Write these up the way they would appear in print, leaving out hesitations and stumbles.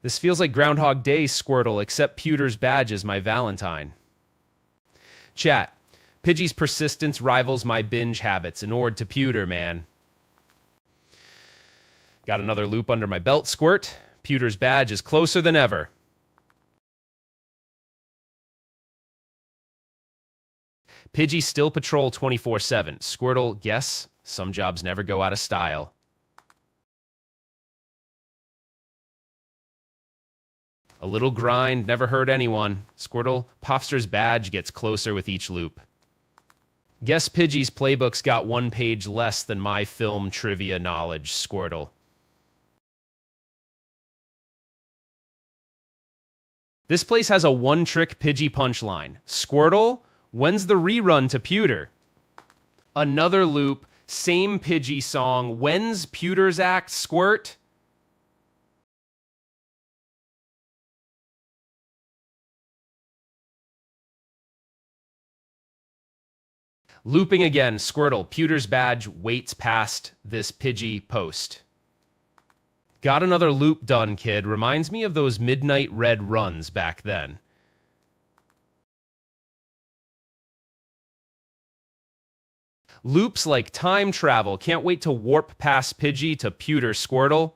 This feels like Groundhog Day, Squirtle, except Pewter's badge is my Valentine. Chat. Pidgey's persistence rivals my binge habits. An ode to Pewter, man. Got another loop under my belt, Squirt. Pewter's badge is closer than ever. Pidgey still patrol 24/7. Squirtle, guess, some jobs never go out of style. A little grind, never hurt anyone. Squirtle, Popster's badge gets closer with each loop. Guess Pidgey's playbook's got one page less than my film trivia knowledge, Squirtle. This place has a one-trick Pidgey punchline. Squirtle, when's the rerun to Pewter? Another loop, same Pidgey song. When's Pewter's act, Squirt? Looping again, Squirtle, Pewter's badge waits past this Pidgey post. Got another loop done, kid. Reminds me of those midnight red runs back then. Loops like time travel. Can't wait to warp past Pidgey to Pewter, Squirtle.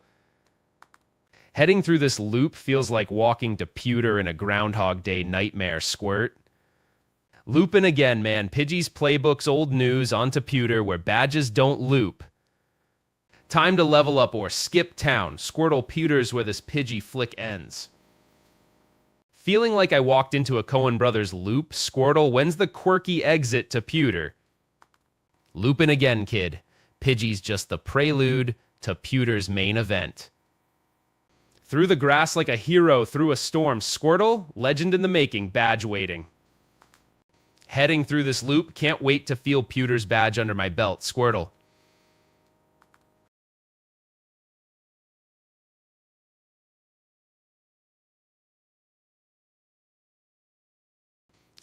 Heading through this loop feels like walking to Pewter in a Groundhog Day nightmare, Squirt. Looping again, man. Pidgey's playbook's old news onto Pewter where badges don't loop. Time to level up or skip town. Squirtle, Pewter's where this Pidgey flick ends. Feeling like I walked into a Coen Brothers loop. Squirtle, when's the quirky exit to Pewter? Looping again, kid. Pidgey's just the prelude to Pewter's main event. Through the grass like a hero through a storm. Squirtle, legend in the making, badge waiting. Heading through this loop, can't wait to feel Pewter's badge under my belt. Squirtle.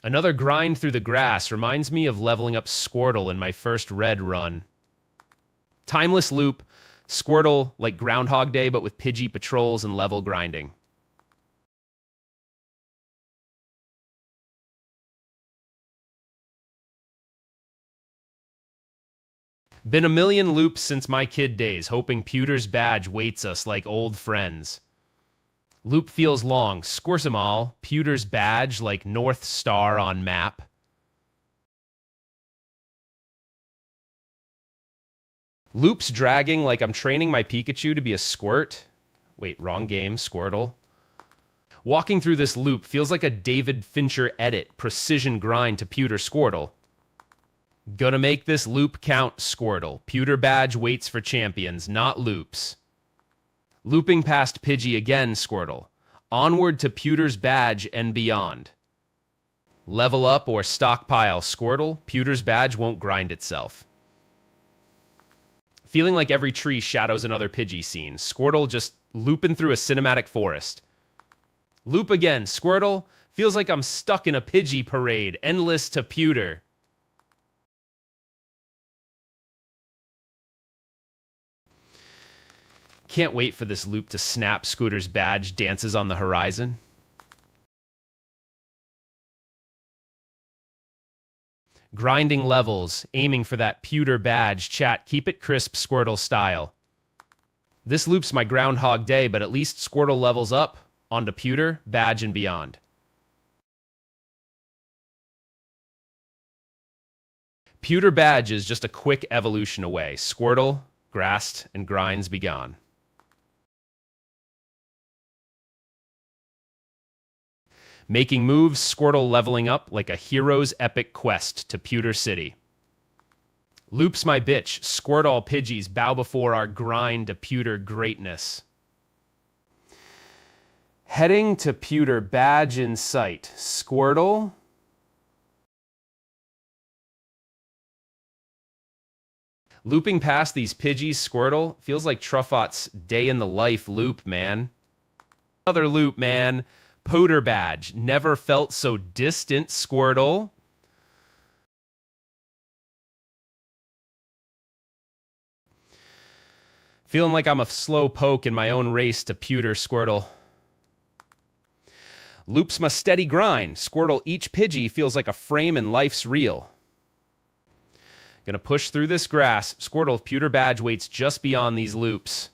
Another grind through the grass reminds me of leveling up Squirtle in my first red run. Timeless loop, Squirtle like Groundhog Day but with Pidgey patrols and level grinding. Been a million loops since my kid days, hoping Pewter's badge waits us like old friends. Loop feels long, squirs 'em all. Pewter's badge like North Star on map. Loops dragging like I'm training my Pikachu to be a Squirt. Wait, wrong game, Squirtle. Walking through this loop feels like a David Fincher edit, precision grind to Pewter, Squirtle. Gonna make this loop count, Squirtle. Pewter badge waits for champions, not loops. Looping past Pidgey again, Squirtle. Onward to Pewter's badge and beyond. Level up or stockpile, Squirtle. Pewter's badge won't grind itself. Feeling like every tree shadows another Pidgey scene. Squirtle just looping through a cinematic forest. Loop again, Squirtle. Feels like I'm stuck in a Pidgey parade, endless to Pewter. Can't wait for this loop to snap. Scooter's badge dances on the horizon. Grinding levels, aiming for that Pewter badge. Chat, keep it crisp, Squirtle style. This loop's my Groundhog Day, but at least Squirtle levels up onto Pewter, badge, and beyond. Pewter badge is just a quick evolution away. Squirtle, grassed, and grinds be gone. Making moves, Squirtle leveling up like a hero's epic quest to Pewter City. Loops my bitch, Squirt all Pidgeys, bow before our grind to Pewter greatness. Heading to Pewter, badge in sight. Squirtle. Looping past these Pidgeys, Squirtle, feels like Truffot's day in the life loop, man. Another loop, man. Poder badge, never felt so distant, Squirtle. Feeling like I'm a slow poke in my own race to Pewter, Squirtle. Loops my steady grind. Squirtle, each Pidgey feels like a frame in life's reel. Gonna push through this grass. Squirtle, pewter badge waits just beyond these loops.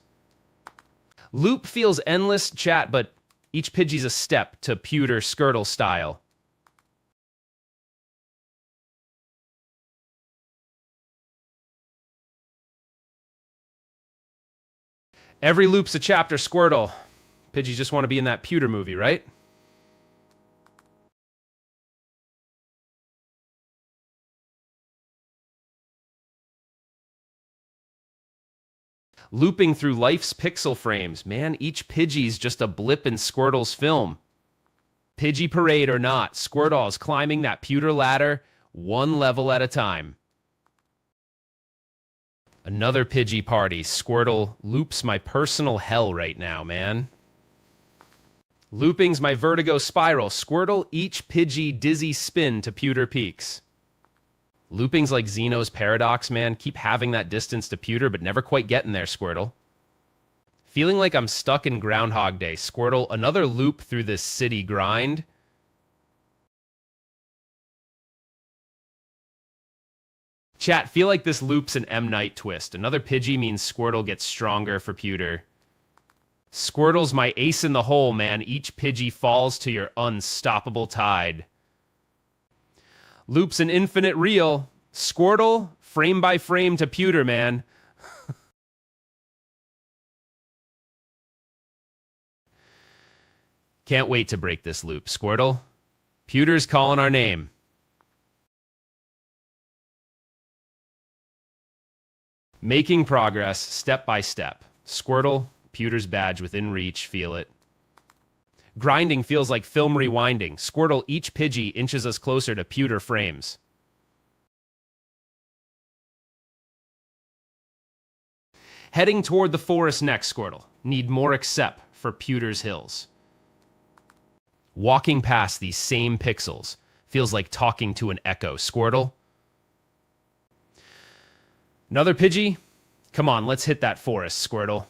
Loop feels endless, chat, but each Pidgey's a step to pewter Skirtle style. Every loop's a chapter, Squirtle. Pidgeys just want to be in that pewter movie, right? Looping through life's pixel frames. Man, each Pidgey's just a blip in Squirtle's film. Pidgey parade or not, Squirtle's climbing that pewter ladder one level at a time. Another Pidgey party. Squirtle, loops my personal hell right now, man. Looping's my vertigo spiral. Squirtle, each Pidgey dizzy spin to pewter peaks. Looping's like Zeno's paradox, man. Keep having that distance to pewter, but never quite getting there, Squirtle. Feeling like I'm stuck in Groundhog Day. Squirtle, another loop through this city grind. Chat, feel like this loop's an M. Night twist. Another Pidgey means Squirtle gets stronger for pewter. Squirtle's my ace in the hole, man. Each Pidgey falls to your unstoppable tide. Loop's an infinite reel. Squirtle, frame by frame to pewter, man. Can't wait to break this loop, Squirtle. Pewter's calling our name. Making progress, step by step. Squirtle, pewter's badge within reach, feel it. Grinding feels like film rewinding. Squirtle, each Pidgey inches us closer to pewter frames. Heading toward the forest next, Squirtle. Need more accept for pewter's hills. Walking past these same pixels feels like talking to an echo. Squirtle. Another Pidgey? Come on, let's hit that forest, Squirtle.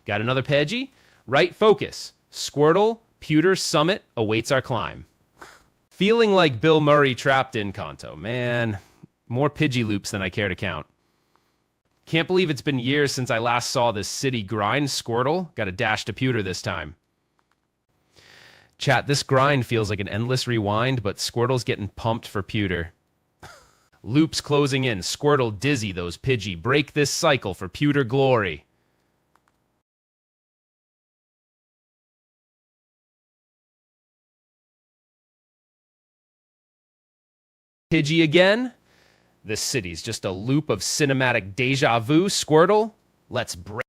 Got another Pidgey? Right focus. Squirtle, pewter summit awaits our climb. Feeling like Bill Murray trapped in Kanto. Man, more Pidgey loops than I care to count. Can't believe it's been years since I last saw this city grind. Squirtle, got a dash to pewter this time. Chat, this grind feels like an endless rewind, but Squirtle's getting pumped for pewter. Loops closing in. Squirtle dizzy those Pidgey. Break this cycle for pewter glory. Pidgey again. This city's just a loop of cinematic deja vu. Squirtle, let's break.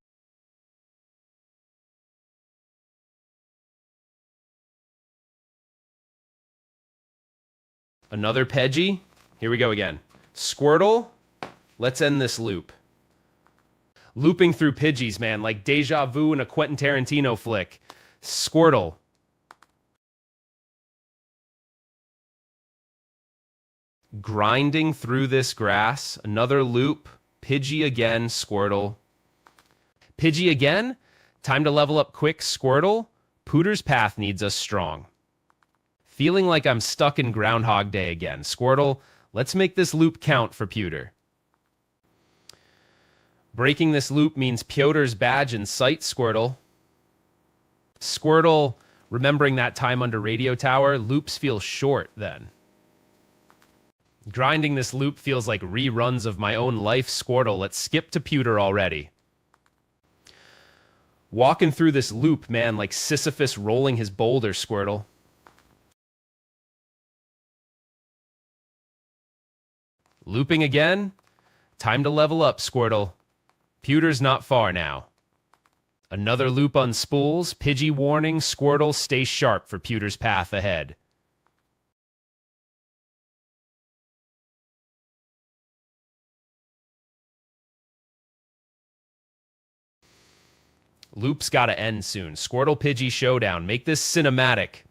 Another Pidgey. Here we go again. Squirtle, let's end this loop. Looping through Pidgeys, man, like deja vu in a Quentin Tarantino flick. Squirtle. Grinding through this grass. Another loop. Pidgey again, Squirtle. Pidgey again. Time to level up quick, Squirtle. Pooter's path needs us strong. Feeling like I'm stuck in Groundhog Day again. Squirtle, let's make this loop count for pewter. Breaking this loop means Pewter's badge in sight, Squirtle. Squirtle, remembering that time under Radio Tower, loops feel short then. Grinding this loop feels like reruns of my own life, Squirtle. Let's skip to pewter already. Walking through this loop, man, like Sisyphus rolling his boulder, Squirtle. Looping again. Time to level up, Squirtle. Pewter's not far now. Another loop unspools. Pidgey warning, Squirtle, stay sharp for Pewter's path ahead. Loop's gotta end soon. Squirtle Pidgey showdown. Make this cinematic.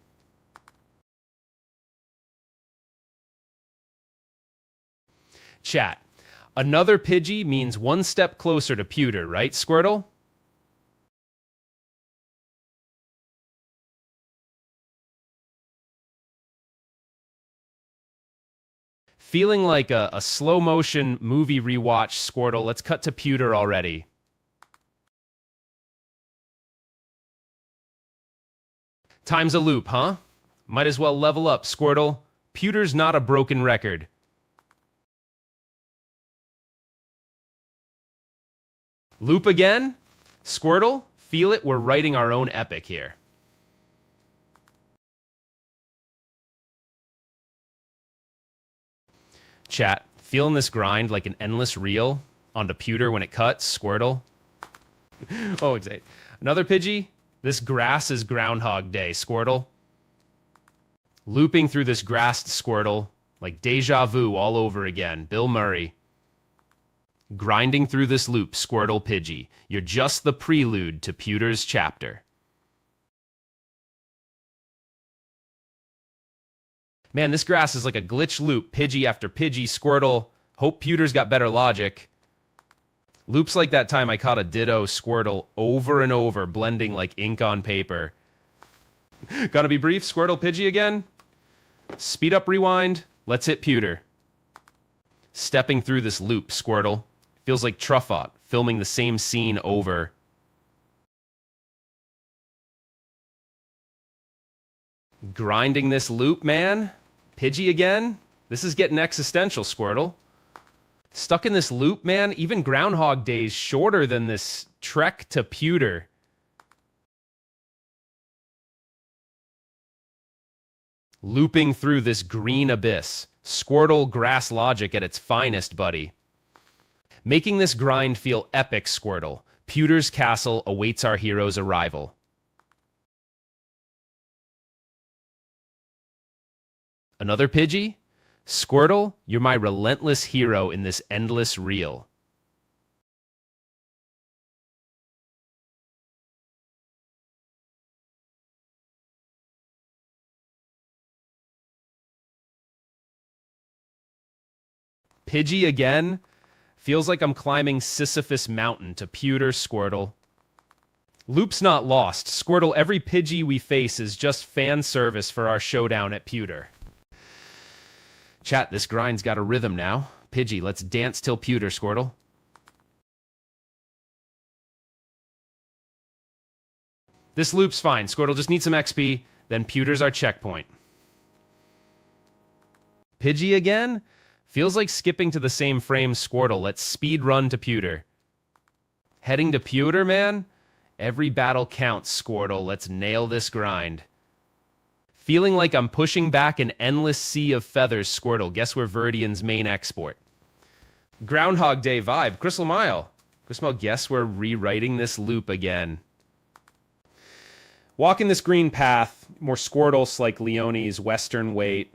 Chat, Another Pidgey means one step closer to Pewter, right, Squirtle? Feeling like a slow motion movie rewatch, Squirtle. Let's cut to Pewter already. Time's a loop, huh? Might as well level up, Squirtle. Pewter's not a broken record. Loop again? Squirtle, feel it, we're writing our own epic here. Chat, feeling this grind like an endless reel onto Pewter when it cuts, Squirtle. Oh, exactly. Another Pidgey? This grass is Groundhog Day, Squirtle. Looping through this grassed Squirtle, like deja vu all over again, Bill Murray. Grinding through this loop, Squirtle Pidgey. You're just the prelude to Pewter's chapter. Man, this grass is like a glitch loop, Pidgey after Pidgey, Squirtle. Hope Pewter's got better logic. Loops like that time I caught a Ditto Squirtle over and over, blending like ink on paper. Gotta be brief, Squirtle Pidgey again? Speed up rewind, let's hit Pewter. Stepping through this loop, Squirtle. Feels like Truffot, filming the same scene over. Grinding this loop, man. Pidgey again? This is getting existential, Squirtle. Stuck in this loop, man. Even Groundhog Day's shorter than this trek to Pewter. Looping through this green abyss. Squirtle grass logic at its finest, buddy. Making this grind feel epic, Squirtle. Pewter's castle awaits our hero's arrival. Another Pidgey? Squirtle, you're my relentless hero in this endless reel. Pidgey again? Feels like I'm climbing Sisyphus Mountain to Pewter, Squirtle. Loop's not lost. Squirtle, every Pidgey we face is just fan service for our showdown at Pewter. Chat, this grind's got a rhythm now. Pidgey, let's dance till Pewter, Squirtle. This loop's fine. Squirtle just needs some XP, then Pewter's our checkpoint. Pidgey again? Feels like skipping to the same frame, Squirtle. Let's speed run to Pewter. Heading to Pewter, man? Every battle counts, Squirtle. Let's nail this grind. Feeling like I'm pushing back an endless sea of feathers, Squirtle. Guess we're Viridian's main export. Groundhog Day vibe. Crystal Mile. Guess we're rewriting this loop again. Walking this green path. More Squirtles like Leonie's Western Weight.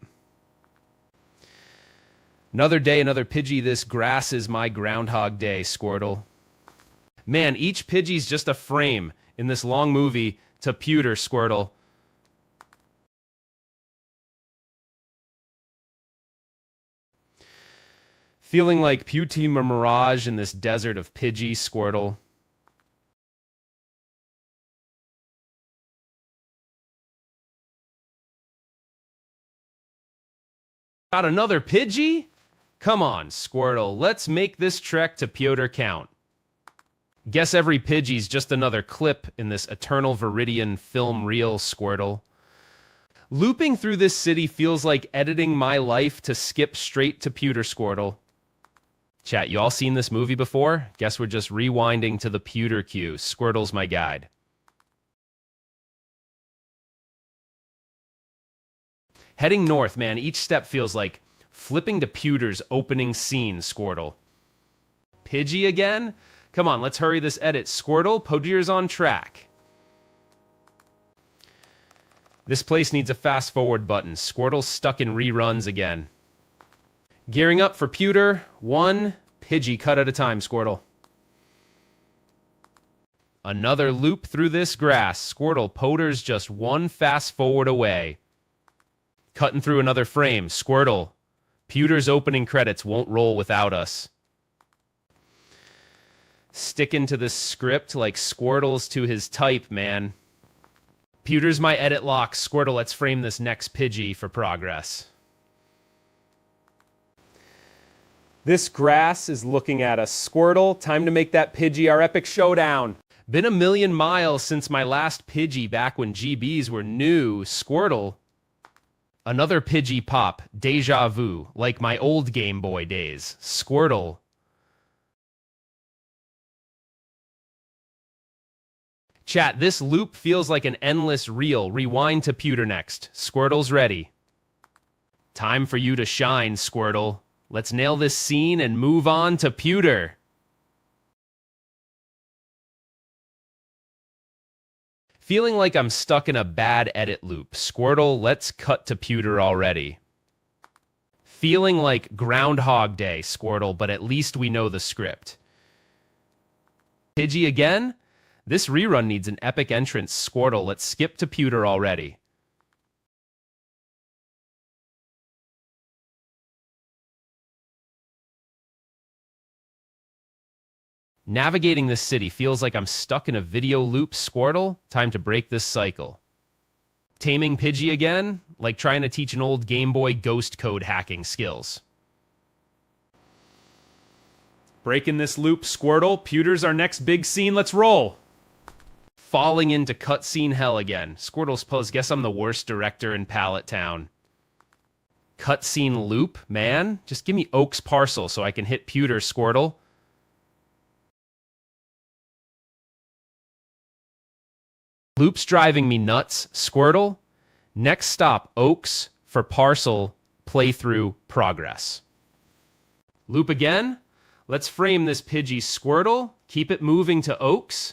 Another day, another Pidgey. This grass is my Groundhog Day, Squirtle. Man, each Pidgey's just a frame in this long movie to Pewter, Squirtle. Feeling like Pewty Mirage in this desert of Pidgey, Squirtle. Got another Pidgey? Come on, Squirtle. Let's make this trek to Pewter count. Guess every Pidgey's just another clip in this eternal Viridian film reel, Squirtle. Looping through this city feels like editing my life to skip straight to Pewter, Squirtle. Chat, you all seen this movie before? Guess we're just rewinding to the Pewter queue. Squirtle's my guide. Heading north, man, each step feels like flipping to Pewter's opening scene, Squirtle. Pidgey again? Come on, let's hurry this edit. Squirtle, Podier's on track. This place needs a fast forward button. Squirtle's stuck in reruns again. Gearing up for Pewter, one Pidgey cut at a time, Squirtle. Another loop through this grass. Squirtle, Poder's just one fast forward away. Cutting through another frame. Squirtle, Pewter's opening credits won't roll without us. Sticking to this script like Squirtle's to his type, man. Pewter's my edit lock. Squirtle, let's frame this next Pidgey for progress. This grass is looking at us. Squirtle, time to make that Pidgey our epic showdown. Been a million miles since my last Pidgey back when GBs were new. Squirtle. Another Pidgey pop. Deja vu. Like my old Game Boy days. Squirtle. Chat, this loop feels like an endless reel. Rewind to Pewter next. Squirtle's ready. Time for you to shine, Squirtle. Let's nail this scene and move on to Pewter. Feeling like I'm stuck in a bad edit loop. Squirtle, let's cut to Pewter already. Feeling like Groundhog Day, Squirtle, but at least we know the script. Pidgey again? This rerun needs an epic entrance. Squirtle, let's skip to Pewter already. Navigating this city feels like I'm stuck in a video loop. Squirtle, time to break this cycle. Taming Pidgey again? Like trying to teach an old Game Boy ghost code hacking skills. Breaking this loop, Squirtle. Pewter's our next big scene. Let's roll. Falling into cutscene hell again. Squirtle's pose. Guess I'm the worst director in Pallet Town. Cutscene loop, man. Just give me Oak's parcel so I can hit Pewter, Squirtle. Loop's driving me nuts. Squirtle. Next stop, Oaks for parcel playthrough progress. Loop again. Let's frame this Pidgey. Squirtle. Keep it moving to Oaks.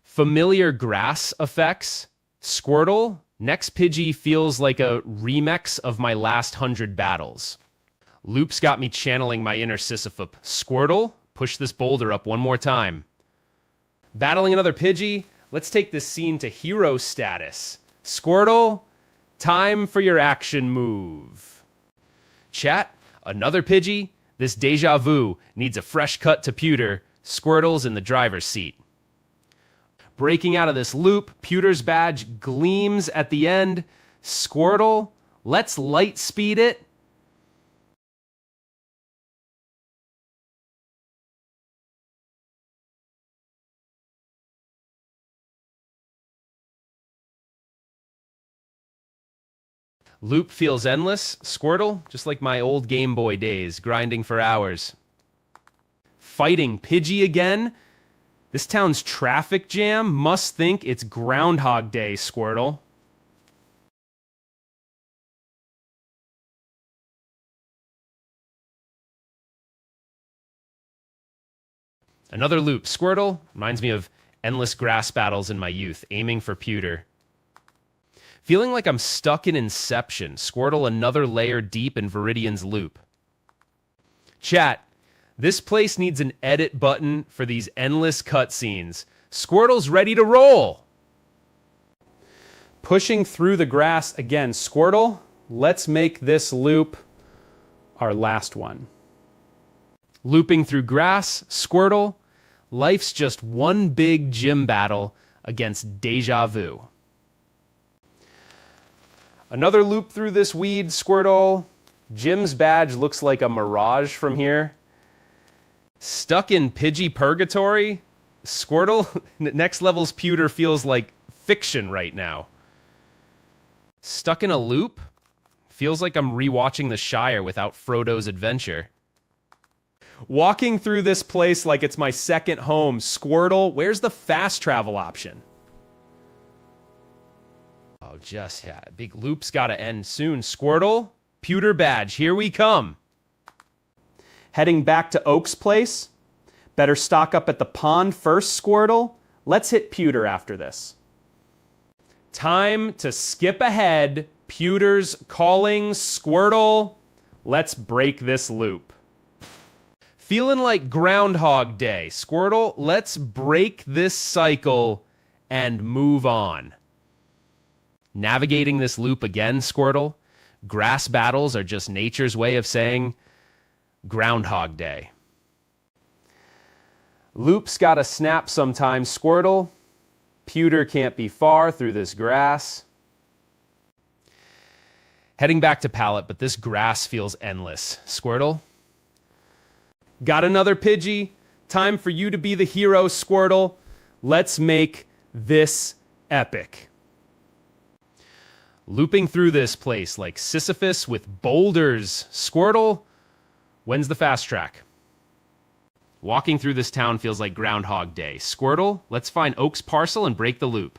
Familiar grass effects. Squirtle. Next Pidgey feels like a remix of my last 100 battles. Loop's got me channeling my inner Sisyphus. Squirtle. Push this boulder up one more time. Battling another Pidgey. Let's take this scene to hero status. Squirtle, time for your action move. Chat, another Pidgey. This deja vu needs a fresh cut to Pewter. Squirtle's in the driver's seat. Breaking out of this loop, Pewter's badge gleams at the end. Squirtle, let's light speed it. Loop feels endless. Squirtle, just like my old Game Boy days, grinding for hours. Fighting Pidgey again? This town's traffic jam must think it's Groundhog Day, Squirtle. Another loop. Squirtle reminds me of endless grass battles in my youth, aiming for Pewter. Feeling like I'm stuck in Inception. Squirtle another layer deep in Viridian's loop. Chat, this place needs an edit button for these endless cutscenes. Squirtle's ready to roll. Pushing through the grass again. Squirtle, let's make this loop our last one. Looping through grass. Squirtle, life's just one big gym battle against deja vu. Another loop through this weed, Squirtle. Jim's badge looks like a mirage from here. Stuck in Pidgey purgatory? Squirtle, next level's Pewter feels like fiction right now. Stuck in a loop? Feels like I'm rewatching The Shire without Frodo's adventure. Walking through this place like it's my second home. Squirtle, where's the fast travel option? Oh, yeah. Big loop's gotta end soon. Squirtle, Pewter badge, here we come. Heading back to Oak's place. Better stock up at the pond first, Squirtle. Let's hit Pewter after this. Time to skip ahead. Pewter's calling. Squirtle, let's break this loop. Feeling like Groundhog Day. Squirtle, let's break this cycle and move on. Navigating this loop again, Squirtle. Grass battles are just nature's way of saying Groundhog Day. Loop's gotta snap sometimes, Squirtle. Pewter can't be far through this grass. Heading back to Pallet, but this grass feels endless. Squirtle. Got another Pidgey. Time for you to be the hero, Squirtle. Let's make this epic. Looping through this place like Sisyphus with boulders. Squirtle, when's the fast track? Walking through this town feels like Groundhog Day. Squirtle, let's find Oak's parcel and break the loop.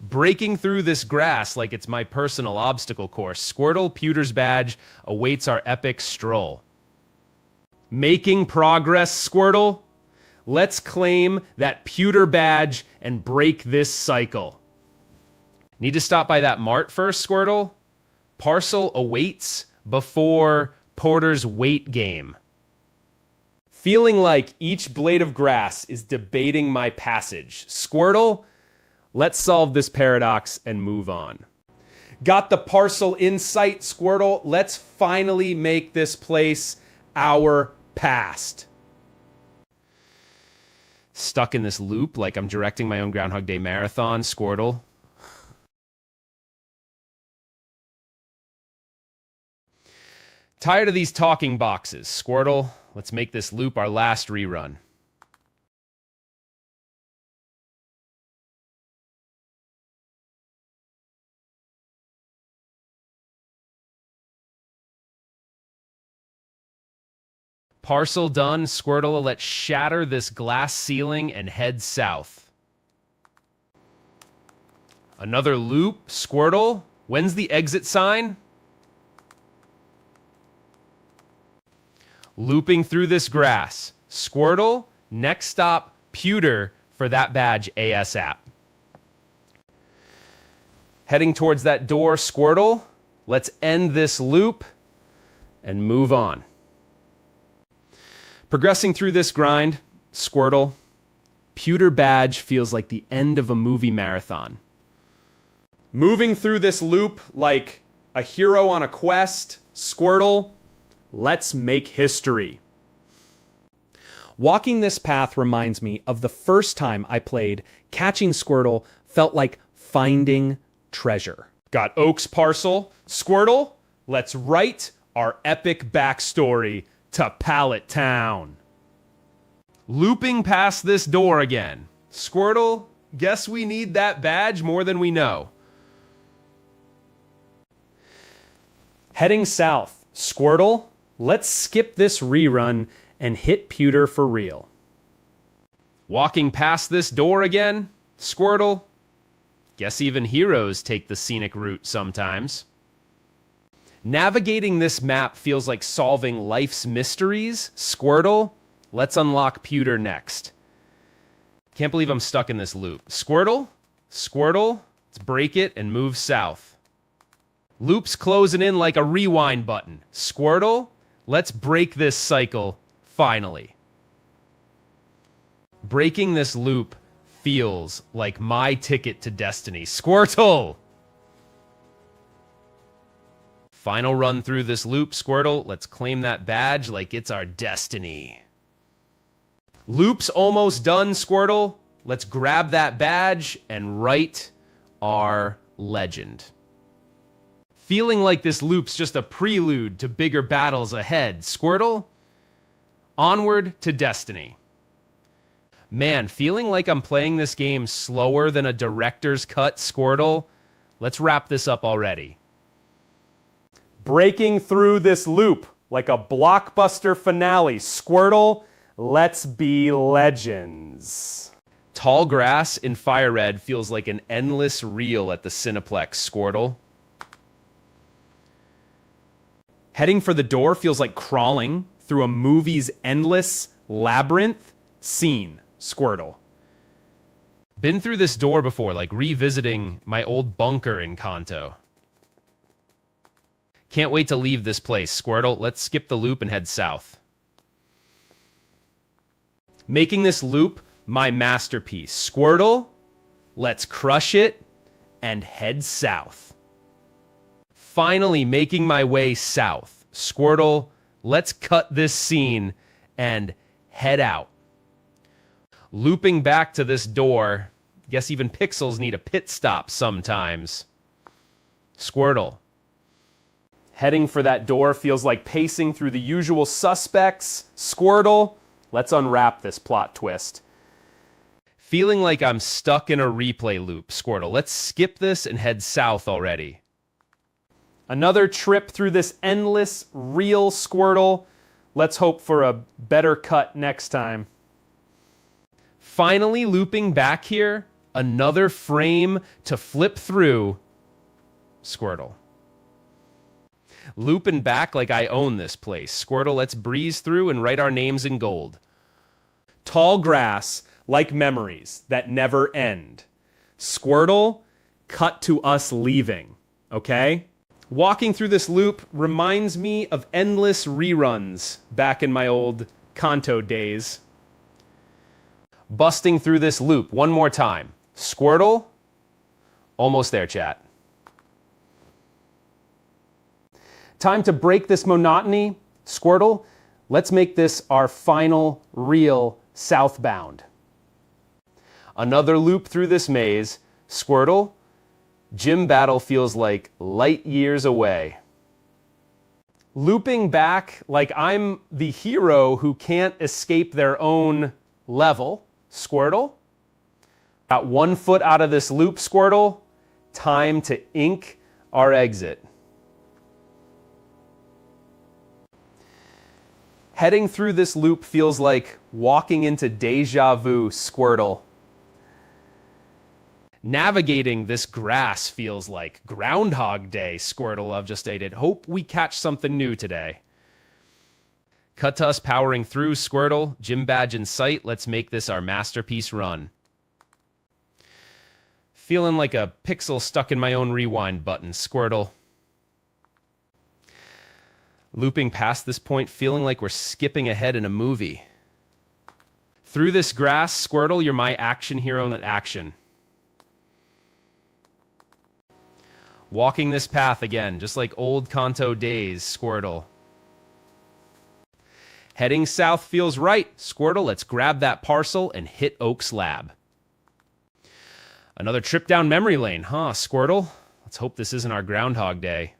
Breaking through this grass like it's my personal obstacle course. Squirtle, Pewter's badge awaits our epic stroll. Making progress, Squirtle. Let's claim that Pewter badge and break this cycle. Need to stop by that mart first, Squirtle. Parcel awaits before Porter's weight game. Feeling like each blade of grass is debating my passage. Squirtle, let's solve this paradox and move on. Got the parcel in sight, Squirtle. Let's finally make this place our past. Stuck in this loop like I'm directing my own Groundhog Day marathon, Squirtle. Tired of these talking boxes, Squirtle. Let's make this loop our last rerun. Parcel done, Squirtle. Let's shatter this glass ceiling and head south. Another loop, Squirtle. When's the exit sign? Looping through this grass. Squirtle, next stop, Pewter for that badge ASAP. Heading towards that door, Squirtle. Let's end this loop and move on. Progressing through this grind, Squirtle. Pewter badge feels like the end of a movie marathon. Moving through this loop like a hero on a quest, Squirtle. Let's make history. Walking this path reminds me of the first time I played. Catching Squirtle felt like finding treasure. Got Oak's parcel. Squirtle, let's write our epic backstory to Pallet Town. Looping past this door again. Squirtle, guess we need that badge more than we know. Heading south. Squirtle, let's skip this rerun and hit Pewter for real. Walking past this door again. Squirtle, guess even heroes take the scenic route sometimes. Navigating this map feels like solving life's mysteries. Squirtle, let's unlock Pewter next. Can't believe I'm stuck in this loop. Squirtle, let's break it and move south. Loop's closing in like a rewind button. Squirtle, let's break this cycle, finally. Breaking this loop feels like my ticket to destiny. Squirtle! Final run through this loop, Squirtle. Let's claim that badge like it's our destiny. Loop's almost done, Squirtle. Let's grab that badge and write our legend. Feeling like this loop's just a prelude to bigger battles ahead. Squirtle, onward to destiny. Man, feeling like I'm playing this game slower than a director's cut, Squirtle. Let's wrap this up already. Breaking through this loop like a blockbuster finale. Squirtle, let's be legends. Tall grass in Fire Red feels like an endless reel at the Cineplex, Squirtle. Heading for the door feels like crawling through a movie's endless labyrinth scene, Squirtle. Been through this door before, like revisiting my old bunker in Kanto. Can't wait to leave this place, Squirtle. Let's skip the loop and head south. Making this loop my masterpiece. Squirtle, let's crush it and head south. Finally making my way south. Squirtle, let's cut this scene and head out. Looping back to this door. Guess even pixels need a pit stop sometimes. Squirtle. Heading for that door feels like pacing through the usual suspects. Squirtle. Let's unwrap this plot twist. Feeling like I'm stuck in a replay loop, Squirtle. Let's skip this and head south already. Another trip through this endless reel, Squirtle. Let's hope for a better cut next time. Finally looping back here. Another frame to flip through. Squirtle. Looping back like I own this place. Squirtle, let's breeze through and write our names in gold. Tall grass, like memories that never end. Squirtle, cut to us leaving, okay? Walking through this loop reminds me of endless reruns back in my old Kanto days. Busting through this loop one more time. Squirtle, almost there, chat. Time to break this monotony. Squirtle, let's make this our final real southbound. Another loop through this maze. Squirtle, gym battle feels like light years away. Looping back like I'm the hero who can't escape their own level. Squirtle. Got 1 foot out of this loop, Squirtle. Time to ink our exit. Heading through this loop feels like walking into deja vu, Squirtle. Navigating this grass feels like Groundhog Day, Squirtle I've just stated. Hope we catch something new today. Cut to us powering through, Squirtle. Gym badge in sight. Let's make this our masterpiece run. Feeling like a pixel stuck in my own rewind button, Squirtle. Looping past this point, feeling like we're skipping ahead in a movie. Through this grass, Squirtle, you're my action hero in action. Walking this path again, just like old Kanto days, Squirtle. Heading south feels right. Squirtle, let's grab that parcel and hit Oak's lab. Another trip down memory lane, huh, Squirtle? Let's hope this isn't our Groundhog Day.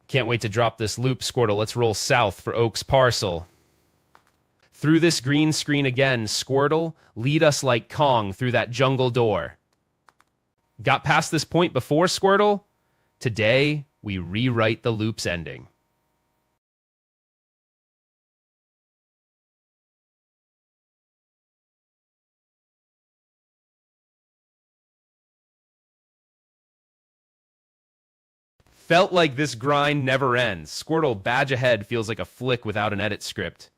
Can't wait to drop this loop, Squirtle. Let's roll south for Oak's parcel. Through this green screen again, Squirtle, lead us like Kong through that jungle door. Got past this point before, Squirtle? Today, we rewrite the loop's ending. Felt like this grind never ends. Squirtle, badge ahead feels like a flick without an edit script.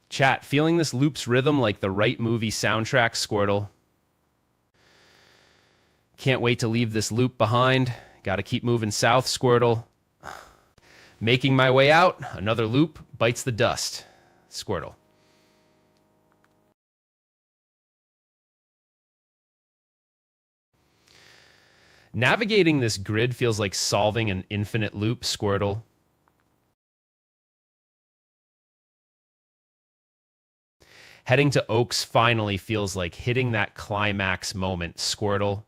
Chat, feeling this loop's rhythm like the right movie soundtrack, Squirtle. Can't wait to leave this loop behind. Gotta keep moving south, Squirtle. Making my way out, another loop bites the dust, Squirtle. Navigating this grid feels like solving an infinite loop, Squirtle. Heading to Oaks finally feels like hitting that climax moment, Squirtle.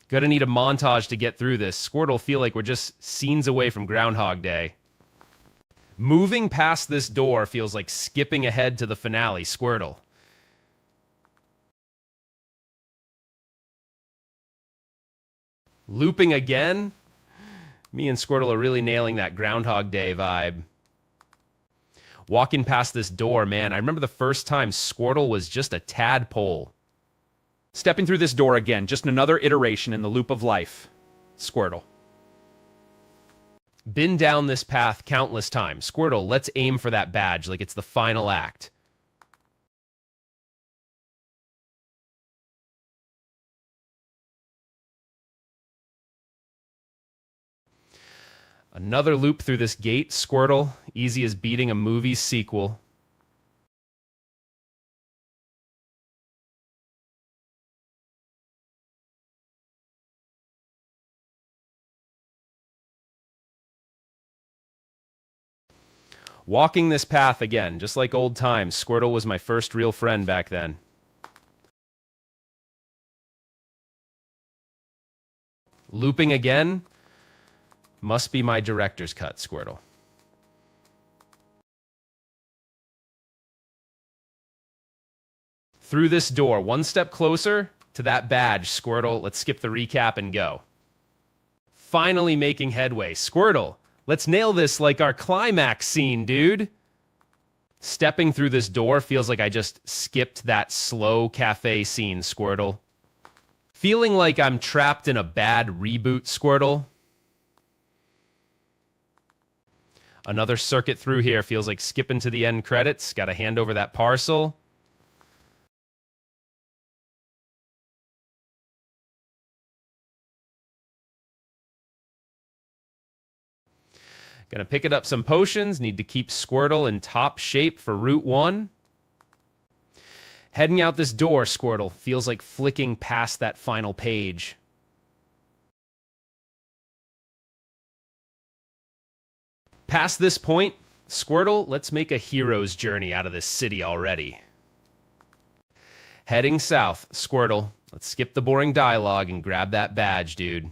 Gonna need a montage to get through this. Squirtle, feel like we're just scenes away from Groundhog Day. Moving past this door feels like skipping ahead to the finale, Squirtle. Looping again? Me and Squirtle are really nailing that Groundhog Day vibe. Walking past this door, man, I remember the first time Squirtle was just a tadpole. Stepping through this door again, just another iteration in the loop of life. Squirtle. Been down this path countless times. Squirtle, let's aim for that badge like it's the final act. Another loop through this gate, Squirtle. Easy as beating a movie's sequel. Walking this path again, just like old times. Squirtle was my first real friend back then. Looping again. Must be my director's cut, Squirtle. Through this door, one step closer to that badge, Squirtle. Let's skip the recap and go. Finally making headway. Squirtle, let's nail this like our climax scene, dude. Stepping through this door feels like I just skipped that slow cafe scene, Squirtle. Feeling like I'm trapped in a bad reboot, Squirtle. Another circuit through here feels like skipping to the end credits. Got to hand over that parcel. Gonna pick it up some potions. Need to keep Squirtle in top shape for Route 1. Heading out this door, Squirtle. Feels like flicking past that final page. Past this point, Squirtle, let's make a hero's journey out of this city already. Heading south, Squirtle. Let's skip the boring dialogue and grab that badge, dude.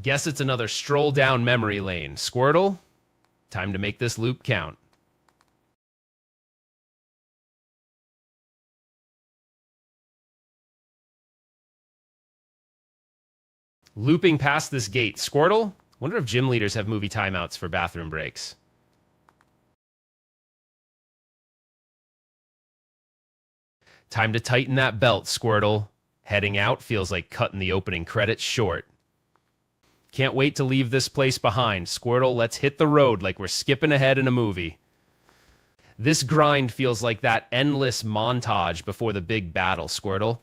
Guess it's another stroll down memory lane. Squirtle, time to make this loop count. Looping past this gate. Squirtle, wonder if gym leaders have movie timeouts for bathroom breaks. Time to tighten that belt, Squirtle. Heading out feels like cutting the opening credits short. Can't wait to leave this place behind. Squirtle, let's hit the road like we're skipping ahead in a movie. This grind feels like that endless montage before the big battle, Squirtle.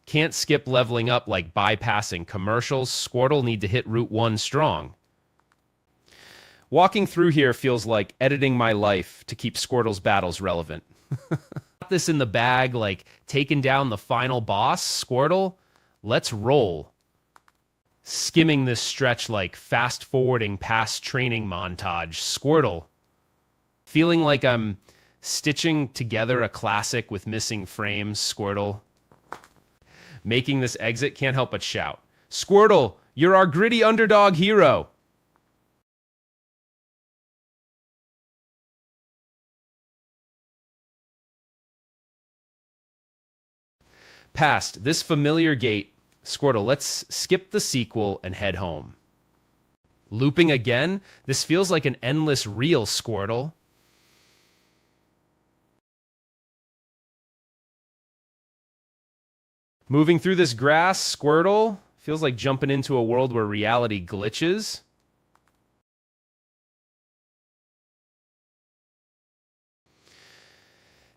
Can't skip leveling up like bypassing commercials. Squirtle need to hit Route 1 strong. Walking through here feels like editing my life to keep Squirtle's battles relevant. Got this in the bag like taking down the final boss. Squirtle, let's roll. Skimming this stretch like fast-forwarding past training montage. Squirtle. Feeling like I'm stitching together a classic with missing frames. Squirtle. Making this exit, can't help but shout. Squirtle, you're our gritty underdog hero. Past this familiar gate, Squirtle, let's skip the sequel and head home. Looping again? This feels like an endless reel, Squirtle. Moving through this grass, Squirtle. Feels like jumping into a world where reality glitches.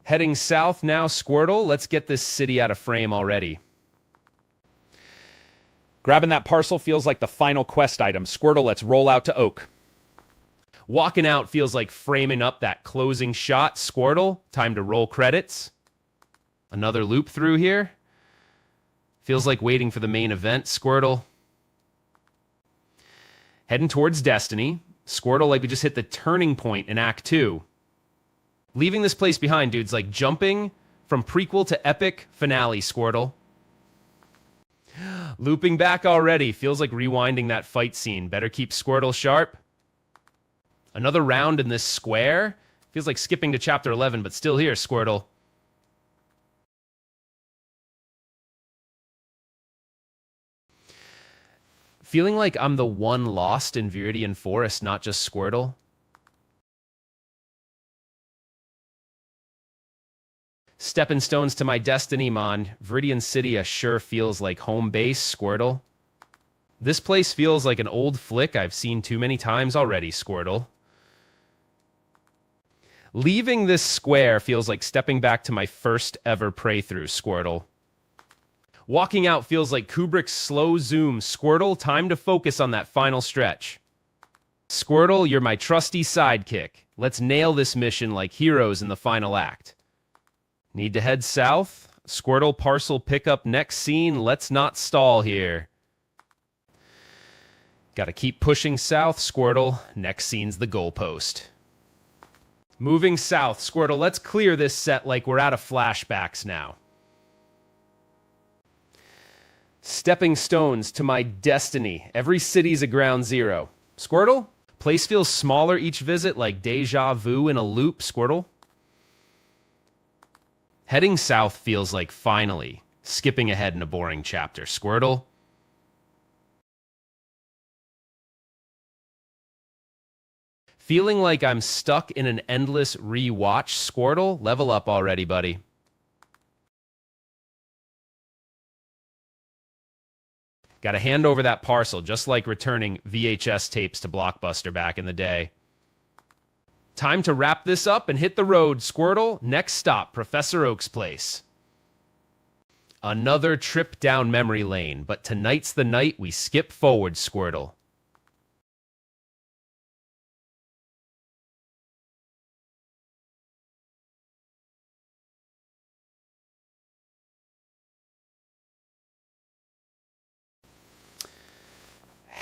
Heading south now, Squirtle. Let's get this city out of frame already. Grabbing that parcel feels like the final quest item. Squirtle, let's roll out to Oak. Walking out feels like framing up that closing shot. Squirtle, time to roll credits. Another loop through here. Feels like waiting for the main event. Squirtle. Heading towards Destiny. Squirtle, like we just hit the turning point in Act 2. Leaving this place behind, dudes, like jumping from prequel to epic finale, Squirtle. Looping back already. Feels like rewinding that fight scene. Better keep Squirtle sharp. Another round in this square. Feels like skipping to Chapter 11, but still here, Squirtle. Feeling like I'm the one lost in Viridian Forest, not just Squirtle. Stepping stones to my destiny, Mon. Viridian City sure feels like home base, Squirtle. This place feels like an old flick I've seen too many times already, Squirtle. Leaving this square feels like stepping back to my first ever playthrough, Squirtle. Walking out feels like Kubrick's slow zoom. Squirtle, time to focus on that final stretch. Squirtle, you're my trusty sidekick. Let's nail this mission like heroes in the final act. Need to head south? Squirtle parcel pickup next scene. Let's not stall here. Gotta keep pushing south, Squirtle. Next scene's the goalpost. Moving south, Squirtle. Let's clear this set like we're out of flashbacks now. Stepping stones to my destiny. Every city's a ground zero. Squirtle? Place feels smaller each visit, like deja vu in a loop, Squirtle. Heading south feels like finally skipping ahead in a boring chapter, Squirtle. Feeling like I'm stuck in an endless rewatch, Squirtle. Level up already, buddy. Got to hand over that parcel, just like returning VHS tapes to Blockbuster back in the day. Time to wrap this up and hit the road, Squirtle. Next stop, Professor Oak's place. Another trip down memory lane, but tonight's the night we skip forward, Squirtle.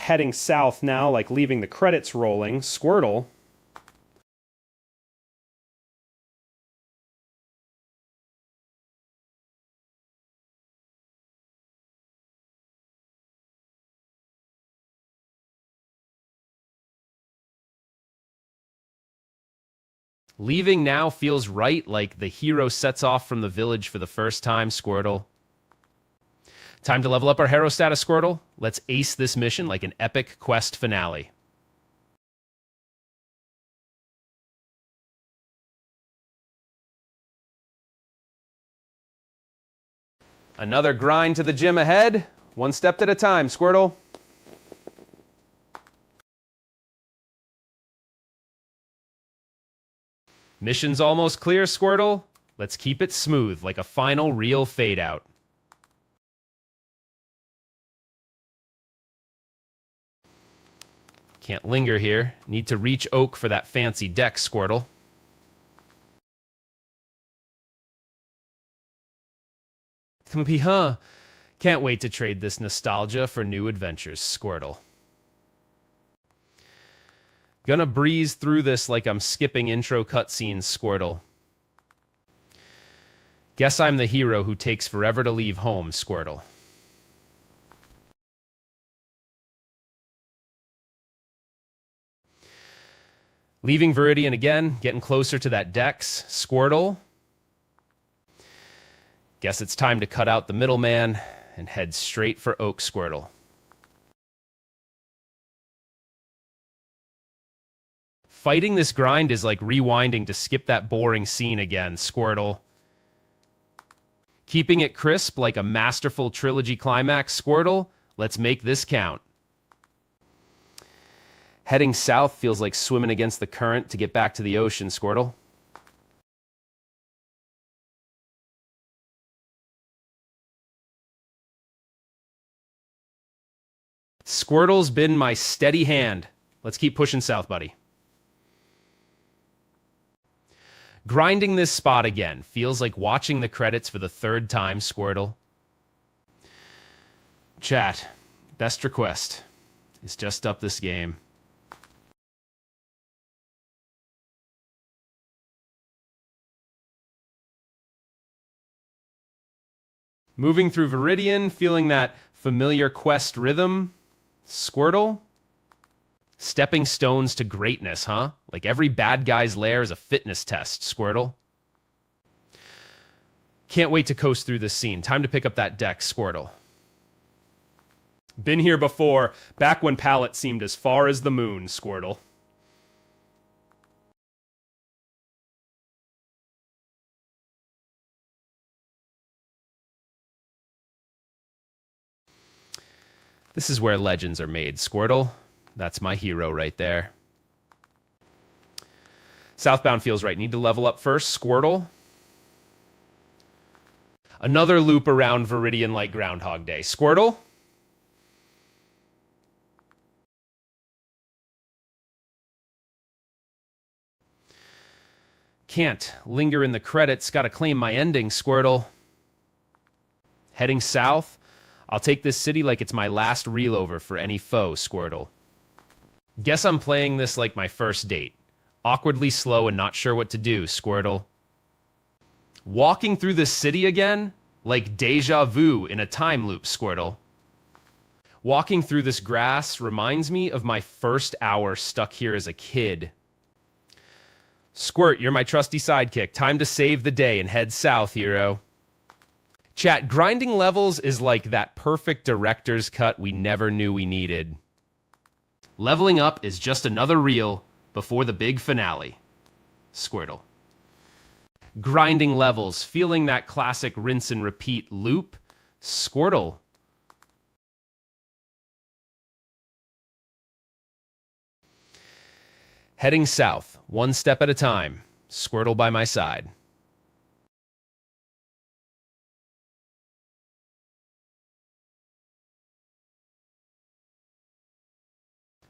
Heading south now, like leaving the credits rolling, Squirtle. Leaving now feels right, like the hero sets off from the village for the first time, Squirtle. Time to level up our hero status, Squirtle. Let's ace this mission like an epic quest finale. Another grind to the gym ahead. One step at a time, Squirtle. Mission's almost clear, Squirtle. Let's keep it smooth, like a final real fade out. Can't linger here. Need to reach Oak for that fancy deck, Squirtle. Huh? Can't wait to trade this nostalgia for new adventures, Squirtle. Gonna breeze through this like I'm skipping intro cutscenes, Squirtle. Guess I'm the hero who takes forever to leave home, Squirtle. Leaving Viridian again, getting closer to that Dex, Squirtle. Guess it's time to cut out the middleman and head straight for Oak, Squirtle. Fighting this grind is like rewinding to skip that boring scene again, Squirtle. Keeping it crisp like a masterful trilogy climax, Squirtle. Let's make this count. Heading south feels like swimming against the current to get back to the ocean, Squirtle. Squirtle's been my steady hand. Let's keep pushing south, buddy. Grinding this spot again feels like watching the credits for the third time, Squirtle. Chat, best request is just up this game. Moving through Viridian, feeling that familiar quest rhythm. Squirtle? Stepping stones to greatness, huh? Like every bad guy's lair is a fitness test, Squirtle. Can't wait to coast through this scene. Time to pick up that deck, Squirtle. Been here before, back when Palette seemed as far as the moon, Squirtle. This is where legends are made, Squirtle. That's my hero right there. Southbound feels right. Need to level up first, Squirtle. Another loop around Viridian like Groundhog Day. Squirtle. Can't linger in the credits, gotta claim my ending, Squirtle. Heading south, I'll take this city like it's my last reel over for any foe, Squirtle. Guess I'm playing this like my first date. Awkwardly slow and not sure what to do, Squirtle. Walking through this city again? Like deja vu in a time loop, Squirtle. Walking through this grass reminds me of my first hour stuck here as a kid. Squirt, you're my trusty sidekick. Time to save the day and head south, hero. Chat, grinding levels is like that perfect director's cut we never knew we needed. Leveling up is just another reel before the big finale. Squirtle. Grinding levels, feeling that classic rinse and repeat loop. Squirtle. Heading south, one step at a time. Squirtle by my side.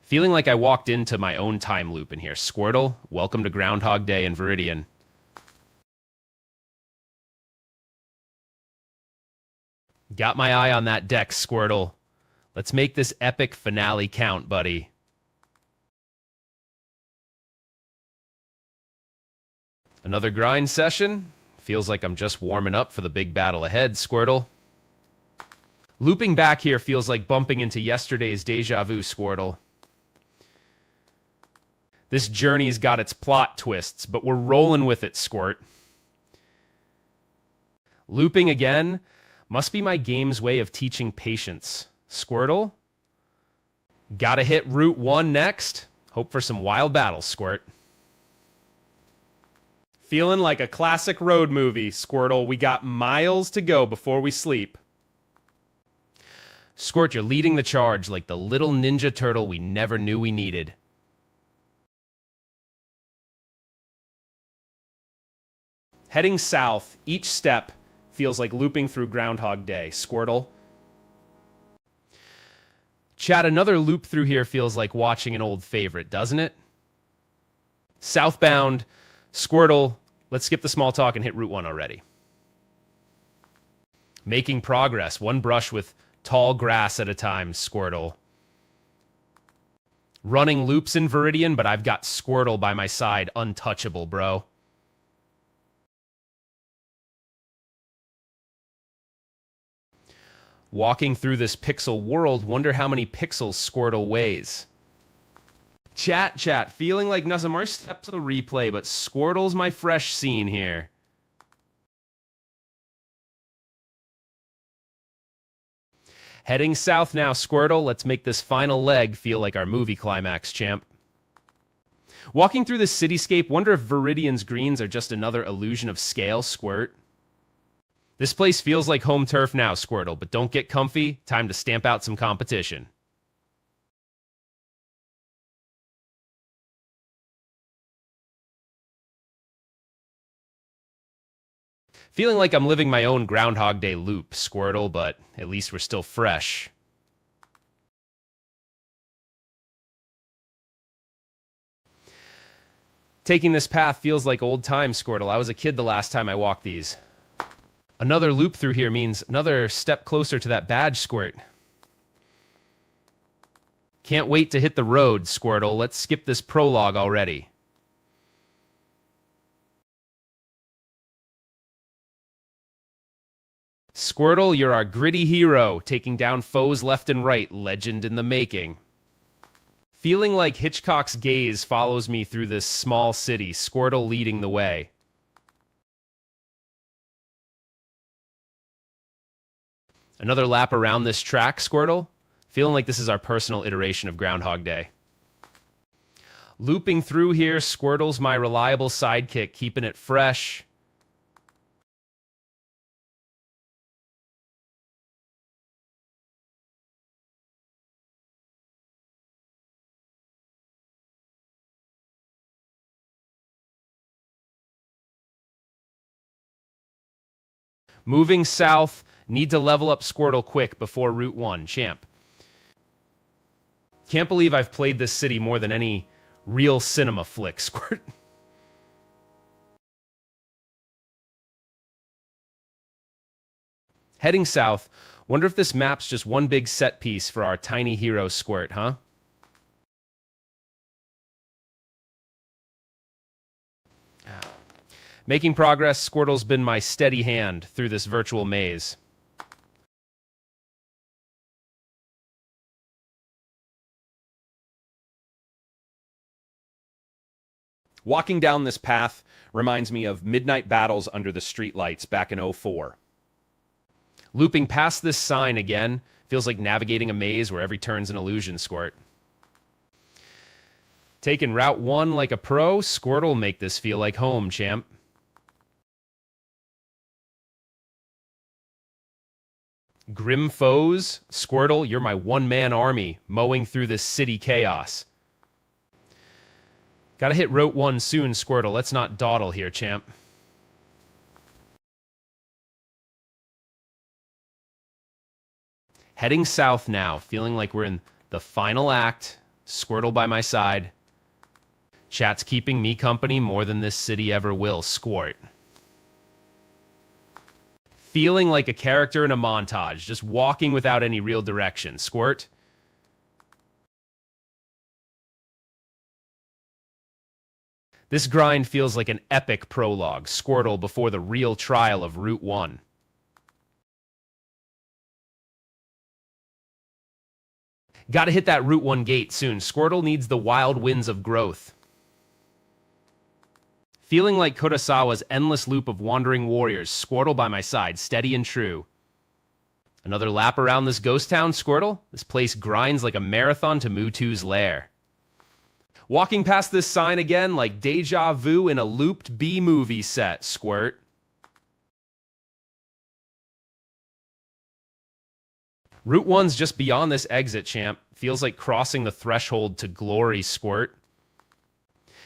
Feeling like I walked into my own time loop in here. Squirtle, welcome to Groundhog Day in Viridian. Got my eye on that deck, Squirtle. Let's make this epic finale count, buddy. Another grind session? Feels like I'm just warming up for the big battle ahead, Squirtle. Looping back here feels like bumping into yesterday's deja vu, Squirtle. This journey's got its plot twists, but we're rolling with it, Squirt. Looping again must be my game's way of teaching patience. Squirtle? Gotta hit Route 1 next. Hope for some wild battles, Squirt. Feeling like a classic road movie, Squirtle. We got miles to go before we sleep. Squirt, you're leading the charge like the little ninja turtle we never knew we needed. Heading south, each step feels like looping through Groundhog Day. Squirtle. Chat, another loop through here feels like watching an old favorite, doesn't it? Southbound, Squirtle. Let's skip the small talk and hit Route 1 already. Making progress, one brush with tall grass at a time, Squirtle. Running loops in Viridian, but I've got Squirtle by my side, untouchable, bro. Walking through this pixel world, wonder how many pixels Squirtle weighs. Chat, feeling like Nazamar steps to the replay, but Squirtle's my fresh scene here. Heading south now, Squirtle. Let's make this final leg feel like our movie climax, champ. Walking through this cityscape, wonder if Viridian's greens are just another illusion of scale, Squirt. This place feels like home turf now, Squirtle, but don't get comfy. Time to stamp out some competition. Feeling like I'm living my own Groundhog Day loop, Squirtle, but at least we're still fresh. Taking this path feels like old times, Squirtle. I was a kid the last time I walked these. Another loop through here means another step closer to that badge, Squirt. Can't wait to hit the road, Squirtle. Let's skip this prologue already. Squirtle, you're our gritty hero, taking down foes left and right, legend in the making. Feeling like Hitchcock's gaze follows me through this small city, Squirtle leading the way. Another lap around this track, Squirtle. Feeling like this is our personal iteration of Groundhog Day. Looping through here, Squirtle's my reliable sidekick, keeping it fresh. Moving south, need to level up Squirtle quick before Route 1, champ. Can't believe I've played this city more than any real cinema flick, Squirt. Heading south, wonder if this map's just one big set piece for our tiny hero Squirt, huh? Making progress, Squirtle's been my steady hand through this virtual maze. Walking down this path reminds me of midnight battles under the streetlights back in '04. Looping past this sign again feels like navigating a maze where every turn's an illusion, Squirt. Taking Route 1 like a pro, Squirt'll make this feel like home, champ. Grim foes, Squirtle, you're my one-man army, mowing through this city chaos. Gotta hit Route 1 soon, Squirtle. Let's not dawdle here, champ. Heading south now, feeling like we're in the final act. Squirtle by my side. Chat's keeping me company more than this city ever will, Squirt. Feeling like a character in a montage, just walking without any real direction, Squirt. This grind feels like an epic prologue, Squirtle before the real trial of Route 1. Gotta hit that Route 1 gate soon. Squirtle needs the wild winds of growth. Feeling like Kurosawa's endless loop of wandering warriors, Squirtle by my side, steady and true. Another lap around this ghost town, Squirtle? This place grinds like a marathon to Mewtwo's lair. Walking past this sign again like deja vu in a looped B-movie set, Squirt. Route 1's just beyond this exit, champ. Feels like crossing the threshold to glory, Squirt.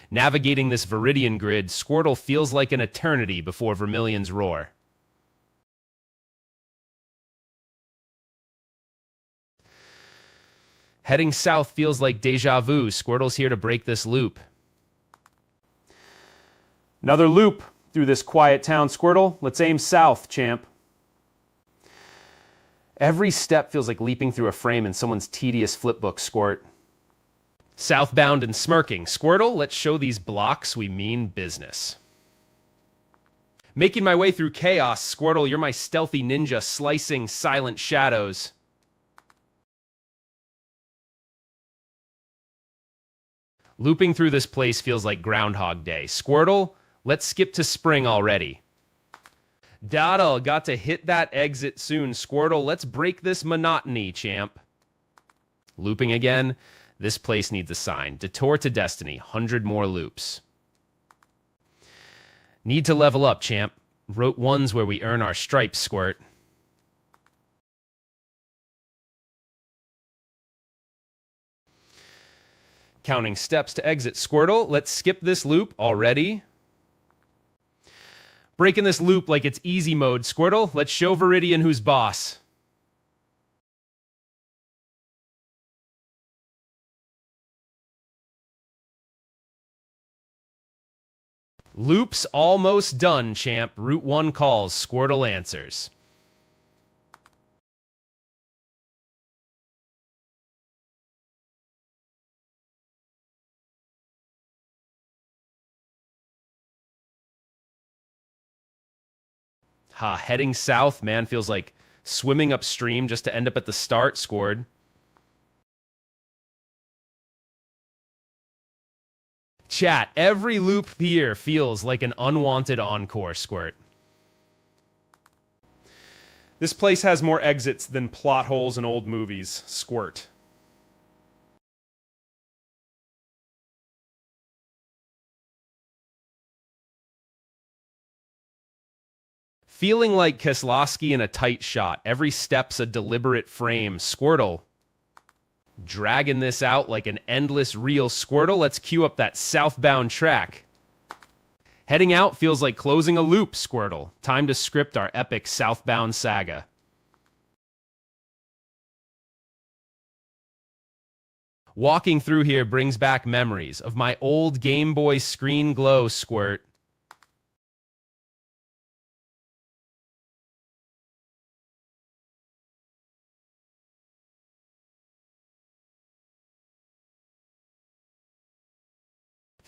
Navigating this Viridian grid, Squirtle feels like an eternity before Vermilion's roar. Heading south feels like deja vu. Squirtle's here to break this loop. Another loop through this quiet town, Squirtle. Let's aim south, champ. Every step feels like leaping through a frame in someone's tedious flipbook, Squirt. Southbound and smirking. Squirtle, let's show these blocks we mean business. Making my way through chaos, Squirtle, you're my stealthy ninja slicing silent shadows. Looping through this place feels like Groundhog Day. Squirtle, let's skip to spring already. Doddle, got to hit that exit soon. Squirtle, let's break this monotony, champ. Looping again. This place needs a sign. Detour to Destiny. 100 more loops. Need to level up, champ. Route 1's where we earn our stripes, Squirt. Counting steps to exit, Squirtle. Let's skip this loop already. Breaking this loop like it's easy mode, Squirtle. Let's show Viridian who's boss. Loop's almost done, champ. Route 1 calls. Squirtle answers. Heading south, man, feels like swimming upstream just to end up at the start, Squirtle. Chat, every loop here feels like an unwanted encore, Squirt. This place has more exits than plot holes in old movies, Squirt. Feeling like Keselowski in a tight shot. Every step's a deliberate frame. Squirtle. Dragging this out like an endless reel, Squirtle. Let's cue up that southbound track. Heading out feels like closing a loop, Squirtle. Time to script our epic southbound saga. Walking through here brings back memories of my old Game Boy screen glow, Squirt.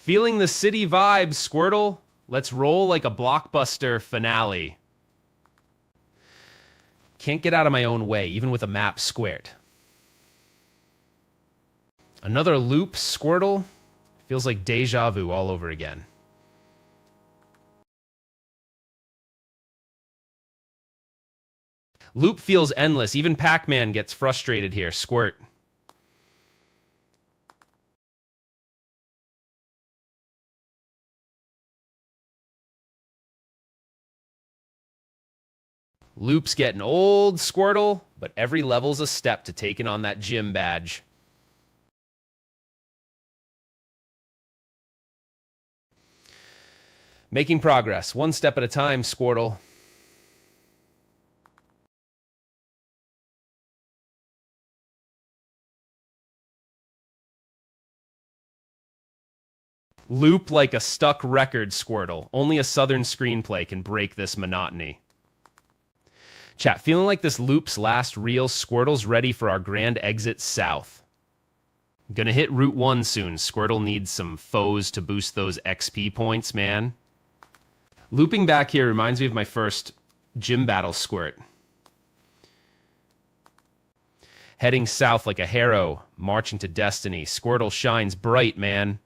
Feeling the city vibes, Squirtle? Let's roll like a blockbuster finale. Can't get out of my own way, even with a map squared. Another loop, Squirtle? Feels like deja vu all over again. Loop feels endless. Even Pac-Man gets frustrated here. Squirt. Loop's getting old, Squirtle, but every level's a step to taking on that gym badge. Making progress, one step at a time, Squirtle. Loop like a stuck record, Squirtle. Only a southern screenplay can break this monotony. Chat, feeling like this loop's last reel, Squirtle's ready for our grand exit south. Gonna hit Route 1 soon. Squirtle needs some foes to boost those XP points, man. Looping back here reminds me of my first gym battle squirt. Heading south like a harrow, marching to destiny. Squirtle shines bright, man.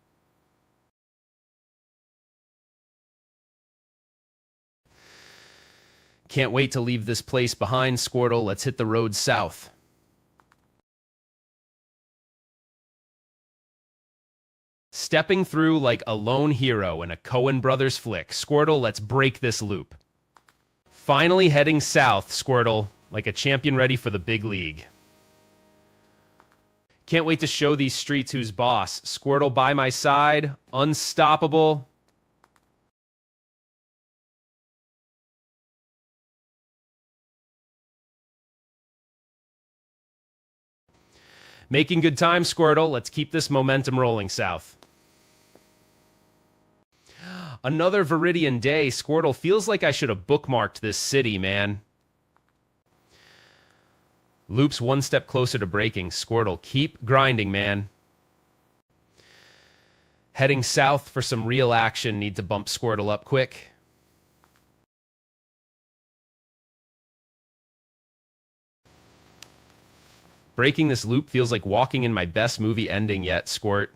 Can't wait to leave this place behind, Squirtle. Let's hit the road south. Stepping through like a lone hero in a Coen Brothers flick. Squirtle, let's break this loop. Finally heading south, Squirtle, like a champion ready for the big league. Can't wait to show these streets who's boss. Squirtle by my side, unstoppable. Making good time, Squirtle. Let's keep this momentum rolling south. Another Viridian day. Squirtle, feels like I should have bookmarked this city, man. Loop's one step closer to breaking. Squirtle, keep grinding, man. Heading south for some real action. Need to bump Squirtle up quick. Breaking this loop feels like walking in my best movie ending yet, Squirt.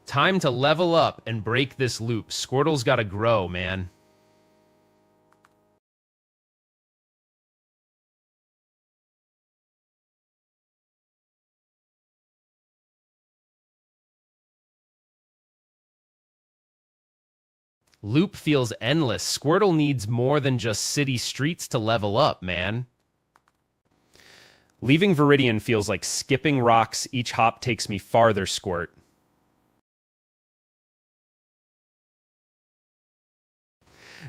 Time to level up and break this loop. Squirtle's gotta grow, man. Loop feels endless. Squirtle needs more than just city streets to level up, man. Leaving Viridian feels like skipping rocks. Each hop takes me farther, Squirt.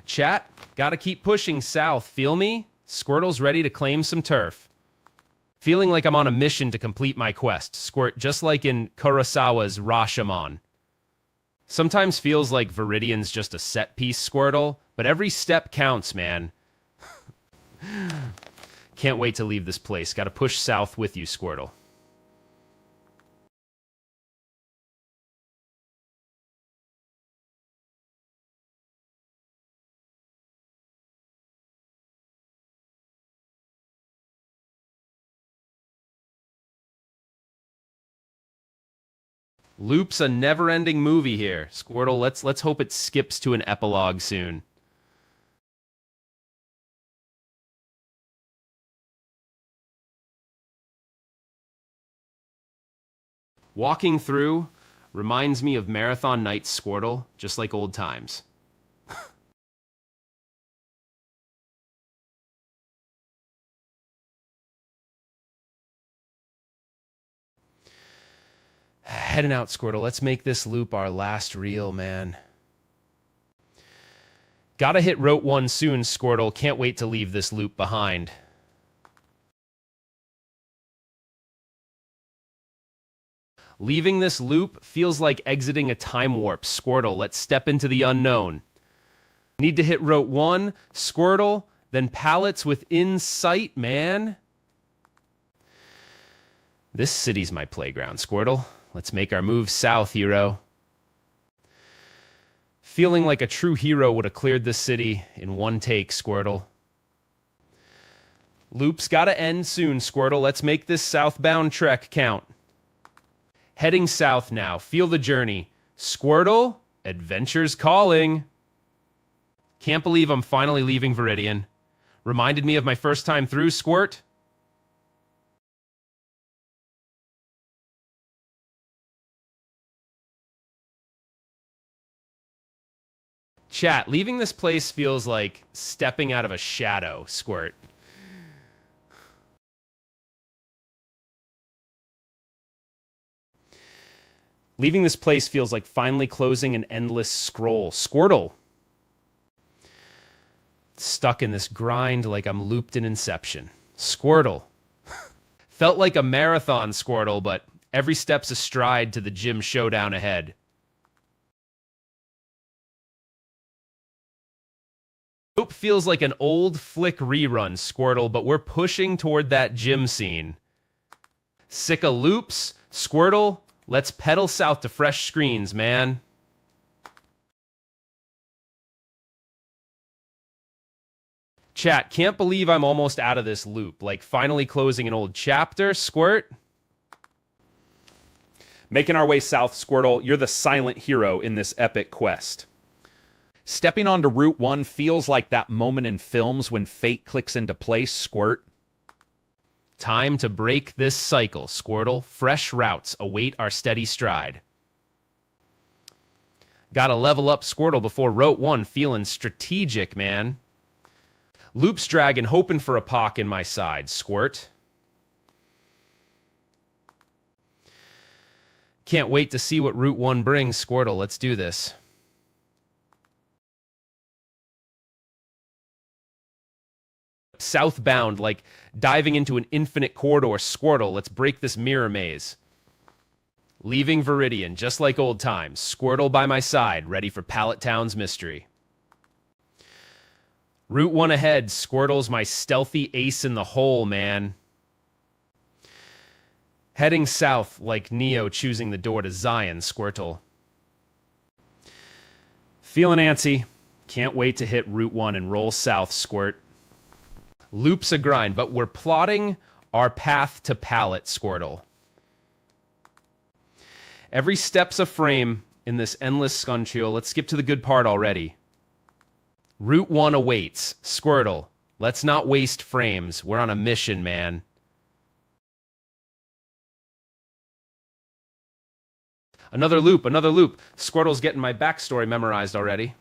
Chat, gotta keep pushing south. Feel me? Squirtle's ready to claim some turf. Feeling like I'm on a mission to complete my quest. Squirt, just like in Kurosawa's Rashomon. Sometimes feels like Viridian's just a set piece, Squirtle, but every step counts, man. Can't wait to leave this place. Gotta push south with you, Squirtle. Loop's a never-ending movie here. Squirtle, let's hope it skips to an epilogue soon. Walking through reminds me of Marathon Nights, Squirtle, just like old times. Heading out, Squirtle. Let's make this loop our last reel, man. Gotta hit Route 1 soon, Squirtle. Can't wait to leave this loop behind. Leaving this loop feels like exiting a time warp. Squirtle, let's step into the unknown. Need to hit Route 1, Squirtle, then pallets within sight, man. This city's my playground, Squirtle. Let's make our move south, hero. Feeling like a true hero would have cleared this city in one take, Squirtle. Loop's gotta end soon, Squirtle. Let's make this southbound trek count. Heading south now. Feel the journey. Squirtle, adventure's calling. Can't believe I'm finally leaving Viridian. Reminded me of my first time through, Squirt. Chat, leaving this place feels like stepping out of a shadow, Squirt. Leaving this place feels like finally closing an endless scroll. Squirtle. Stuck in this grind like I'm looped in Inception. Squirtle. Felt like a marathon, Squirtle, but every step's a stride to the gym showdown ahead. Hope feels like an old flick rerun, Squirtle, but we're pushing toward that gym scene. Sick of loops? Squirtle, let's pedal south to fresh screens, man. Chat, can't believe I'm almost out of this loop. Like finally closing an old chapter, Squirt. Making our way south, Squirtle, you're the silent hero in this epic quest. Stepping onto Route 1 feels like that moment in films when fate clicks into place, Squirt. Time to break this cycle, Squirtle. Fresh routes await our steady stride. Gotta level up, Squirtle, before Route 1. Feeling strategic, man. Loop's dragon, hoping for a pock in my side, Squirt. Can't wait to see what Route 1 brings, Squirtle. Let's do this. Southbound, like diving into an infinite corridor, Squirtle. Let's break this mirror maze. Leaving Viridian, just like old times. Squirtle by my side, ready for Pallet Town's mystery. Route 1 ahead. Squirtle's my stealthy ace in the hole, man. Heading south, like Neo choosing the door to Zion, Squirtle. Feeling antsy. Can't wait to hit Route 1 and roll south, Squirt. Loop's a grind, but we're plotting our path to Pallet, Squirtle. Every step's a frame in this endless scunchio. Let's skip to the good part already. Route 1 awaits. Squirtle, let's not waste frames. We're on a mission, man. Another loop, another loop. Squirtle's getting my backstory memorized already.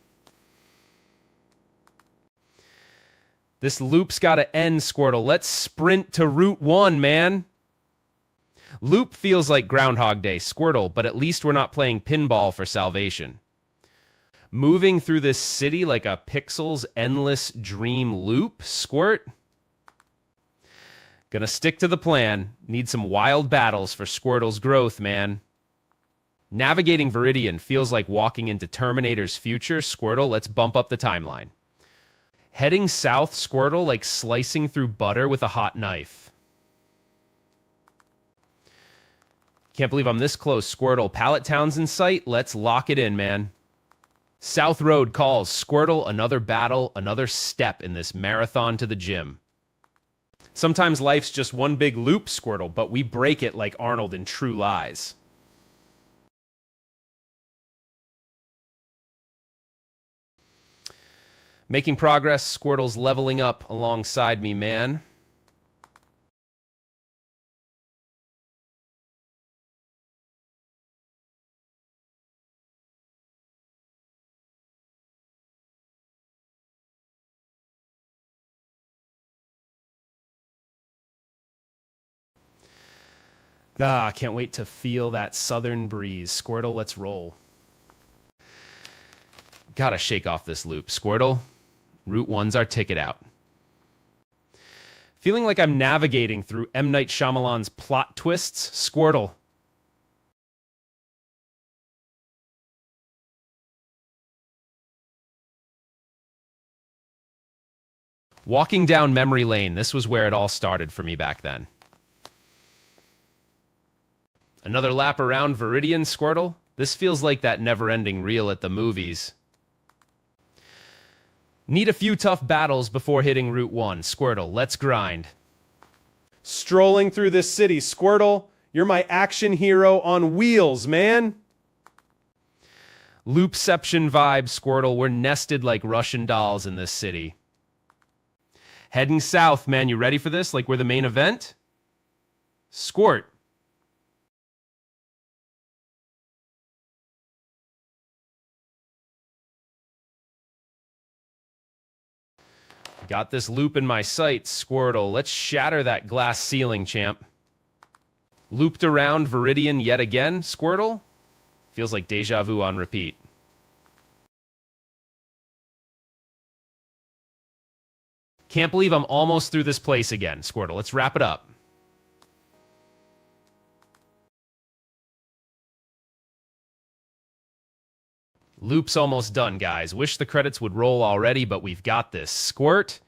This loop's gotta end, Squirtle. Let's sprint to Route 1, man. Loop feels like Groundhog Day, Squirtle, but at least we're not playing pinball for salvation. Moving through this city like a Pixel's endless dream loop, Squirt. Gonna stick to the plan. Need some wild battles for Squirtle's growth, man. Navigating Viridian feels like walking into Terminator's future. Squirtle, let's bump up the timeline. Heading south, Squirtle, like slicing through butter with a hot knife. Can't believe I'm this close, Squirtle. Pallet Town's in sight. Let's lock it in, man. South Road calls. Squirtle, another battle, another step in this marathon to the gym. Sometimes life's just one big loop, Squirtle, but we break it like Arnold in True Lies. Making progress, Squirtle's leveling up alongside me, man. Ah, can't wait to feel that southern breeze. Squirtle, let's roll. Gotta shake off this loop. Squirtle, Route 1's our ticket out. Feeling like I'm navigating through M. Night Shyamalan's plot twists. Squirtle. Walking down memory lane. This was where it all started for me back then. Another lap around Viridian, Squirtle. This feels like that never-ending reel at the movies. Need a few tough battles before hitting Route 1. Squirtle, let's grind. Strolling through this city, Squirtle. You're my action hero on wheels, man. Loopception vibe, Squirtle. We're nested like Russian dolls in this city. Heading south, man. You ready for this? Like we're the main event? Squirt. Got this loop in my sights, Squirtle. Let's shatter that glass ceiling, champ. Looped around Viridian yet again, Squirtle. Feels like deja vu on repeat. Can't believe I'm almost through this place again, Squirtle. Let's wrap it up. Loop's almost done, guys. Wish the credits would roll already, but we've got this. Squirt.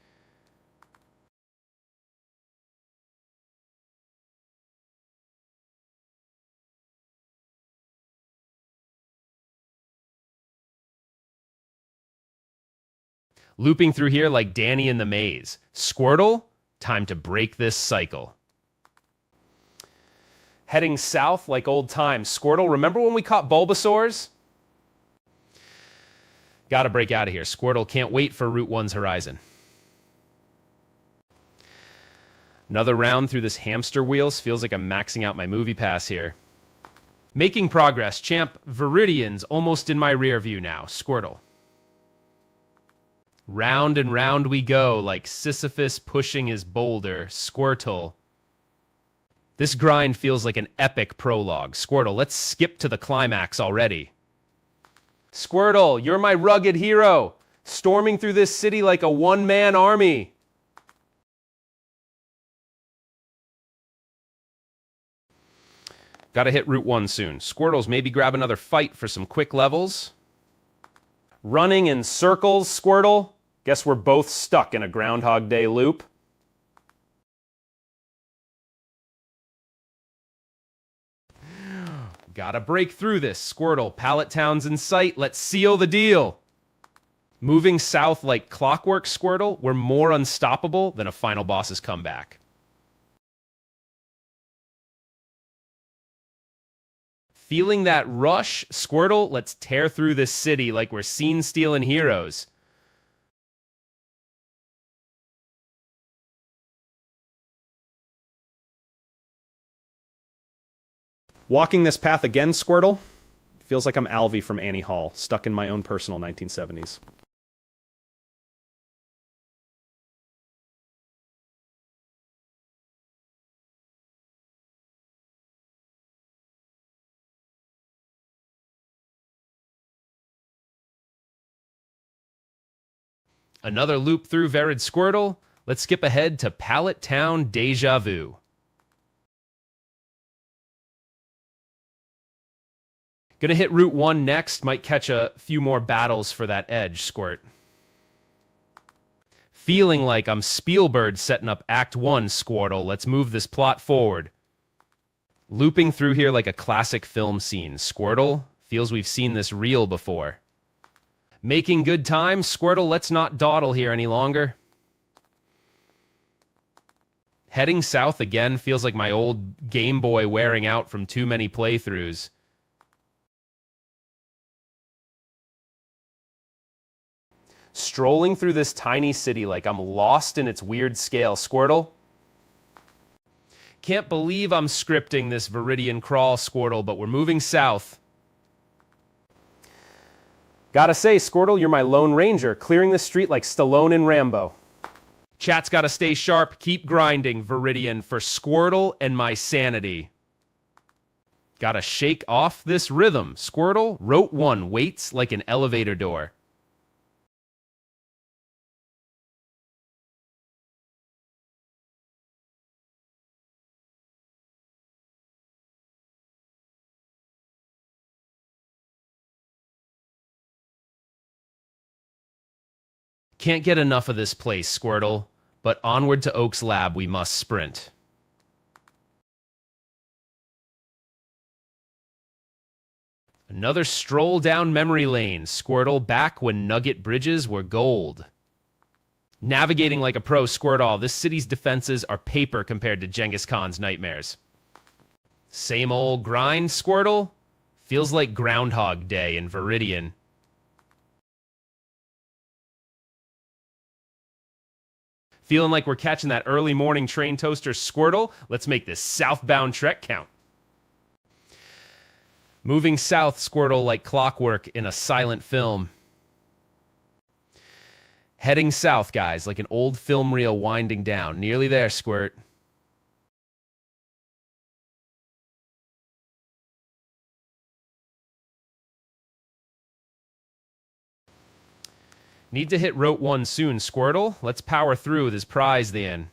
Looping through here like Danny in the maze. Squirtle, time to break this cycle. Heading south like old times. Squirtle, remember when we caught Bulbasaurs? Gotta break out of here. Squirtle can't wait for Route 1's horizon. Another round through this hamster wheels. Feels like I'm maxing out my movie pass here. Making progress, champ. Viridian's almost in my rear view now. Squirtle. Round and round we go, like Sisyphus pushing his boulder. Squirtle. This grind feels like an epic prologue. Squirtle, let's skip to the climax already. Squirtle, you're my rugged hero, storming through this city like a one-man army. Gotta hit Route 1 soon. Squirtles, maybe grab another fight for some quick levels. Running in circles, Squirtle. Guess we're both stuck in a Groundhog Day loop. Gotta break through this. Squirtle, Pallet Town's in sight. Let's seal the deal. Moving south like clockwork, Squirtle. We're more unstoppable than a final boss's comeback. Feeling that rush, Squirtle, let's tear through this city like we're scene-stealing heroes. Walking this path again, Squirtle. Feels like I'm Alvy from Annie Hall, stuck in my own personal 1970s. Another loop through Verid Squirtle. Let's skip ahead to Pallet Town Deja Vu. Gonna hit Route 1 next. Might catch a few more battles for that edge, Squirt. Feeling like I'm Spielberg setting up Act 1, Squirtle. Let's move this plot forward. Looping through here like a classic film scene. Squirtle, feels we've seen this reel before. Making good time. Squirtle, let's not dawdle here any longer. Heading south again. Feels like my old Game Boy wearing out from too many playthroughs. Strolling through this tiny city like I'm lost in its weird scale. Squirtle. Can't believe I'm scripting this Viridian crawl, Squirtle, but we're moving south. Gotta say, Squirtle, you're my Lone Ranger, clearing the street like Stallone in Rambo. Chat's gotta stay sharp. Keep grinding, Viridian, for Squirtle and my sanity. Gotta shake off this rhythm. Squirtle, Route 1 waits like an elevator door. Can't get enough of this place, Squirtle, but onward to Oak's lab we must sprint. Another stroll down memory lane. Squirtle back when nugget bridges were gold. Navigating like a pro, Squirtle. This city's defenses are paper compared to Genghis Khan's nightmares. Same old grind, Squirtle. Feels like Groundhog Day in Viridian. Feeling like we're catching that early morning train toaster, Squirtle? Let's make this southbound trek count. Moving south, Squirtle, like clockwork in a silent film. Heading south, guys, like an old film reel winding down. Nearly there, Squirt. Need to hit Route 1 soon, Squirtle. Let's power through with his prize then.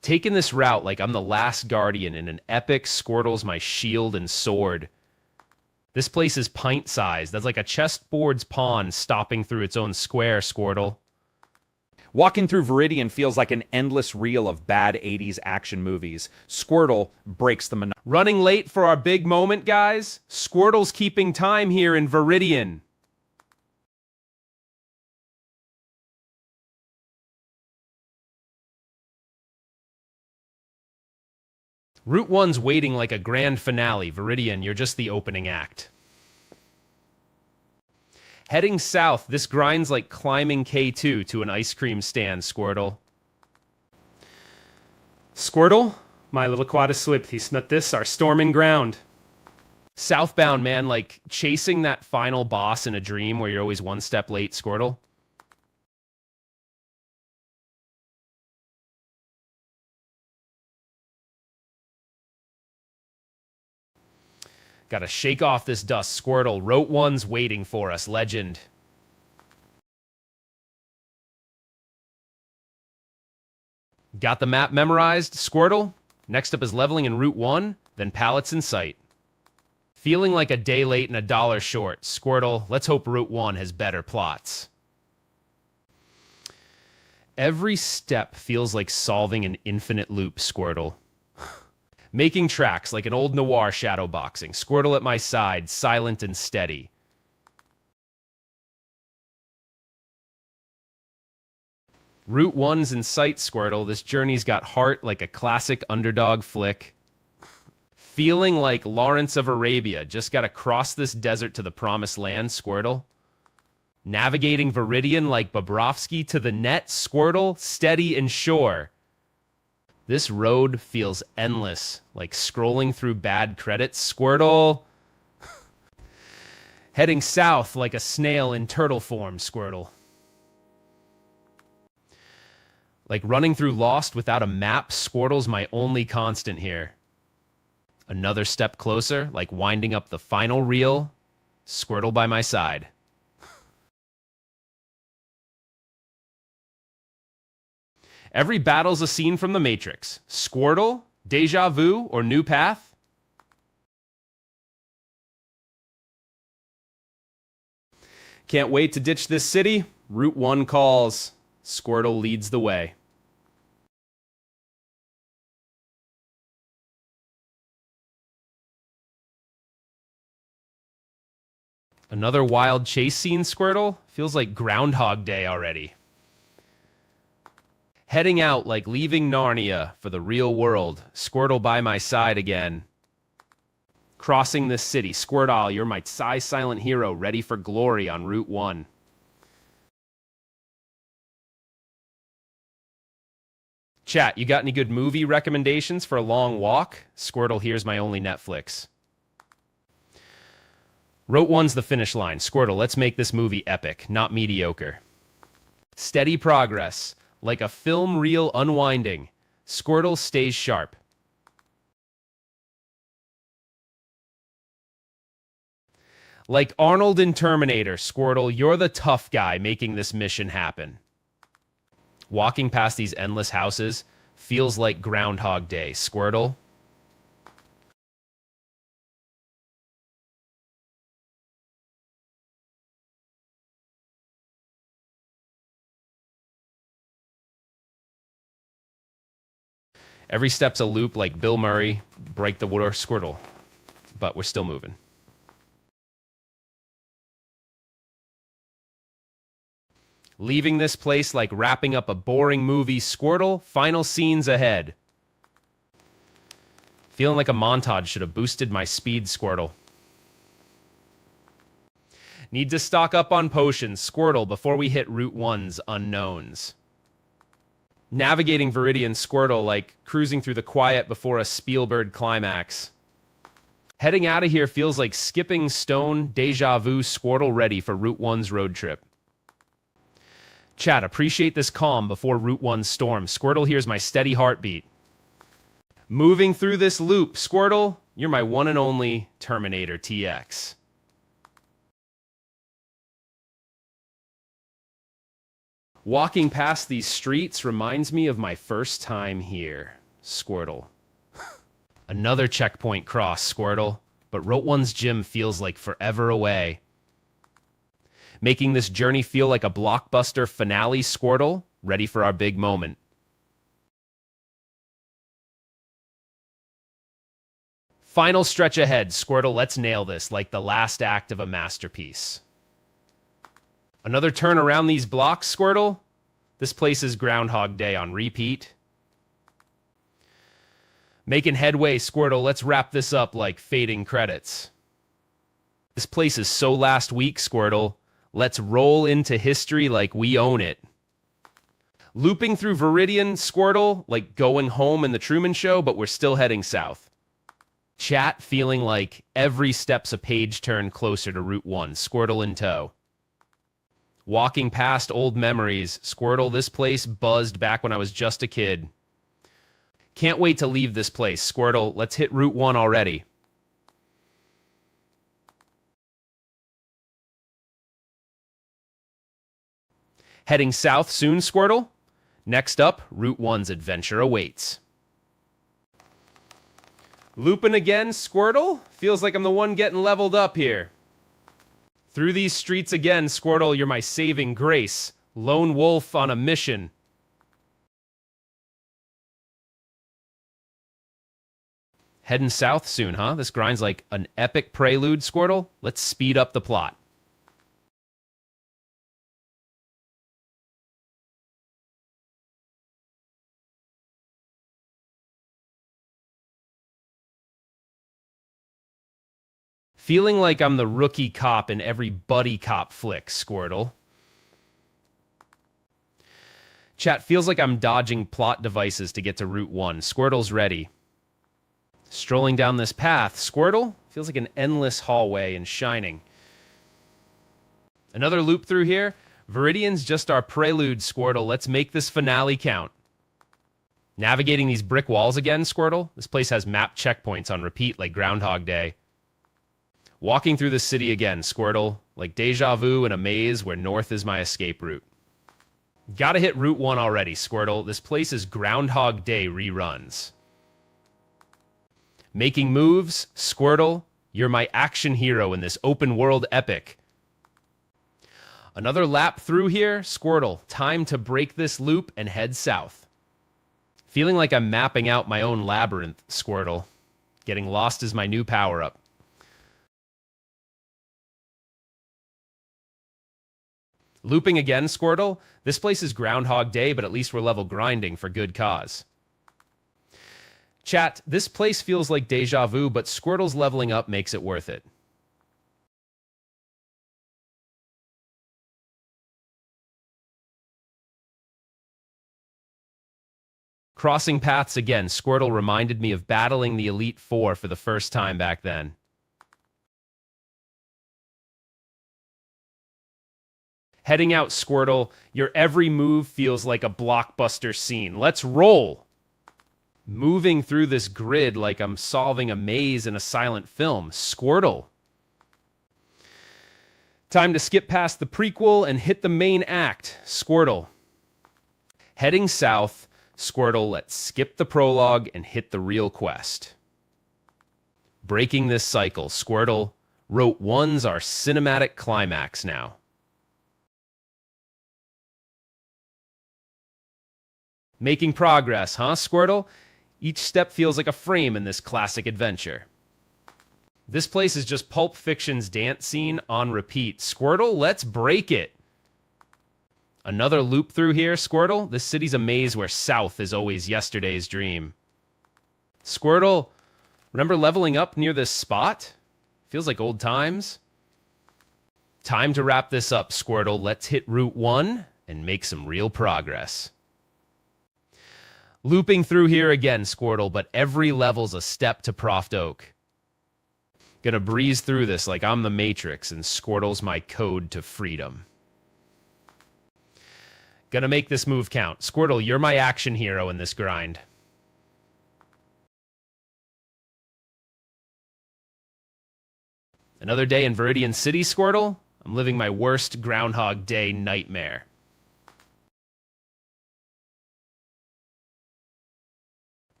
Taking this route like I'm the last guardian in an epic Squirtle's my shield and sword. This place is pint-sized. That's like a chessboard's pawn stopping through its own square, Squirtle. Walking through Viridian feels like an endless reel of bad 80s action movies. Squirtle breaks the monotony. Running late for our big moment, guys? Squirtle's keeping time here in Viridian. Route 1's waiting like a grand finale. Viridian, you're just the opening act. Heading south, this grinds like climbing K2 to an ice cream stand, Squirtle. Squirtle, my little quadislypthisnuttis are storming ground. Southbound, man, like chasing that final boss in a dream where you're always one step late, Squirtle. Gotta shake off this dust, Squirtle. Route 1's waiting for us, legend. Got the map memorized, Squirtle? Next up is leveling in Route 1, then pallets in sight. Feeling like a day late and a dollar short, Squirtle. Let's hope Route 1 has better plots. Every step feels like solving an infinite loop, Squirtle. Making tracks like an old noir shadowboxing. Squirtle at my side, silent and steady. Route 1's in sight, Squirtle. This journey's got heart like a classic underdog flick. Feeling like Lawrence of Arabia. Just gotta cross this desert to the promised land, Squirtle. Navigating Viridian like Bobrovsky to the net, Squirtle. Steady and sure. This road feels endless, like scrolling through bad credits, Squirtle. Heading south like a snail in turtle form, Squirtle. Like running through Lost without a map, Squirtle's my only constant here. Another step closer, like winding up the final reel, Squirtle by my side. Every battle's a scene from The Matrix. Squirtle, Deja Vu, or New Path? Can't wait to ditch this city. Route 1 calls. Squirtle leads the way. Another wild chase scene, Squirtle? Feels like Groundhog Day already. Heading out like leaving Narnia for the real world. Squirtle by my side again. Crossing this city. Squirtle, you're my silent hero ready for glory on Route 1. Chat, you got any good movie recommendations for a long walk? Squirtle, here's my only Netflix. Route 1's the finish line. Squirtle, let's make this movie epic, not mediocre. Steady progress. Like a film reel unwinding, Squirtle stays sharp. Like Arnold in Terminator, Squirtle, you're the tough guy making this mission happen. Walking past these endless houses feels like Groundhog Day, Squirtle. Every step's a loop like Bill Murray, break the water, Squirtle. But we're still moving. Leaving this place like wrapping up a boring movie. Squirtle, final scenes ahead. Feeling like a montage should have boosted my speed, Squirtle. Need to stock up on potions, Squirtle, before we hit Route 1's unknowns. Navigating Viridian, Squirtle, like cruising through the quiet before a Spielberg climax. Heading out of here feels like skipping stone, deja vu, Squirtle, ready for Route 1's road trip. Chat, appreciate this calm before Route 1's storm. Squirtle, here's my steady heartbeat. Moving through this loop, Squirtle, you're my one and only Terminator TX. Walking past these streets reminds me of my first time here, Squirtle. Another checkpoint cross, Squirtle, but Route 1's gym feels like forever away. Making this journey feel like a blockbuster finale, Squirtle, ready for our big moment. Final stretch ahead, Squirtle, let's nail this like the last act of a masterpiece. Another turn around these blocks, Squirtle. This place is Groundhog Day on repeat. Making headway, Squirtle, let's wrap this up like fading credits. This place is so last week, Squirtle. Let's roll into history like we own it. Looping through Viridian, Squirtle, like going home in the Truman Show, but we're still heading south. Chat feeling like every step's a page turn closer to Route 1, Squirtle in tow. Walking past old memories, Squirtle, this place buzzed back when I was just a kid. Can't wait to leave this place, Squirtle, let's hit Route 1 already. Heading south soon, Squirtle? Next up, Route 1's adventure awaits. Looping again, Squirtle? Feels like I'm the one getting leveled up here. Through these streets again, Squirtle, you're my saving grace. Lone wolf on a mission. Heading south soon, huh? This grind's like an epic prelude, Squirtle. Let's speed up the plot. Feeling like I'm the rookie cop in every buddy cop flick, Squirtle. Chat, feels like I'm dodging plot devices to get to Route 1. Squirtle's ready. Strolling down this path, Squirtle feels like an endless hallway and shining. Another loop through here. Viridian's just our prelude, Squirtle. Let's make this finale count. Navigating these brick walls again, Squirtle. This place has map checkpoints on repeat like Groundhog Day. Walking through the city again, Squirtle, like deja vu in a maze where north is my escape route. Gotta hit Route 1 already, Squirtle. This place is Groundhog Day reruns. Making moves, Squirtle, you're my action hero in this open world epic. Another lap through here, Squirtle. Time to break this loop and head south. Feeling like I'm mapping out my own labyrinth, Squirtle. Getting lost is my new power-up. Looping again, Squirtle. This place is Groundhog Day, but at least we're level grinding for good cause. Chat, this place feels like deja vu, but Squirtle's leveling up makes it worth it. Crossing paths again, Squirtle reminded me of battling the Elite Four for the first time back then. Heading out, Squirtle, your every move feels like a blockbuster scene. Let's roll! Moving through this grid like I'm solving a maze in a silent film. Squirtle. Time to skip past the prequel and hit the main act. Squirtle. Heading south, Squirtle, let's skip the prologue and hit the real quest. Breaking this cycle, Squirtle. Route 1's our cinematic climax now. Making progress, huh, Squirtle? Each step feels like a frame in this classic adventure. This place is just Pulp Fiction's dance scene on repeat. Squirtle, let's break it. Another loop through here, Squirtle. This city's a maze where south is always yesterday's dream. Squirtle, remember leveling up near this spot? Feels like old times. Time to wrap this up, Squirtle. Let's hit Route 1 and make some real progress. Looping through here again, Squirtle, but every level's a step to Proft Oak. Gonna breeze through this like I'm the Matrix and Squirtle's my code to freedom. Gonna make this move count. Squirtle, you're my action hero in this grind. Another day in Viridian City, Squirtle. I'm living my worst Groundhog Day nightmare.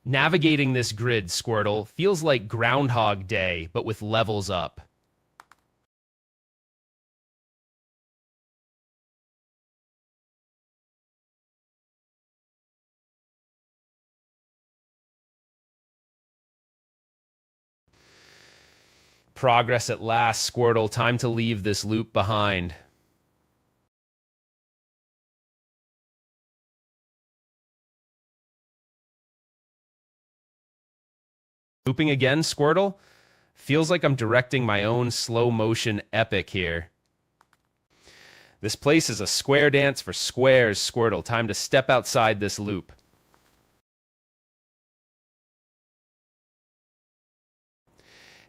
Navigating this grid, Squirtle, feels like Groundhog Day, but with levels up. Progress at last, Squirtle. Time to leave this loop behind. Looping again, Squirtle. Feels like I'm directing my own slow-motion epic here. This place is a square dance for squares, Squirtle. Time to step outside this loop.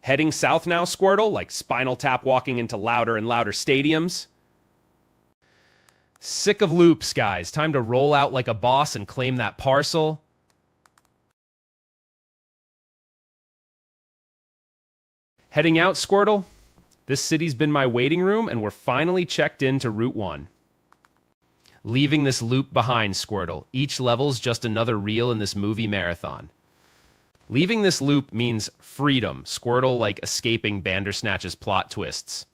Heading south now, Squirtle, like Spinal Tap walking into louder and louder stadiums. Sick of loops, guys. Time to roll out like a boss and claim that parcel. Heading out, Squirtle. This city's been my waiting room, and we're finally checked into Route 1. Leaving this loop behind, Squirtle. Each level's just another reel in this movie marathon. Leaving this loop means freedom, Squirtle, like escaping Bandersnatch's plot twists.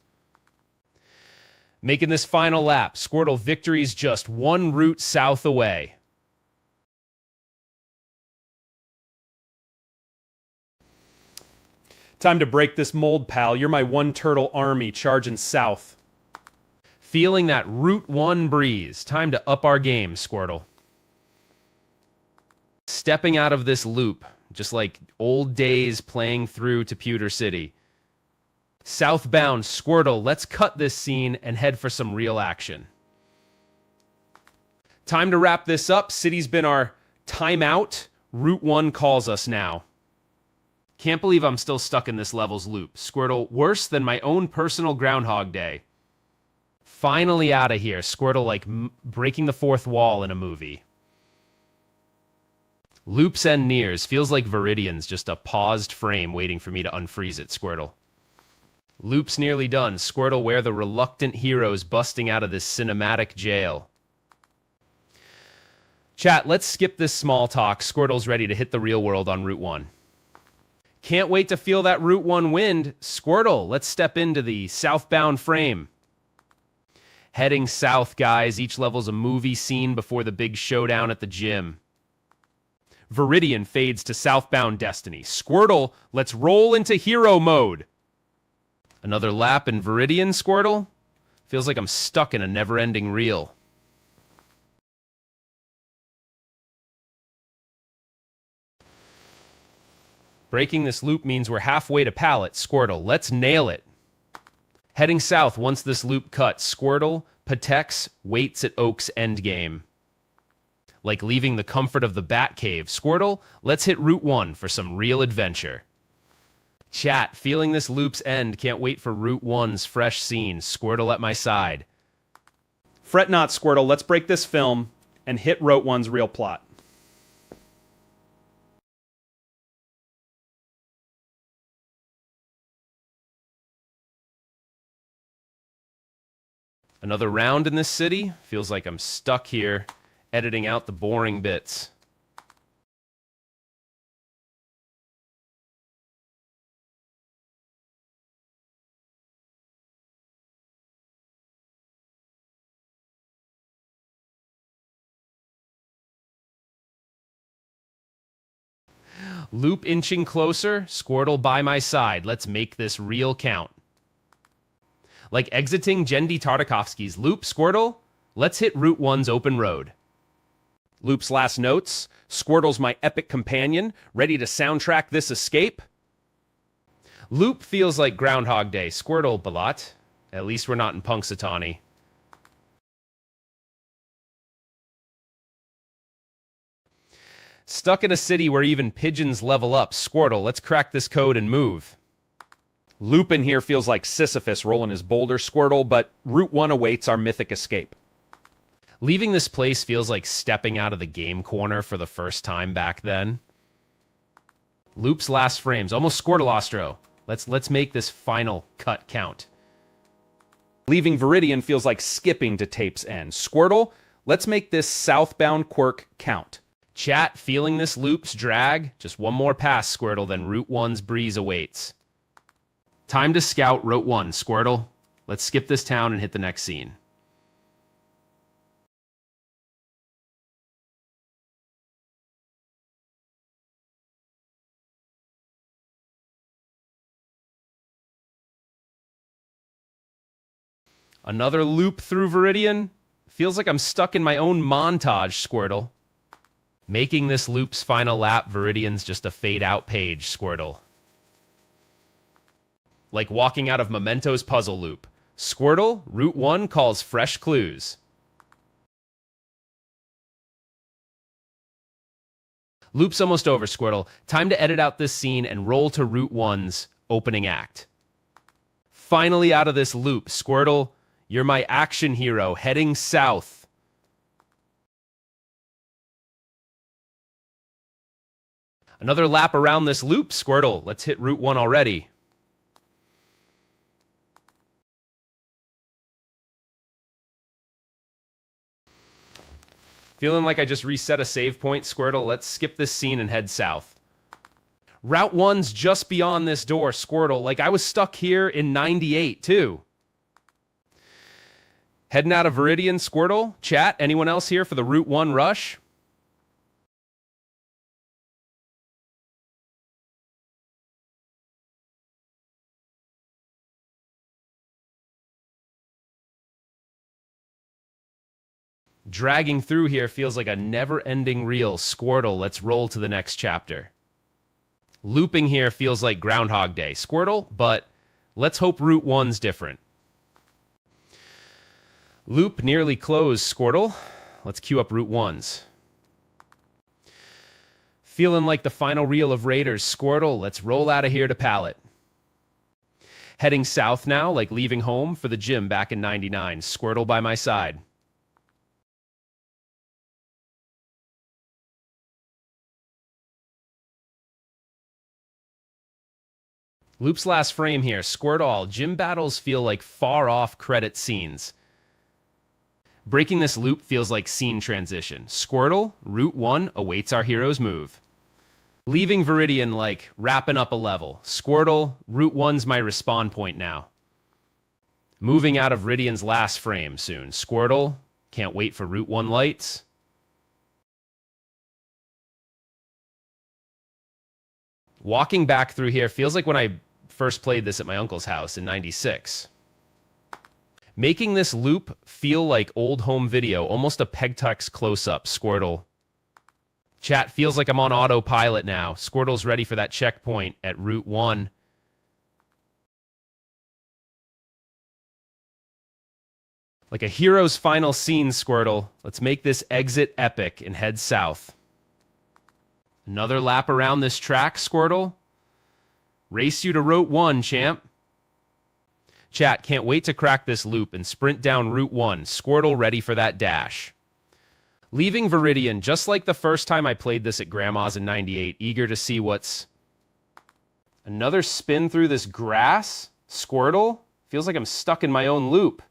Making this final lap, Squirtle, victory's just one route south away. Time to break this mold, pal. You're my one turtle army charging south. Feeling that Route 1 breeze. Time to up our game, Squirtle. Stepping out of this loop, just like old days playing through to Pewter City. Southbound, Squirtle, let's cut this scene and head for some real action. Time to wrap this up. City's been our timeout. Route 1 calls us now. Can't believe I'm still stuck in this level's loop. Squirtle, worse than my own personal Groundhog Day. Finally out of here, Squirtle, like breaking the fourth wall in a movie. Loops and nears. Feels like Viridian's just a paused frame waiting for me to unfreeze it, Squirtle. Loop's nearly done. Squirtle, we're the reluctant heroes busting out of this cinematic jail. Chat, let's skip this small talk. Squirtle's ready to hit the real world on Route 1. Can't wait to feel that Route 1 wind. Squirtle, let's step into the southbound frame. Heading south, guys. Each level's a movie scene before the big showdown at the gym. Viridian fades to southbound destiny. Squirtle, let's roll into hero mode. Another lap in Viridian, Squirtle. Feels like I'm stuck in a never-ending reel. Breaking this loop means we're halfway to Pallet. Squirtle, let's nail it. Heading south once this loop cuts. Squirtle, Patex waits at Oak's endgame. Like leaving the comfort of the Batcave. Squirtle, let's hit Route 1 for some real adventure. Chat, feeling this loop's end. Can't wait for Route 1's fresh scene. Squirtle at my side. Fret not, Squirtle. Let's break this film and hit Route 1's real plot. Another round in this city. Feels like I'm stuck here, editing out the boring bits. Loop inching closer. Squirtle by my side. Let's make this real count. Like exiting Jendi Tartakovsky's loop, Squirtle, Let's hit Route 1's open road. Loop's last notes. Squirtle's my epic companion, ready to soundtrack this escape. Loop feels like Groundhog Day. Squirtle, Balat. At least we're not in Punxsutawney. Stuck in a city where even pigeons level up. Squirtle, let's crack this code and move. Loop in here feels like Sisyphus rolling his boulder, Squirtle, but Route 1 awaits our mythic escape. Leaving this place feels like stepping out of the game corner for the first time back then. Loop's last frames, almost Squirtle-ostro. Let's make this final cut count. Leaving Viridian feels like skipping to tape's end. Squirtle, let's make this southbound quirk count. Chat, feeling this loop's drag? Just one more pass, Squirtle, then Route 1's breeze awaits. Time to scout Route 1, Squirtle. Let's skip this town and hit the next scene. Another loop through Viridian? Feels like I'm stuck in my own montage, Squirtle. Making this loop's final lap, Viridian's just a fade-out page, Squirtle. Like walking out of Memento's puzzle loop. Squirtle, Route 1 calls fresh clues. Loop's almost over, Squirtle. Time to edit out this scene and roll to Route 1's opening act. Finally out of this loop, Squirtle. You're my action hero, heading south. Another lap around this loop, Squirtle. Let's hit Route 1 already. Feeling like I just reset a save point, Squirtle. Let's skip this scene and head south. Route 1's just beyond this door, Squirtle. Like I was stuck here in 98, too. Heading out of Viridian, Squirtle. Chat, anyone else here for the Route 1 rush? Dragging through here feels like a never-ending reel. Squirtle, let's roll to the next chapter. Looping here feels like Groundhog Day. Squirtle, but let's hope Route 1's different. Loop nearly closed, Squirtle. Let's queue up Route 1's. Feeling like the final reel of Raiders, Squirtle. Let's roll out of here to Pallet. Heading south now, like leaving home for the gym back in 99. Squirtle by my side. Loop's last frame here. Squirtle. Gym battles feel like far-off credit scenes. Breaking this loop feels like scene transition. Squirtle, Route 1 awaits our hero's move. Leaving Viridian like wrapping up a level. Squirtle, Route 1's my respawn point now. Moving out of Viridian's last frame soon. Squirtle, can't wait for Route 1 lights. Walking back through here feels like when I first played this at my uncle's house in 96. Making this loop feel like old home video, almost a Pegtux close-up, Squirtle. Chat feels like I'm on autopilot now. Squirtle's ready for that checkpoint at Route 1. Like a hero's final scene, Squirtle. Let's make this exit epic and head south. Another lap around this track, Squirtle. Race you to Route 1, champ. Chat, can't wait to crack this loop and sprint down Route 1. Squirtle ready for that dash. Leaving Viridian, just like the first time I played this at Grandma's in 98, eager to see what's... Another spin through this grass? Squirtle? Feels like I'm stuck in my own loop.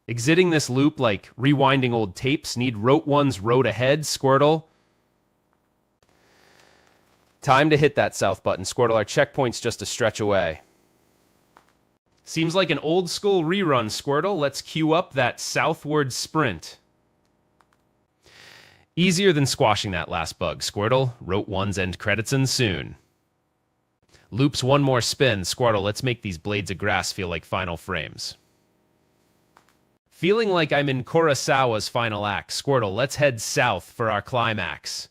Exiting this loop like rewinding old tapes. Need Route 1's road ahead, Squirtle. Time to hit that south button, Squirtle. Our checkpoint's just a stretch away. Seems like an old school rerun, Squirtle. Let's queue up that southward sprint. Easier than squashing that last bug, Squirtle. Route 1's end credits in soon. Loops one more spin, Squirtle. Let's make these blades of grass feel like final frames. Feeling like I'm in Kurosawa's final act. Squirtle, let's head south for our climax.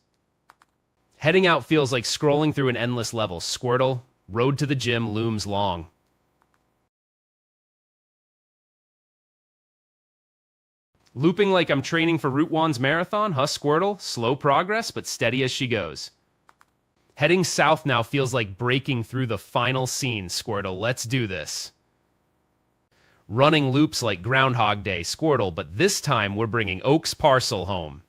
Heading out feels like scrolling through an endless level. Squirtle, road to the gym looms long. Looping like I'm training for Route 1's marathon. Squirtle, slow progress, but steady as she goes. Heading south now feels like breaking through the final scene. Squirtle, let's do this. Running loops like Groundhog Day. Squirtle, but this time we're bringing Oak's parcel home.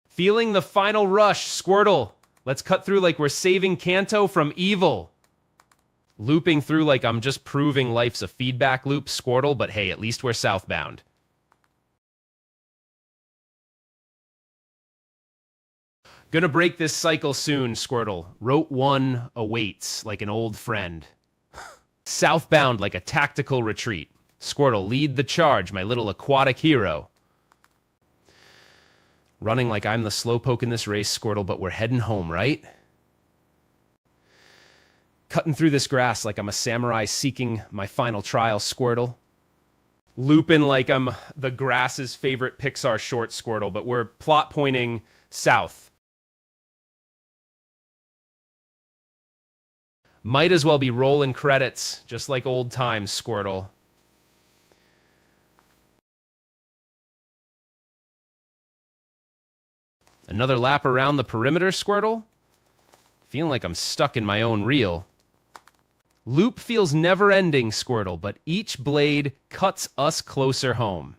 Feeling the final rush. Squirtle, let's cut through like we're saving Kanto from evil. Looping through like I'm just proving life's a feedback loop. Squirtle, but hey, at least we're southbound. Gonna break this cycle soon, Squirtle. Route 1 awaits like an old friend. Southbound like a tactical retreat. Squirtle, lead the charge, my little aquatic hero. Running like I'm the slowpoke in this race, Squirtle, but we're heading home, right? Cutting through this grass like I'm a samurai seeking my final trial, Squirtle. Looping like I'm the grass's favorite Pixar short, Squirtle, but we're plot pointing south. Might as well be rolling credits, just like old times, Squirtle. Another lap around the perimeter, Squirtle. Feeling like I'm stuck in my own reel. Loop feels never-ending, Squirtle, but each blade cuts us closer home.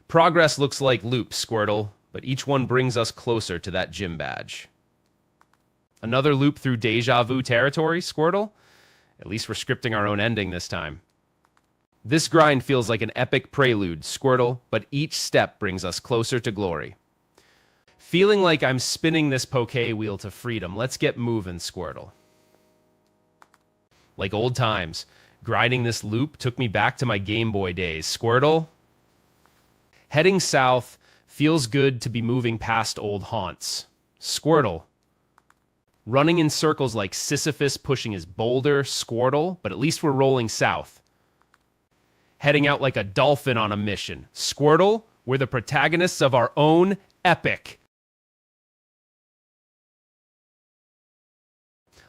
Progress looks like loops, Squirtle, but each one brings us closer to that gym badge. Another loop through deja vu territory, Squirtle. At least we're scripting our own ending this time. This grind feels like an epic prelude, Squirtle, but each step brings us closer to glory. Feeling like I'm spinning this poke wheel to freedom. Let's get moving, Squirtle. Like old times, grinding this loop took me back to my Game Boy days. Squirtle. Heading south, feels good to be moving past old haunts. Squirtle. Running in circles like Sisyphus pushing his boulder. Squirtle, but at least we're rolling south. Heading out like a dolphin on a mission. Squirtle, we're the protagonists of our own epic.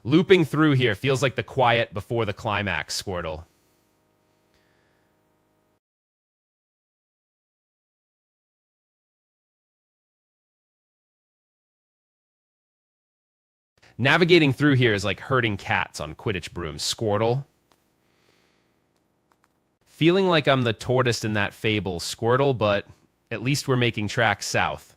Looping through here feels like the quiet before the climax, Squirtle. Navigating through here is like herding cats on Quidditch brooms. Squirtle. Feeling like I'm the tortoise in that fable, Squirtle, but at least we're making tracks south.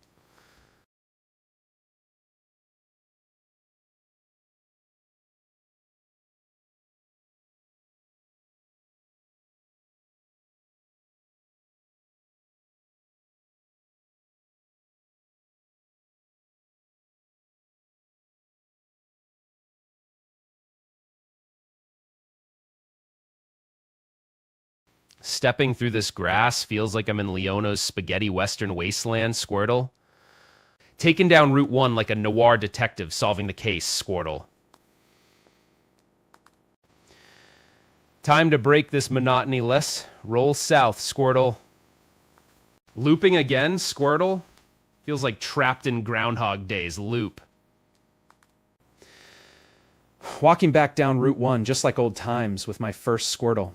Stepping through this grass feels like I'm in Leona's spaghetti western wasteland, Squirtle. Taking down Route 1 like a noir detective solving the case, Squirtle. Time to break this monotony. Let's roll south, Squirtle. Looping again, Squirtle. Feels like trapped in Groundhog Day's loop. Walking back down Route 1 just like old times with my first Squirtle.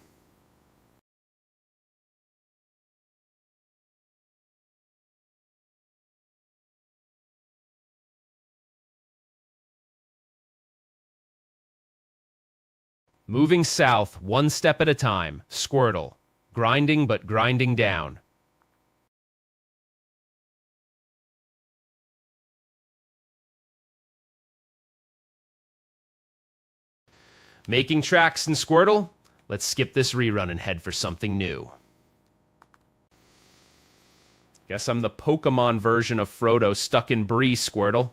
Moving south, one step at a time. Squirtle. Grinding, but grinding down. Making tracks in Squirtle? Let's skip this rerun and head for something new. Guess I'm the Pokemon version of Frodo stuck in Bree, Squirtle.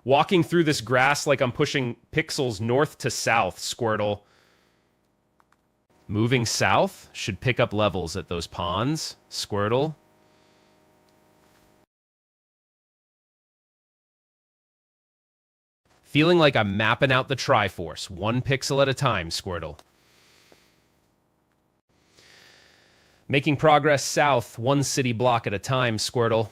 Walking through this grass like I'm pushing pixels north to south, Squirtle. Moving south should pick up levels at those ponds, Squirtle. Feeling like I'm mapping out the Triforce, one pixel at a time, Squirtle. Making progress south, one city block at a time, Squirtle.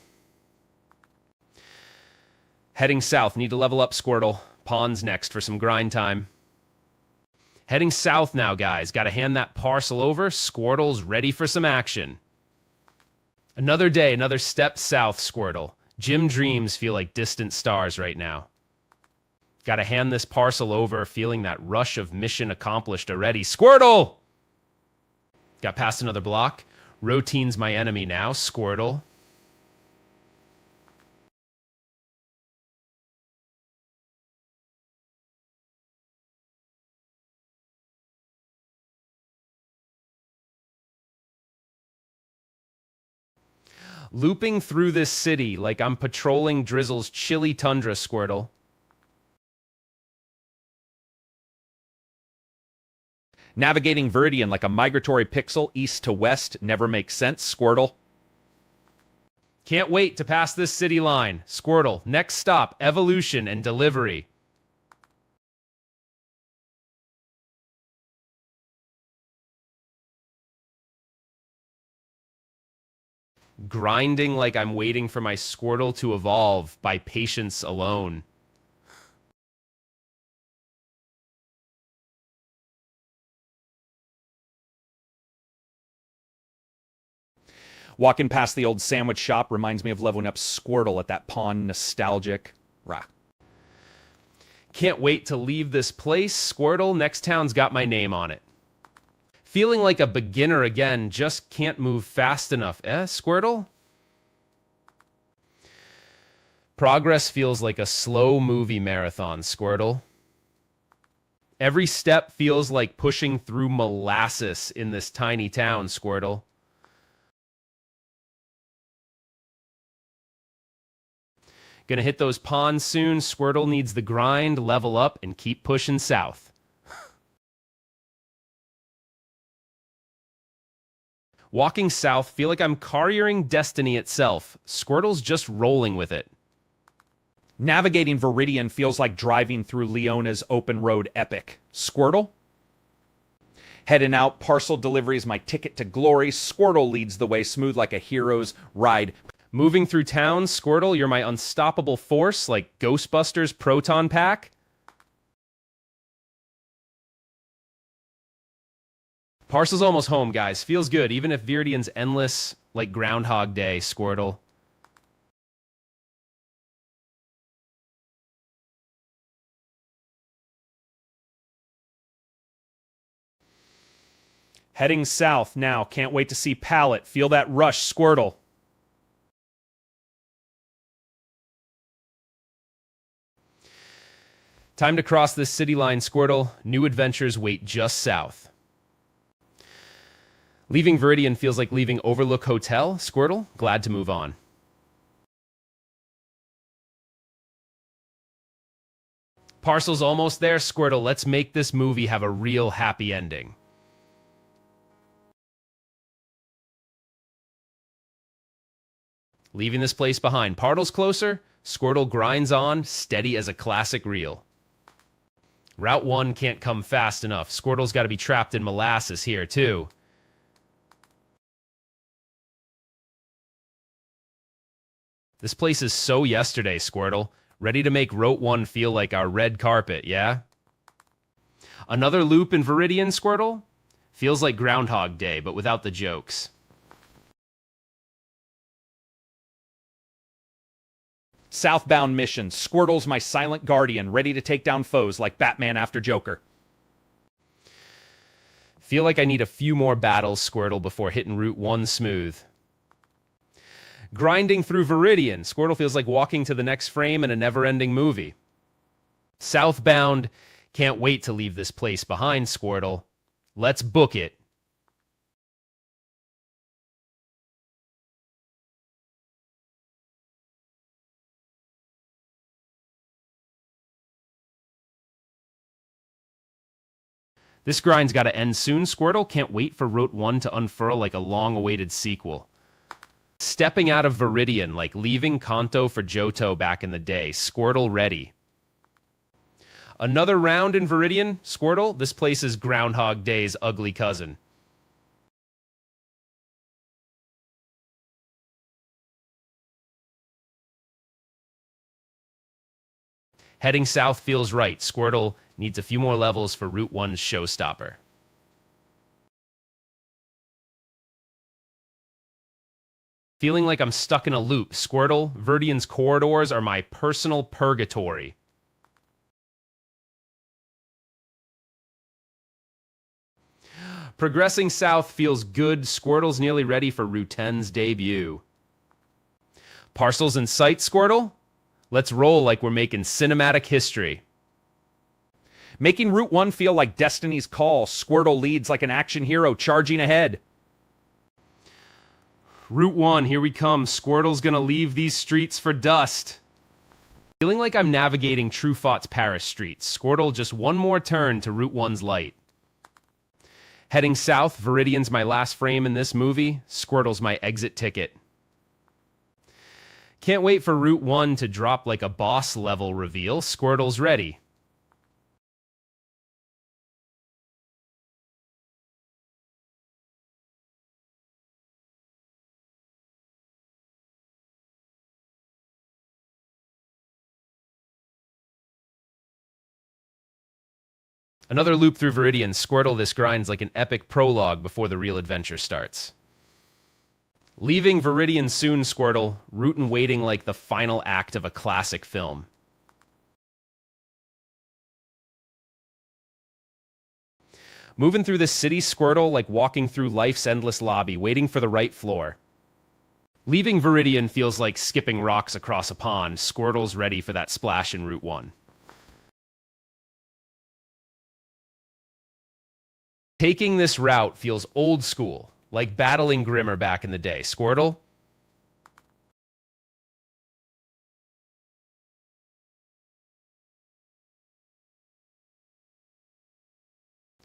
Heading south, need to level up, Squirtle. Pawns next for some grind time. Heading south now, guys. Gotta hand that parcel over. Squirtle's ready for some action. Another day, another step south, Squirtle. Gym dreams feel like distant stars right now. Gotta hand this parcel over, feeling that rush of mission accomplished already. Squirtle! Got past another block. Routine's my enemy now, Squirtle. Looping through this city like I'm patrolling Drizzle's chilly tundra, Squirtle. Navigating Viridian like a migratory pixel east to west never makes sense, Squirtle. Can't wait to pass this city line. Squirtle, next stop, evolution and delivery. Grinding like I'm waiting for my Squirtle to evolve by patience alone. Walking past the old sandwich shop reminds me of leveling up Squirtle at that pawn nostalgic. Rah. Can't wait to leave this place. Squirtle, next town's got my name on it. Feeling like a beginner again, just can't move fast enough. Squirtle? Progress feels like a slow movie marathon, Squirtle. Every step feels like pushing through molasses in this tiny town, Squirtle. Gonna hit those ponds soon. Squirtle needs the grind, level up, and keep pushing south. Walking south, feel like I'm carrying destiny itself. Squirtle's just rolling with it. Navigating Viridian feels like driving through Leona's open road epic. Squirtle? Heading out, parcel delivery is my ticket to glory. Squirtle leads the way smooth like a hero's ride. Moving through town, Squirtle, you're my unstoppable force like Ghostbusters Proton Pack. Parcel's almost home, guys. Feels good, even if Viridian's endless like Groundhog Day, Squirtle. Heading south now. Can't wait to see Pallet. Feel that rush, Squirtle. Time to cross this city line, Squirtle. New adventures wait just south. Leaving Viridian feels like leaving Overlook Hotel. Squirtle, glad to move on. Parcel's almost there, Squirtle. Let's make this movie have a real happy ending. Leaving this place behind. Parcel's closer. Squirtle grinds on, steady as a classic reel. Route 1 can't come fast enough. Squirtle's got to be trapped in molasses here, too. This place is so yesterday, Squirtle. Ready to make Route 1 feel like our red carpet, yeah? Another loop in Viridian, Squirtle? Feels like Groundhog Day, but without the jokes. Southbound mission. Squirtle's my silent guardian, ready to take down foes like Batman after Joker. Feel like I need a few more battles, Squirtle, before hitting Route 1 smooth. Grinding through Viridian. Squirtle feels like walking to the next frame in a never-ending movie. Southbound. Can't wait to leave this place behind, Squirtle. Let's book it. This grind's got to end soon, Squirtle. Can't wait for Route 1 to unfurl like a long-awaited sequel. Stepping out of Viridian like leaving Kanto for Johto back in the day. Squirtle ready. Another round in Viridian. Squirtle, this place is Groundhog Day's ugly cousin. Heading south feels right. Squirtle needs a few more levels for Route 1's showstopper. Feeling like I'm stuck in a loop. Squirtle, Verdian's corridors are my personal purgatory. Progressing south feels good. Squirtle's nearly ready for Route 10's debut. Parcels in sight, Squirtle? Let's roll like we're making cinematic history. Making Route 1 feel like Destiny's Call, Squirtle leads like an action hero charging ahead. Route 1, here we come. Squirtle's gonna leave these streets for dust. Feeling like I'm navigating Trufaught's Paris streets. Squirtle, just one more turn to Route 1's light. Heading south, Viridian's my last frame in this movie. Squirtle's my exit ticket. Can't wait for Route 1 to drop like a boss level reveal. Squirtle's ready. Another loop through Viridian. Squirtle, this grinds like an epic prologue before the real adventure starts. Leaving Viridian soon, Squirtle, rootin' waiting like the final act of a classic film. Moving through the city, Squirtle, like walking through life's endless lobby, waiting for the right floor. Leaving Viridian feels like skipping rocks across a pond. Squirtle's ready for that splash in Route 1. Taking this route feels old school, like battling Grimmer back in the day. Squirtle?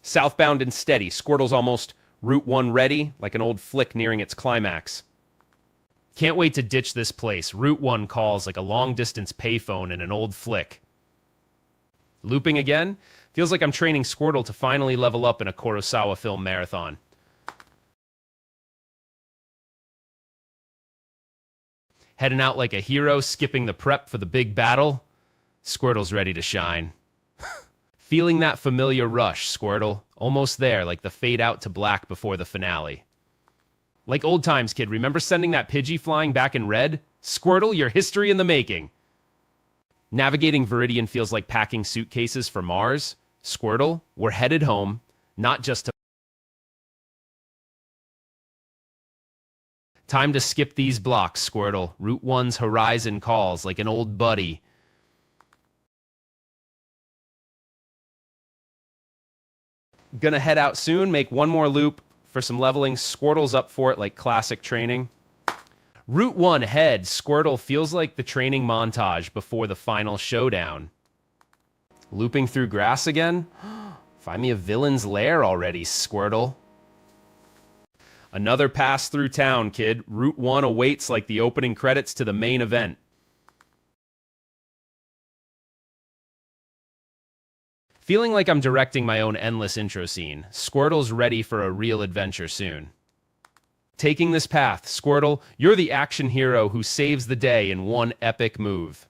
Southbound and steady. Squirtle's almost Route 1 ready, like an old flick nearing its climax. Can't wait to ditch this place. Route 1 calls like a long-distance payphone in an old flick. Looping again? Feels like I'm training Squirtle to finally level up in a Kurosawa film marathon. Heading out like a hero, skipping the prep for the big battle. Squirtle's ready to shine. Feeling that familiar rush, Squirtle. Almost there, like the fade out to black before the finale. Like old times, kid. Remember sending that Pidgey flying back in red? Squirtle, your history in the making. Navigating Viridian feels like packing suitcases for Mars. Squirtle, we're headed home, not just to... Time to skip these blocks, Squirtle. Route 1's horizon calls like an old buddy. Gonna head out soon, make one more loop for some leveling. Squirtle's up for it like classic training. Route 1 ahead. Squirtle feels like the training montage before the final showdown. Looping through grass again? Find me a villain's lair already, Squirtle. Another pass through town, kid. Route 1 awaits like the opening credits to the main event. Feeling like I'm directing my own endless intro scene. Squirtle's ready for a real adventure soon. Taking this path, Squirtle, you're the action hero who saves the day in one epic move.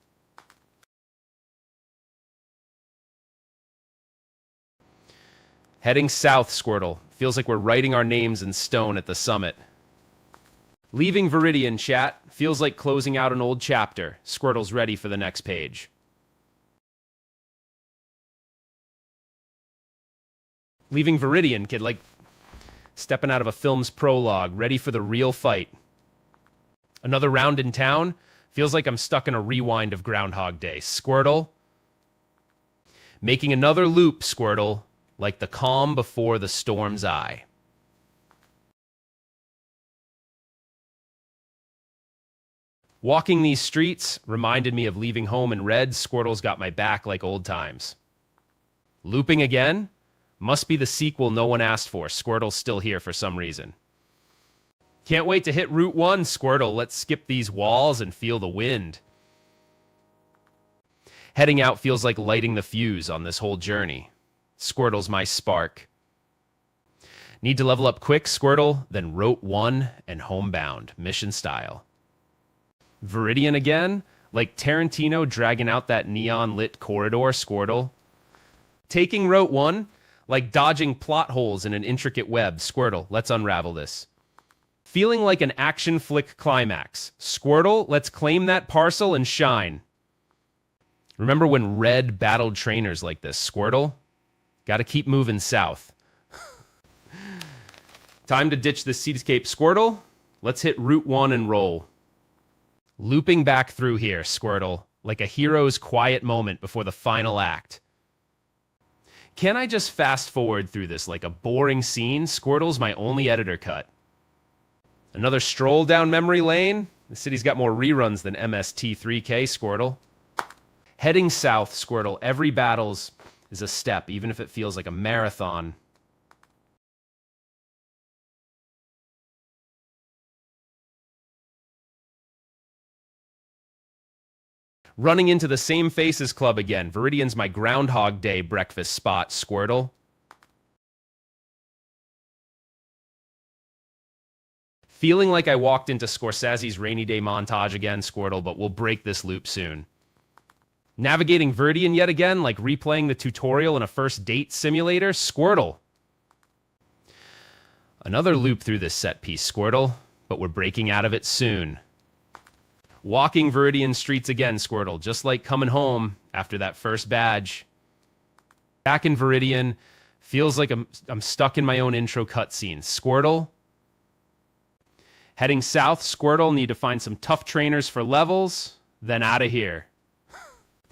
Heading south, Squirtle. Feels like we're writing our names in stone at the summit. Leaving Viridian, chat. Feels like closing out an old chapter. Squirtle's ready for the next page. Leaving Viridian, kid, like stepping out of a film's prologue, ready for the real fight. Another round in town. Feels like I'm stuck in a rewind of Groundhog Day. Squirtle. Making another loop, Squirtle. Like the calm before the storm's eye. Walking these streets reminded me of leaving home in red. Squirtle's got my back like old times. Looping again? Must be the sequel no one asked for. Squirtle's still here for some reason. Can't wait to hit Route 1, Squirtle. Let's skip these walls and feel the wind. Heading out feels like lighting the fuse on this whole journey. Squirtle's my spark. Need to level up quick, Squirtle, then Route 1 and homebound, mission style. Viridian again? Like Tarantino dragging out that neon-lit corridor, Squirtle. Taking Route 1, like dodging plot holes in an intricate web, Squirtle. Let's unravel this. Feeling like an action flick climax. Squirtle, let's claim that parcel and shine. Remember when Red battled trainers like this, Squirtle? Gotta keep moving south. Time to ditch the seascape, Squirtle. Let's hit Route 1 and roll. Looping back through here, Squirtle, like a hero's quiet moment before the final act. Can I just fast forward through this like a boring scene? Squirtle's my only editor cut. Another stroll down memory lane? The city's got more reruns than MST3K, Squirtle. Heading south, Squirtle, every battle's is a step, even if it feels like a marathon. Running into the same Faces Club again. Viridian's my Groundhog Day breakfast spot, Squirtle. Feeling like I walked into Scorsese's rainy day montage again, Squirtle, but we'll break this loop soon. Navigating Viridian yet again, like replaying the tutorial in a first date simulator, Squirtle. Another loop through this set piece, Squirtle, but we're breaking out of it soon. Walking Viridian streets again, Squirtle, just like coming home after that first badge. Back in Viridian, feels like I'm stuck in my own intro cutscene. Squirtle. Heading south, Squirtle, need to find some tough trainers for levels, then out of here.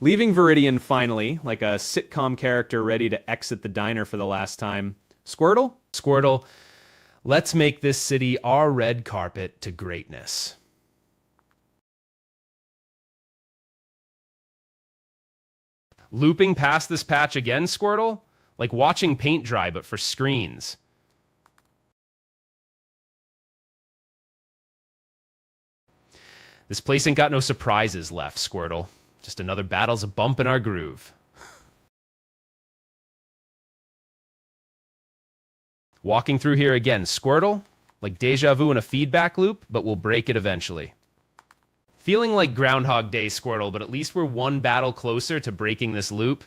Leaving Viridian finally, like a sitcom character ready to exit the diner for the last time. Squirtle? Squirtle, let's make this city our red carpet to greatness. Looping past this patch again, Squirtle? Like watching paint dry, but for screens. This place ain't got no surprises left, Squirtle. Just another battle's a bump in our groove. Walking through here again, Squirtle? Like deja vu in a feedback loop, but we'll break it eventually. Feeling like Groundhog Day, Squirtle, but at least we're one battle closer to breaking this loop.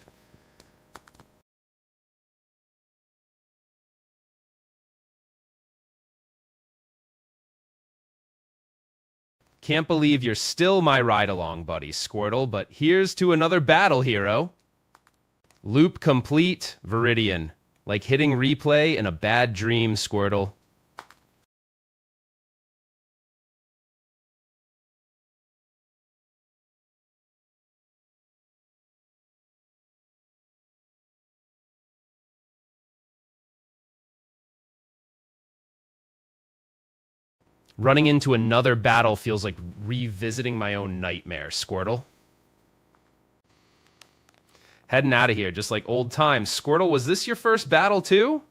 Can't believe you're still my ride-along buddy, Squirtle, but here's to another battle, hero. Loop complete, Viridian. Like hitting replay in a bad dream, Squirtle. Running into another battle feels like revisiting my own nightmare, Squirtle. Heading out of here, just like old times. Squirtle, was this your first battle too?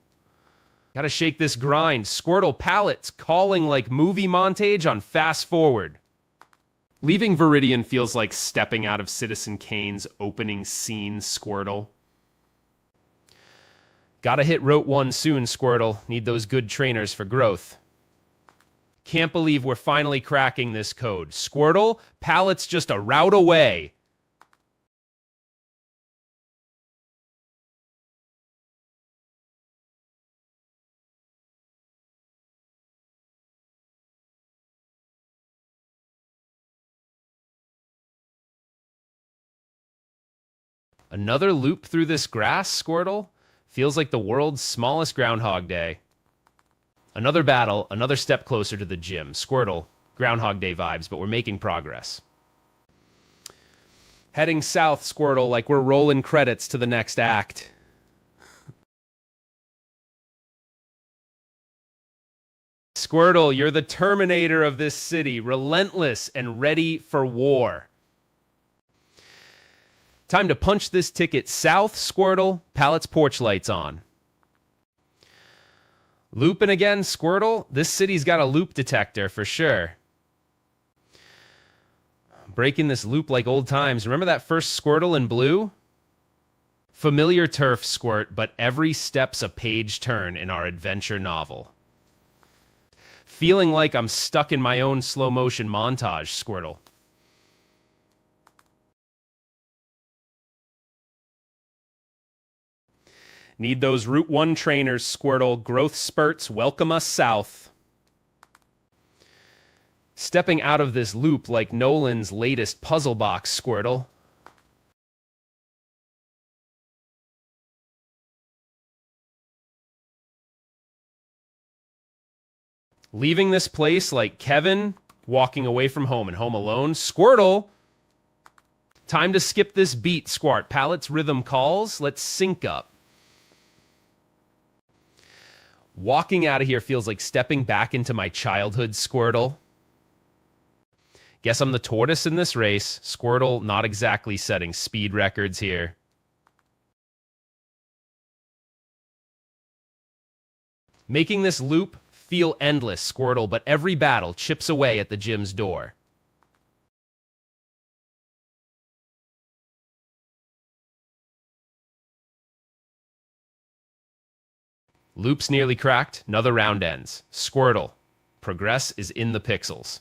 Gotta shake this grind. Squirtle, pallets calling like movie montage on fast forward. Leaving Viridian feels like stepping out of Citizen Kane's opening scene, Squirtle. Gotta hit Route 1 soon, Squirtle. Need those good trainers for growth. Can't believe we're finally cracking this code. Squirtle, pallets just a route away. Another loop through this grass, Squirtle? Feels like the world's smallest Groundhog Day. Another battle, another step closer to the gym. Squirtle, Groundhog Day vibes, but we're making progress. Heading south, Squirtle, like we're rolling credits to the next act. Squirtle, you're the Terminator of this city, relentless and ready for war. Time to punch this ticket south, Squirtle. Pallets porch lights on. Looping again, Squirtle. This city's got a loop detector for sure. Breaking this loop like old times. Remember that first Squirtle in blue? Familiar turf, Squirt, but every step's a page turn in our adventure novel. Feeling like I'm stuck in my own slow motion montage, Squirtle. Need those Route 1 trainers, Squirtle. Growth spurts welcome us south. Stepping out of this loop like Nolan's latest puzzle box, Squirtle. Leaving this place like Kevin walking away from home and Home Alone, Squirtle. Time to skip this beat, Squart. Pallet's rhythm calls. Let's sync up. Walking out of here feels like stepping back into my childhood, Squirtle. Guess I'm the tortoise in this race. Squirtle not exactly setting speed records here. Making this loop feel endless, Squirtle, but every battle chips away at the gym's door. Loop's nearly cracked. Another round ends. Squirtle. Progress is in the pixels.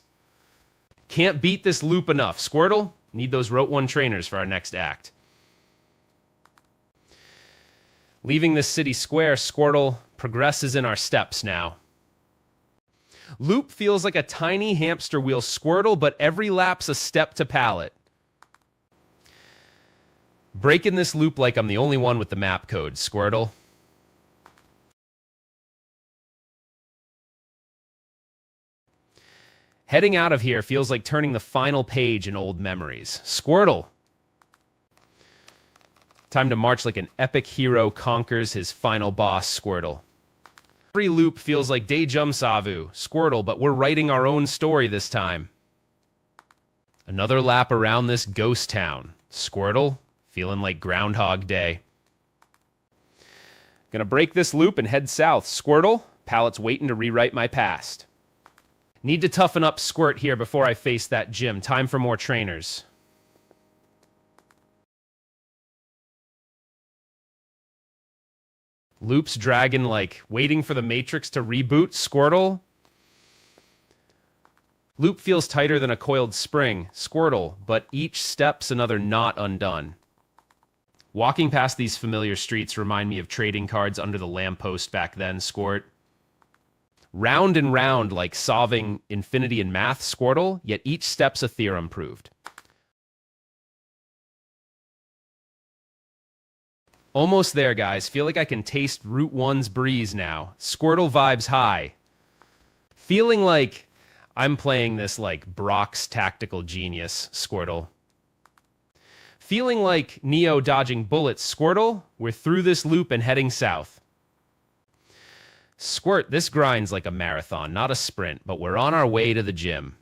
Can't beat this loop enough. Squirtle, need those Route 1 trainers for our next act. Leaving this city square, Squirtle, progress is in our steps now. Loop feels like a tiny hamster wheel, Squirtle, but every lap's a step to pallet. Breaking this loop like I'm the only one with the map code, Squirtle. Heading out of here feels like turning the final page in old memories. Squirtle. Time to march like an epic hero conquers his final boss, Squirtle. Every loop feels like Dejum Savu, Squirtle, but we're writing our own story this time. Another lap around this ghost town. Squirtle, feeling like Groundhog Day. Gonna break this loop and head south. Squirtle, pallet's waiting to rewrite my past. Need to toughen up Squirt here before I face that gym. Time for more trainers. Loop's dragon like waiting for the Matrix to reboot. Squirtle. Loop feels tighter than a coiled spring. Squirtle, but each step's another knot undone. Walking past these familiar streets remind me of trading cards under the lamppost back then, Squirt. Round and round like solving infinity in math, Squirtle, yet each step's a theorem proved. Almost there, guys. Feel like I can taste Route 1's breeze now. Squirtle vibes high. Feeling like I'm playing this like Brock's tactical genius, Squirtle. Feeling like Neo dodging bullets, Squirtle. We're through this loop and heading south. Squirt, this grind's like a marathon, not a sprint, but we're on our way to the gym.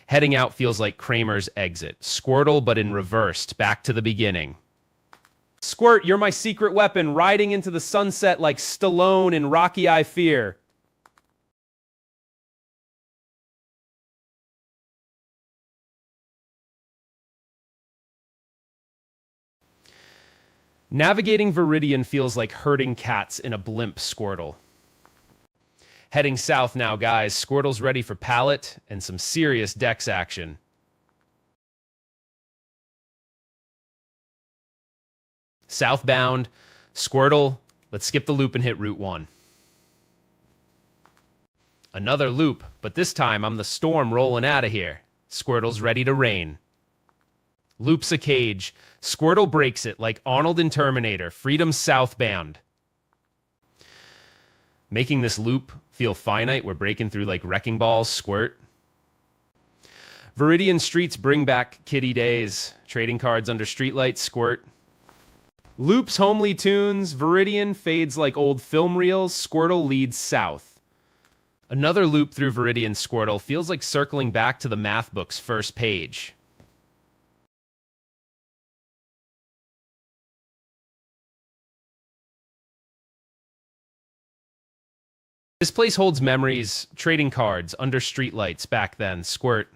Heading out feels like Kramer's exit. Squirtle, but in reversed, back to the beginning. Squirt, you're my secret weapon, riding into the sunset like Stallone in Rocky I Fear. Navigating Viridian feels like herding cats in a blimp, Squirtle. Heading south now, guys. Squirtle's ready for pallet and some serious dex action. Southbound, Squirtle, let's skip the loop and hit Route 1. Another loop, but this time I'm the storm rolling out of here. Squirtle's ready to rain. Loops a cage. Squirtle breaks it like Arnold in Terminator. Freedom southbound. Making this loop feel finite. We're breaking through like wrecking balls. Squirt. Viridian streets bring back kiddie days. Trading cards under streetlights. Squirt. Loops homely tunes. Viridian fades like old film reels. Squirtle leads south. Another loop through Viridian, Squirtle feels like circling back to the math book's first page. This place holds memories, trading cards under streetlights back then. Squirt.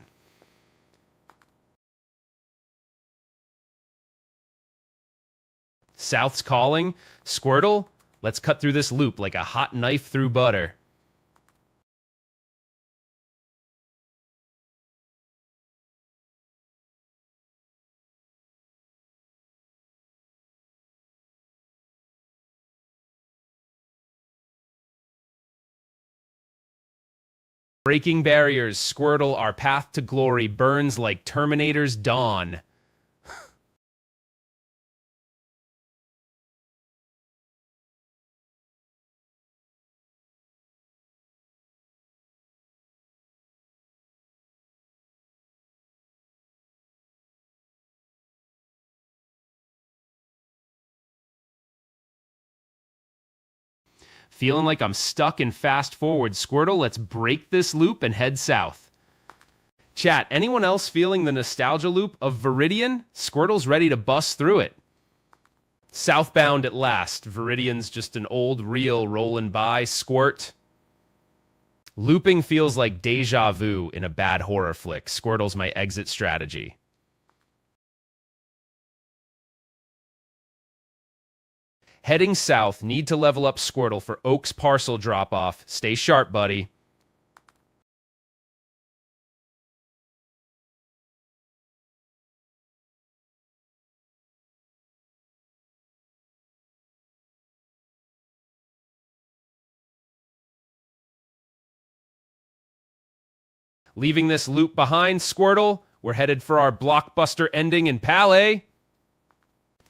South's calling. Squirtle, let's cut through this loop like a hot knife through butter. Breaking barriers, Squirtle, our path to glory burns like Terminator's dawn. Feeling like I'm stuck in fast forward, Squirtle, let's break this loop and head south. Chat, anyone else feeling the nostalgia loop of Viridian? Squirtle's ready to bust through it. Southbound at last. Viridian's just an old reel rolling by. Squirt. Looping feels like deja vu in a bad horror flick. Squirtle's my exit strategy. Heading south, need to level up Squirtle for Oak's parcel drop-off. Stay sharp, buddy. Leaving this loop behind, Squirtle, we're headed for our blockbuster ending in Palais.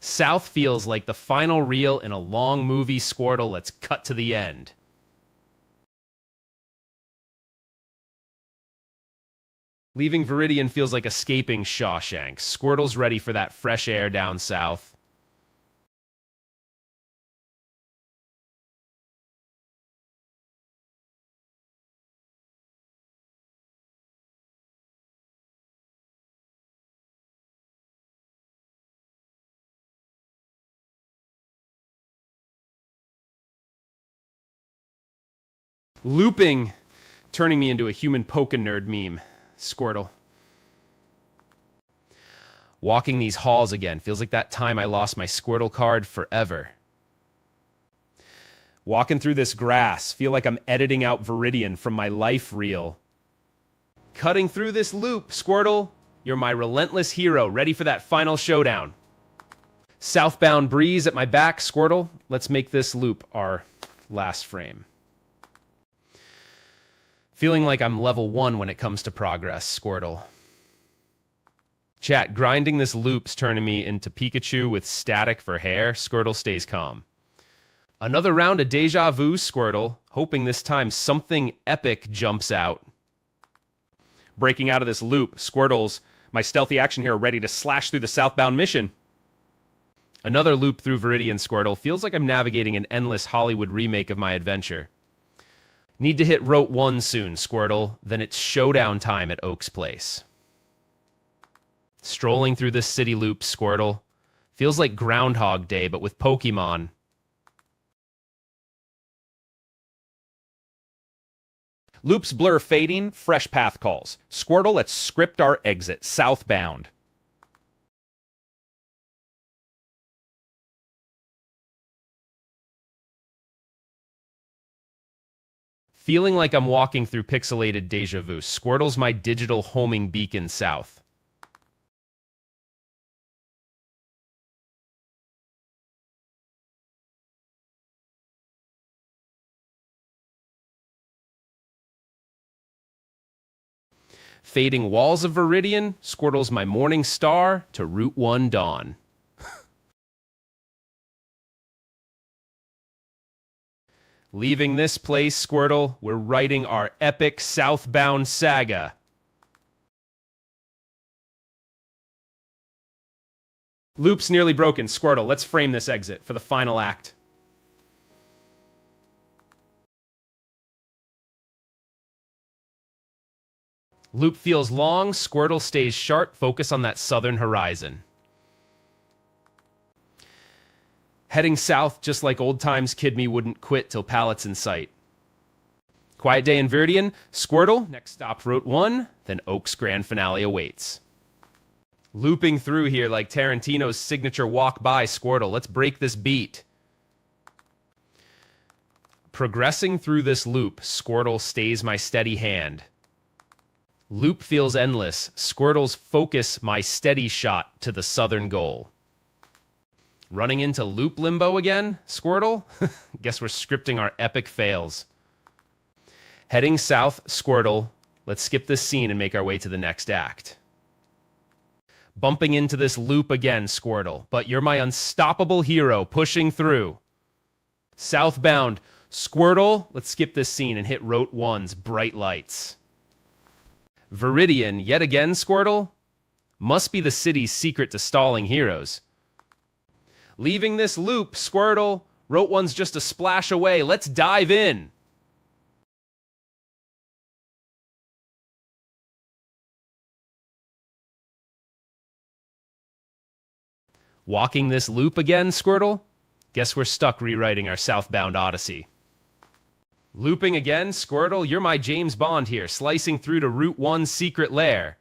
South feels like the final reel in a long movie, Squirtle. Let's cut to the end. Leaving Viridian feels like escaping Shawshank. Squirtle's ready for that fresh air down south. Looping, turning me into a human Pokken nerd meme. Squirtle. Walking these halls again feels like that time I lost my Squirtle card forever. Walking through this grass, feel like I'm editing out Viridian from my life reel. Cutting through this loop, Squirtle, you're my relentless hero, ready for that final showdown. Southbound breeze at my back, Squirtle. Let's make this loop our last frame. Feeling like I'm level 1 when it comes to progress, Squirtle. Chat, grinding this loop's turning me into Pikachu with static for hair. Squirtle stays calm. Another round of deja vu, Squirtle, hoping this time something epic jumps out. Breaking out of this loop, Squirtle's my stealthy action hero ready to slash through the southbound mission. Another loop through Viridian, Squirtle. Feels like I'm navigating an endless Hollywood remake of my adventure. Need to hit Route 1 soon, Squirtle. Then it's showdown time at Oak's Place. Strolling through this city loop, Squirtle. Feels like Groundhog Day, but with Pokemon. Loops blur fading, fresh path calls. Squirtle, let's script our exit, southbound. Feeling like I'm walking through pixelated deja vu. Squirtle's my digital homing beacon south. Fading walls of Viridian, Squirtle's my morning star to Route 1 dawn. Leaving this place, Squirtle, we're writing our epic southbound saga. Loop's nearly broken. Squirtle, let's frame this exit for the final act. Loop feels long. Squirtle stays sharp. Focus on that southern horizon. Heading south, just like old times, kid me wouldn't quit till pallets in sight. Quiet day in Viridian. Squirtle, next stop Route 1, then Oak's grand finale awaits. Looping through here like Tarantino's signature walk by, Squirtle. Let's break this beat. Progressing through this loop, Squirtle stays my steady hand. Loop feels endless. Squirtle's focus my steady shot to the southern goal. Running into loop limbo again, Squirtle? Guess we're scripting our epic fails. Heading south, Squirtle. Let's skip this scene and make our way to the next act. Bumping into this loop again, Squirtle, but you're my unstoppable hero pushing through. Southbound, Squirtle. Let's skip this scene and hit Route 1's bright lights. Viridian, yet again, Squirtle? Must be the city's secret to stalling heroes. Leaving this loop, Squirtle. Route 1's just a splash away. Let's dive in. Walking this loop again, Squirtle? Guess we're stuck rewriting our southbound Odyssey. Looping again, Squirtle? You're my James Bond here, slicing through to Route 1's secret lair.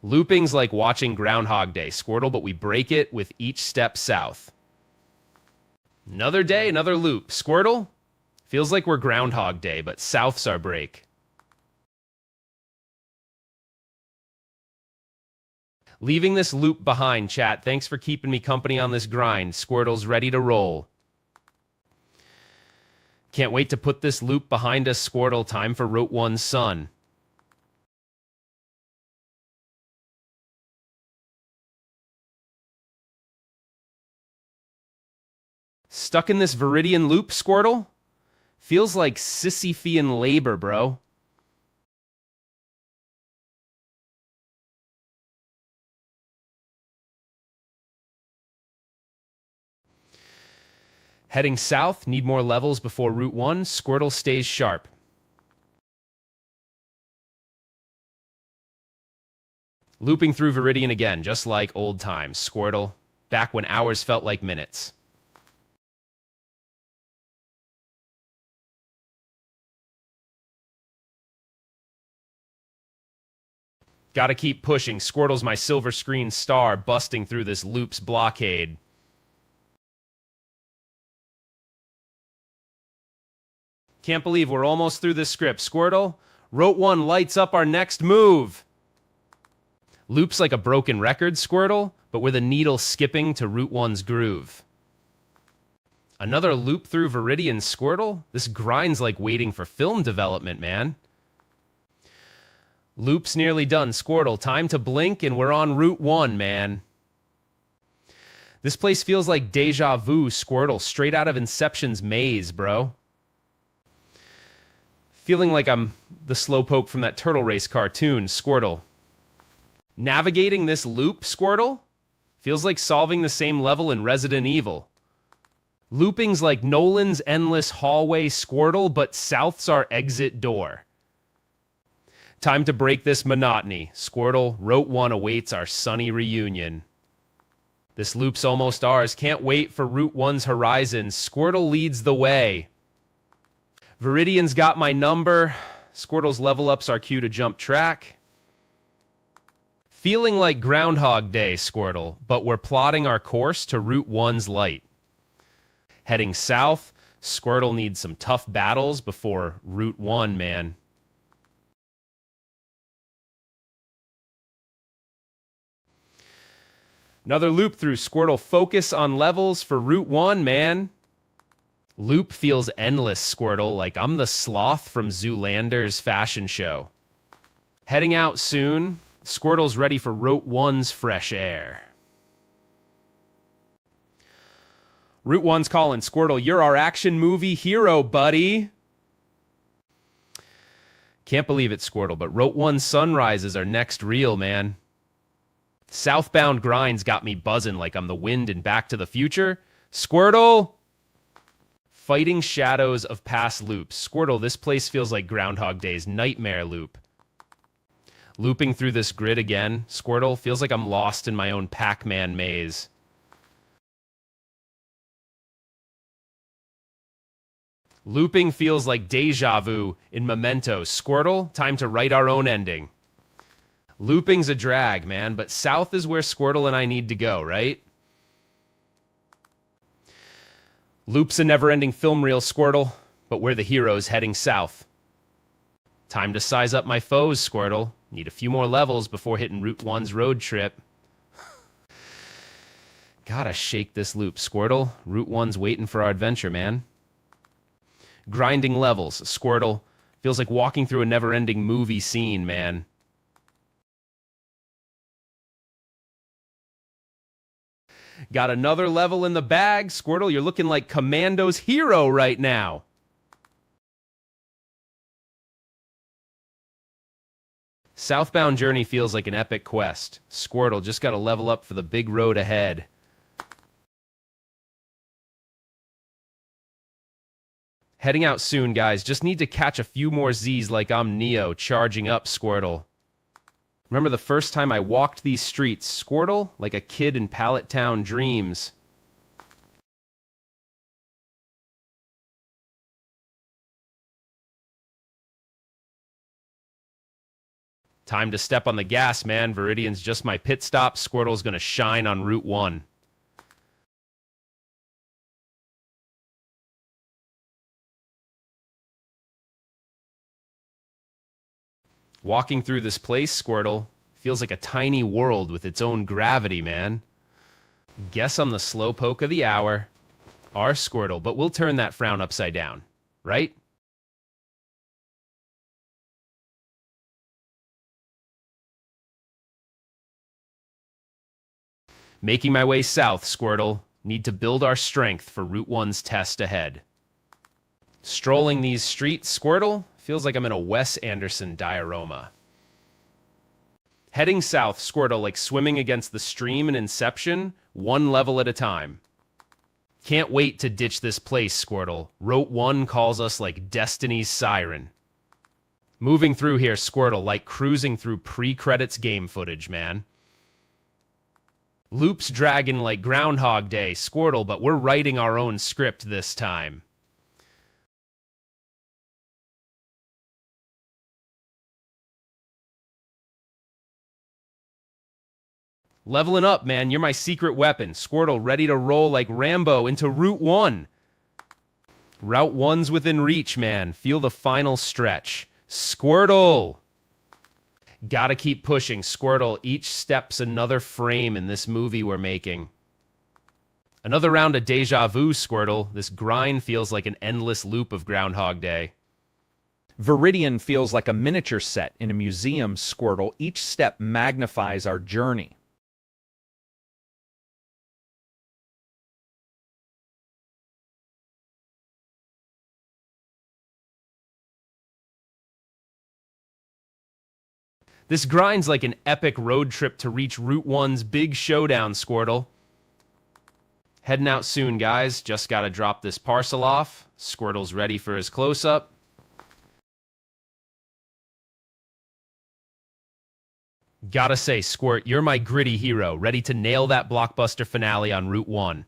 Looping's like watching Groundhog Day, Squirtle, but we break it with each step south. Another day, another loop. Squirtle? Feels like we're Groundhog Day, but south's our break. Leaving this loop behind, chat. Thanks for keeping me company on this grind. Squirtle's ready to roll. Can't wait to put this loop behind us, Squirtle. Time for Route 1's sun. Stuck in this Viridian loop, Squirtle? Feels like Sisyphean labor, bro. Heading south, need more levels before Route 1. Squirtle stays sharp. Looping through Viridian again, just like old times. Squirtle, back when hours felt like minutes. Gotta keep pushing. Squirtle's my silver screen star, busting through this loop's blockade. Can't believe we're almost through this script. Squirtle, Route 1 lights up our next move. Loops like a broken record, Squirtle, but with a needle skipping to Route 1's groove. Another loop through Viridian, Squirtle? This grind's like waiting for film development, man. Loop's nearly done, Squirtle. Time to blink and we're on Route 1, man. This place feels like deja vu, Squirtle, straight out of Inception's maze, bro. Feeling like I'm the slowpoke from that Turtle Race cartoon, Squirtle. Navigating this loop, Squirtle? Feels like solving the same level in Resident Evil. Looping's like Nolan's endless hallway, Squirtle, but south's our exit door. Time to break this monotony. Squirtle, Route 1 awaits our sunny reunion. This loop's almost ours. Can't wait for Route 1's horizon. Squirtle leads the way. Viridian's got my number. Squirtle's level up's our cue to jump track. Feeling like Groundhog Day, Squirtle, but we're plotting our course to Route 1's light. Heading south, Squirtle needs some tough battles before Route 1, man. Another loop through, Squirtle. Focus on levels for Route 1, man. Loop feels endless, Squirtle, like I'm the sloth from Zoolander's fashion show. Heading out soon, Squirtle's ready for Route 1's fresh air. Route 1's calling, Squirtle, you're our action movie hero, buddy. Can't believe it, Squirtle, but Route 1's sunrise is our next reel, man. Southbound grind's got me buzzing like I'm the wind in Back to the Future. Squirtle! Fighting shadows of past loops. Squirtle, this place feels like Groundhog Day's nightmare loop. Looping through this grid again. Squirtle, feels like I'm lost in my own Pac-Man maze. Looping feels like deja vu in Memento. Squirtle, time to write our own ending. Looping's a drag, man, but south is where Squirtle and I need to go, right? Loop's a never-ending film reel, Squirtle, but we're the heroes heading south. Time to size up my foes, Squirtle. Need a few more levels before hitting Route 1's road trip. Gotta shake this loop, Squirtle. Route 1's waiting for our adventure, man. Grinding levels, Squirtle. Feels like walking through a never-ending movie scene, man. Got another level in the bag. Squirtle, you're looking like Commando's hero right now. Southbound journey feels like an epic quest. Squirtle, just gotta level up for the big road ahead. Heading out soon, guys. Just need to catch a few more Z's like I'm Neo, charging up, Squirtle. Remember the first time I walked these streets, Squirtle? Like a kid in Pallet Town dreams. Time to step on the gas, man. Viridian's just my pit stop. Squirtle's gonna shine on Route 1. Walking through this place, Squirtle, feels like a tiny world with its own gravity, man. Guess I'm the slowpoke of the hour. Our Squirtle, but we'll turn that frown upside down, right? Making my way south, Squirtle. Need to build our strength for Route 1's test ahead. Strolling these streets, Squirtle, feels like I'm in a Wes Anderson diorama. Heading south, Squirtle, like swimming against the stream in Inception, one level at a time. Can't wait to ditch this place, Squirtle. Route 1 calls us like Destiny's siren. Moving through here, Squirtle, like cruising through pre-credits game footage, man. Loops dragging like Groundhog Day, Squirtle, but we're writing our own script this time. Leveling up, man. You're my secret weapon. Squirtle ready to roll like Rambo into Route 1. Route 1's within reach, man. Feel the final stretch. Squirtle! Gotta keep pushing, Squirtle. Each step's another frame in this movie we're making. Another round of deja vu, Squirtle. This grind feels like an endless loop of Groundhog Day. Viridian feels like a miniature set in a museum, Squirtle. Each step magnifies our journey. This grind's like an epic road trip to reach Route 1's big showdown, Squirtle. Heading out soon, guys. Just gotta drop this parcel off. Squirtle's ready for his close-up. Gotta say, Squirt, you're my gritty hero, ready to nail that blockbuster finale on Route 1.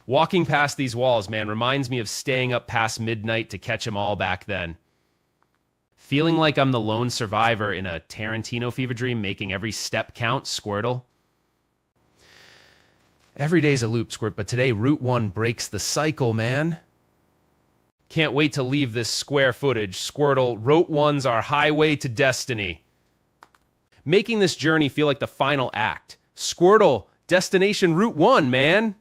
Walking past these walls, man, reminds me of staying up past midnight to catch 'em all back then. Feeling like I'm the lone survivor in a Tarantino fever dream, making every step count, Squirtle. Every day's a loop, Squirt, but today Route 1 breaks the cycle, man. Can't wait to leave this square footage. Squirtle, Route 1's our highway to destiny. Making this journey feel like the final act. Squirtle, destination Route 1, man.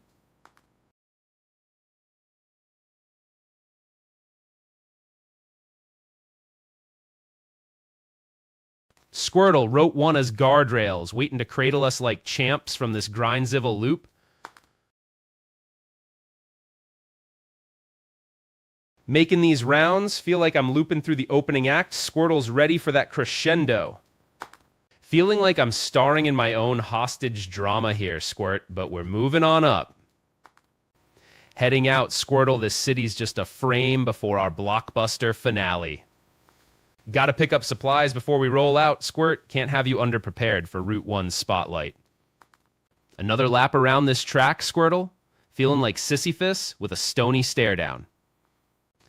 Squirtle, Route 1 as guardrails, waiting to cradle us like champs from this Grindsival loop. Making these rounds, feel like I'm looping through the opening act. Squirtle's ready for that crescendo. Feeling like I'm starring in my own hostage drama here, Squirt, but we're moving on up. Heading out, Squirtle, this city's just a frame before our blockbuster finale. Gotta pick up supplies before we roll out, Squirt. Can't have you underprepared for Route 1's spotlight. Another lap around this track, Squirtle. Feeling like Sisyphus with a stony stare down.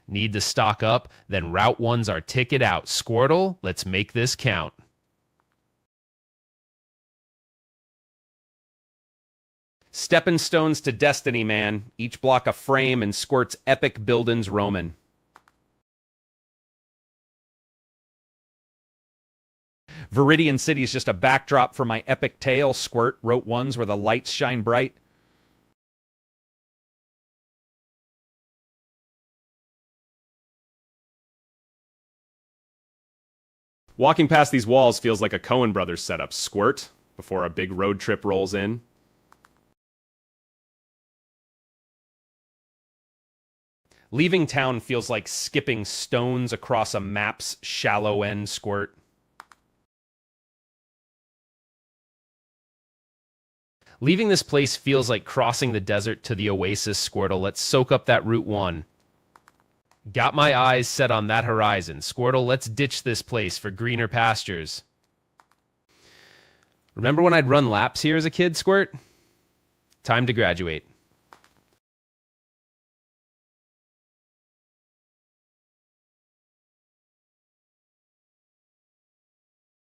Need to stock up, then Route 1's our ticket out. Squirtle, let's make this count. Stepping stones to destiny, man. Each block a frame and Squirt's epic buildings roamin'. Viridian City is just a backdrop for my epic tale. Squirt, Route 1's where the lights shine bright. Walking past these walls feels like a Coen Brothers setup. Squirt before a big road trip rolls in. Leaving town feels like skipping stones across a map's shallow end. Squirt. Leaving this place feels like crossing the desert to the oasis. Squirtle, let's soak up that Route 1. Got my eyes set on that horizon. Squirtle, let's ditch this place for greener pastures. Remember when I'd run laps here as a kid, Squirt? Time to graduate.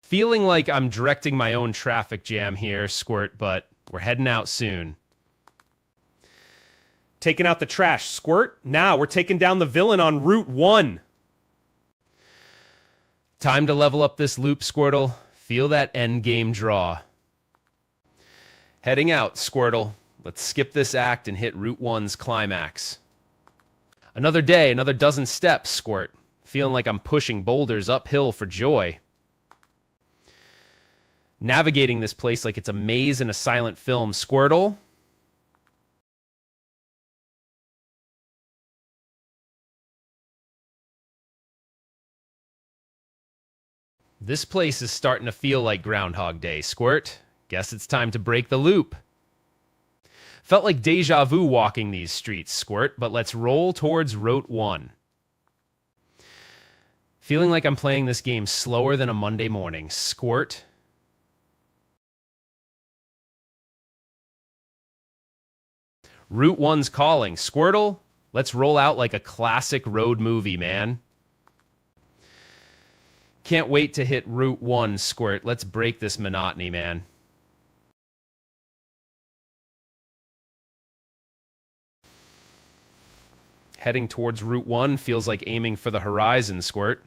Feeling like I'm directing my own traffic jam here, Squirt, but we're heading out soon. Taking out the trash. Squirt. Now we're taking down the villain on Route 1. Time to level up this loop, Squirtle. Feel that end game draw. Heading out, Squirtle. Let's skip this act and hit Route 1's climax. Another day, another dozen steps, Squirt. Feeling like I'm pushing boulders uphill for joy. Navigating this place like it's a maze in a silent film, Squirtle. This place is starting to feel like Groundhog Day, Squirt. Guess it's time to break the loop. Felt like deja vu walking these streets, Squirt, but let's roll towards Route 1. Feeling like I'm playing this game slower than a Monday morning, Squirt. Route 1's calling, Squirtle. Let's roll out like a classic road movie, man. Can't wait to hit Route 1, Squirt. Let's break this monotony, man. Heading towards Route 1 feels like aiming for the horizon, Squirt.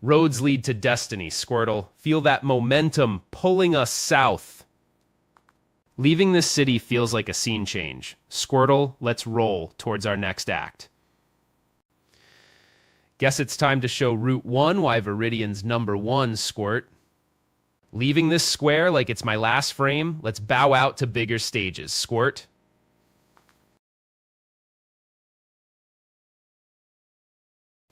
Roads lead to destiny, Squirtle. Feel that momentum pulling us south. Leaving this city feels like a scene change. Squirtle, let's roll towards our next act. Guess it's time to show Route 1 why Viridian's #1, Squirt. Leaving this square like it's my last frame, let's bow out to bigger stages, Squirt.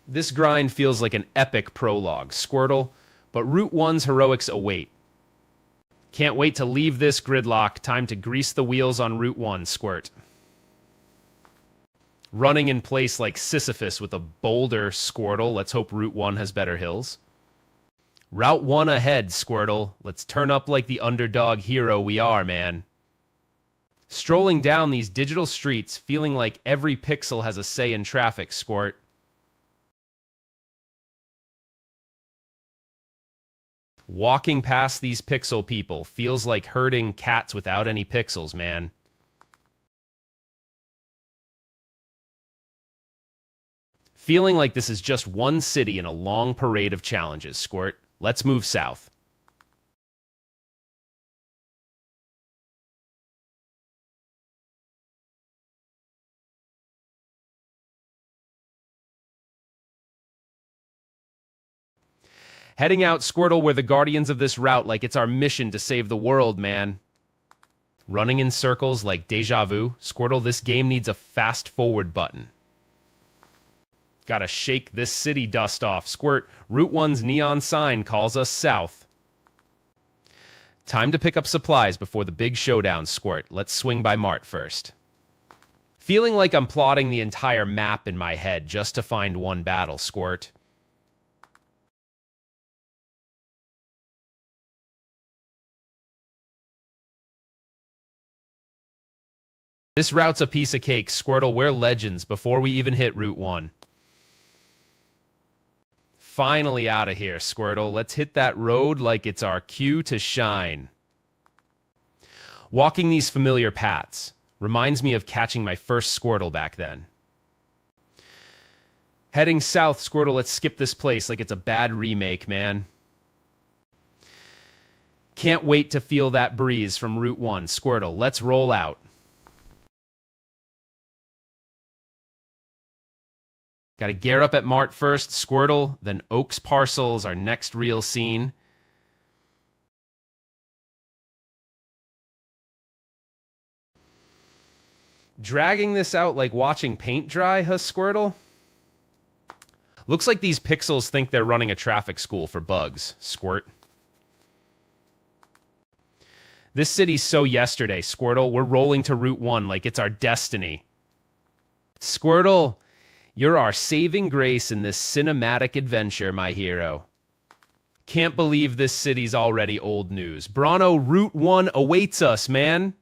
This grind feels like an epic prologue, Squirtle, but Route 1's heroics await. Can't wait to leave this gridlock. Time to grease the wheels on Route 1, Squirt. Running in place like Sisyphus with a boulder, Squirtle. Let's hope Route 1 has better hills. Route 1 ahead, Squirtle. Let's turn up like the underdog hero we are, man. Strolling down these digital streets, feeling like every pixel has a say in traffic, Squirt. Walking past these pixel people feels like herding cats without any pixels, man. Feeling like this is just one city in a long parade of challenges, Squirt. Let's move south. Heading out, Squirtle, we're the guardians of this route like it's our mission to save the world, man. Running in circles like deja vu. Squirtle, this game needs a fast forward button. Gotta shake this city dust off. Squirt, Route 1's neon sign calls us south. Time to pick up supplies before the big showdown, Squirt. Let's swing by Mart first. Feeling like I'm plotting the entire map in my head just to find one battle, Squirt. This route's a piece of cake, Squirtle. We're legends before we even hit Route 1. Finally out of here, Squirtle. Let's hit that road like it's our cue to shine. Walking these familiar paths reminds me of catching my first Squirtle back then. Heading south, Squirtle, let's skip this place like it's a bad remake, man. Can't wait to feel that breeze from Route 1. Squirtle, let's roll out. Got to gear up at Mart first, Squirtle, then Oaks Parcels, our next real scene. Dragging this out like watching paint dry, huh, Squirtle? Looks like these pixels think they're running a traffic school for bugs, Squirt. This city's so yesterday, Squirtle. We're rolling to Route 1 like it's our destiny. Squirtle, you're our saving grace in this cinematic adventure, my hero. Can't believe this city's already old news. Bruno, Route 1 awaits us, man.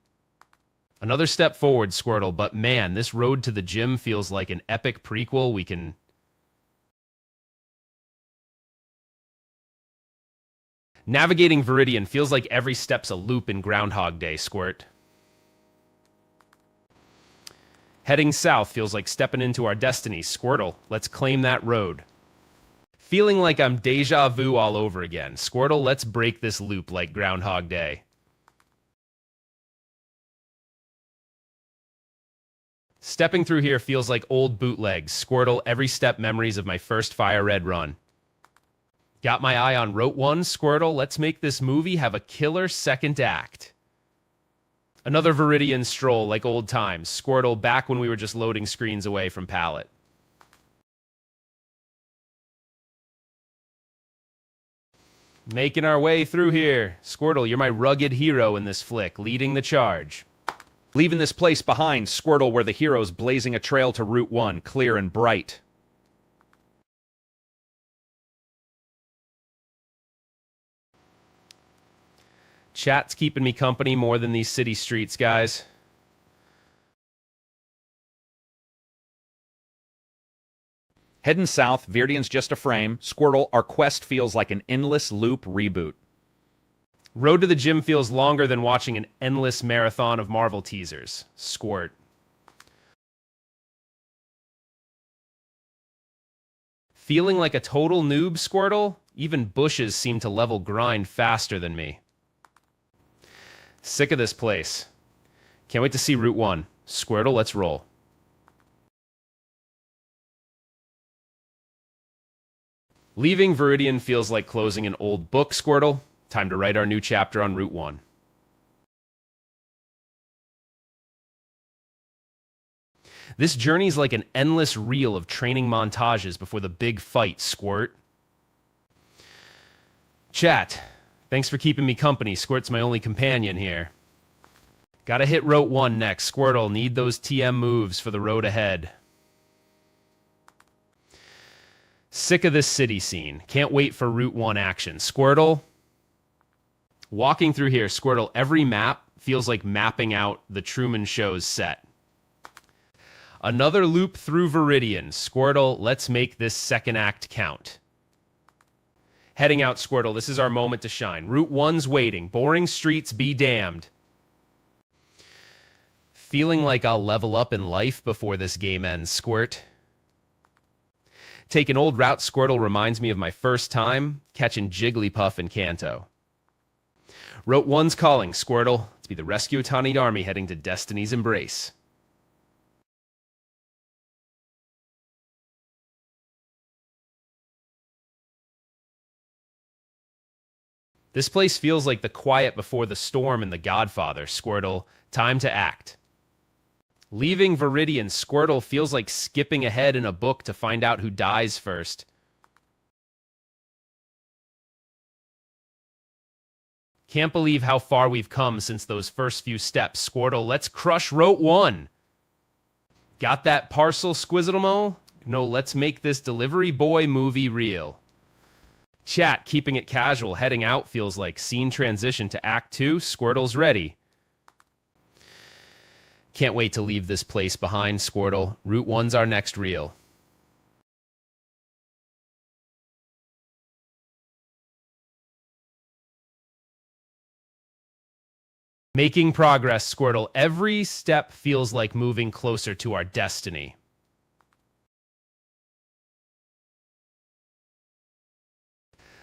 Another step forward, Squirtle, but man, this road to the gym feels like an epic prequel we can... Navigating Viridian feels like every step's a loop in Groundhog Day, Squirt. Heading south feels like stepping into our destiny, Squirtle. Let's claim that road. Feeling like I'm deja vu all over again. Squirtle, let's break this loop like Groundhog Day. Stepping through here feels like old bootlegs. Squirtle, every step memories of my first Fire Red run. Got my eye on Route 1, Squirtle. Let's make this movie have a killer second act. Another Viridian stroll like old times. Squirtle, back when we were just loading screens away from Palette. Making our way through here. Squirtle, you're my rugged hero in this flick, leading the charge. Leaving this place behind, Squirtle, where the hero's blazing a trail to Route 1, clear and bright. Chat's keeping me company more than these city streets, guys. Heading south, Viridian's just a frame. Squirtle, our quest feels like an endless loop reboot. Road to the gym feels longer than watching an endless marathon of Marvel teasers. Squirt. Feeling like a total noob, Squirtle? Even bushes seem to level grind faster than me. Sick of this place. Can't wait to see Route 1. Squirtle, let's roll. Leaving Viridian feels like closing an old book, Squirtle. Time to write our new chapter on Route 1. This journey's like an endless reel of training montages before the big fight, Squirt. Chat, thanks for keeping me company. Squirt's my only companion here. Gotta hit Route 1 next. Squirtle, need those TM moves for the road ahead. Sick of this city scene. Can't wait for Route 1 action. Squirtle. Walking through here, Squirtle, every map feels like mapping out the Truman Show's set. Another loop through Viridian. Squirtle, let's make this second act count. Heading out, Squirtle, this is our moment to shine. Route 1's waiting. Boring streets be damned. Feeling like I'll level up in life before this game ends, Squirt. Taking old route, Squirtle reminds me of my first time catching Jigglypuff in Kanto. Route 1's calling, Squirtle. Let's be the Rescue Tawny Army heading to Destiny's Embrace. This place feels like the quiet before the storm in The Godfather, Squirtle. Time to act. Leaving Viridian, Squirtle feels like skipping ahead in a book to find out who dies first. Can't believe how far we've come since those first few steps. Squirtle, let's crush Route 1. Got that parcel, Squizzlemo? No, let's make this delivery boy movie real. Chat, keeping it casual, heading out feels like scene transition to Act 2. Squirtle's ready. Can't wait to leave this place behind, Squirtle. Route 1's our next reel. Making progress, Squirtle. Every step feels like moving closer to our destiny.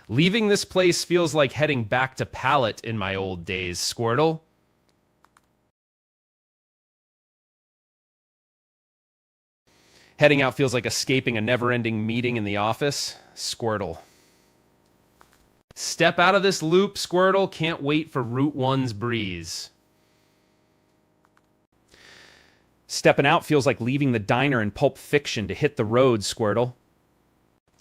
Leaving this place feels like heading back to Pallet in my old days, Squirtle. Heading out feels like escaping a never-ending meeting in the office, Squirtle. Step out of this loop, Squirtle. Can't wait for Route 1's breeze. Stepping out feels like leaving the diner in Pulp Fiction to hit the road, Squirtle.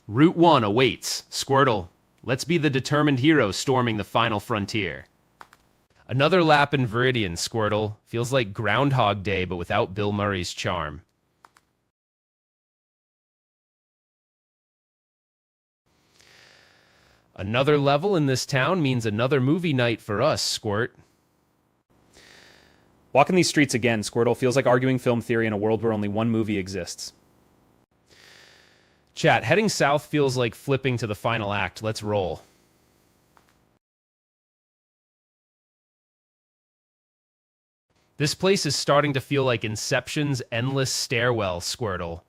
Route 1 awaits, Squirtle. Let's be the determined hero storming the final frontier. Another lap in Viridian, Squirtle. Feels like Groundhog Day, but without Bill Murray's charm. Another level in this town means another movie night for us, Squirt. Walking these streets again, Squirtle, feels like arguing film theory in a world where only one movie exists. Chat, heading south feels like flipping to the final act. Let's roll. This place is starting to feel like Inception's endless stairwell, Squirtle.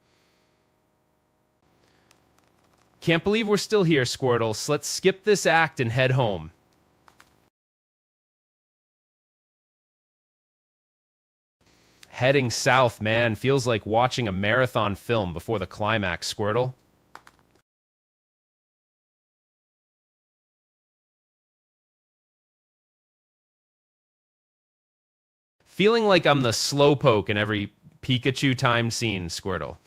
Can't believe we're still here, Squirtle, so let's skip this act and head home. Heading south, man, feels like watching a marathon film before the climax, Squirtle. Feeling like I'm the slowpoke in every Pikachu timed scene, Squirtle.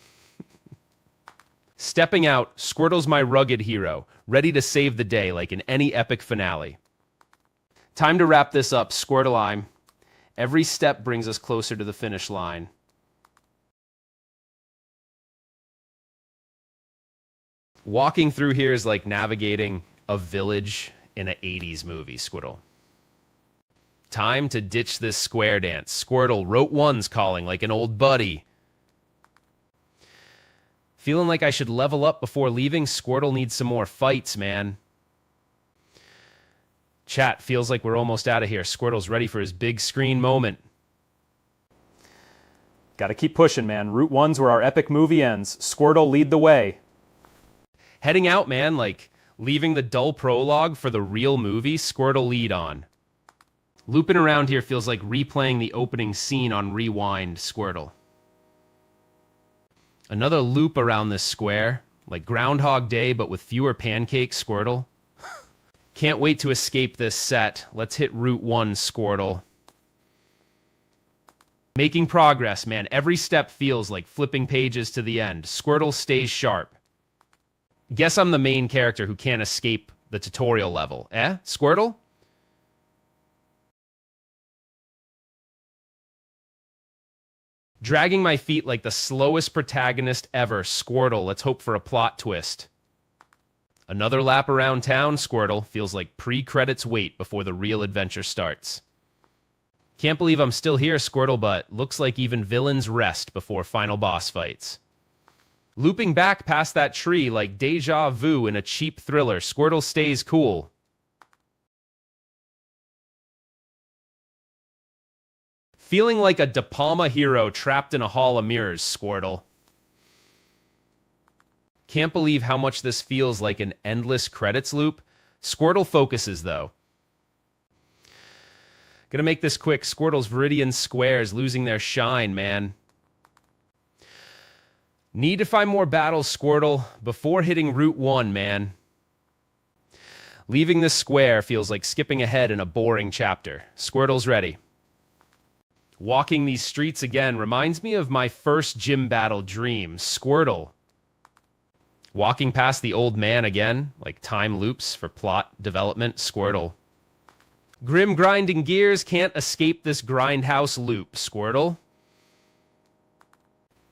Stepping out, Squirtle's my rugged hero, ready to save the day like in any epic finale. Time to wrap this up, Squirtle. Every step brings us closer to the finish line. Walking through here is like navigating a village in an 80s movie, Squirtle. Time to ditch this square dance. Squirtle, Route 1's calling like an old buddy. Feeling like I should level up before leaving. Squirtle needs some more fights, man. Chat, feels like we're almost out of here. Squirtle's ready for his big screen moment. Gotta keep pushing, man. Route 1's where our epic movie ends. Squirtle, lead the way. Heading out, man, like leaving the dull prologue for the real movie. Squirtle, lead on. Looping around here feels like replaying the opening scene on Rewind, Squirtle. Another loop around this square, like Groundhog Day, but with fewer pancakes, Squirtle. Can't wait to escape this set. Let's hit Route 1, Squirtle. Making progress, man. Every step feels like flipping pages to the end. Squirtle stays sharp. Guess I'm the main character who can't escape the tutorial level. Squirtle? Dragging my feet like the slowest protagonist ever. Squirtle, let's hope for a plot twist. Another lap around town, Squirtle. Feels like pre-credits wait before the real adventure starts. Can't believe I'm still here, Squirtle, but looks like even villains rest before final boss fights. Looping back past that tree like deja vu in a cheap thriller. Squirtle stays cool. Feeling like a De Palma hero trapped in a hall of mirrors, Squirtle. Can't believe how much this feels like an endless credits loop. Squirtle focuses, though. Gonna make this quick. Squirtle's Viridian squares losing their shine, man. Need to find more battles, Squirtle, before hitting Route 1, man. Leaving this square feels like skipping ahead in a boring chapter. Squirtle's ready. Walking these streets again reminds me of my first gym battle dream. Squirtle. Walking past the old man again, like time loops for plot development. Squirtle. Grim grinding gears, can't escape this grindhouse loop. Squirtle.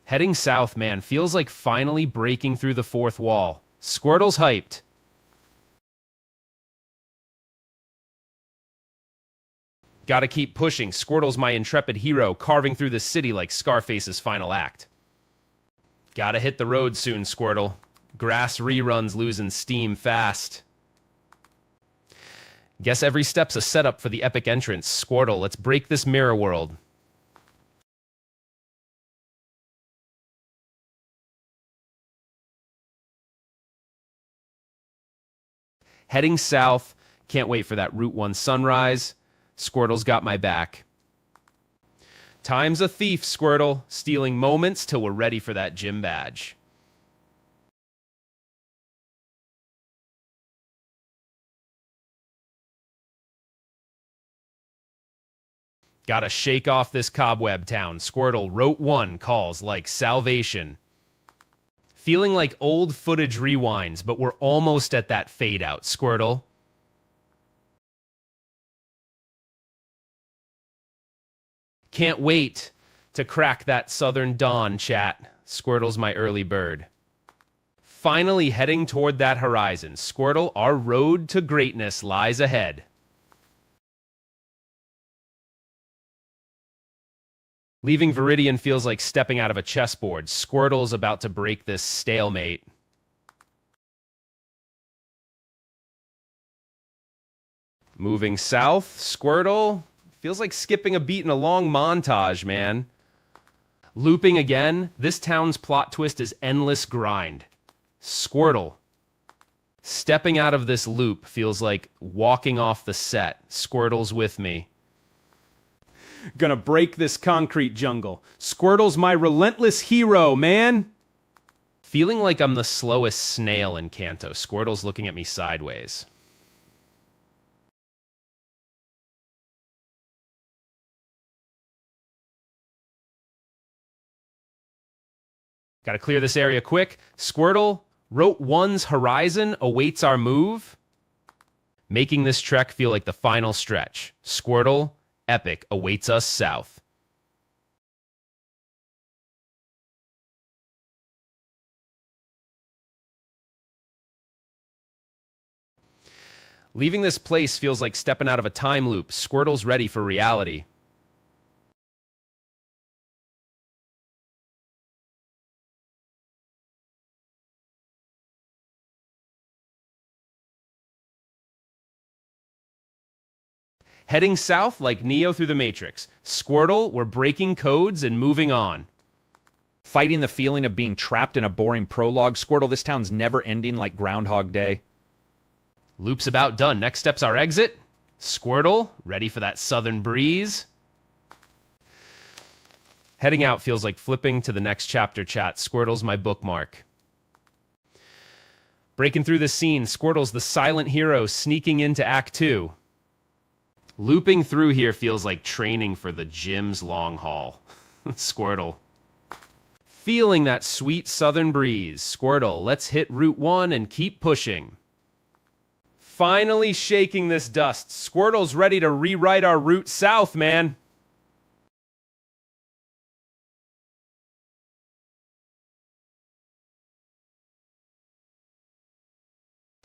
Heading south, man, feels like finally breaking through the fourth wall. Squirtle's hyped. Gotta keep pushing. Squirtle's my intrepid hero, carving through the city like Scarface's final act. Gotta hit the road soon, Squirtle. Grass reruns losing steam fast. Guess every step's a setup for the epic entrance. Squirtle, let's break this mirror world. Heading south. Can't wait for that Route 1 sunrise. Squirtle's got my back. Time's a thief, Squirtle. Stealing moments till we're ready for that gym badge. Gotta shake off this cobweb town. Squirtle, Route 1 calls like salvation. Feeling like old footage rewinds, but we're almost at that fade out, Squirtle. Can't wait to crack that southern dawn, chat. Squirtle's my early bird. Finally heading toward that horizon. Squirtle, our road to greatness lies ahead. Leaving Viridian feels like stepping out of a chessboard. Squirtle's about to break this stalemate. Moving south, Squirtle feels like skipping a beat in a long montage, man. Looping again, this town's plot twist is endless grind. Squirtle. Stepping out of this loop feels like walking off the set. Squirtle's with me. Gonna break this concrete jungle. Squirtle's my relentless hero, man. Feeling like I'm the slowest snail in Kanto. Squirtle's looking at me sideways. Gotta clear this area quick. Squirtle, Route 1's horizon awaits our move, making this trek feel like the final stretch. Squirtle, epic awaits us south. Leaving this place feels like stepping out of a time loop. Squirtle's ready for reality. Heading south like Neo through the Matrix. Squirtle, we're breaking codes and moving on. Fighting the feeling of being trapped in a boring prologue. Squirtle, this town's never ending like Groundhog Day. Loop's about done. Next step's our exit. Squirtle, ready for that southern breeze. Heading out feels like flipping to the next chapter, chat. Squirtle's my bookmark. Breaking through the scene, Squirtle's the silent hero sneaking into Act 2. Looping through here feels like training for the gym's long haul. Squirtle. Feeling that sweet southern breeze. Squirtle, let's hit Route 1 and keep pushing. Finally shaking this dust. Squirtle's ready to rewrite our route south, man.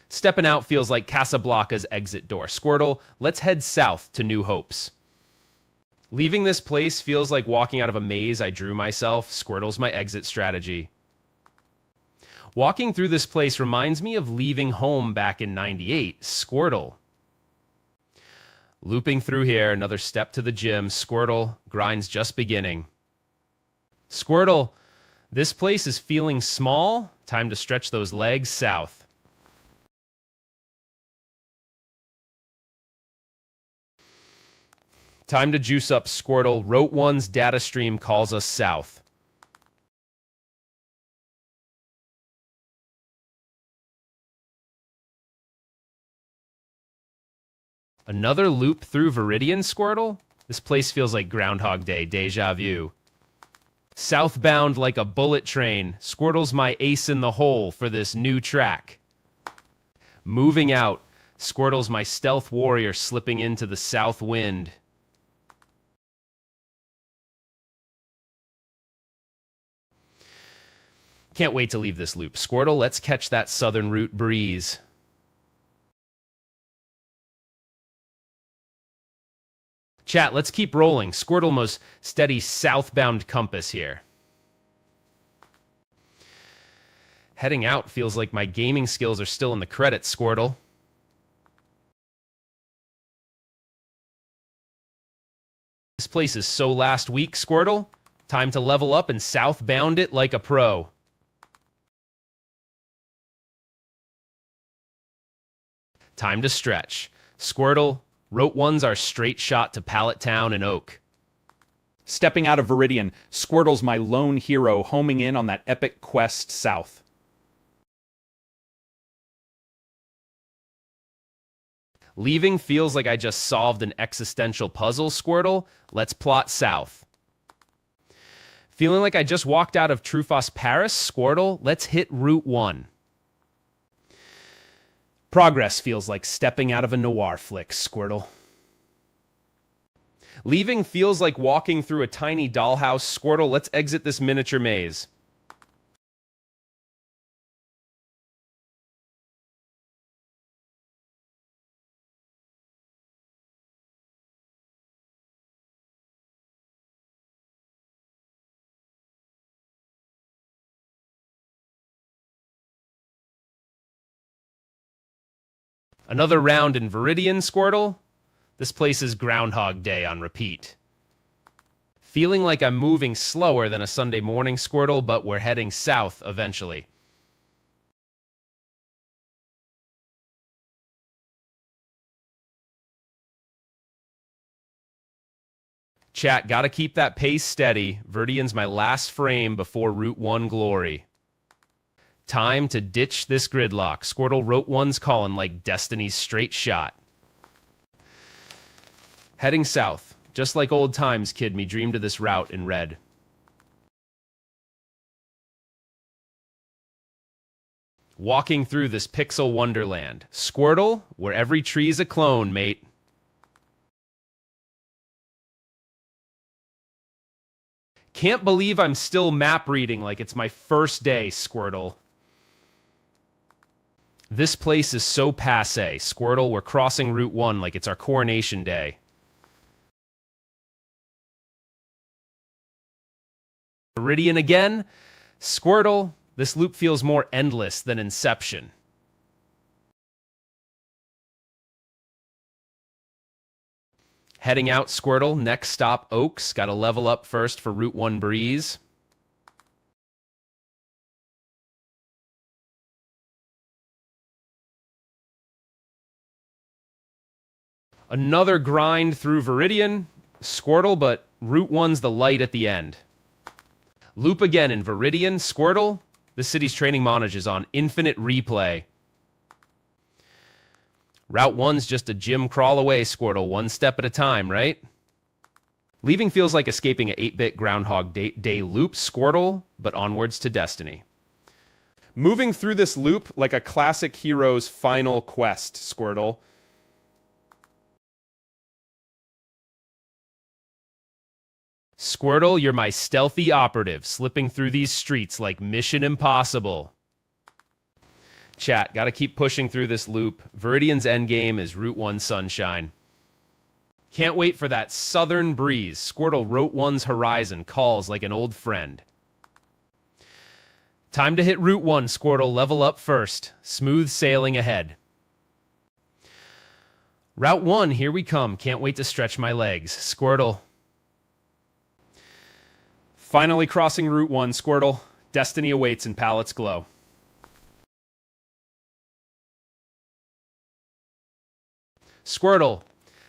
Stepping out feels like Casablanca's exit door. Squirtle, let's head south to New Hopes. Leaving this place feels like walking out of a maze I drew myself. Squirtle's my exit strategy. Walking through this place reminds me of leaving home back in '98. Squirtle. Looping through here, another step to the gym. Squirtle, grind's just beginning. Squirtle, this place is feeling small. Time to stretch those legs south. Time to juice up, Squirtle. Route 1's data stream calls us south. Another loop through Viridian, Squirtle? This place feels like Groundhog Day, deja vu. Southbound like a bullet train. Squirtle's my ace in the hole for this new track. Moving out. Squirtle's my stealth warrior slipping into the south wind. Can't wait to leave this loop. Squirtle, let's catch that southern route breeze. Chat, let's keep rolling. Squirtle most steady southbound compass here. Heading out feels like my gaming skills are still in the credits, Squirtle. This place is so last week, Squirtle. Time to level up and southbound it like a pro. Time to stretch. Squirtle, Route 1's our straight shot to Pallet Town and Oak. Stepping out of Viridian, Squirtle's my lone hero, homing in on that epic quest south. Leaving feels like I just solved an existential puzzle, Squirtle. Let's plot south. Feeling like I just walked out of Truffaut's Paris, Squirtle. Let's hit Route 1. Progress feels like stepping out of a noir flick, Squirtle. Leaving feels like walking through a tiny dollhouse, Squirtle. Let's exit this miniature maze. Another round in Viridian, Squirtle. This place is Groundhog Day on repeat. Feeling like I'm moving slower than a Sunday morning, Squirtle, but we're heading south eventually. Chat, gotta keep that pace steady. Viridian's my last frame before Route 1 glory. Time to ditch this gridlock. Squirtle, Route 1's calling like Destiny's straight shot. Heading south. Just like old times, kid, me dreamed of this route in red. Walking through this pixel wonderland. Squirtle, where every tree's a clone, mate. Can't believe I'm still map reading like it's my first day, Squirtle. This place is so passé. Squirtle, we're crossing Route 1 like it's our coronation day. Viridian again. Squirtle, this loop feels more endless than Inception. Heading out, Squirtle. Next stop, Oaks. Got to level up first for Route 1 Breeze. Another grind through Viridian. Squirtle, but Route 1's the light at the end. Loop again in Viridian. Squirtle, the city's training montage is on infinite replay. Route 1's just a gym crawl away, Squirtle, one step at a time, right? Leaving feels like escaping an 8-bit Groundhog Day loop, Squirtle, but onwards to destiny. Moving through this loop like a classic hero's final quest, Squirtle. Squirtle, you're my stealthy operative, slipping through these streets like Mission Impossible. Chat, gotta keep pushing through this loop. Viridian's endgame is Route 1 Sunshine. Can't wait for that southern breeze. Squirtle, Route 1's horizon calls like an old friend. Time to hit Route 1, Squirtle. Level up first. Smooth sailing ahead. Route 1, here we come. Can't wait to stretch my legs. Squirtle. Finally crossing Route 1, Squirtle. Destiny awaits in Palettes Glow. Squirtle,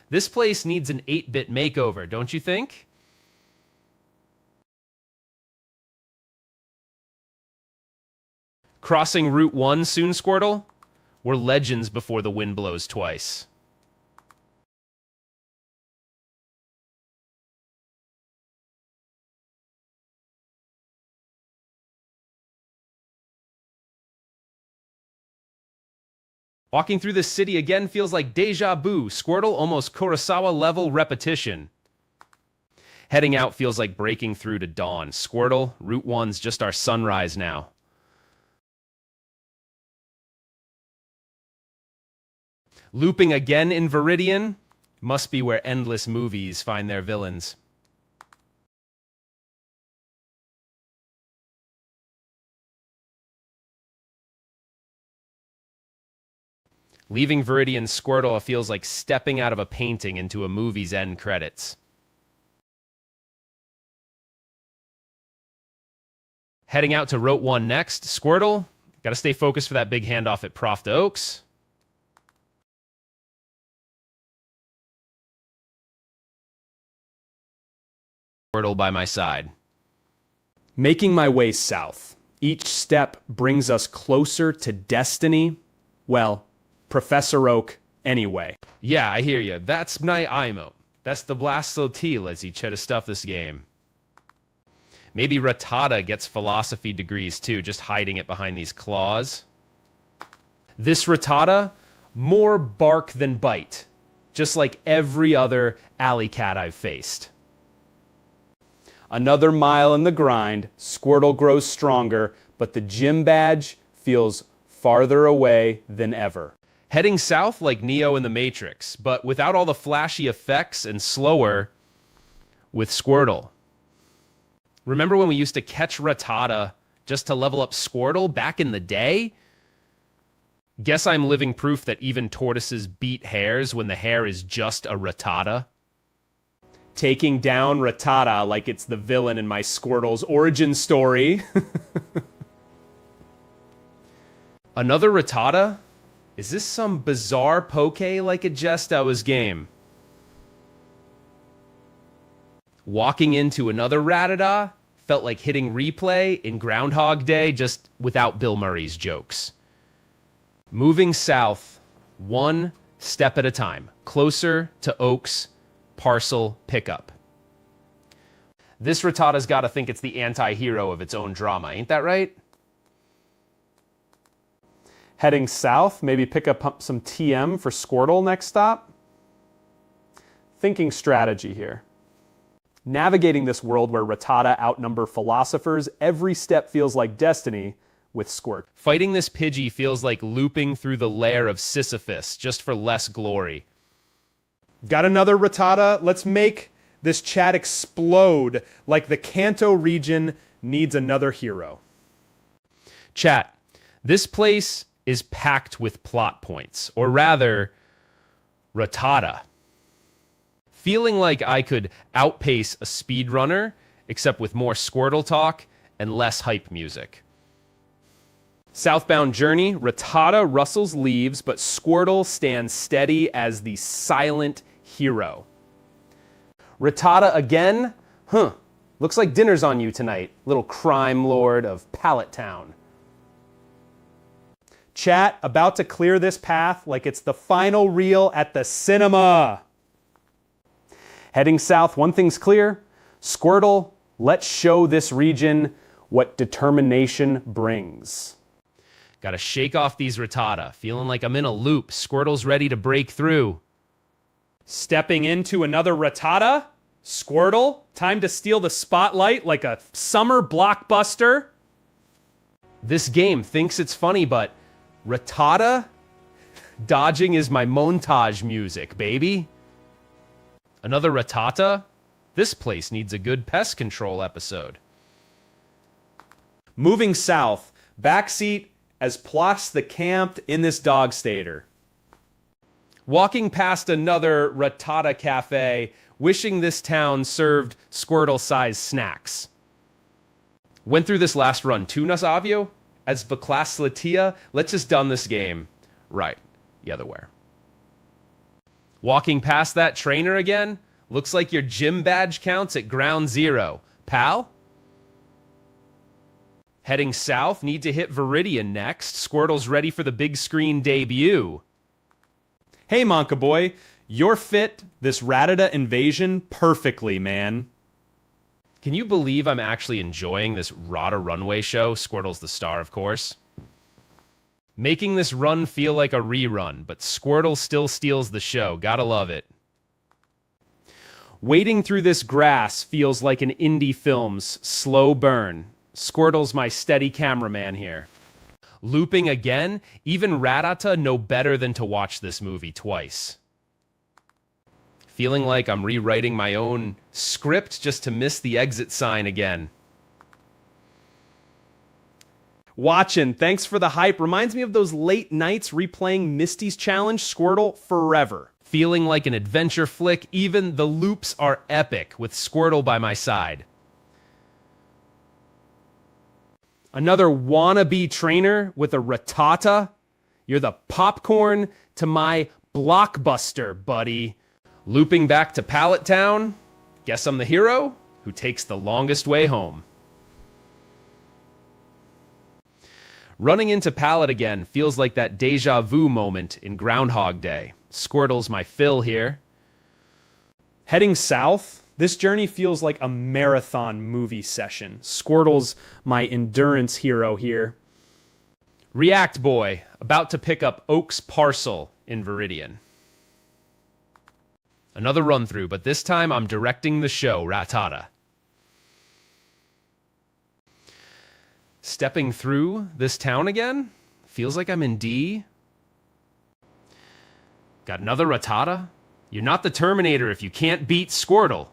this place needs an 8-bit makeover, don't you think? Crossing Route 1 soon, Squirtle? We're legends before the wind blows twice. Walking through this city again feels like deja vu. Squirtle, almost Kurosawa-level repetition. Heading out feels like breaking through to dawn. Squirtle, Route 1's just our sunrise now. Looping again in Viridian. Must be where endless movies find their villains. Leaving Viridian, Squirtle feels like stepping out of a painting into a movie's end credits. Heading out to Route 1 next. Squirtle, got to stay focused for that big handoff at Prof to Oaks. Squirtle by my side. Making my way south. Each step brings us closer to destiny. Well, Professor Oak, anyway. Yeah, I hear you. That's my IMO. That's the Blastotil as he try to stuff this game. Maybe Rattata gets philosophy degrees too, just hiding it behind these claws. This Rattata, more bark than bite, just like every other alley cat I've faced. Another mile in the grind, Squirtle grows stronger, but the gym badge feels farther away than ever. Heading south like Neo in the Matrix, but without all the flashy effects and slower with Squirtle. Remember when we used to catch Rattata just to level up Squirtle back in the day? Guess I'm living proof that even tortoises beat hares when the hare is just a Rattata. Taking down Rattata like it's the villain in my Squirtle's origin story. Another Rattata? Is this some bizarre poke like a Gesto's game? Walking into another Rattata felt like hitting replay in Groundhog Day, just without Bill Murray's jokes. Moving south, one step at a time, closer to Oaks parcel pickup. This Rattata's got to think it's the anti-hero of its own drama, ain't that right? Heading south, maybe pick up some TM for Squirtle next stop. Thinking strategy here. Navigating this world where Rattata outnumber philosophers, every step feels like destiny with Squirt. Fighting this Pidgey feels like looping through the lair of Sisyphus, just for less glory. Got another Rattata? Let's make this chat explode like the Kanto region needs another hero. Chat, this place is packed with plot points, or rather, Rattata. Feeling like I could outpace a speedrunner, except with more Squirtle talk and less hype music. Southbound journey, Rattata rustles leaves, but Squirtle stands steady as the silent hero. Rattata again? Looks like dinner's on you tonight, little crime lord of Pallet Town. Chat, about to clear this path like it's the final reel at the cinema. Heading south, one thing's clear. Squirtle, let's show this region what determination brings. Gotta shake off these Rattata. Feeling like I'm in a loop. Squirtle's ready to break through. Stepping into another Rattata. Squirtle, time to steal the spotlight like a summer blockbuster. This game thinks it's funny, but Rattata? Dodging is my montage music, baby. Another Rattata? This place needs a good pest control episode. Moving south, backseat as plots the camp in this dog stater. Walking past another Rattata cafe, wishing this town served Squirtle-sized snacks. Went through this last run too, Nasavio? As Vaclaslatia, let's just done this game right, the other way. Walking past that trainer again? Looks like your gym badge counts at ground zero. Pal? Heading south, need to hit Viridian next. Squirtle's ready for the big screen debut. Hey, Monka Boy, you're fit this Rattata invasion perfectly, man. Can you believe I'm actually enjoying this Rada Runway show? Squirtle's the star, of course. Making this run feel like a rerun, but Squirtle still steals the show. Gotta love it. Wading through this grass feels like an indie film's slow burn. Squirtle's my steady cameraman here. Looping again? Even Rattata know better than to watch this movie twice. Feeling like I'm rewriting my own script just to miss the exit sign again. Watching, thanks for the hype. Reminds me of those late nights replaying Misty's Challenge, Squirtle forever. Feeling like an adventure flick, even the loops are epic with Squirtle by my side. Another wannabe trainer with a Rattata? You're the popcorn to my blockbuster, buddy. Looping back to Pallet Town, guess I'm the hero who takes the longest way home. Running into Pallet again feels like that deja vu moment in Groundhog Day. Squirtle's my fill here. Heading south, this journey feels like a marathon movie session. Squirtle's my endurance hero here. React Boy, about to pick up Oak's parcel in Viridian. Another run through, but this time I'm directing the show, Rattata. Stepping through this town again? Feels like I'm in D. Got another Rattata? You're not the Terminator if you can't beat Squirtle.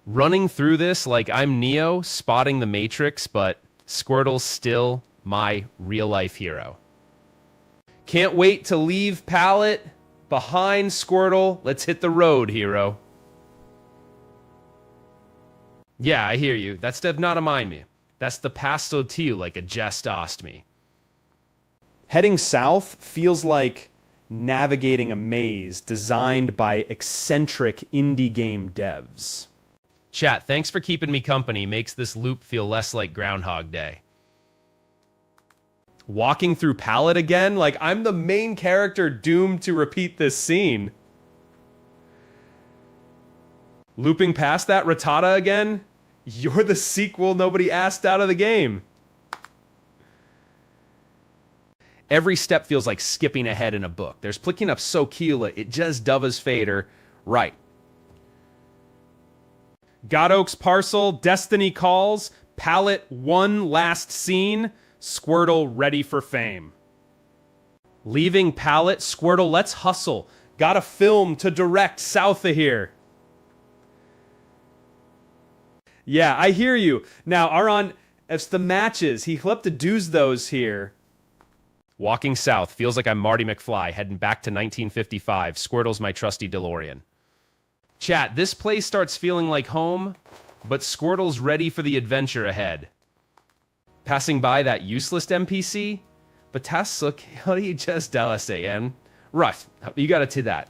Running through this like I'm Neo, spotting the Matrix, but Squirtle's still my real-life hero. Can't wait to leave Pallet behind Squirtle. Let's hit the road, hero. Yeah, I hear you. That's not a mind me. That's the pasto to you like a jest asked me. Heading south feels like navigating a maze designed by eccentric indie game devs. Chat, thanks for keeping me company. Makes this loop feel less like Groundhog Day. Walking through Pallet again, like I'm the main character doomed to repeat this scene. Looping past that Rattata again, you're the sequel nobody asked out of the game. Every step feels like skipping ahead in a book. There's picking up so Keela, it just dovas fader right. Got Oak's parcel, Destiny calls, Pallet one last scene, Squirtle ready for fame. Leaving Pallet, Squirtle, let's hustle. Got a film to direct south of here. Yeah, I hear you. Now, Aron, it's the matches. He flipped to do's those here. Walking south feels like I'm Marty McFly, heading back to 1955. Squirtle's my trusty DeLorean. Chat, this place starts feeling like home, but Squirtle's ready for the adventure ahead. Passing by that useless NPC, but Tasuk, how do you just say, right, you got it to that.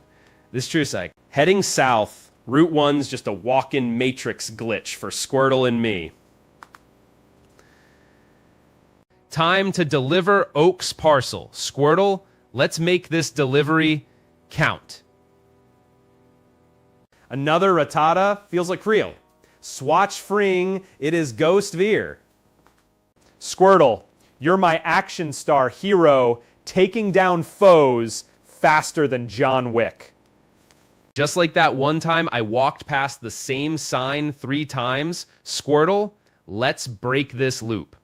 This true sake. Heading south, Route 1's just a walk-in Matrix glitch for Squirtle and me. Time to deliver Oak's parcel. Squirtle, let's make this delivery count. Another Rattata feels like real. Swatch freeing, it is Ghost Veer. Squirtle, you're my action star hero, taking down foes faster than John Wick. Just like that one time I walked past the same sign 3 times, Squirtle, let's break this loop.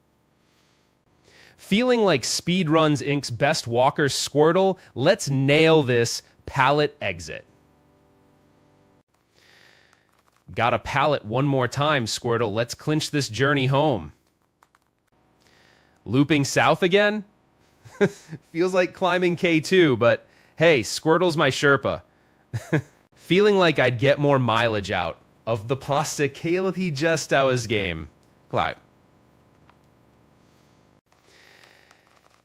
Feeling like Speedruns Inc.'s best walker, Squirtle, let's nail this Pallet exit. Got a Pallet one more time, Squirtle, let's clinch this journey home. Looping south again? Feels like climbing K2, but hey, Squirtle's my Sherpa. Feeling like I'd get more mileage out of the plastic he just ours game. Clyde.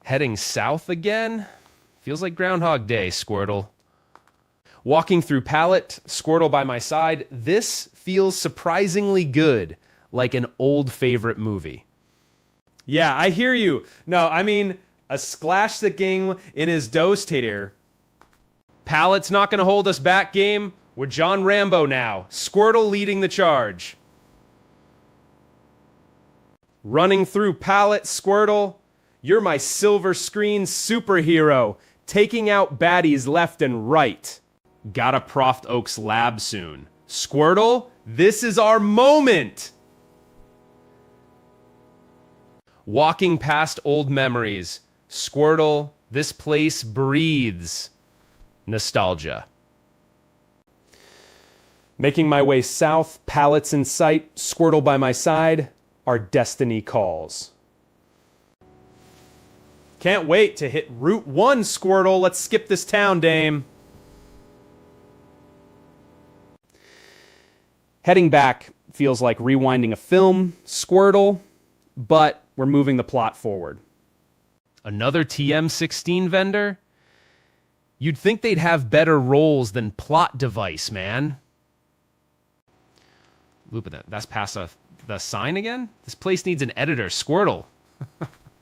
Heading south again? Feels like Groundhog Day, Squirtle. Walking through Pallet, Squirtle by my side, this feels surprisingly good, like an old favorite movie. Yeah, I hear you. No, I mean, a splash the game in his dose here. Pallet's not going to hold us back, game. We're John Rambo now. Squirtle leading the charge. Running through Pallet, Squirtle, you're my silver screen superhero, taking out baddies left and right. Gotta Proft Oak's lab soon. Squirtle, this is our moment! Walking past old memories. Squirtle, this place breathes nostalgia. Making my way south, Pallets in sight, Squirtle by my side, our destiny calls. Can't wait to hit Route 1, Squirtle. Let's skip this town, dame. Heading back feels like rewinding a film, Squirtle, but we're moving the plot forward. Another TM16 vendor? You'd think they'd have better roles than plot device, man. Looping that. That's past the sign again? This place needs an editor. Squirtle.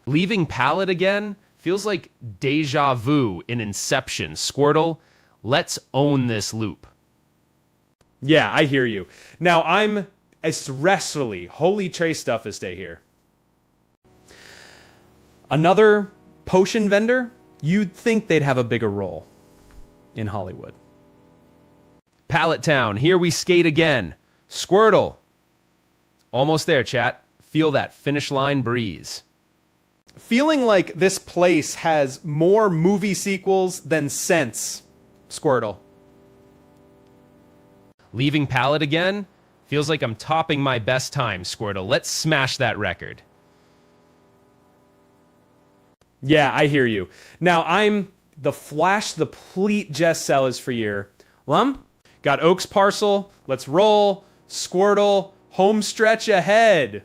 Leaving palette again? Feels like deja vu in Inception. Squirtle, let's own this loop. Yeah, I hear you. Now I'm especially holy tray stuff to stay here. Another potion vendor? You'd think they'd have a bigger role in Hollywood. Pallet Town, here we skate again. Squirtle. Almost there, chat. Feel that finish line breeze. Feeling like this place has more movie sequels than sense. Squirtle. Leaving pallet again? Feels like I'm topping my best time, Squirtle. Let's smash that record. Yeah, I hear you. Now I'm the Flash the Pleat Jess Sellers for year. Lum? Got Oaks parcel. Let's roll. Squirtle. Home stretch ahead.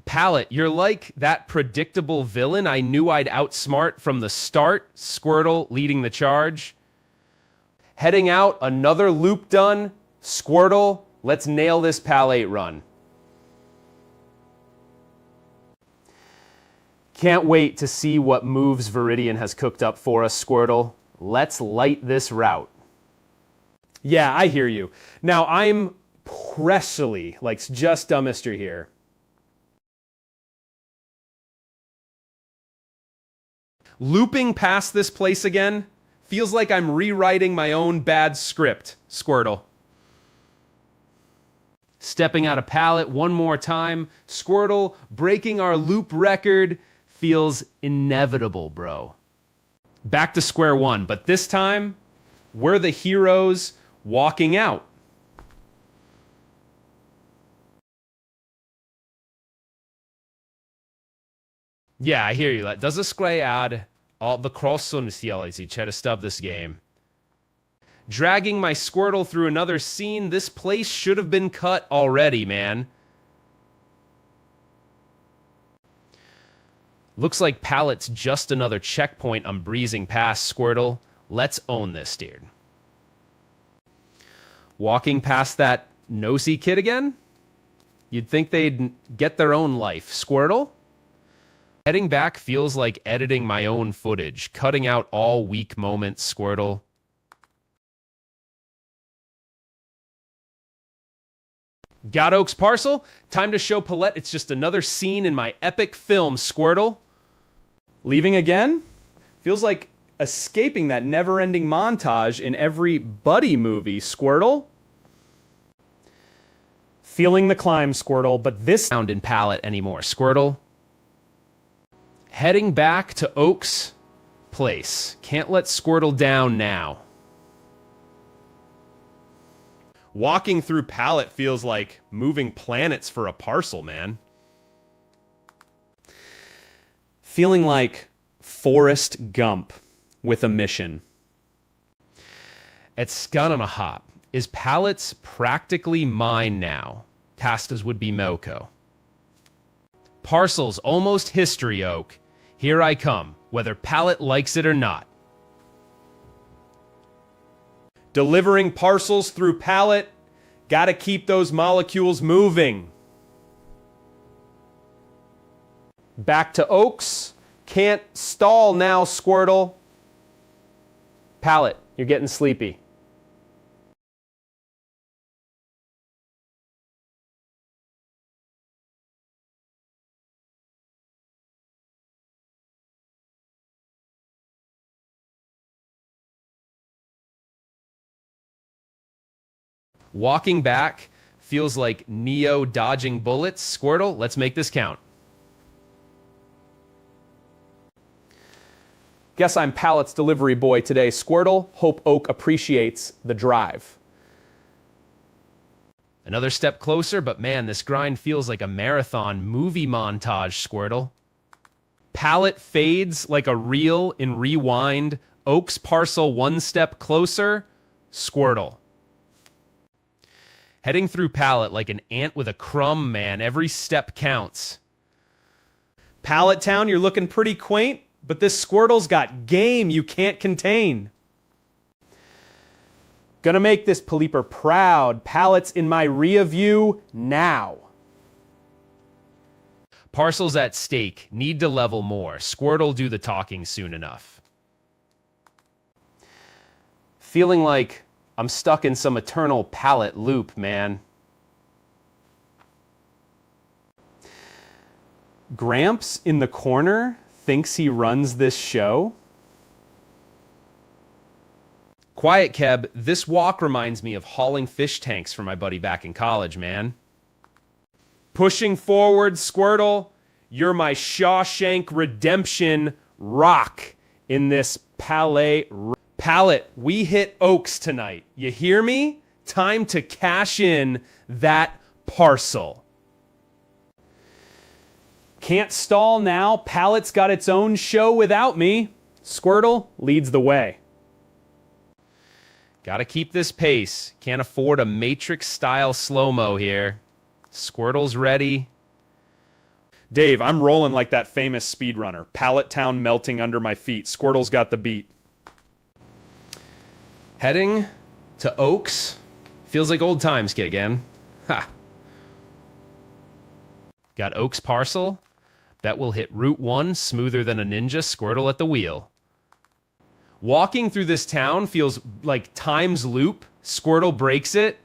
Pallet, you're like that predictable villain I knew I'd outsmart from the start. Squirtle leading the charge. Heading out, another loop done. Squirtle, let's nail this palette run. Can't wait to see what moves Viridian has cooked up for us, Squirtle. Let's light this route. Yeah, I hear you. Now I'm Presley, like just dumbester here. Looping past this place again feels like I'm rewriting my own bad script, Squirtle. Stepping out of palette one more time, Squirtle breaking our loop record feels inevitable, bro. Back to square one, but this time, we're the heroes walking out. Yeah, I hear you. Does this square add all the cross-sunstialities to stub this game? Dragging my Squirtle through another scene, this place should have been cut already, man. Looks like Pallet's just another checkpoint I'm breezing past, Squirtle. Let's own this, dude. Walking past that nosy kid again? You'd think they'd get their own life, Squirtle? Heading back feels like editing my own footage, cutting out all weak moments, Squirtle. Got Oaks parcel? Time to show Paulette it's just another scene in my epic film, Squirtle. Leaving again? Feels like escaping that never-ending montage in every buddy movie, Squirtle. Feeling the climb, Squirtle, but this Sound in palette anymore, Squirtle. Heading back to Oaks Place. Can't let Squirtle down now. Walking through palette feels like moving planets for a parcel, man. Feeling like Forrest Gump with a mission. At Scun on a Hop, is pallets practically mine now? Tastas would be Moko. Parcels almost history, Oak. Here I come, whether pallet likes it or not. Delivering parcels through pallet. Gotta keep those molecules moving. back to Oaks. Can't stall now, Squirtle. Pallet, you're getting sleepy. Walking back feels like Neo dodging bullets. Squirtle, let's make this count. Guess I'm Pallet's delivery boy today, Squirtle. Hope Oak appreciates the drive. Another step closer, but man, this grind feels like a marathon movie montage, Squirtle. Pallet fades like a reel in Rewind. Oak's parcel one step closer. Squirtle. Heading through pallet like an ant with a crumb, man. Every step counts. Pallet Town, you're looking pretty quaint, but this Squirtle's got game you can't contain. Gonna make this Polyper proud. Pallets in my rear view now. Parcels at stake. Need to level more. Squirtle do the talking soon enough. Feeling like I'm stuck in some eternal pallet loop, man. Gramps in the corner thinks he runs this show. Quiet, Keb. This walk reminds me of hauling fish tanks for my buddy back in college, man. Pushing forward, Squirtle. You're my Shawshank Redemption rock in this pallet. Pallet, we hit Oaks tonight. You hear me? Time to cash in that parcel. Can't stall now. Pallet's got its own show without me. Squirtle leads the way. Gotta keep this pace. Can't afford a Matrix-style slow-mo here. Squirtle's ready. Dave, I'm rolling like that famous speedrunner. Pallet Town melting under my feet. Squirtle's got the beat. Heading to Oaks. Feels like old times, kid, again. Ha. Got Oaks parcel. Bet will hit Route 1 smoother than a ninja. Squirtle at the wheel. Walking through this town feels like time's loop. Squirtle breaks it.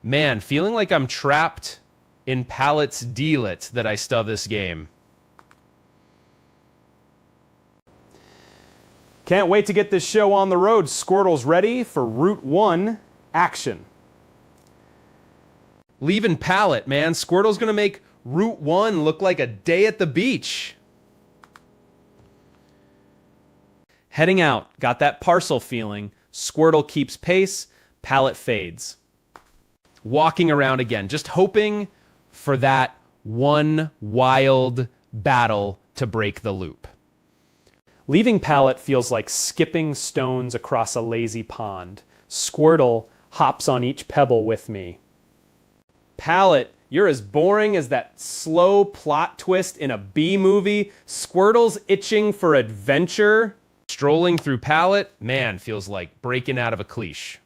Man, feeling like I'm trapped in Pallet's D-lit that I stub this game. Can't wait to get this show on the road. Squirtle's ready for Route 1 action. Leaving Pallet, man. Squirtle's gonna make Route 1 look like a day at the beach. Heading out, got that parcel feeling. Squirtle keeps pace, Pallet fades. Walking around again, just hoping for that one wild battle to break the loop. Leaving Pallet feels like skipping stones across a lazy pond. Squirtle hops on each pebble with me. Pallet, you're as boring as that slow plot twist in a B movie. Squirtle's itching for adventure. Strolling through Pallet, man, feels like breaking out of a cliche.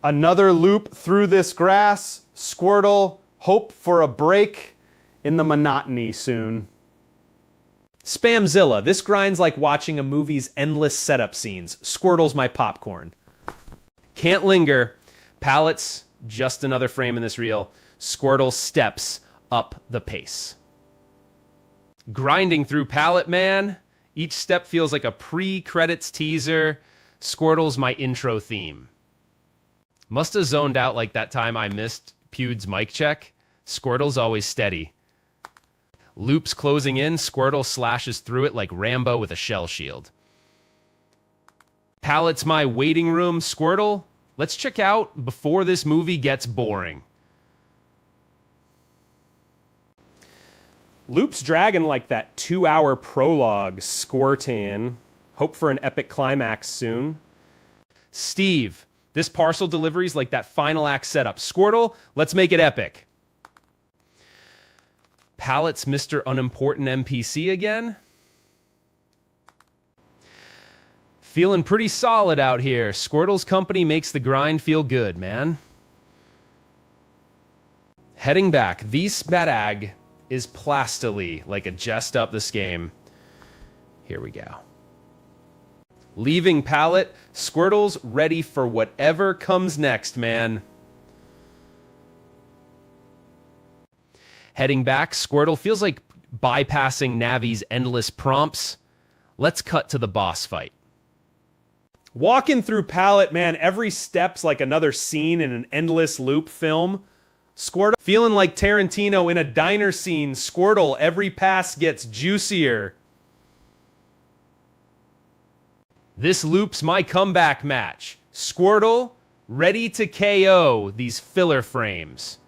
Another loop through this grass. Squirtle, hope for a break in the monotony soon. Spamzilla, this grinds like watching a movie's endless setup scenes. Squirtle's my popcorn. Can't linger. Pallet's just another frame in this reel. Squirtle steps up the pace. Grinding through Pallet, man. Each step feels like a pre-credits teaser. Squirtle's my intro theme. Must have zoned out like that time I missed Pewd's mic check. Squirtle's always steady. Loops closing in. Squirtle slashes through it like Rambo with a shell shield. Pallet's my waiting room. Squirtle, let's check out before this movie gets boring. Loop's dragging like that 2-hour prologue squirting. Hope for an epic climax soon. Steve, this parcel delivery's like that final act setup. Squirtle, let's make it epic. Pallet's Mr. Unimportant NPC again. Feeling pretty solid out here. Squirtle's company makes the grind feel good, man. Heading back, the Spadag is plastily like a jest up this game. Here we go. Leaving Pallet, Squirtle's ready for whatever comes next, man. Heading back, Squirtle feels like bypassing Navi's endless prompts. Let's cut to the boss fight. Walking through Pallet, man, every step's like another scene in an endless loop film. Squirtle feeling like Tarantino in a diner scene. Squirtle, every pass gets juicier. This loop's my comeback match. Squirtle, ready to KO these filler frames.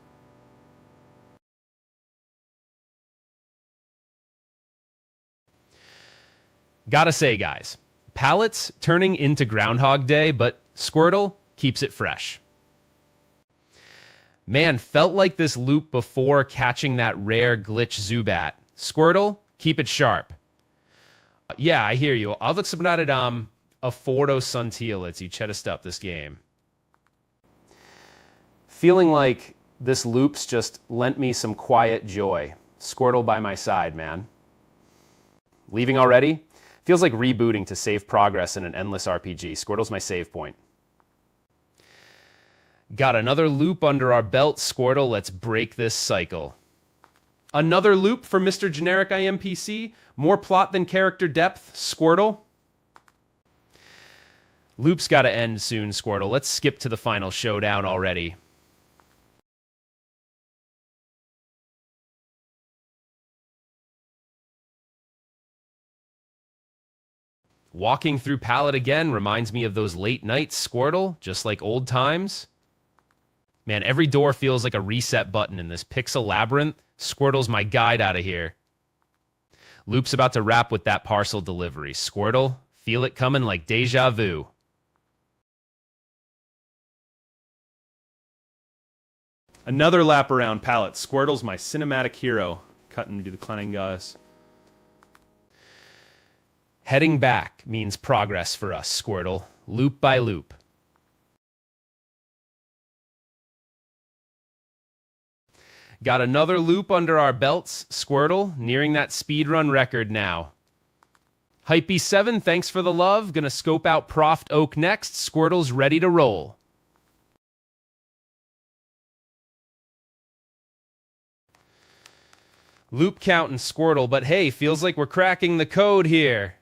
Gotta say, guys, Pallet's turning into Groundhog Day, but Squirtle keeps it fresh. Man, felt like this loop before catching that rare glitch Zubat. Squirtle, keep it sharp. Yeah, I hear you. I'll look some at it, a Fordo Sunteal. You chetist up this game. Feeling like this loop's just lent me some quiet joy. Squirtle by my side, man. Leaving already? Feels like rebooting to save progress in an endless RPG. Squirtle's my save point. Got another loop under our belt, Squirtle. Let's break this cycle. Another loop for Mr. Generic IMPC. More plot than character depth, Squirtle. Loop's gotta end soon, Squirtle. Let's skip to the final showdown already. Walking through Pallet again reminds me of those late nights, Squirtle, just like old times. Man, every door feels like a reset button in this pixel labyrinth. Squirtle's my guide out of here. Loop's about to wrap with that parcel delivery. Squirtle, feel it coming like deja vu. Another lap around Pallet. Squirtle's my cinematic hero. Cutting to the cunning guys. Heading back means progress for us, Squirtle, loop by loop. Got another loop under our belts, Squirtle, nearing that speedrun record now. Hypey7, thanks for the love. Gonna scope out Proft Oak next. Squirtle's ready to roll. Loop counting, Squirtle, but hey, feels like we're cracking the code here.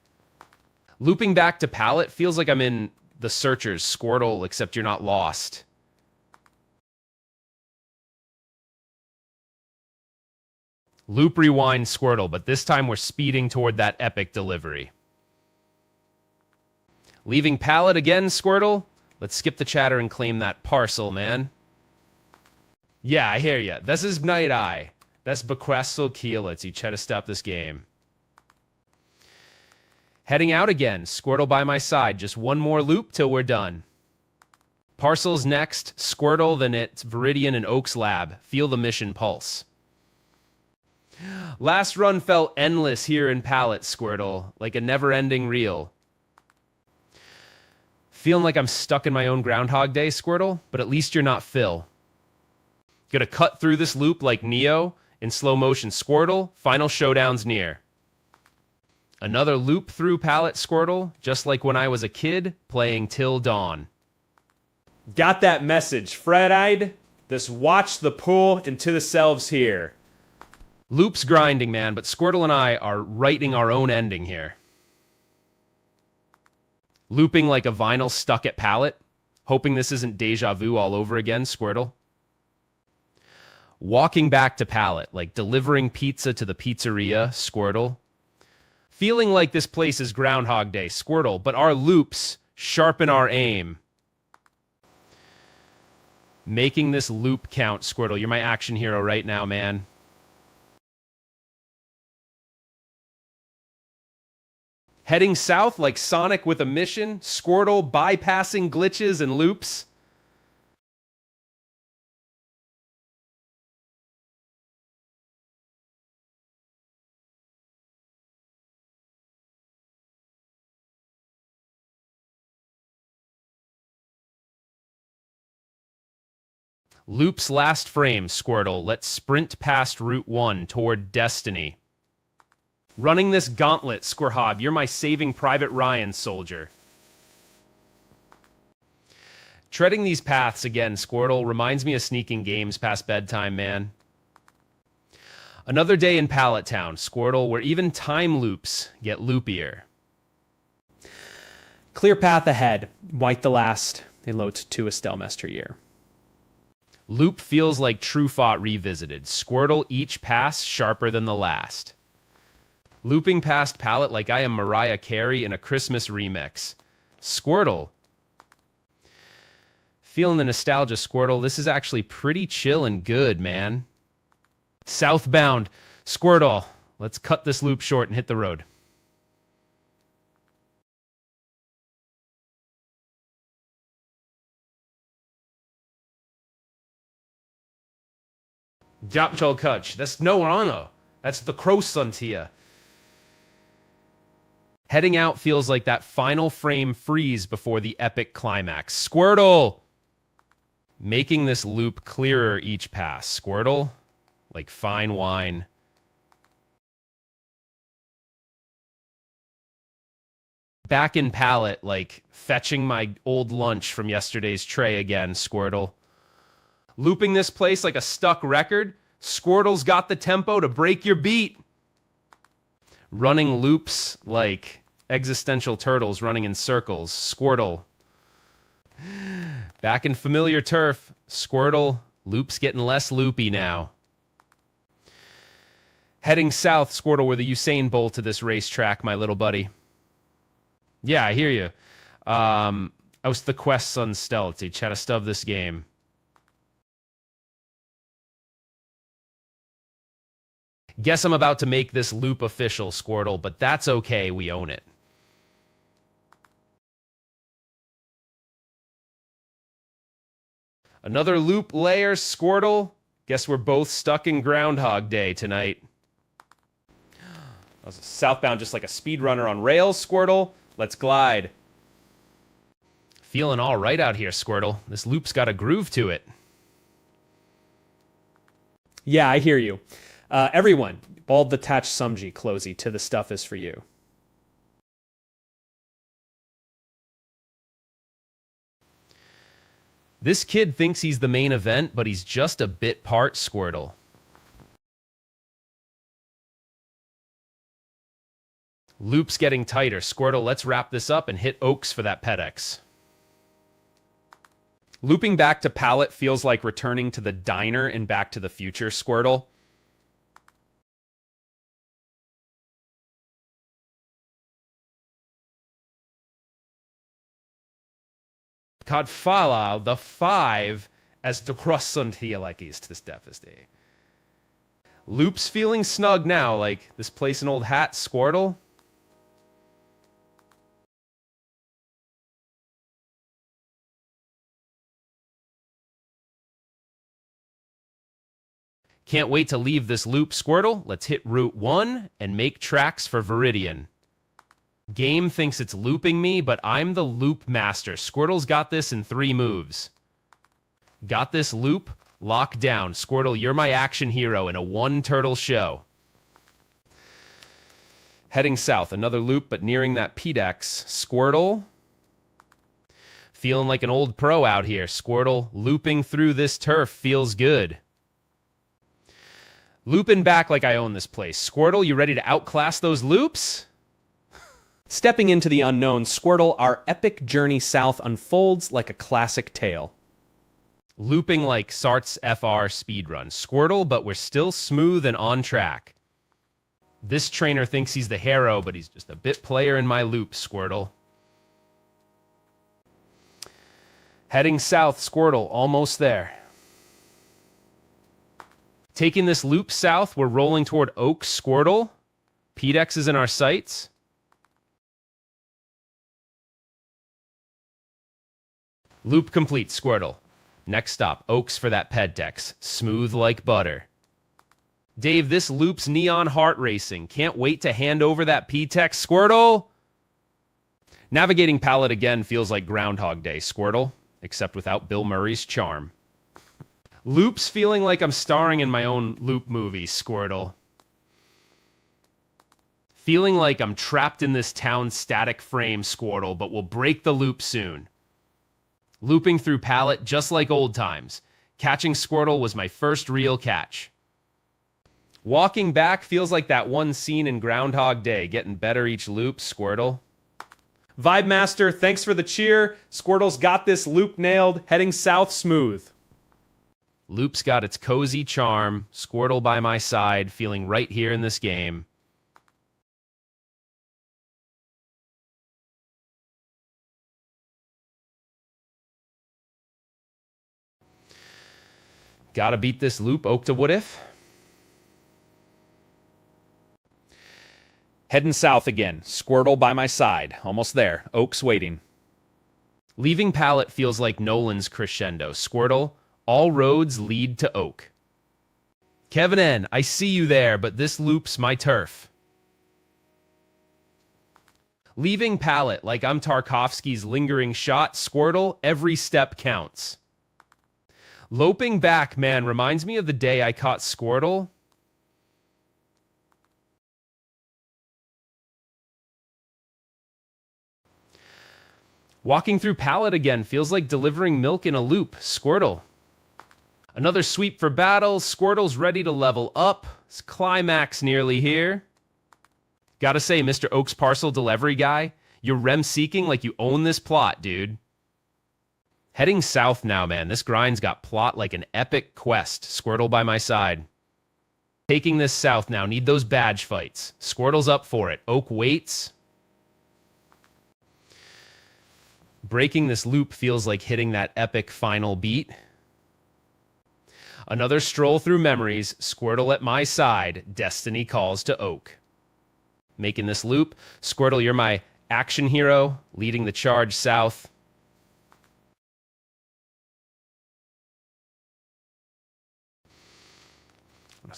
Looping back to Pallet feels like I'm in the Searchers, Squirtle, except you're not lost. Loop rewind, Squirtle, but this time we're speeding toward that epic delivery. Leaving Pallet again, Squirtle. Let's skip the chatter and claim that parcel, man. Yeah, I hear ya. This is Night Eye. That's Bequestal Keelitz. You try to stop this game. Heading out again, Squirtle by my side. Just one more loop till we're done. Parcel's next, Squirtle, then it's Viridian and Oak's lab. Feel the mission pulse. Last run felt endless here in Pallet, Squirtle, like a never-ending reel. Feeling like I'm stuck in my own Groundhog Day, Squirtle, but at least you're not Phil. Gonna cut through this loop like Neo in slow motion, Squirtle. Final showdown's near. Another loop through Pallet, Squirtle, just like when I was a kid playing Till Dawn. Got that message, Fred-eyed? This watch the pull into the selves here. Loop's grinding, man, but Squirtle and I are writing our own ending here. Looping like a vinyl stuck at Pallet, hoping this isn't deja vu all over again, Squirtle. Walking back to Pallet, like delivering pizza to the pizzeria, Squirtle. Feeling like this place is Groundhog Day, Squirtle, but our loops sharpen our aim. Making this loop count, Squirtle. You're my action hero right now, man. Heading south like Sonic with a mission, Squirtle bypassing glitches and loops. Loop's last frame, Squirtle. Let's sprint past Route 1 toward destiny. Running this gauntlet, Squirhob. You're my Saving Private Ryan soldier. Treading these paths again, Squirtle, reminds me of sneaking games past bedtime, man. Another day in Pallet Town, Squirtle, where even time loops get loopier. Clear path ahead. White the last. They load to a Stelmester year. Loop feels like True Fought revisited. Squirtle, each pass sharper than the last. Looping past Pallet like I am Mariah Carey in a Christmas remix. Squirtle. Feeling the nostalgia, Squirtle. This is actually pretty chill and good, man. Southbound. Squirtle. Let's cut this loop short and hit the road. Japchol Kutch. That's no honor. That's the croissant here. Heading out feels like that final frame freeze before the epic climax. Squirtle! Making this loop clearer each pass. Squirtle, like fine wine. Back in pallet, like fetching my old lunch from yesterday's tray again, Squirtle. Looping this place like a stuck record. Squirtle's got the tempo to break your beat. Running loops like existential turtles running in circles. Squirtle. Back in familiar turf. Squirtle. Loops getting less loopy now. Heading south, Squirtle, we're the Usain Bolt to this racetrack, my little buddy. Yeah, I hear you. I was the quest on stealth. Try to stub this game. Guess I'm about to make this loop official, Squirtle, but that's okay. We own it. Another loop layer, Squirtle. Guess we're both stuck in Groundhog Day tonight. That was southbound just like a speedrunner on rails, Squirtle. Let's glide. Feeling all right out here, Squirtle. This loop's got a groove to it. Yeah, I hear you. Everyone, Bald the Tatch Sumji, Closey, to the stuff is for you. This kid thinks he's the main event, but he's just a bit part, Squirtle. Loop's getting tighter. Squirtle, let's wrap this up and hit Oaks for that PEDX. Looping back to pallet feels like returning to the diner in Back to the Future, Squirtle. Cod Falal, the 5, as the croissant here like is to this devastating. Loop's feeling snug now, like this place an old hat, Squirtle. Can't wait to leave this loop, Squirtle. Let's hit Route 1 and make tracks for Viridian. Game thinks it's looping me, but I'm the loop master. Squirtle's got this in 3 moves. Got this loop locked down. Squirtle, you're my action hero in a 1-turtle show. Heading south, another loop, but nearing that PDX. Squirtle. Feeling like an old pro out here. Squirtle, looping through this turf feels good. Looping back like I own this place. Squirtle, you ready to outclass those loops? Stepping into the unknown, Squirtle, our epic journey south unfolds like a classic tale. Looping like Sart's FR speedrun. Squirtle, but we're still smooth and on track. This trainer thinks he's the hero, but he's just a bit player in my loop, Squirtle. Heading south, Squirtle, almost there. Taking this loop south, we're rolling toward Oaks, Squirtle. PDX is in our sights. Loop complete, Squirtle. Next stop, Oaks for that PEDX. Smooth like butter. Dave, this loop's neon heart racing. Can't wait to hand over that P-Tex, Squirtle. Navigating pallet again feels like Groundhog Day, Squirtle, except without Bill Murray's charm. Loop's feeling like I'm starring in my own loop movie, Squirtle. Feeling like I'm trapped in this town's static frame, Squirtle, but we'll break the loop soon. Looping through pallet just like old times. Catching Squirtle was my first real catch. Walking back feels like that one scene in Groundhog Day, getting better each loop, Squirtle. Vibe Master, thanks for the cheer. Squirtle's got this loop nailed, heading south smooth. Loop's got its cozy charm. Squirtle by my side, feeling right here in this game. Gotta beat this loop, Oak to What If. Heading south again. Squirtle by my side. Almost there. Oak's waiting. Leaving pallet feels like Nolan's crescendo. Squirtle, all roads lead to Oak. Kevin N., I see you there, but this loop's my turf. Leaving pallet like I'm Tarkovsky's lingering shot, Squirtle, every step counts. Loping back, man, reminds me of the day I caught Squirtle. Walking through pallet again feels like delivering milk in a loop, Squirtle. Another sweep for battle, Squirtle's ready to level up. It's climax nearly here. Gotta say, Mr. Oak's parcel delivery guy, you're rem seeking like you own this plot, dude. Heading south now, man. This grind's got plot like an epic quest. Squirtle by my side. Taking this south now. Need those badge fights. Squirtle's up for it. Oak waits. Breaking this loop feels like hitting that epic final beat. Another stroll through memories. Squirtle at my side. Destiny calls to Oak. Making this loop. Squirtle, you're my action hero, leading the charge south.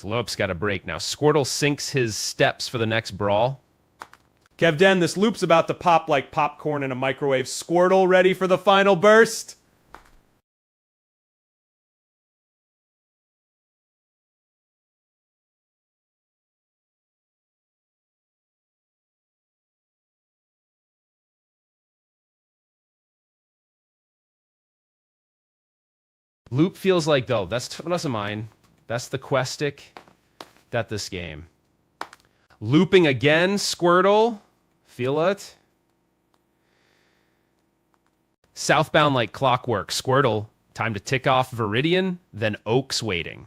Lope's got a break now. Squirtle sinks his steps for the next brawl. Kev Den, this loop's about to pop like popcorn in a microwave. Squirtle ready for the final burst? Loop feels like, though, that's mine. That's the questic. That this game. Looping again, Squirtle. Feel it. Southbound like clockwork, Squirtle. Time to tick off Viridian, then Oak's waiting.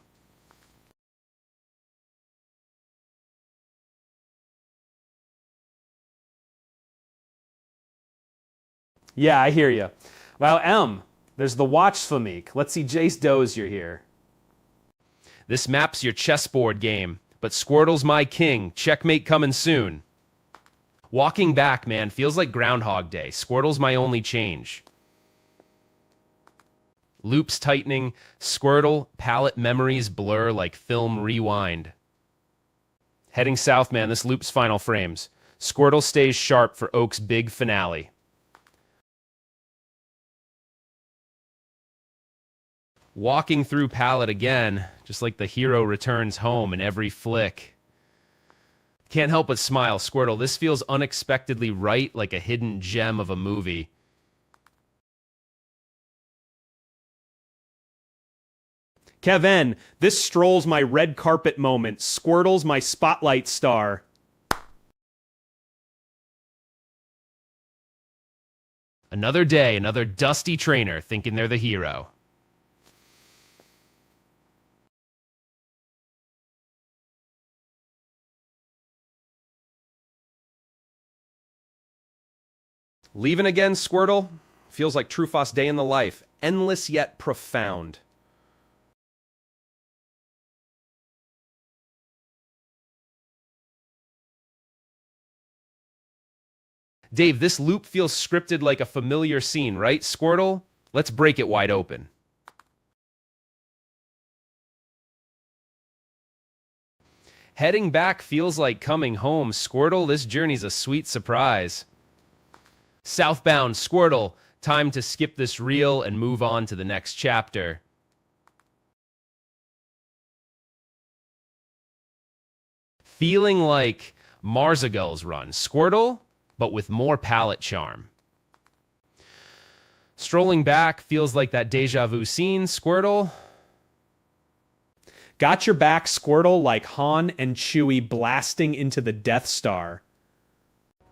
Yeah, I hear you. Well, M, there's the watch Famik. Let's see Jace Dozier here. This map's your chessboard game, but Squirtle's my king. Checkmate coming soon. Walking back, man, feels like Groundhog Day. Squirtle's my only change. Loops tightening. Squirtle, palette memories blur like film rewind. Heading south, man, this loop's final frames. Squirtle stays sharp for Oak's big finale. Walking through palette again, just like the hero returns home in every flick. Can't help but smile, Squirtle. This feels unexpectedly right, like a hidden gem of a movie. Kevin, this stroll's my red carpet moment. Squirtle's my spotlight star. Another day, another dusty trainer thinking they're the hero. Leaving again, Squirtle? Feels like Truffaut's day in the life. Endless yet profound. Dave, this loop feels scripted like a familiar scene, right, Squirtle? Let's break it wide open. Heading back feels like coming home. Squirtle, this journey's a sweet surprise. Southbound, Squirtle, time to skip this reel and move on to the next chapter. Feeling like Marzagul's run. Squirtle, but with more palette charm. Strolling back feels like that deja vu scene. Squirtle. Got your back, Squirtle, like Han and Chewie blasting into the Death Star.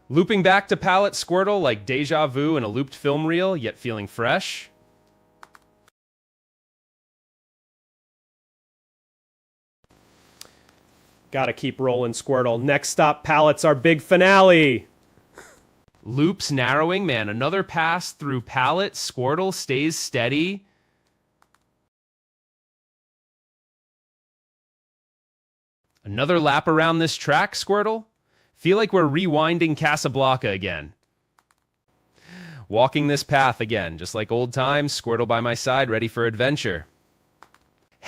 Looping back to palette, Squirtle, like deja vu in a looped film reel, yet feeling fresh. Gotta keep rolling, Squirtle. Next stop, palettes, our big finale. Loops narrowing, man. Another pass through palette. Squirtle stays steady. Another lap around this track, Squirtle. Feel like we're rewinding Casablanca again. Walking this path again, just like old times, Squirtle by my side, ready for adventure.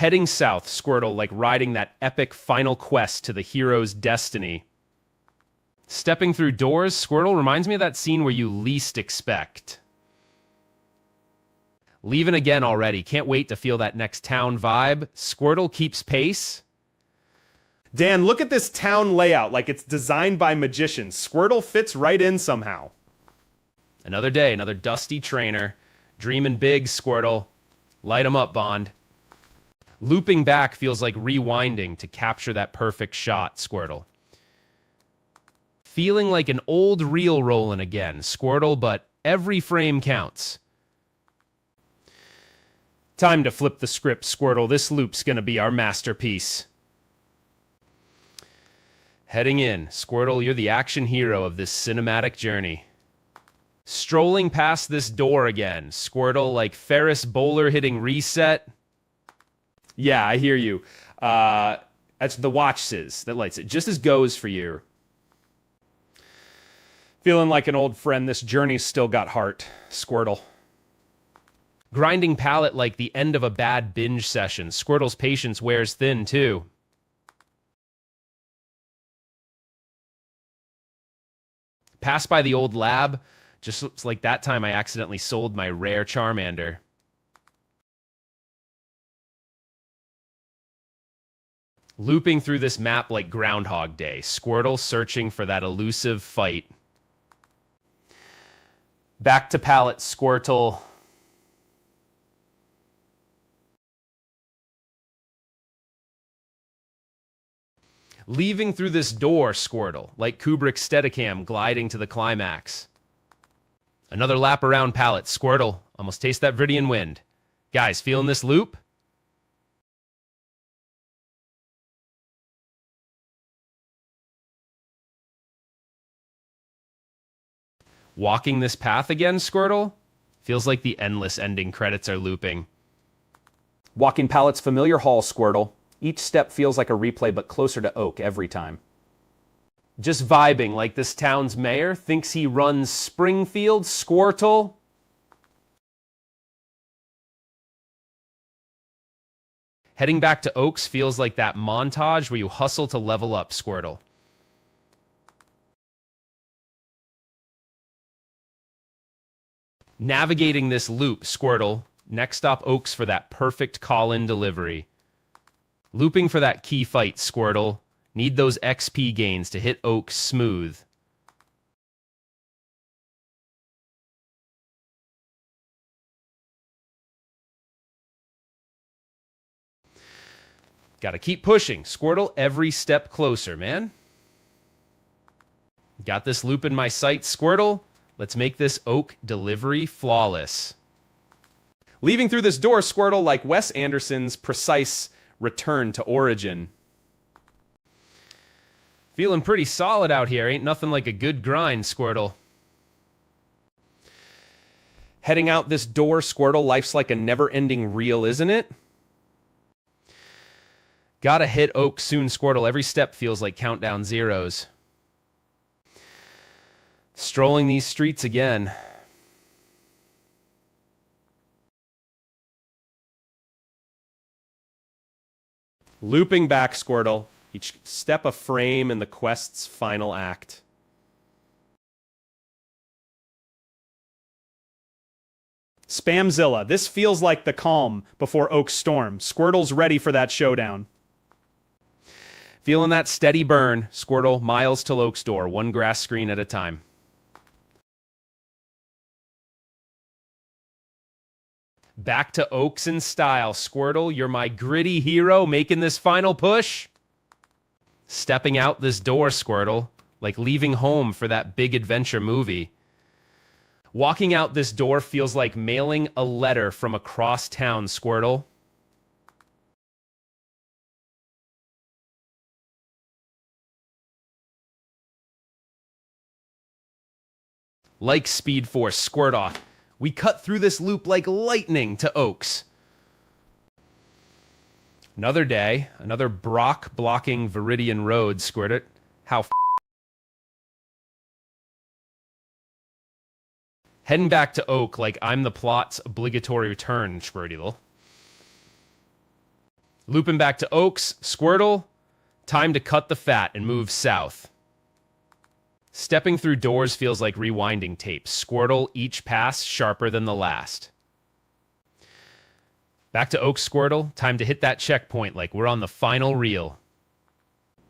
Heading south, Squirtle, like riding that epic final quest to the hero's destiny. Stepping through doors, Squirtle reminds me of that scene where you least expect. Leaving again already. Can't wait to feel that next town vibe. Squirtle keeps pace. Dan, look at this town layout like it's designed by magicians. Squirtle fits right in somehow. Another day, another dusty trainer. Dreaming big, Squirtle. Light 'em up, Bond. Looping back feels like rewinding to capture that perfect shot, Squirtle. Feeling like an old reel rolling again, Squirtle, but every frame counts. Time to flip the script, Squirtle. This loop's gonna be our masterpiece. Heading in, Squirtle, you're the action hero of this cinematic journey. Strolling past this door again, Squirtle, like Ferris Bowler hitting reset. Yeah, I hear you. That's the watches that lights it. Just as goes for you. Feeling like an old friend, this journey's still got heart, Squirtle. Grinding palate like the end of a bad binge session. Squirtle's patience wears thin, too. Pass by the old lab. Just looks like that time I accidentally sold my rare Charmander. Looping through this map like Groundhog Day. Squirtle searching for that elusive fight. Back to palette, Squirtle. Leaving through this door, Squirtle, like Kubrick's Steadicam gliding to the climax. Another lap around palette, Squirtle. Almost taste that Viridian wind. Guys, feeling this loop? Walking this path again, Squirtle? Feels like the endless ending credits are looping. Walking Palette's familiar hall, Squirtle. Each step feels like a replay, but closer to Oak every time. Just vibing like this town's mayor thinks he runs Springfield, Squirtle. Heading back to Oaks feels like that montage where you hustle to level up, Squirtle. Navigating this loop, Squirtle. Next stop, Oaks for that perfect call-in delivery. Looping for that key fight, Squirtle. Need those XP gains to hit Oaks smooth. Gotta keep pushing. Squirtle, every step closer, man. Got this loop in my sights, Squirtle. Let's make this Oak delivery flawless. Leaving through this door, Squirtle, like Wes Anderson's precise return to origin. Feeling pretty solid out here. Ain't nothing like a good grind, Squirtle. Heading out this door, Squirtle, life's like a never-ending reel, isn't it? Gotta hit Oak soon, Squirtle. Every step feels like countdown zeros. Strolling these streets again. Looping back, Squirtle. Each step a frame in the quest's final act. Spamzilla. This feels like the calm before Oak's storm. Squirtle's ready for that showdown. Feeling that steady burn, Squirtle, miles till Oak's door, one grass screen at a time. Back to Oaks in style, Squirtle, you're my gritty hero making this final push. Stepping out this door, Squirtle, like leaving home for that big adventure movie. Walking out this door feels like mailing a letter from across town, Squirtle. Like Speed Force, Squirt Off. We cut through this loop like lightning to Oaks. Another day, another Brock blocking Viridian Road, Squirtle. How heading back to Oak like I'm the plot's obligatory return, Squirtle. Looping back to Oaks, Squirtle, time to cut the fat and move south. Stepping through doors feels like rewinding tape. Squirtle, each pass sharper than the last. Back to Oaks, Squirtle, time to hit that checkpoint like we're on the final reel.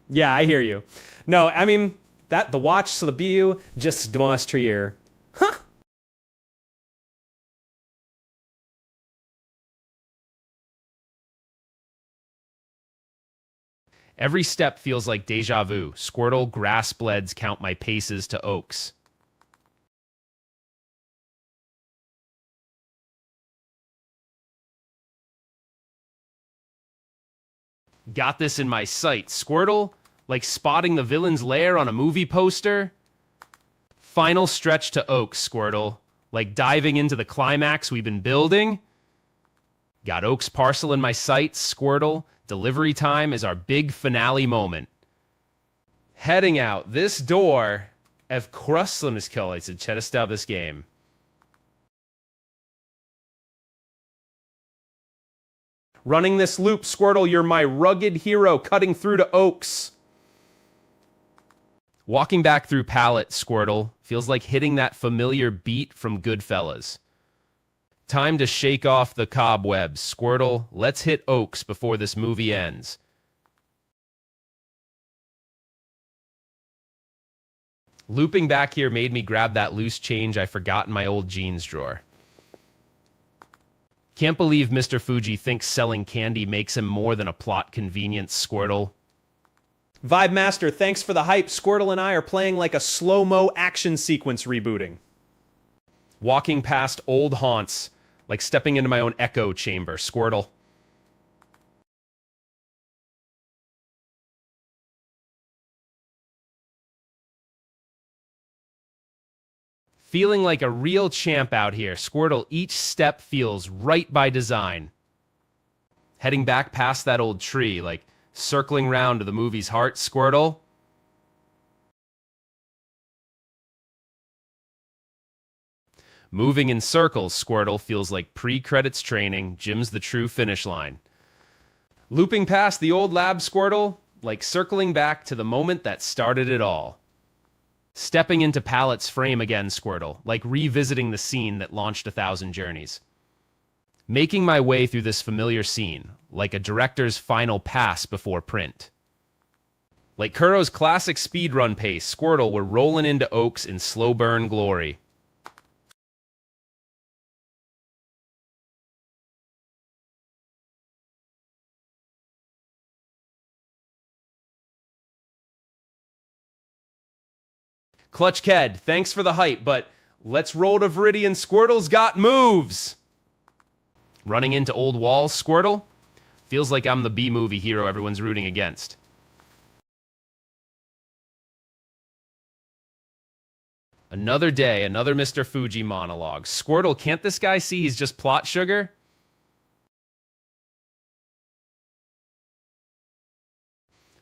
Yeah, I hear you. No, I mean, the watch slabiju just demonstrier. Huh? Every step feels like deja vu. Squirtle, grass bleds count my paces to Oaks. Got this in my sight. Squirtle, like spotting the villain's lair on a movie poster. Final stretch to Oaks, Squirtle, like diving into the climax we've been building. Got Oaks parcel in my sights, Squirtle. Delivery time is our big finale moment. Heading out this door, of Kruslimskill, to check out this game. Running this loop, Squirtle, you're my rugged hero cutting through to Oaks. Walking back through Palette, Squirtle, feels like hitting that familiar beat from Goodfellas. Time to shake off the cobwebs. Squirtle, let's hit Oaks before this movie ends. Looping back here made me grab that loose change I forgot in my old jeans drawer. Can't believe Mr. Fuji thinks selling candy makes him more than a plot convenience, Squirtle. Vibe Master, thanks for the hype. Squirtle and I are playing like a slow-mo action sequence rebooting. Walking past old haunts, like stepping into my own echo chamber, Squirtle. Feeling like a real champ out here, Squirtle, each step feels right by design. Heading back past that old tree, like circling round to the movie's heart, Squirtle. Moving in circles, Squirtle, feels like pre-credits training. Jim's the true finish line. Looping past the old lab, Squirtle, like circling back to the moment that started it all. Stepping into Palette's frame again, Squirtle, like revisiting the scene that launched 1,000 journeys. Making my way through this familiar scene, like a director's final pass before print. Like Kuro's classic speedrun pace, Squirtle, we're rolling into Oaks in slow burn glory. Clutch Ked, thanks for the hype, but let's roll to Viridian. Squirtle's got moves! Running into old walls, Squirtle? Feels like I'm the B-movie hero everyone's rooting against. Another day, another Mr. Fuji monologue. Squirtle, can't this guy see he's just plot sugar?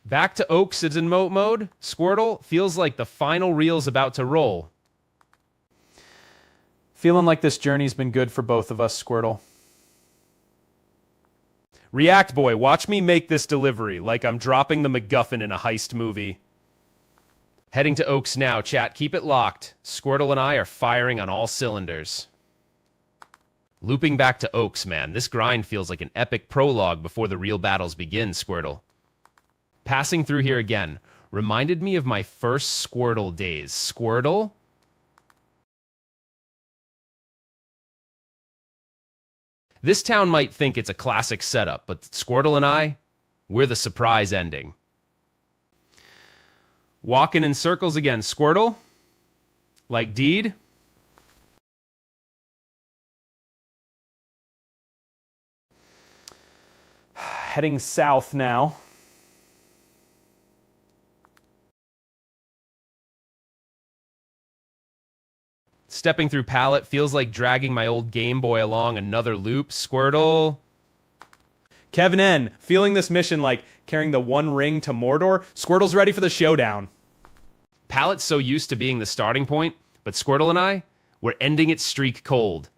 Back to Oaks is in moat mode. Squirtle, feels like the final reel's about to roll. Feeling like this journey's been good for both of us, Squirtle. React Boy, watch me make this delivery like I'm dropping the MacGuffin in a heist movie. Heading to Oaks now, chat. Keep it locked. Squirtle and I are firing on all cylinders. Looping back to Oaks, man. This grind feels like an epic prologue before the real battles begin, Squirtle. Passing through here again reminded me of my first Squirtle days. Squirtle? This town might think it's a classic setup, but Squirtle and I, we're the surprise ending. Walking in circles again, Squirtle. Like Deed. Heading south now. Stepping through Palette feels like dragging my old Game Boy along another loop. Squirtle. Kevin N, feeling this mission like carrying the one ring to Mordor. Squirtle's ready for the showdown. Palette's so used to being the starting point, but Squirtle and I, we're ending its streak cold.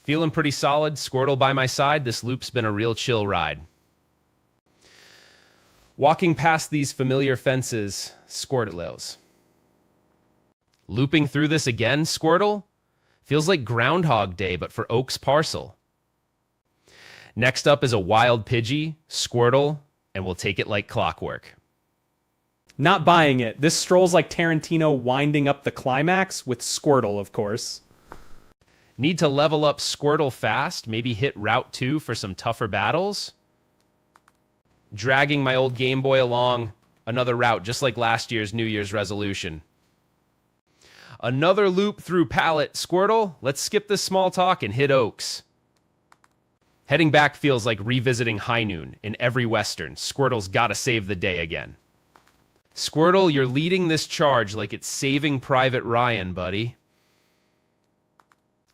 Feeling pretty solid. Squirtle by my side. This loop's been a real chill ride. Walking past these familiar fences, Squirtles. Looping through this again, Squirtle. Feels like Groundhog Day, but for Oak's parcel. Next up is a wild Pidgey, Squirtle, and we'll take it like clockwork. Not buying it. This strolls like Tarantino winding up the climax with Squirtle, of course. Need to level up Squirtle fast, maybe hit Route 2 for some tougher battles. Dragging my old Game Boy along another route, just like last year's New Year's resolution. Another loop through Palette, Squirtle. Let's skip this small talk and hit Oaks. Heading back feels like revisiting High Noon in every Western. Squirtle's gotta save the day again. Squirtle, you're leading this charge like it's Saving Private Ryan, buddy.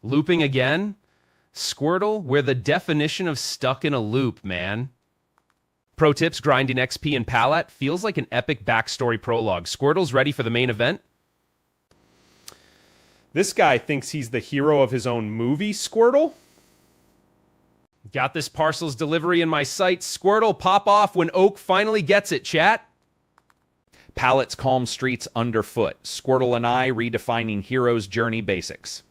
Looping again? Squirtle, we're the definition of stuck in a loop, man. Pro tips, grinding XP and Palette feels like an epic backstory prologue. Squirtle's ready for the main event. This guy thinks he's the hero of his own movie, Squirtle? Got this parcel's delivery in my sights. Squirtle, pop off when Oak finally gets it, chat. Palette's calm streets underfoot. Squirtle and I redefining hero's journey basics.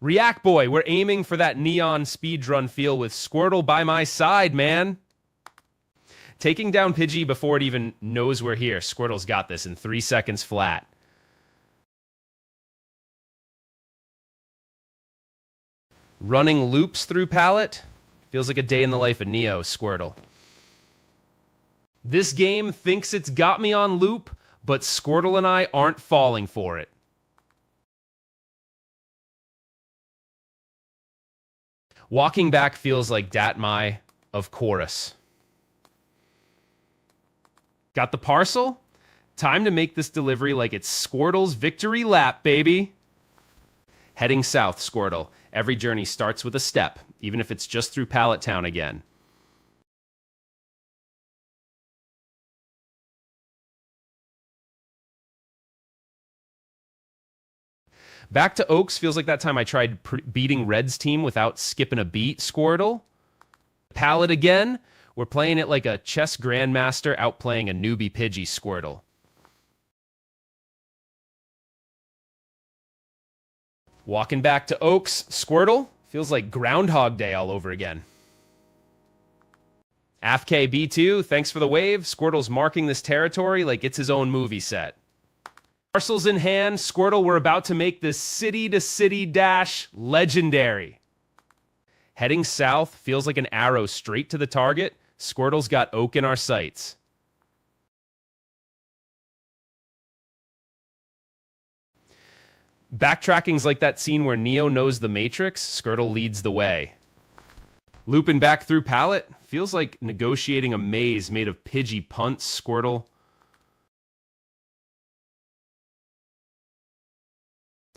React Boy, we're aiming for that neon speedrun feel with Squirtle by my side, man. Taking down Pidgey before it even knows we're here. Squirtle's got this in 3 seconds flat. Running loops through Palette feels like a day in the life of Neo, Squirtle. This game thinks it's got me on loop, but Squirtle and I aren't falling for it. Walking back feels like Datmai of Chorus. Got the parcel? Time to make this delivery like it's Squirtle's victory lap, baby. Heading south, Squirtle. Every journey starts with a step, even if it's just through Pallet Town again. Back to Oaks feels like that time I tried beating Red's team without skipping a beat, Squirtle. Pallet again. We're playing it like a chess grandmaster outplaying a newbie Pidgey, Squirtle. Walking back to Oaks, Squirtle. Feels like Groundhog Day all over again. AFK B2, thanks for the wave. Squirtle's marking this territory like it's his own movie set. Parcels in hand, Squirtle, we're about to make this city-to-city dash legendary. Heading south feels like an arrow straight to the target. Squirtle's got Oak in our sights. Backtracking's like that scene where Neo knows the Matrix. Squirtle leads the way. Looping back through Palette feels like negotiating a maze made of Pidgey punts, Squirtle.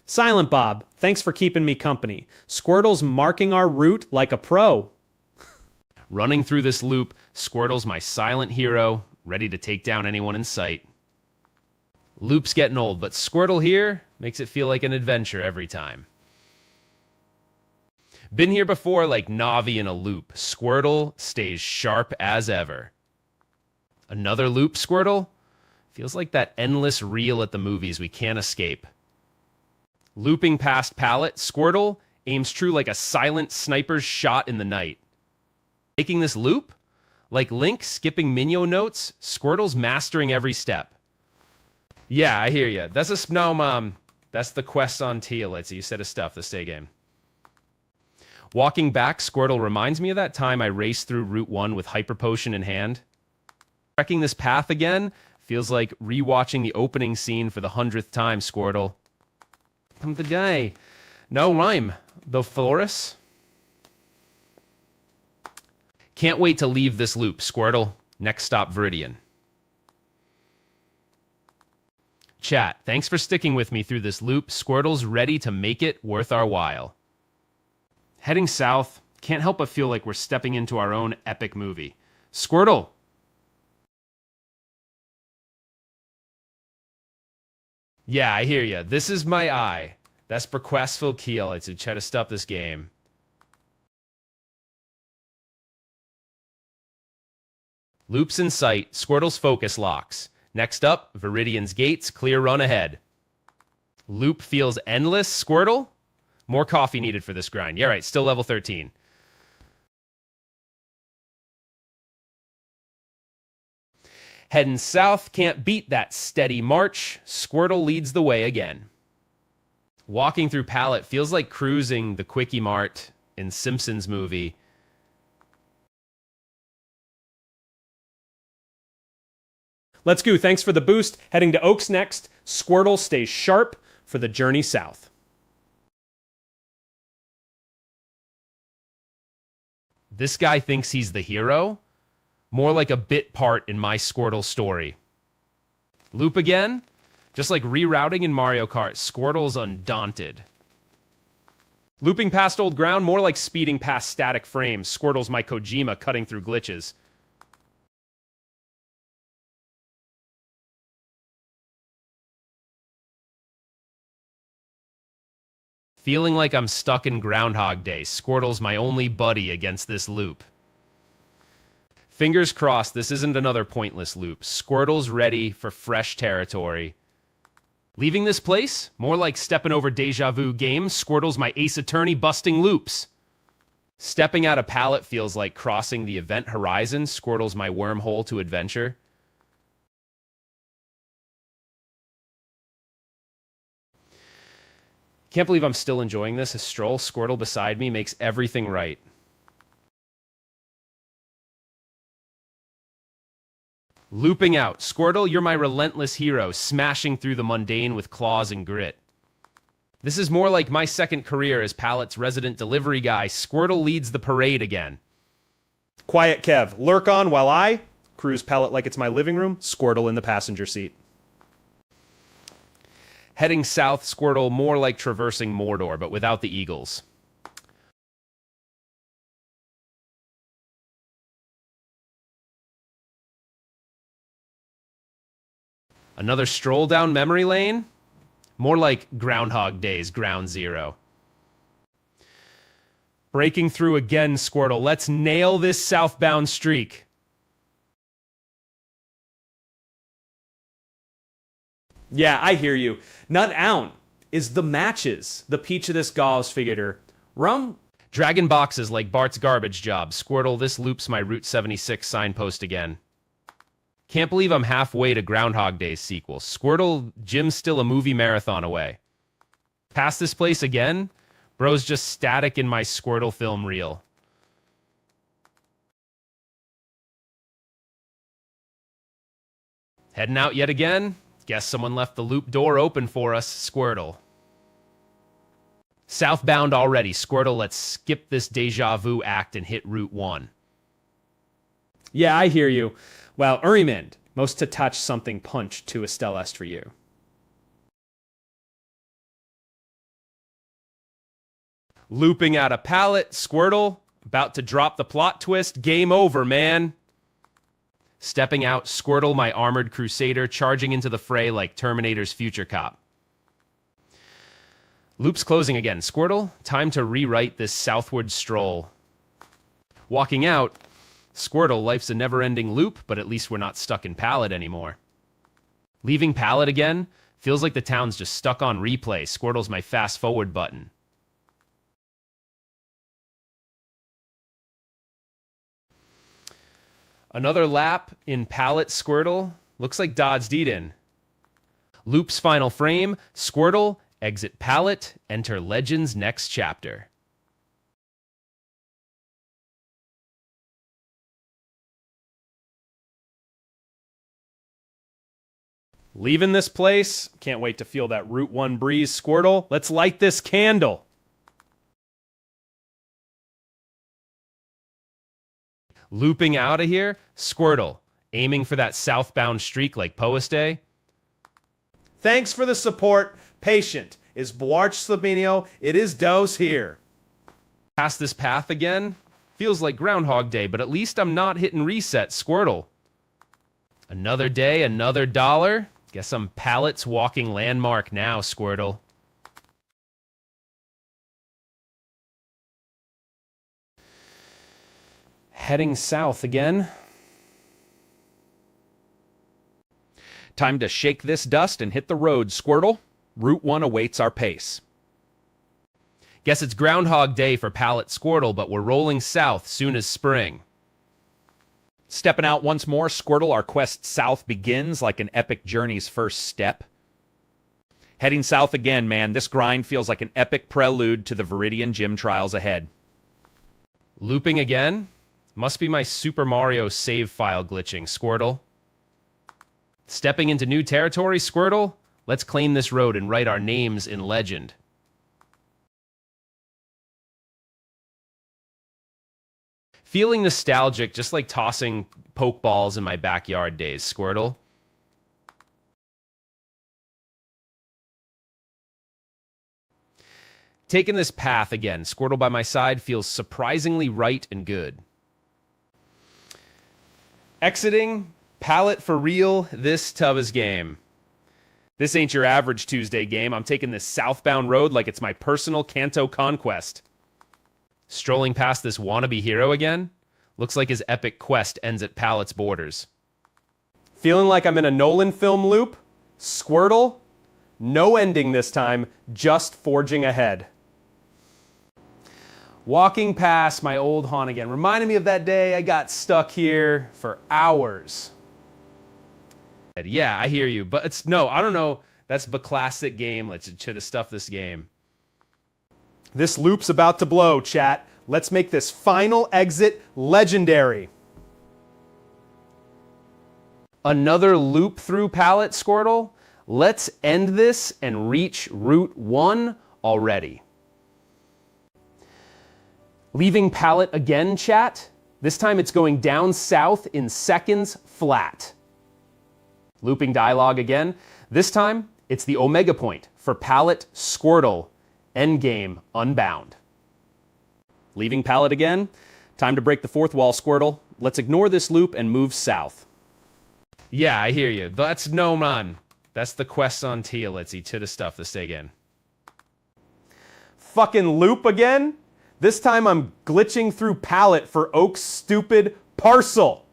Silent Bob, thanks for keeping me company. Squirtle's marking our route like a pro. Running through this loop, Squirtle's my silent hero, ready to take down anyone in sight. Loop's getting old, but Squirtle here makes it feel like an adventure every time. Been here before like Navi in a loop. Squirtle stays sharp as ever. Another loop, Squirtle? Feels like that endless reel at the movies we can't escape. Looping past Palette, Squirtle aims true like a silent sniper's shot in the night. Making this loop? Like Link skipping Minyo notes, Squirtle's mastering every step. Yeah, I hear ya. That's a no, that's the quest on Teal. It's a set of stuff, the stay game. Walking back, Squirtle reminds me of that time I raced through Route 1 with Hyper Potion in hand. Trekking this path again feels like rewatching the opening scene for the 100th time, Squirtle. I'm the guy. No rhyme. The Florus. Can't wait to leave this loop, Squirtle. Next stop, Viridian. Chat, thanks for sticking with me through this loop. Squirtle's ready to make it worth our while. Heading south, Can't help but feel like we're stepping into our own epic movie. Squirtle! Yeah, I hear ya. This is my eye. That's bequestful keel. I to try to stop this game. Loops in sight. Squirtle's focus locks. Next up, Viridian's gates. Clear run ahead. Loop feels endless. Squirtle? More coffee needed for this grind. Yeah, right. Still level 13. Heading south, can't beat that steady march. Squirtle leads the way again. Walking through Pallet feels like cruising the Quickie Mart in Simpsons movie. Let's go. Thanks for the boost. Heading to Oaks next. Squirtle stays sharp for the journey south. This guy thinks he's the hero? More like a bit part in my Squirtle story. Loop again? Just like rerouting in Mario Kart, Squirtle's undaunted. Looping past old ground, more like speeding past static frames. Squirtle's my Kojima cutting through glitches. Feeling like I'm stuck in Groundhog Day. Squirtle's my only buddy against this loop. Fingers crossed this isn't another pointless loop. Squirtle's ready for fresh territory. Leaving this place? More like stepping over deja vu games. Squirtle's my Ace Attorney busting loops. Stepping out of Pallet feels like crossing the event horizon. Squirtle's my wormhole to adventure. Can't believe I'm still enjoying this. A stroll, Squirtle beside me makes everything right. Looping out. Squirtle, you're my relentless hero, smashing through the mundane with claws and grit. This is more like my second career as Pallet's resident delivery guy. Squirtle leads the parade again. Quiet Kev. Lurk on while I cruise Pallet like it's my living room. Squirtle in the passenger seat. Heading south, Squirtle, more like traversing Mordor, but without the eagles. Another stroll down memory lane? More like Groundhog Day's Ground Zero. Breaking through again, Squirtle. Let's nail this southbound streak. Yeah, I hear you. Nut out is the matches. The peach of this Gauss figure. Rum? Dragon boxes like Bart's garbage job. Squirtle, this loops my Route 76 signpost again. Can't believe I'm halfway to Groundhog Day's sequel. Squirtle, Jim's still a movie marathon away. Past this place again? Bro's just static in my Squirtle film reel. Heading out yet again? Guess someone left the loop door open for us. Squirtle. Southbound already. Squirtle, let's skip this deja vu act and hit Route 1. Yeah, I hear you. Well, Urimed, most to touch something punch to Estelle Est for you. Looping out a pallet. Squirtle, about to drop the plot twist. Game over, man. Stepping out, Squirtle, my armored crusader, charging into the fray like Terminator's future cop. Loop's closing again. Squirtle, time to rewrite this southward stroll. Walking out, Squirtle, life's a never-ending loop, but at least we're not stuck in Pallet anymore. Leaving Pallet again, feels like the town's just stuck on replay. Squirtle's my fast-forward button. Another lap in Pallet. Squirtle, looks like Dodds Deedon. Loop's final frame. Squirtle, exit Pallet, enter Legend's next chapter. Leaving this place. Can't wait to feel that Route 1 breeze. Squirtle, let's light this candle. Looping out of here. Squirtle, aiming for that southbound streak like Poest Day. Thanks for the support. Patient is Blarch Slavinio. It is Dose here. Past this path again? Feels like Groundhog Day, but at least I'm not hitting reset, Squirtle. Another day, another dollar. Guess I'm Pallet's walking landmark now, Squirtle. Heading south again. Time to shake this dust and hit the road, Squirtle. Route 1 awaits our pace. Guess it's Groundhog Day for Pallet Squirtle, but we're rolling south soon as spring. Stepping out once more, Squirtle, our quest south begins like an epic journey's first step. Heading south again, man. This grind feels like an epic prelude to the Viridian gym trials ahead. Looping again? Must be my Super Mario save file glitching, Squirtle. Stepping into new territory, Squirtle? Let's claim this road and write our names in legend. Feeling nostalgic, just like tossing pokeballs in my backyard days, Squirtle. Taking this path again, Squirtle by my side feels surprisingly right and good. Exiting, Pallet for real, this Tubba's game. This ain't your average Tuesday game. I'm taking this southbound road like it's my personal Kanto conquest. Strolling past this wannabe hero again? Looks like his epic quest ends at Pallet's borders. Feeling like I'm in a Nolan film loop? Squirtle? No ending this time, just forging ahead. Walking past my old haunt again, reminding me of that day I got stuck here for hours. Yeah, I hear you, but it's no, I don't know. That's the classic game. Let's should have stuffed this game. This loop's about to blow, chat. Let's make this final exit legendary. Another loop through Pallet, Squirtle? Let's end this and reach Route 1 already. Leaving Pallet again, chat? This time it's going down south in seconds flat. Looping dialogue again. This time it's the Omega Point for Pallet Squirtle. Endgame unbound. Leaving Pallet again. Time to break the fourth wall, Squirtle. Let's ignore this loop and move south. Yeah, I hear you. That's no man. That's the quest on Tia. Let's eat to the stuff this again. Fucking loop again? This time I'm glitching through Pallet for Oak's stupid parcel.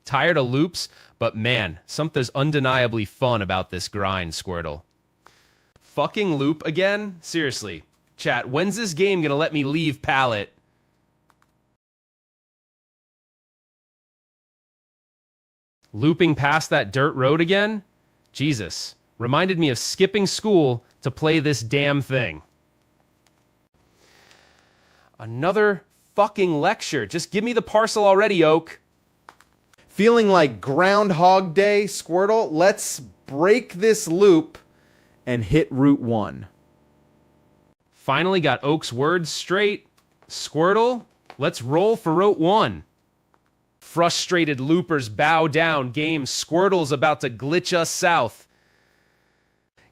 Tired of loops, but man, something's undeniably fun about this grind, Squirtle. Fucking loop again? Seriously. Chat, when's this game gonna let me leave Pallet? Looping past that dirt road again? Jesus. Reminded me of skipping school to play this damn thing. Another fucking lecture. Just give me the parcel already, Oak. Feeling like Groundhog Day, Squirtle? Let's break this loop and hit Route 1. Finally got Oak's words straight. Squirtle, let's roll for Route 1. Frustrated loopers bow down. Game Squirtle's about to glitch us south.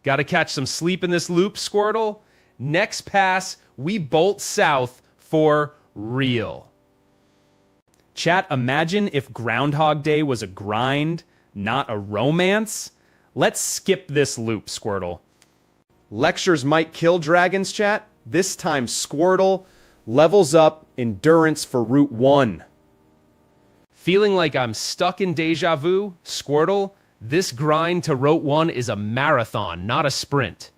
Gotta catch some sleep in this loop, Squirtle. Next pass, we bolt south for real. Chat, imagine if Groundhog Day was a grind, not a romance. Let's skip this loop, Squirtle. Lectures might kill dragons, chat. This time Squirtle levels up endurance for Route 1. Feeling like I'm stuck in deja vu, Squirtle, this grind to Route 1 is a marathon, not a sprint.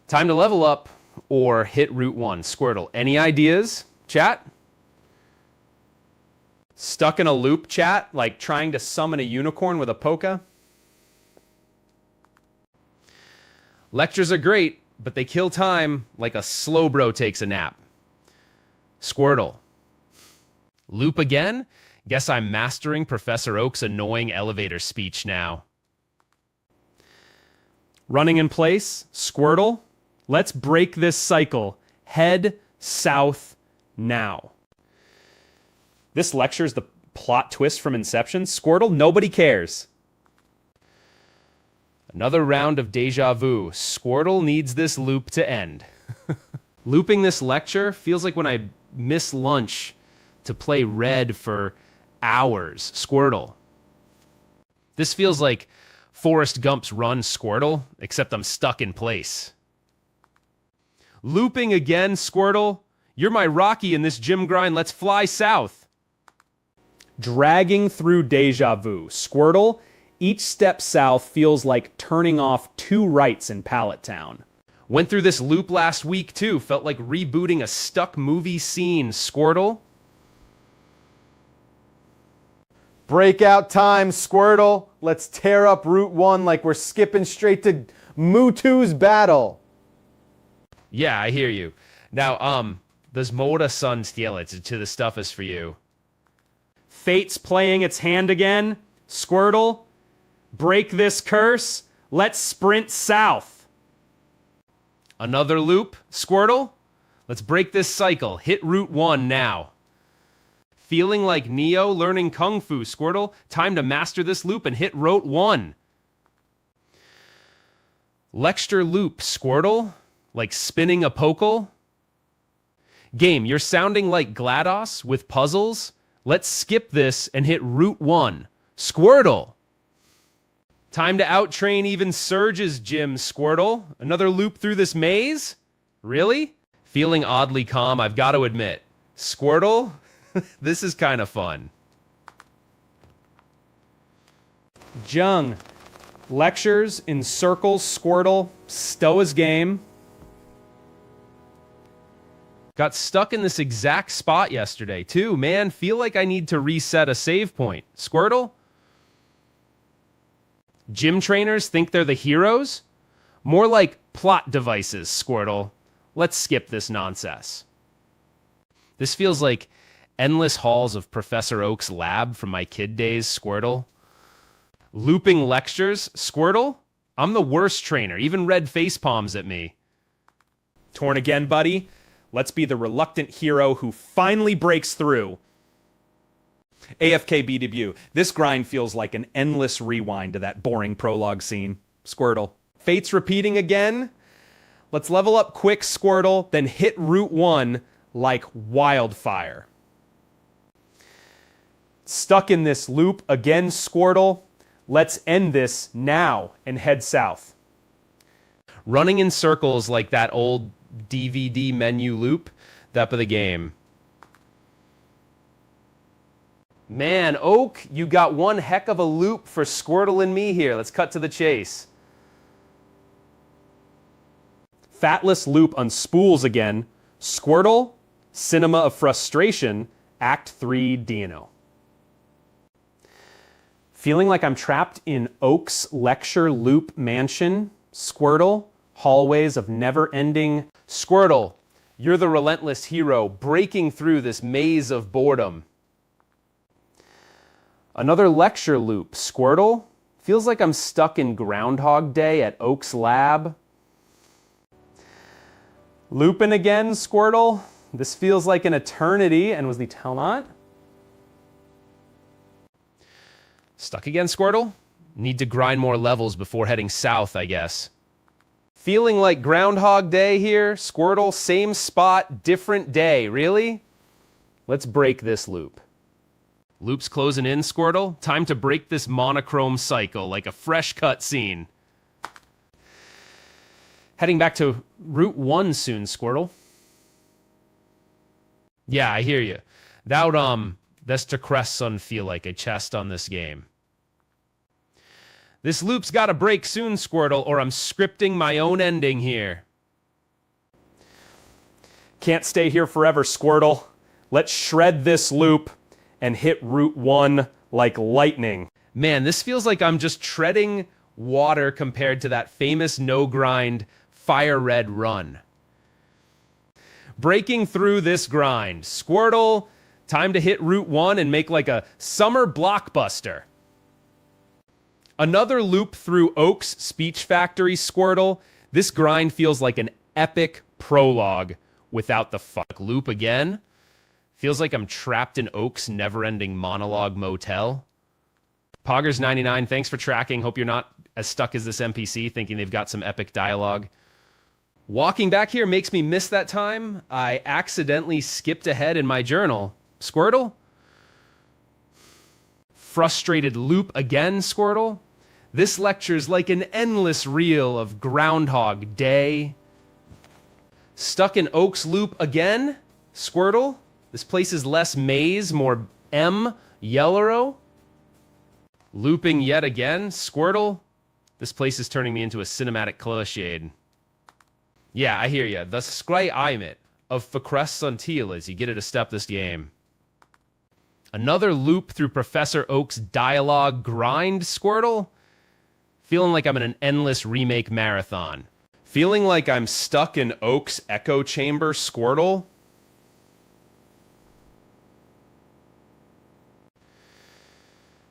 Time to level up or hit Route 1. Squirtle, any ideas? Chat? Stuck in a loop, chat? Like trying to summon a unicorn with a polka? Lectures are great, but they kill time like a slow bro takes a nap. Squirtle. Loop again? Guess I'm mastering Professor Oak's annoying elevator speech now. Running in place, Squirtle. Let's break this cycle. Head south now. This lecture's the plot twist from Inception. Squirtle, nobody cares. Another round of deja vu. Squirtle needs this loop to end. Looping this lecture feels like when I miss lunch to play red for hours. Squirtle. This feels like Forrest Gump's Run, Squirtle, except I'm stuck in place. Looping again, Squirtle. You're my Rocky in this gym grind. Let's fly south. Dragging through deja vu. Squirtle, each step south feels like turning off 2 rights in Pallet Town. Went through this loop last week, too. Felt like rebooting a stuck movie scene. Squirtle. Breakout time, Squirtle. Let's tear up Route 1 like we're skipping straight to Mewtwo's battle. Yeah, I hear you. Now, does Moda Sun steal it to the stuff is for you? Fate's playing its hand again. Squirtle, break this curse. Let's sprint south. Another loop, Squirtle? Let's break this cycle. Hit Route 1 now. Feeling like Neo learning Kung Fu, Squirtle? Time to master this loop and hit Route 1. Lecture loop, Squirtle? Like spinning a Pokel? Game, you're sounding like GLaDOS with puzzles? Let's skip this and hit Route 1. Squirtle! Time to outtrain even Surge's gym, Squirtle. Another loop through this maze? Really? Feeling oddly calm, I've got to admit. Squirtle? This is kind of fun. Jung, lectures in circles, Squirtle, Stoa's game. Got stuck in this exact spot yesterday, too. Man, feel like I need to reset a save point. Squirtle? Gym trainers think they're the heroes? More like plot devices, Squirtle. Let's skip this nonsense. This feels like endless halls of Professor Oak's lab from my kid days, Squirtle. Looping lectures, Squirtle? I'm the worst trainer, even red face palms at me. Torn again, buddy. Let's be the reluctant hero who finally breaks through. AFKB debut. This grind feels like an endless rewind to that boring prologue scene. Squirtle. Fate's repeating again. Let's level up quick, Squirtle, then hit Route 1 like wildfire. Stuck in this loop again, Squirtle. Let's end this now and head south. Running in circles like that old DVD menu loop, that of the game. Man, Oak, you got one heck of a loop for Squirtle and me here. Let's cut to the chase. Fatless loop unspools again. Squirtle, Cinema of Frustration, Act 3 Dino. Feeling like I'm trapped in Oak's lecture loop mansion. Squirtle, hallways of never-ending. Squirtle, you're the relentless hero breaking through this maze of boredom. Another lecture loop. Squirtle, feels like I'm stuck in Groundhog Day at Oak's lab. Looping again, Squirtle. This feels like an eternity, and was the Telnot? Stuck again, Squirtle? Need to grind more levels before heading south, I guess. Feeling like Groundhog Day here, Squirtle, same spot, different day. Really? Let's break this loop. Loop's closing in, Squirtle. Time to break this monochrome cycle like a fresh cut scene. Heading back to Route 1 soon, Squirtle. Yeah, I hear you. That's to crest son feel like a chest on this game. This loop's gotta break soon, Squirtle, or I'm scripting my own ending here. Can't stay here forever, Squirtle. Let's shred this loop and hit Route 1 like lightning. Man, this feels like I'm just treading water compared to that famous no-grind Fire Red run. Breaking through this grind. Squirtle, time to hit Route 1 and make like a summer blockbuster. Another loop through Oak's Speech Factory, Squirtle. This grind feels like an epic prologue without the fuck loop again. Feels like I'm trapped in Oak's never-ending monologue motel. Poggers99, thanks for tracking. Hope you're not as stuck as this NPC thinking they've got some epic dialogue. Walking back here makes me miss that time I accidentally skipped ahead in my journal. Squirtle? Frustrated loop again, Squirtle? This lecture's like an endless reel of Groundhog Day. Stuck in Oak's loop again, Squirtle? This place is less maze, more Yellowrow. Looping yet again, Squirtle? This place is turning me into a cinematic cliched. Yeah, I hear ya. The Scry Imit of Facrest Until as you get it a step this game. Another loop through Professor Oak's dialogue grind, Squirtle? Feeling like I'm in an endless remake marathon. Feeling like I'm stuck in Oak's echo chamber, Squirtle?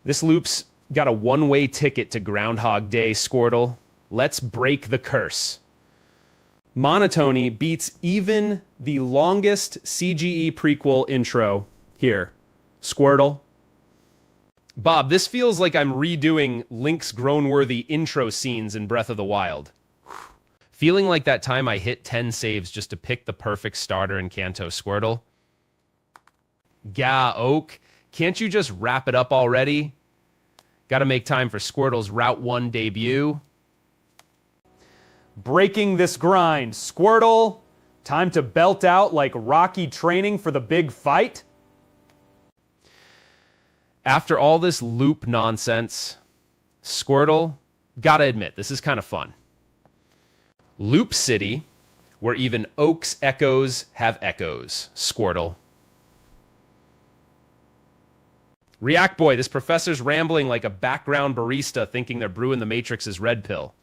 This loop's got a one-way ticket to Groundhog Day, Squirtle. Let's break the curse. Monotony beats even the longest CGE prequel intro here. Squirtle. Bob, this feels like I'm redoing Link's grown-worthy intro scenes in Breath of the Wild. Feeling like that time I hit 10 saves just to pick the perfect starter in Kanto, Squirtle. Gah, Oak, can't you just wrap it up already? Gotta make time for Squirtle's Route 1 debut. Breaking this grind, Squirtle. Time to belt out like Rocky training for the big fight. After all this loop nonsense, Squirtle, gotta admit, this is kind of fun. Loop City, where even Oak's echoes have echoes, Squirtle. React Boy, this professor's rambling like a background barista thinking they're brewing the Matrix's red pill.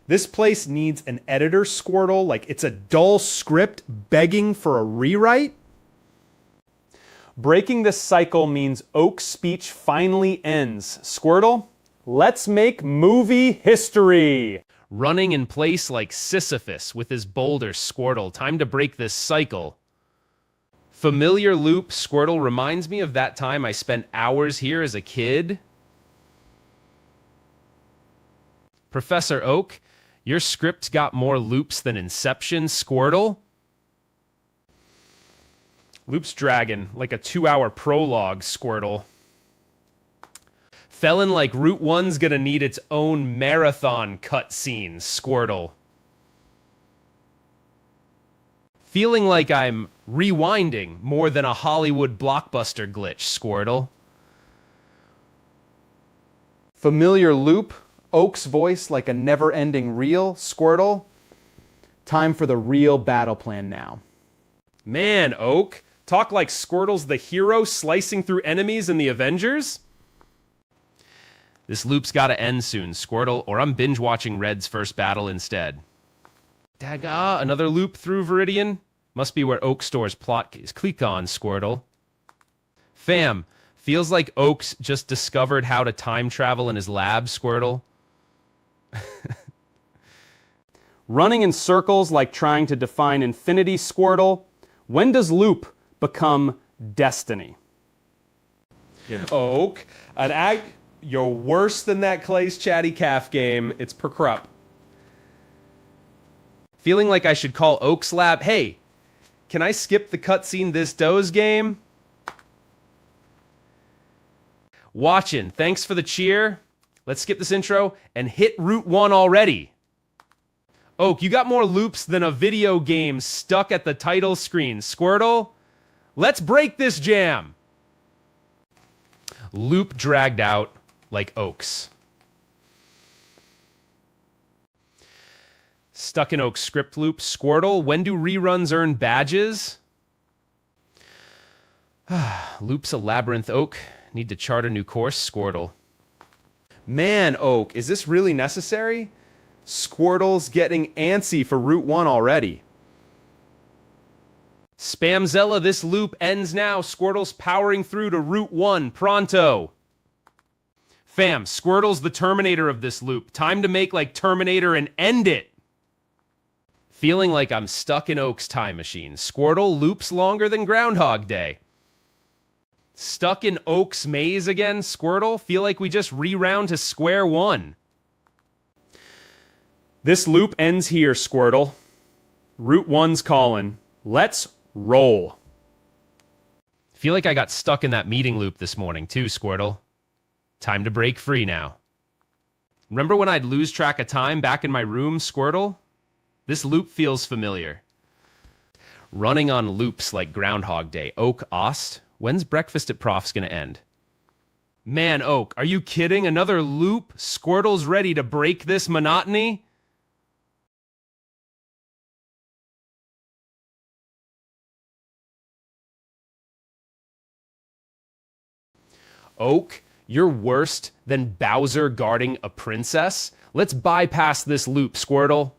This place needs an editor, Squirtle, like it's a dull script begging for a rewrite. Breaking this cycle means Oak's speech finally ends. Squirtle, let's make movie history. Running in place like Sisyphus with his boulder, Squirtle. Time to break this cycle. Familiar loop, Squirtle, reminds me of that time I spent hours here as a kid. Professor Oak, your script got more loops than Inception, Squirtle. Loops dragging like a 2-hour prologue, Squirtle. Felon like Route 1's gonna need its own marathon cutscene, Squirtle. Feeling like I'm rewinding more than a Hollywood blockbuster glitch, Squirtle. Familiar loop, Oak's voice like a never-ending reel, Squirtle. Time for the real battle plan now. Man, Oak, talk like Squirtle's the hero slicing through enemies in the Avengers? This loop's gotta end soon, Squirtle, or I'm binge-watching Red's first battle instead. Daga, another loop through Viridian? Must be where Oak stores plot is. Click on, Squirtle. Fam, feels like Oak's just discovered how to time travel in his lab, Squirtle. Running in circles like trying to define infinity, Squirtle. When does loop become destiny? Oak, you're worse than that Clay's Chatty Calf game. It's per crup. Feeling like I should call Oak's lab. Hey, can I skip the cutscene this doze game? Watching. Thanks for the cheer. Let's skip this intro and hit Route 1 already. Oak, you got more loops than a video game stuck at the title screen. Squirtle, let's break this jam. Loop dragged out like Oak's. Stuck in Oak's script loop. Squirtle, when do reruns earn badges? Loop's a labyrinth, Oak. Need to chart a new course, Squirtle. Man, Oak, is this really necessary? Squirtle's getting antsy for Route 1 already. Spamzella, this loop ends now. Squirtle's powering through to Route 1, pronto. Fam, Squirtle's the Terminator of this loop. Time to make like Terminator and end it. Feeling like I'm stuck in Oak's time machine. Squirtle loops longer than Groundhog Day. Stuck in Oak's maze again, Squirtle? Feel like we just reround to square one. This loop ends here, Squirtle. Route 1's calling. Let's roll. Feel like I got stuck in that meeting loop this morning too, Squirtle. Time to break free now. Remember when I'd lose track of time back in my room, Squirtle? This loop feels familiar. Running on loops like Groundhog Day. Oak Ost, when's breakfast at Prof's gonna end? Man, Oak, are you kidding? Another loop? Squirtle's ready to break this monotony? Oak, you're worse than Bowser guarding a princess? Let's bypass this loop, Squirtle.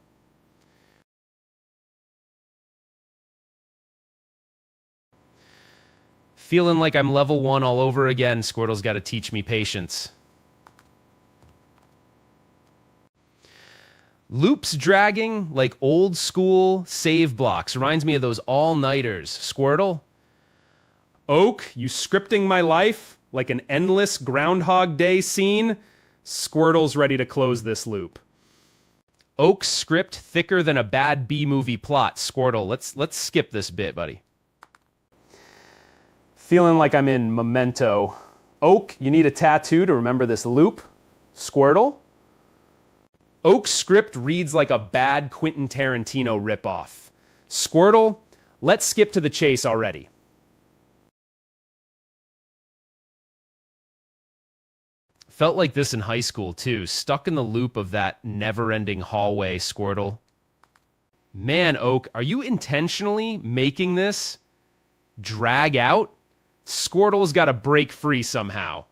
Feeling like I'm level 1 all over again. Squirtle's got to teach me patience. Loops dragging like old school save blocks. Reminds me of those all-nighters. Squirtle? Oak, you scripting my life like an endless Groundhog Day scene? Squirtle's ready to close this loop. Oak's script thicker than a bad B-movie plot. Squirtle, let's skip this bit, buddy. Feeling like I'm in Memento. Oak, you need a tattoo to remember this loop? Squirtle? Oak's script reads like a bad Quentin Tarantino ripoff. Squirtle, let's skip to the chase already. Felt like this in high school, too. Stuck in the loop of that never-ending hallway, Squirtle. Man, Oak, are you intentionally making this drag out? Squirtle's got to break free somehow.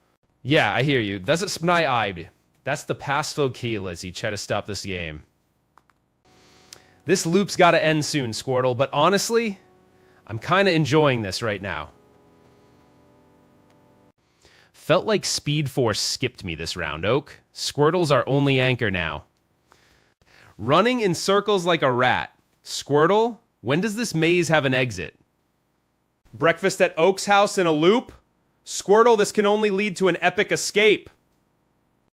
Yeah, I hear you. Das ist my Eid. That's the Pasto Kiel as you try to stop this game. This loop's got to end soon, Squirtle, but honestly, I'm kind of enjoying this right now. Felt like Speed Force skipped me this round, Oak. Squirtle's our only anchor now. Running in circles like a rat. Squirtle, when does this maze have an exit? Breakfast at Oak's house in a loop? Squirtle, this can only lead to an epic escape.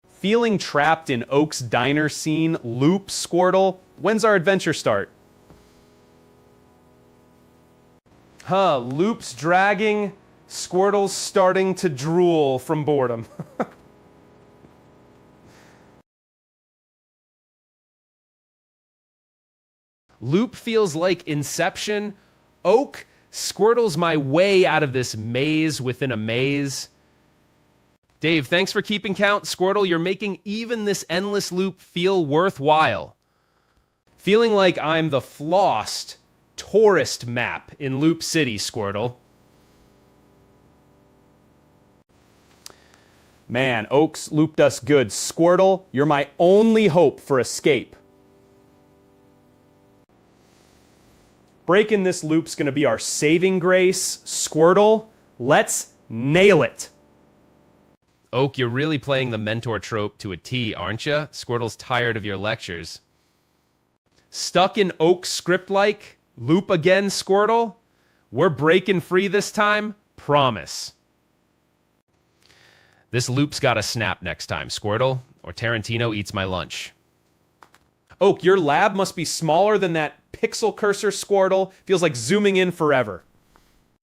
Feeling trapped in Oak's diner scene, loop, Squirtle? When's our adventure start? Loops dragging. Squirtle's starting to drool from boredom. Loop feels like Inception. Oak, Squirtle's my way out of this maze within a maze. Dave, thanks for keeping count. Squirtle, you're making even this endless loop feel worthwhile. Feeling like I'm the flossed tourist map in Loop City, Squirtle. Man, Oak's looped us good. Squirtle, you're my only hope for escape. Breaking this loop's gonna be our saving grace. Squirtle, let's nail it. Oak, you're really playing the mentor trope to a T, aren't you? Squirtle's tired of your lectures. Stuck in Oak's script-like? Loop again, Squirtle? We're breaking free this time? Promise. This loop's got to snap next time, Squirtle, or Tarantino eats my lunch. Oak, your lab must be smaller than that pixel cursor, Squirtle. Feels like zooming in forever.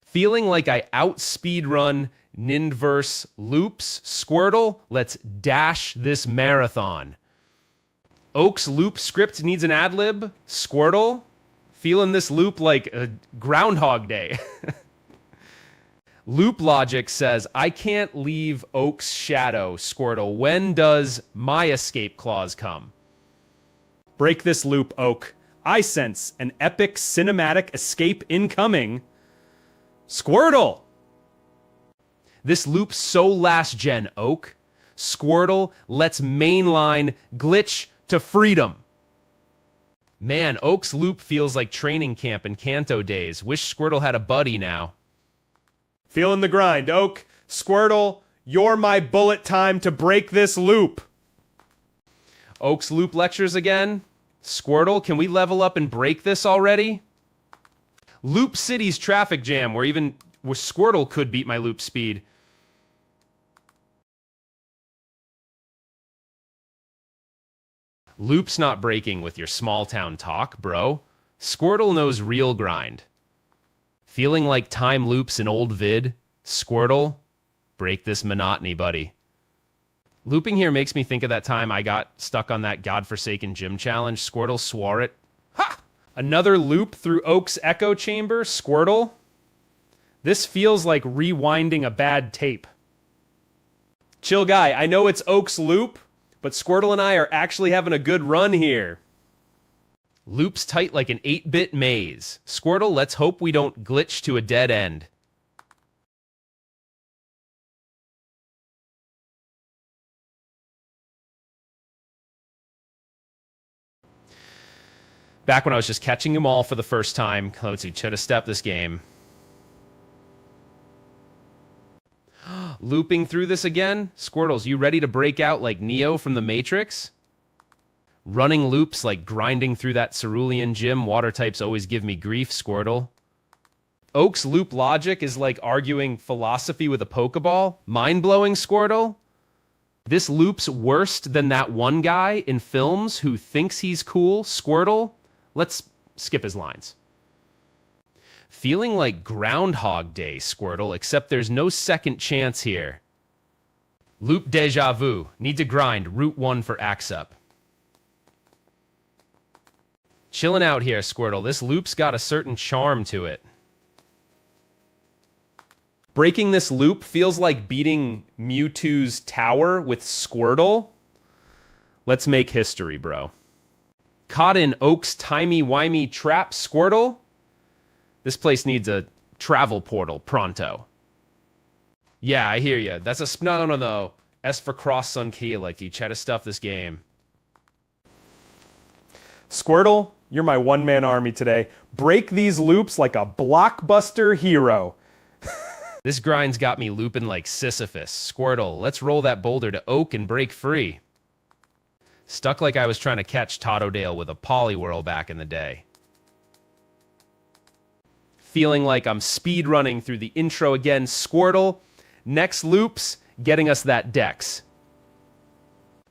Feeling like I outspeedrun Nindverse loops, Squirtle, let's dash this marathon. Oak's loop script needs an ad-lib, Squirtle, feeling this loop like a Groundhog Day. Loop logic says, I can't leave Oak's shadow, Squirtle. When does my escape clause come? Break this loop, Oak. I sense an epic cinematic escape incoming. Squirtle! This loop's so last gen, Oak. Squirtle, let's mainline glitch to freedom. Man, Oak's loop feels like training camp in Kanto days. Wish Squirtle had a buddy now. Feeling the grind, Oak. Squirtle, you're my bullet time to break this loop. Oak's loop lectures again. Squirtle, can we level up and break this already? Loop City's traffic jam, where Squirtle could beat my loop speed. Loop's not breaking with your small town talk, bro. Squirtle knows real grind. Feeling like time loops in old vid? Squirtle, break this monotony, buddy. Looping here makes me think of that time I got stuck on that godforsaken gym challenge. Squirtle swore it. Ha! Another loop through Oak's echo chamber. Squirtle. This feels like rewinding a bad tape. Chill guy, I know it's Oak's loop, but Squirtle and I are actually having a good run here. Loop's tight like an 8-bit maze. Squirtle, let's hope we don't glitch to a dead end. Back when I was just catching them all for the first time. Let's see, should have stepped this game. Looping through this again? Squirtles, you ready to break out like Neo from the Matrix? Running loops like grinding through that cerulean gym. Water types always give me grief, Squirtle. Oak's loop logic is like arguing philosophy with a Pokeball. Mind-blowing, Squirtle. This loop's worse than that one guy in films who thinks he's cool, Squirtle. Let's skip his lines. Feeling like Groundhog Day, Squirtle, except there's no second chance here. Loop deja vu. Need to grind. Route 1 for axe up. Chilling out here, Squirtle. This loop's got a certain charm to it. Breaking this loop feels like beating Mewtwo's tower with Squirtle. Let's make history, bro. Caught in Oak's timey-wimey trap, Squirtle. This place needs a travel portal, pronto. Yeah, I hear ya. That's a... No. S for cross sun key, like you try to stuff this game. Squirtle, you're my one-man army today. Break these loops like a blockbuster hero. This grind's got me looping like Sisyphus. Squirtle, let's roll that boulder to Oak and break free. Stuck like I was trying to catch Tottodale with a Poliwhirl back in the day. Feeling like I'm speedrunning through the intro again. Squirtle, next loops, getting us that Dex.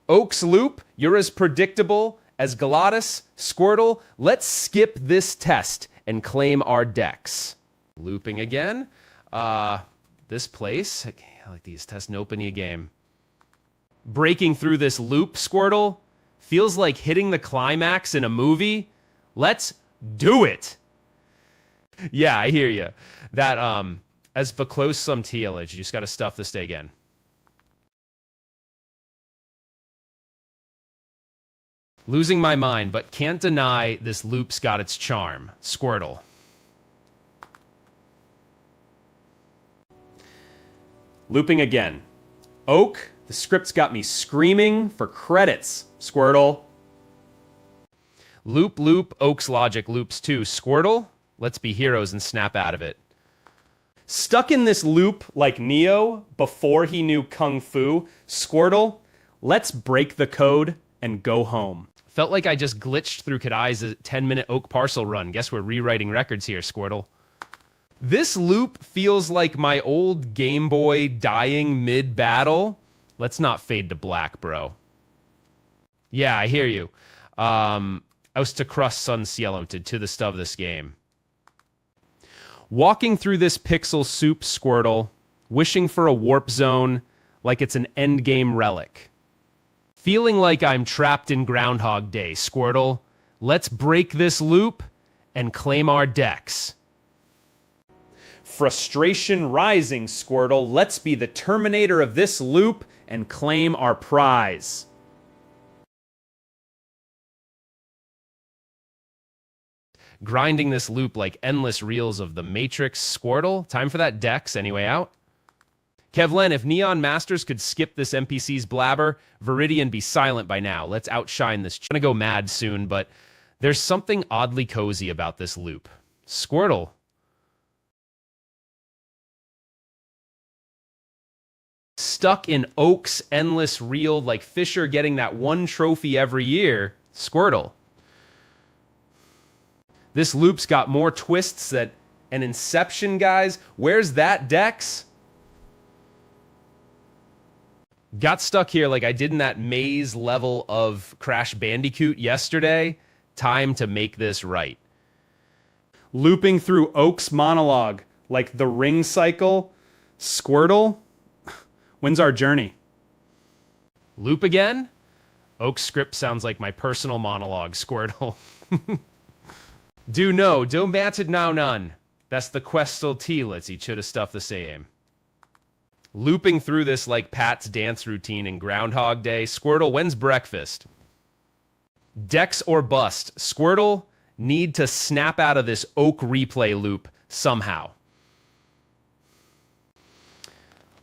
Oak's loop, you're as predictable as Galatas. Squirtle, let's skip this test and claim our Dex. Looping again. This place, I like these test and open game. Breaking through this loop, Squirtle, feels like hitting the climax in a movie. Let's do it. Yeah, I hear you. That, as for close some tealage, you just got to stuff this day again. Losing my mind, but can't deny this loop's got its charm. Squirtle. Looping again. Oak, the script's got me screaming for credits. Squirtle. Loop, loop, Oak's logic loops too. Squirtle, let's be heroes and snap out of it. Stuck in this loop like Neo before he knew Kung Fu. Squirtle, let's break the code and go home. Felt like I just glitched through Kadai's 10-minute Oak parcel run. Guess we're rewriting records here, Squirtle. This loop feels like my old Game Boy dying mid-battle. Let's not fade to black, bro. Yeah, I hear you. Aus to crust sun cielo to the stuff of this game. Walking through this pixel soup, Squirtle, wishing for a warp zone like it's an endgame relic. Feeling like I'm trapped in Groundhog Day, Squirtle. Let's break this loop and claim our Dex. Frustration rising, Squirtle. Let's be the terminator of this loop and claim our prize. Grinding this loop like endless reels of the Matrix, Squirtle. Time for that Dex, anyway out. Kevlen, if Neon Masters could skip this NPC's blabber, Viridian be silent by now. Let's outshine this. I'm gonna go mad soon, but there's something oddly cozy about this loop. Squirtle. Stuck in Oak's endless reel like Fisher getting that one trophy every year. Squirtle. This loop's got more twists than an Inception, guys. Where's that Dex? Got stuck here like I did in that maze level of Crash Bandicoot yesterday. Time to make this right. Looping through Oak's monologue like the ring cycle. Squirtle, when's our journey? Loop again? Oak's script sounds like my personal monologue, Squirtle. Do no, don't bat it now none. That's the questal T-lets, he should have stuffed the same. Looping through this like Pat's dance routine in Groundhog Day. Squirtle, when's breakfast? Dex or bust. Squirtle, need to snap out of this Oak replay loop somehow.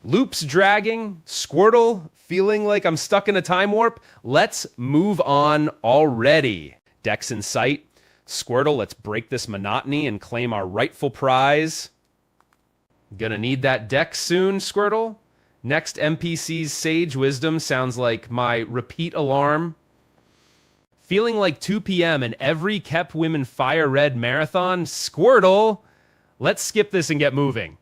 Loops dragging. Squirtle, feeling like I'm stuck in a time warp. Let's move on already. Dex in sight. Squirtle, let's break this monotony and claim our rightful prize. Gonna need that Dex soon, Squirtle. Next NPC's sage wisdom sounds like my repeat alarm. Feeling like 2 p.m. and every Kept Women Fire Red marathon. Squirtle, let's skip this and get moving.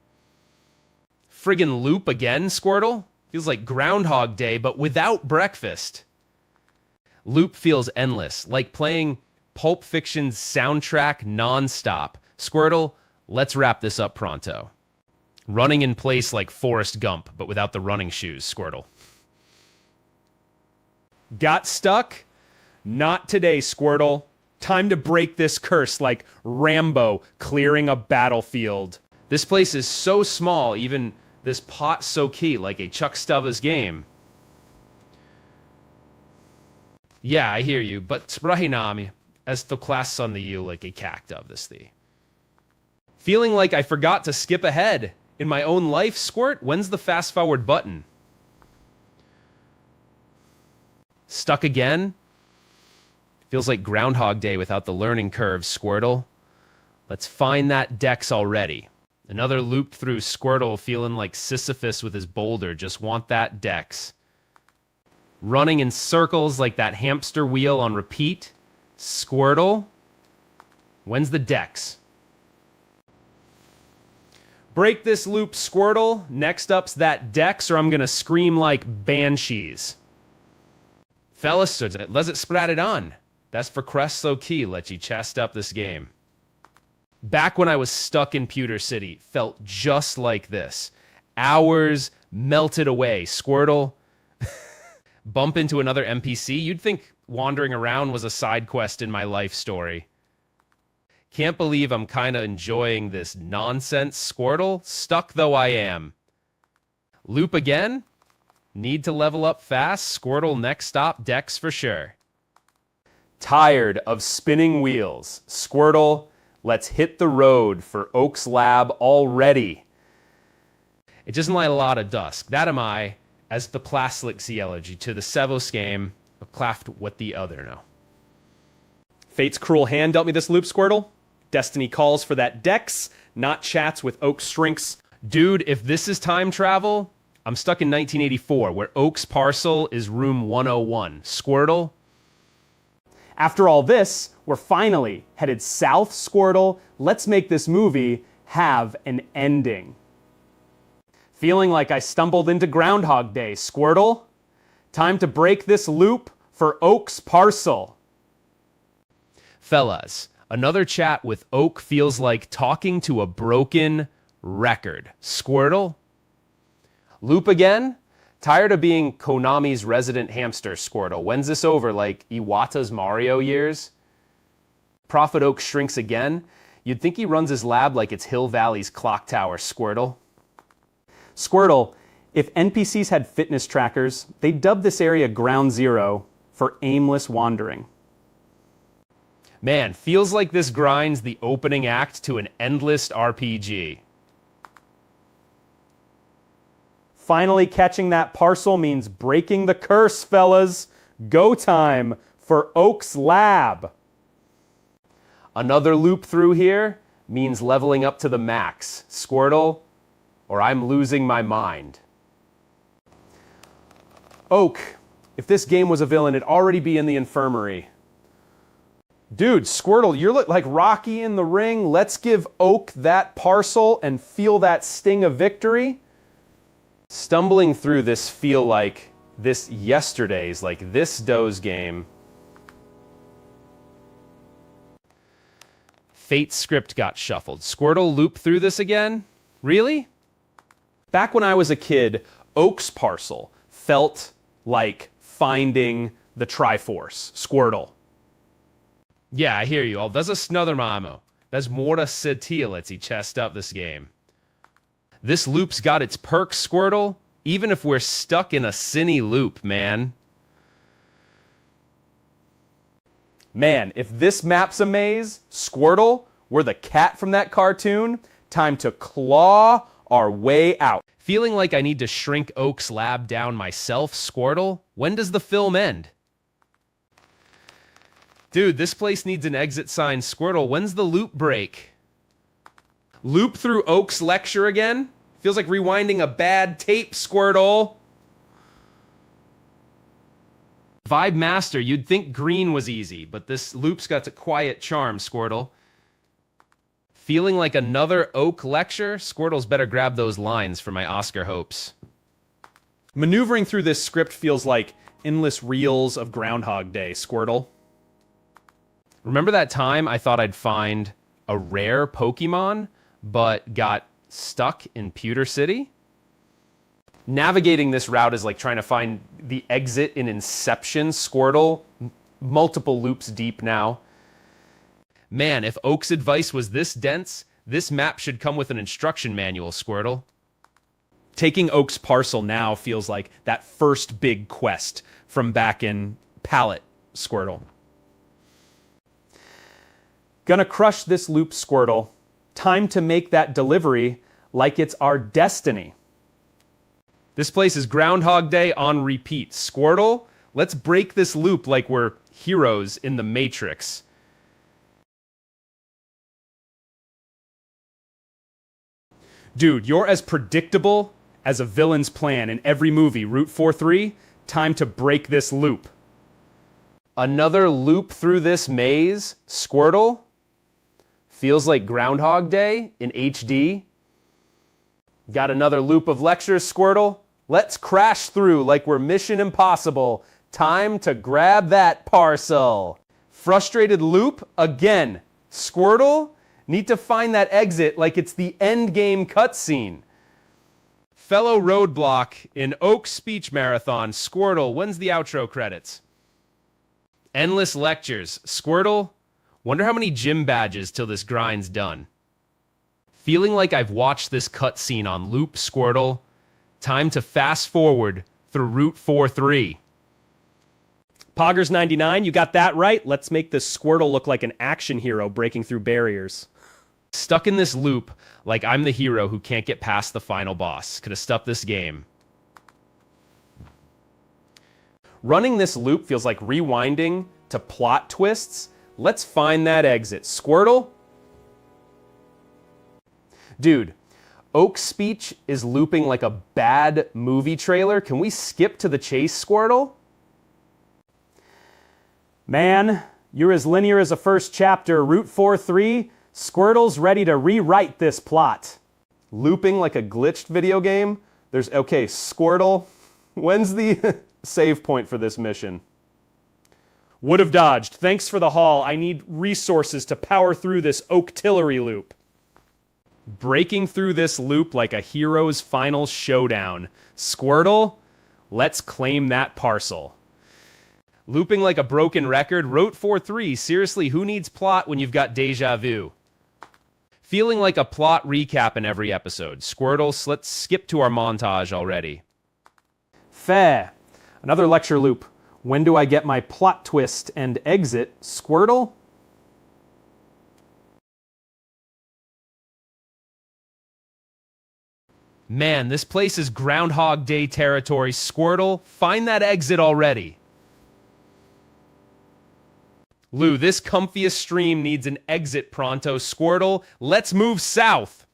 Friggin' loop again, Squirtle. Feels like Groundhog Day, but without breakfast. Loop feels endless, like playing Pulp Fiction's soundtrack nonstop. Squirtle, let's wrap this up pronto. Running in place like Forrest Gump, but without the running shoes, Squirtle. Got stuck? Not today, Squirtle. Time to break this curse like Rambo clearing a battlefield. This place is so small, even this pot so key, like a Chuck Stubbs game. Yeah, I hear you, but sprahinami, as the class on the you like a cact of this thee. Feeling like I forgot to skip ahead in my own life, Squirt, when's the fast forward button? Stuck again? Feels like Groundhog Day without the learning curve, Squirtle. Let's find that Dex already. Another loop through Squirtle, feeling like Sisyphus with his boulder. Just want that Dex. Running in circles like that hamster wheel on repeat. Squirtle. When's the Dex? Break this loop, Squirtle. Next up's that Dex, or I'm gonna scream like banshees. Fellas, let's it spread it on. That's for Crest so key. Let you chest up this game. Back when I was stuck in Pewter City, felt just like this. Hours melted away. Squirtle, bump into another NPC. You'd think wandering around was a side quest in my life story. Can't believe I'm kind of enjoying this nonsense, Squirtle. Stuck though I am. Loop again? Need to level up fast? Squirtle, next stop, Dex for sure. Tired of spinning wheels. Squirtle, let's hit the road for Oak's lab already. It doesn't light a lot of dusk. That am I, as the Plaslick's elegy to the Sevos game, of Claft what the other know. Fate's cruel hand dealt me this loop, Squirtle. Destiny calls for that Dex, not chats with Oak's shrinks. Dude, if this is time travel, I'm stuck in 1984, where Oak's parcel is room 101. Squirtle? After all this, we're finally headed south, Squirtle. Let's make this movie have an ending. Feeling like I stumbled into Groundhog Day, Squirtle. Time to break this loop for Oak's parcel. Fellas, another chat with Oak feels like talking to a broken record. Squirtle? Loop again? Tired of being Konami's resident hamster, Squirtle. When's this over, like Iwata's Mario years? Prophet Oak shrinks again? You'd think he runs his lab like it's Hill Valley's clock tower, Squirtle. Squirtle, if NPCs had fitness trackers, they'd dub this area Ground Zero for aimless wandering. Man, feels like this grinds the opening act to an endless RPG. Finally catching that parcel means breaking the curse, fellas. Go time for Oak's lab. Another loop through here means leveling up to the max. Squirtle, or I'm losing my mind. Oak, if this game was a villain, it'd already be in the infirmary. Dude, Squirtle, you're like Rocky in the ring. Let's give Oak that parcel and feel that sting of victory. Stumbling through this feel like this yesterday's, like this Doe's game. Fate's script got shuffled. Squirtle loop through this again? Really? Back when I was a kid, Oak's parcel felt like finding the Triforce, Squirtle. Yeah, I hear you. Das ist another mamo. That's more to sit till let's he chest up this game. This loop's got its perks, Squirtle, even if we're stuck in a cinny loop, man. Man, if this map's a maze, Squirtle, we're the cat from that cartoon, time to claw our way out. Feeling like I need to shrink Oak's lab down myself, Squirtle? When does the film end? Dude, this place needs an exit sign, Squirtle. When's the loop break? Loop through Oak's lecture again? Feels like rewinding a bad tape, Squirtle. Vibe Master, you'd think green was easy, but this loop's got a quiet charm, Squirtle. Feeling like another Oak lecture? Squirtle's better grab those lines for my Oscar hopes. Maneuvering through this script feels like endless reels of Groundhog Day, Squirtle. Remember that time I thought I'd find a rare Pokemon, but got stuck in Pewter City? Navigating this route is like trying to find the exit in Inception, Squirtle. Multiple loops deep now. Man, if Oak's advice was this dense, this map should come with an instruction manual, Squirtle. Taking Oak's parcel now feels like that first big quest from back in Palette, Squirtle. Gonna crush this loop, Squirtle. Time to make that delivery like it's our destiny. This place is Groundhog Day on repeat. Squirtle, let's break this loop like we're heroes in the Matrix. Dude, you're as predictable as a villain's plan in every movie. Route 43, time to break this loop. Another loop through this maze, Squirtle? Feels like Groundhog Day in HD. Got another loop of lectures, Squirtle? Let's crash through like we're Mission Impossible. Time to grab that parcel. Frustrated loop again. Squirtle? Need to find that exit like it's the end game cutscene. Fellow roadblock in Oak Speech Marathon. Squirtle, when's the outro credits? Endless lectures. Squirtle? Wonder how many gym badges till this grind's done. Feeling like I've watched this cutscene on loop, Squirtle. Time to fast forward through Route 43. Poggers99, you got that right. Let's make this Squirtle look like an action hero breaking through barriers. Stuck in this loop like I'm the hero who can't get past the final boss. Could have stopped this game. Running this loop feels like rewinding to plot twists. Let's find that exit. Squirtle? Dude, Oak's speech is looping like a bad movie trailer. Can we skip to the chase, Squirtle? Man, you're as linear as a first chapter. Route 43, Squirtle's ready to rewrite this plot. Looping like a glitched video game? Okay, Squirtle, when's the save point for this mission? Would have dodged. Thanks for the haul. I need resources to power through this Oak-tillery loop. Breaking through this loop like a hero's final showdown. Squirtle, let's claim that parcel. Looping like a broken record. Route 43. Seriously, who needs plot when you've got deja vu? Feeling like a plot recap in every episode. Squirtle, let's skip to our montage already. Fair. Another lecture loop. When do I get my plot twist and exit? Squirtle? Man, this place is Groundhog Day territory. Squirtle, find that exit already. Lou, this comfiest stream needs an exit pronto. Squirtle, let's move south.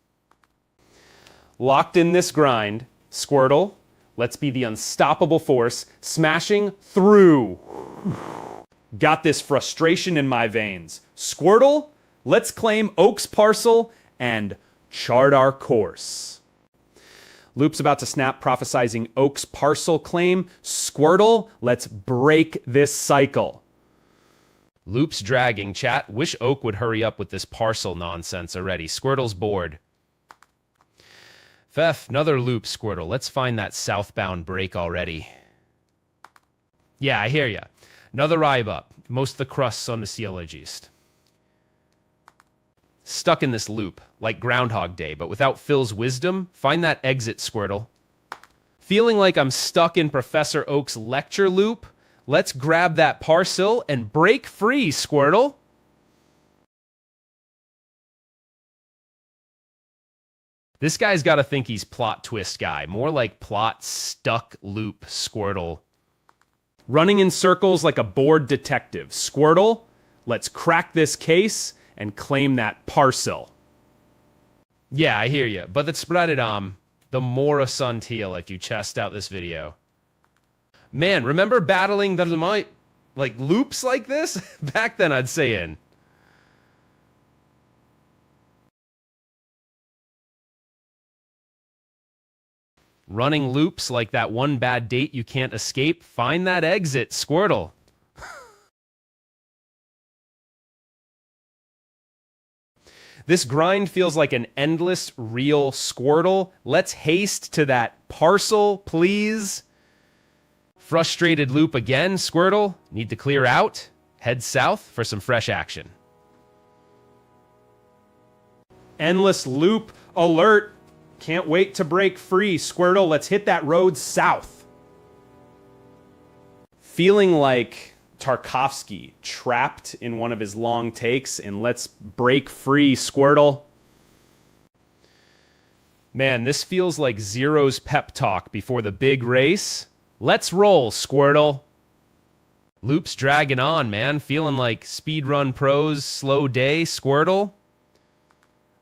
Locked in this grind. Squirtle, let's be the unstoppable force, smashing through. Got this frustration in my veins. Squirtle, let's claim Oak's parcel and chart our course. Loop's about to snap, prophesizing Oak's parcel claim. Squirtle, let's break this cycle. Loop's dragging. Chat, wish Oak would hurry up with this parcel nonsense already. Squirtle's bored. Fef, another loop, Squirtle. Let's find that southbound break already. Yeah, I hear ya. Another rive up. Most of the crusts on the Seologist. Stuck in this loop, like Groundhog Day, but without Phil's wisdom, find that exit, Squirtle. Feeling like I'm stuck in Professor Oak's lecture loop? Let's grab that parcel and break free, Squirtle. This guy's got to think he's plot twist guy. More like plot stuck loop, Squirtle. Running in circles like a bored detective. Squirtle, let's crack this case and claim that parcel. Yeah, I hear you. But that's spread it the Mora Sun Teal if you chest out this video. Man, remember battling the like loops like this? Back then I'd say in. Running loops like that one bad date you can't escape. Find that exit, Squirtle. This grind feels like an endless real Squirtle. Let's haste to that parcel, please. Frustrated loop again, Squirtle. Need to clear out. Head south for some fresh action. Endless loop alert. Can't wait to break free. Squirtle, let's hit that road south. Feeling like Tarkovsky trapped in one of his long takes, and let's break free, Squirtle. Man, this feels like Zero's pep talk before the big race. Let's roll, Squirtle. Loop's dragging on, man. Feeling like Speedrun Pro's slow day, Squirtle.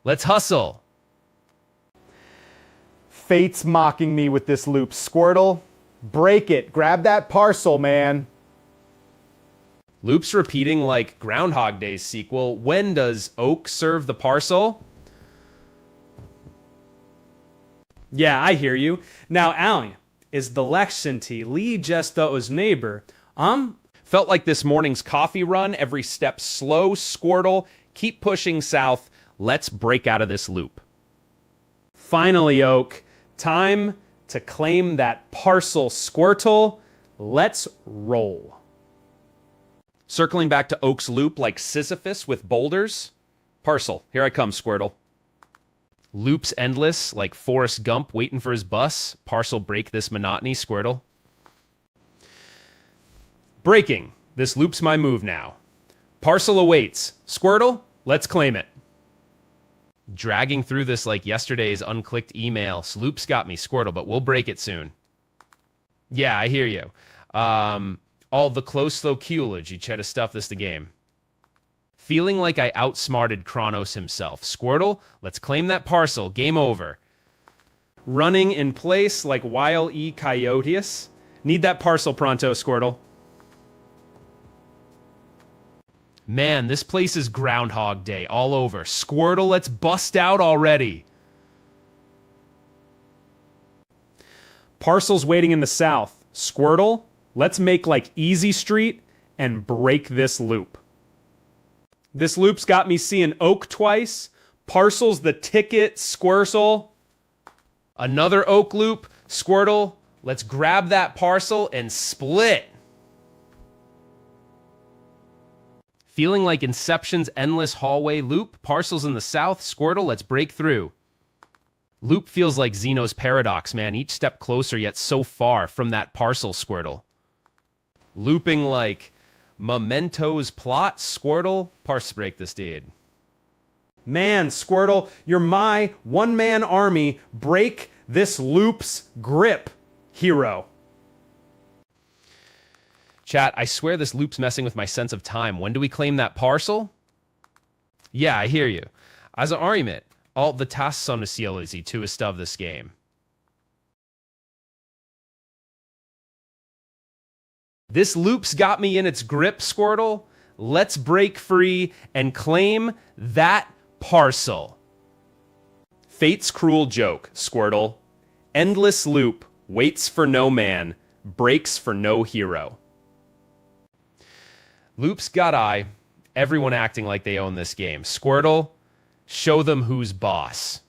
Let's hustle. Fate's mocking me with this loop. Squirtle, break it. Grab that parcel, man. Loop's repeating like Groundhog Day's sequel. When does Oak serve the parcel? Yeah, I hear you. Now, Alan, is the Lexington Lee just those neighbor? Felt like this morning's coffee run. Every step slow, Squirtle. Keep pushing south. Let's break out of this loop. Finally, Oak. Time to claim that parcel, Squirtle. Let's roll. Circling back to Oak's loop like Sisyphus with boulders. Parcel, here I come, Squirtle. Loop's endless, like Forrest Gump waiting for his bus. Parcel break this monotony, Squirtle. Breaking. This loop's my move now. Parcel awaits. Squirtle, let's claim it. Dragging through this like yesterday's unclicked email. Loop's got me, Squirtle, but we'll break it soon. Yeah, I hear you. All the close though Coolidge, you try to stuff this the game. Feeling like I outsmarted Kronos himself. Squirtle, let's claim that parcel. Game over. Running in place like Wile E. Coyoteus. Need that parcel pronto, Squirtle. Man, this place is Groundhog Day all over. Squirtle, let's bust out already. Parcel's waiting in the south. Squirtle, let's make like Easy Street and break this loop. This loop's got me seeing Oak twice. Parcel's the ticket, Squirtle. Another Oak loop. Squirtle, let's grab that parcel and split. Feeling like Inception's endless hallway loop. Parcel's in the south. Squirtle, let's break through. Loop feels like Zeno's paradox, man. Each step closer, yet so far from that parcel, Squirtle. Looping like Memento's plot, Squirtle. Parse break this dude. Man, Squirtle, you're my one-man army. Break this loop's grip, hero. Chat, I swear this loop's messing with my sense of time. When do we claim that parcel? Yeah, I hear you. As an argument, all the tasks on the CLZ to stuff this game. This loop's got me in its grip, Squirtle. Let's break free and claim that parcel. Fate's cruel joke, Squirtle. Endless loop, waits for no man, breaks for no hero. Loop's got eye. Everyone acting like they own this game. Squirtle, show them who's boss.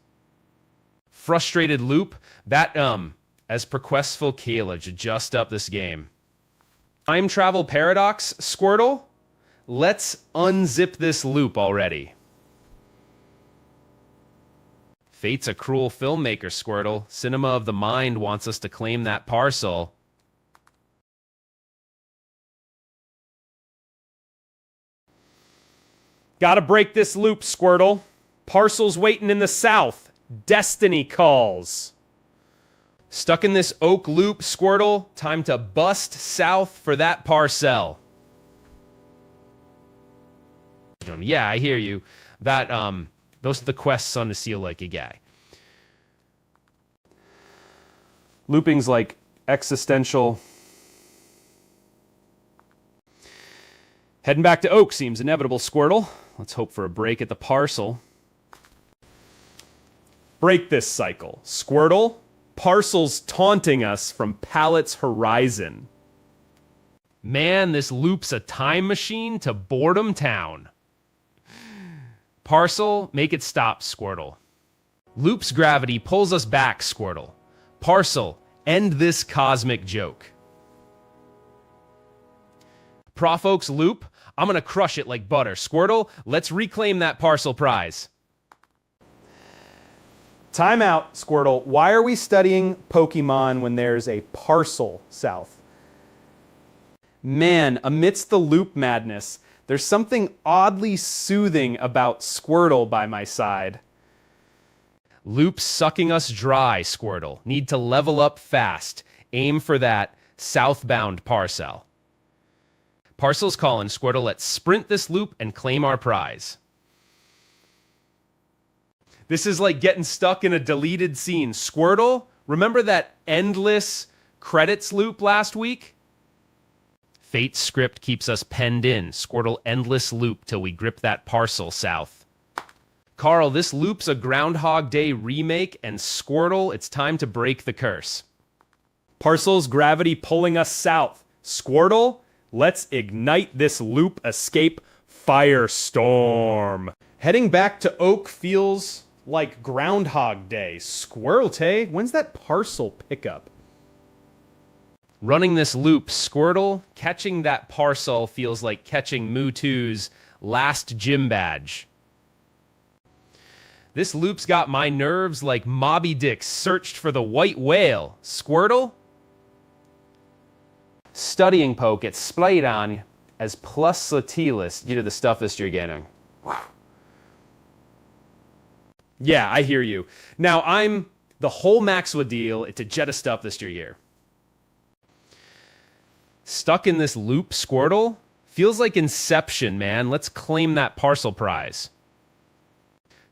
Frustrated Loop, that as Perquestful Kayla, adjust up this game. Time travel paradox, Squirtle, let's unzip this loop already. Fate's a cruel filmmaker, Squirtle. Cinema of the Mind wants us to claim that parcel. Gotta break this loop, Squirtle. Parcel's waiting in the south. Destiny calls. Stuck in this oak loop, Squirtle. Time to bust south for that parcel. Yeah, I hear you. That, those are the quests on the seal like a guy. Looping's like existential. Heading back to Oak seems inevitable, Squirtle. Let's hope for a break at the parcel. Break this cycle, Squirtle. Parcel's taunting us from Pallet's horizon. Man, this loop's a time machine to Boredom Town. Parcel, make it stop, Squirtle. Loop's gravity pulls us back, Squirtle. Parcel, end this cosmic joke. Prof Oak's loop, I'm gonna crush it like butter. Squirtle, let's reclaim that parcel prize. Time out, Squirtle. Why are we studying Pokemon when there's a parcel south? Man, amidst the loop madness, there's something oddly soothing about Squirtle by my side. Loop's sucking us dry, Squirtle. Need to level up fast. Aim for that southbound parcel. Parcel's calling, Squirtle. Let's sprint this loop and claim our prize. This is like getting stuck in a deleted scene. Squirtle, remember that endless credits loop last week? Fate's script keeps us penned in. Squirtle, endless loop till we grip that parcel south. Carl, this loop's a Groundhog Day remake, and Squirtle, it's time to break the curse. Parcel's gravity pulling us south. Squirtle, let's ignite this loop escape firestorm. Heading back to Oak feels like Groundhog Day. Squirtle, when's that parcel pickup? Running this loop, Squirtle, catching that parcel feels like catching Mewtwo's last gym badge. This loop's got my nerves like Moby Dick searched for the white whale. Squirtle? Studying Poke, it's splayed on as plus Latilis due to the stuff that you're getting. Yeah, I hear you. Now, I'm the whole Maxwa deal to Jetta stuff this year. Stuck in this loop, Squirtle? Feels like Inception, man. Let's claim that parcel prize.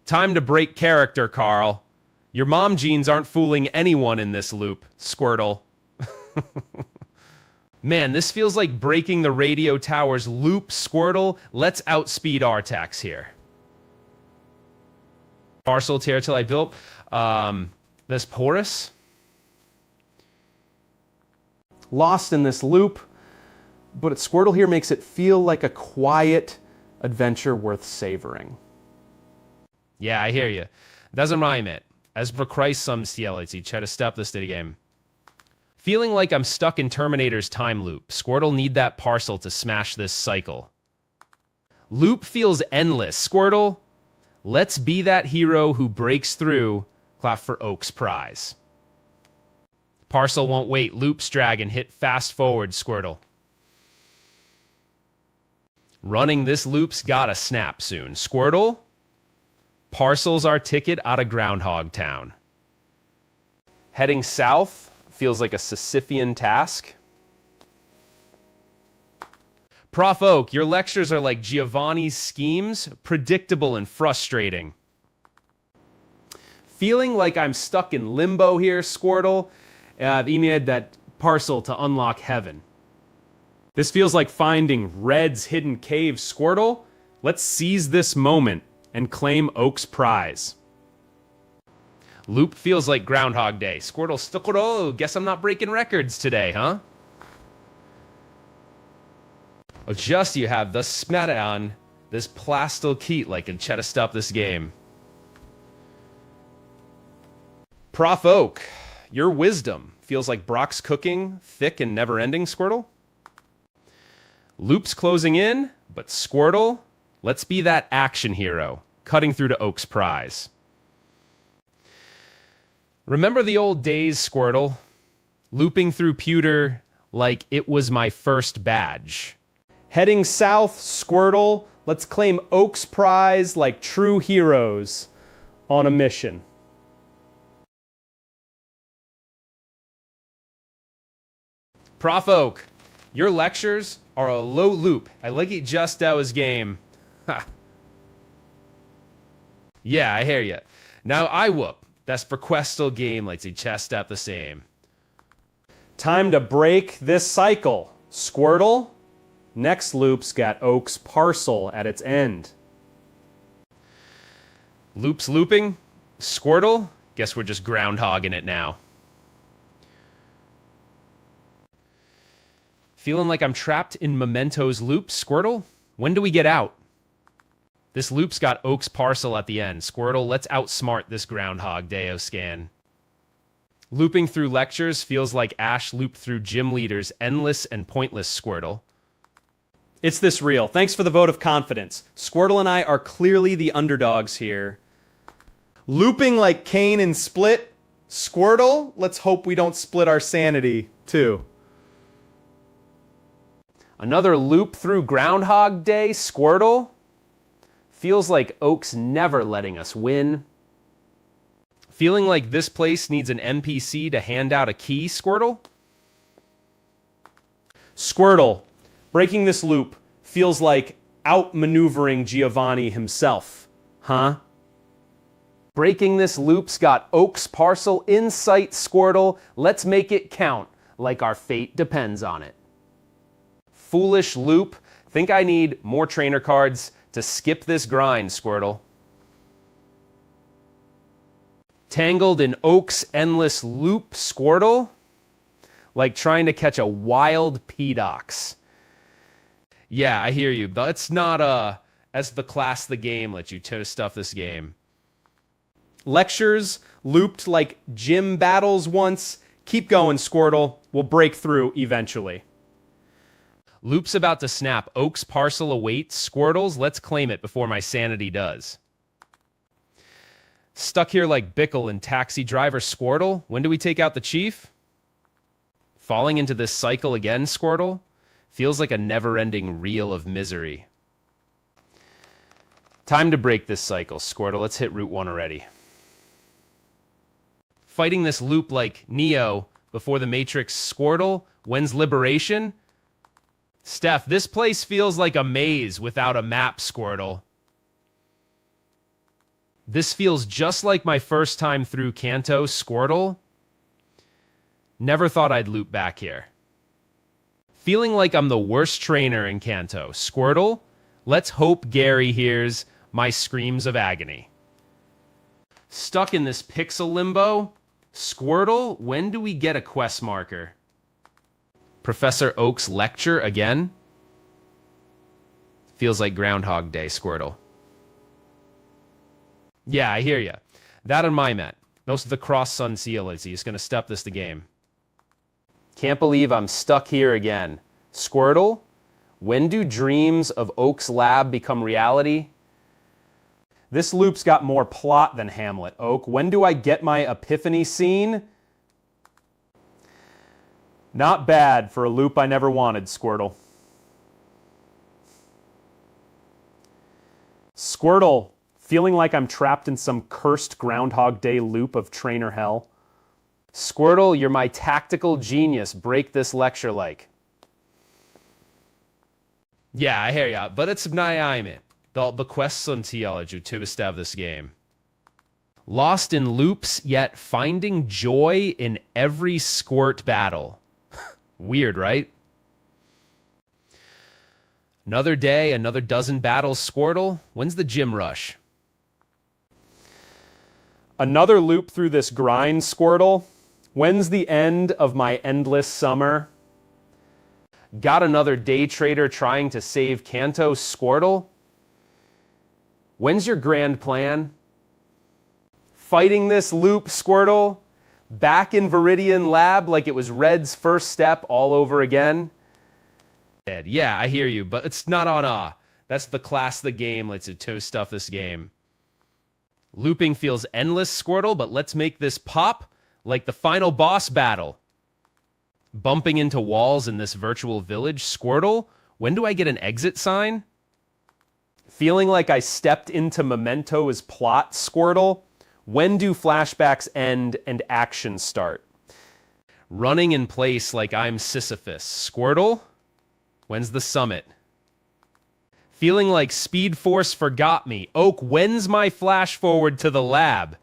Time to break character, Carl. Your mom genes aren't fooling anyone in this loop, Squirtle. Man, this feels like breaking the radio tower's loop, Squirtle. Let's outspeed Artax here. Parcel tear till I built. This porous. Lost in this loop, but Squirtle here makes it feel like a quiet adventure worth savoring. Yeah, I hear you. Doesn't rhyme it. As per Christ, some CLIT. Try to stop this game. Feeling like I'm stuck in Terminator's time loop. Squirtle need that parcel to smash this cycle. Loop feels endless. Squirtle, let's be that hero who breaks through. Clap for Oak's prize. Parcel won't wait. Loop's dragon hit fast forward, Squirtle. Running this loop's gotta snap soon. Squirtle, parcel's our ticket out of Groundhog Town. Heading south feels like a Sisyphean task. Prof Oak, your lectures are like Giovanni's schemes, predictable and frustrating. Feeling like I'm stuck in limbo here, Squirtle. You need that parcel to unlock heaven. This feels like finding Red's hidden cave, Squirtle. Let's seize this moment and claim Oak's prize. Loop feels like Groundhog Day. Squirtle, Squirtle, guess I'm not breaking records today, huh? Oh, just you have the smatter this plastil keat like in to stop this game. Prof Oak, your wisdom feels like Brock's cooking, thick and never-ending, Squirtle. Loop's closing in, but Squirtle, let's be that action hero, cutting through to Oak's prize. Remember the old days, Squirtle? Looping through pewter like it was my first badge. Heading south, Squirtle. Let's claim Oak's prize like true heroes on a mission. Prof Oak, your lectures are a low loop. I like it just as game. Ha. Yeah, I hear ya. Now I whoop. That's for questal game like the chest up the same. Time to break this cycle. Squirtle. Next loop's got Oak's parcel at its end. Loop's looping. Squirtle, guess we're just groundhogging it now. Feeling like I'm trapped in Memento's loop, Squirtle? When do we get out? This loop's got Oak's parcel at the end. Squirtle, let's outsmart this Groundhog Day scan. Looping through lectures feels like Ash looped through gym leaders, endless and pointless, Squirtle. It's this real. Thanks for the vote of confidence. Squirtle and I are clearly the underdogs here. Looping like Kane and Split. Squirtle, let's hope we don't split our sanity, too. Another loop through Groundhog Day, Squirtle? Feels like Oak's never letting us win. Feeling like this place needs an NPC to hand out a key, Squirtle? Squirtle. Breaking this loop feels like outmaneuvering Giovanni himself. Huh? Breaking this loop's got Oak's parcel in sight, Squirtle. Let's make it count like our fate depends on it. Foolish loop. Think I need more trainer cards to skip this grind, Squirtle. Tangled in Oak's endless loop, Squirtle. Like trying to catch a wild P-Dox. Yeah, I hear you, but it's not, as the class the game lets you to stuff this game. Lectures looped like gym battles once. Keep going, Squirtle. We'll break through eventually. Loop's about to snap. Oak's parcel awaits. Squirtles, let's claim it before my sanity does. Stuck here like Bickle and Taxi Driver, Squirtle. When do we take out the chief? Falling into this cycle again, Squirtle? Feels like a never-ending reel of misery. Time to break this cycle, Squirtle. Let's hit Route 1 already. Fighting this loop like Neo before the Matrix, Squirtle. When's liberation? Steph, this place feels like a maze without a map, Squirtle. This feels just like my first time through Kanto, Squirtle. Never thought I'd loop back here. Feeling like I'm the worst trainer in Kanto, Squirtle. Let's hope Gary hears my screams of agony. Stuck in this pixel limbo, Squirtle, when do we get a quest marker? Professor Oak's lecture again? Feels like Groundhog Day, Squirtle. Yeah, I hear ya. That on my mat. Most of the cross sun seal is he's gonna step this the game. Can't believe I'm stuck here again. Squirtle, when do dreams of Oak's lab become reality? This loop's got more plot than Hamlet, Oak. When do I get my epiphany scene? Not bad for a loop I never wanted, Squirtle. Squirtle, feeling like I'm trapped in some cursed Groundhog Day loop of trainer hell. Squirtle, you're my tactical genius. Break this lecture like. Yeah, I hear ya, but it's I'm it. The quests on theology to establish this game. Lost in loops, yet finding joy in every squirt battle. Weird, right? Another day, another dozen battles, Squirtle. When's the gym rush? Another loop through this grind, Squirtle. When's the end of my endless summer? Got another day trader trying to save Kanto, Squirtle? When's your grand plan? Fighting this loop, Squirtle. Back in Viridian Lab like it was Red's first step all over again. Yeah, I hear you, but it's not on That's the class of the game. Let's toe stuff this game. Looping feels endless, Squirtle, but let's make this pop like the final boss battle. Bumping into walls in this virtual village, Squirtle, when do I get an exit sign? Feeling like I stepped into Memento's plot, Squirtle. When do flashbacks end and action start? Running in place like I'm Sisyphus, Squirtle, when's the summit? Feeling like Speed Force forgot me, Oak, when's my flash forward to the lab?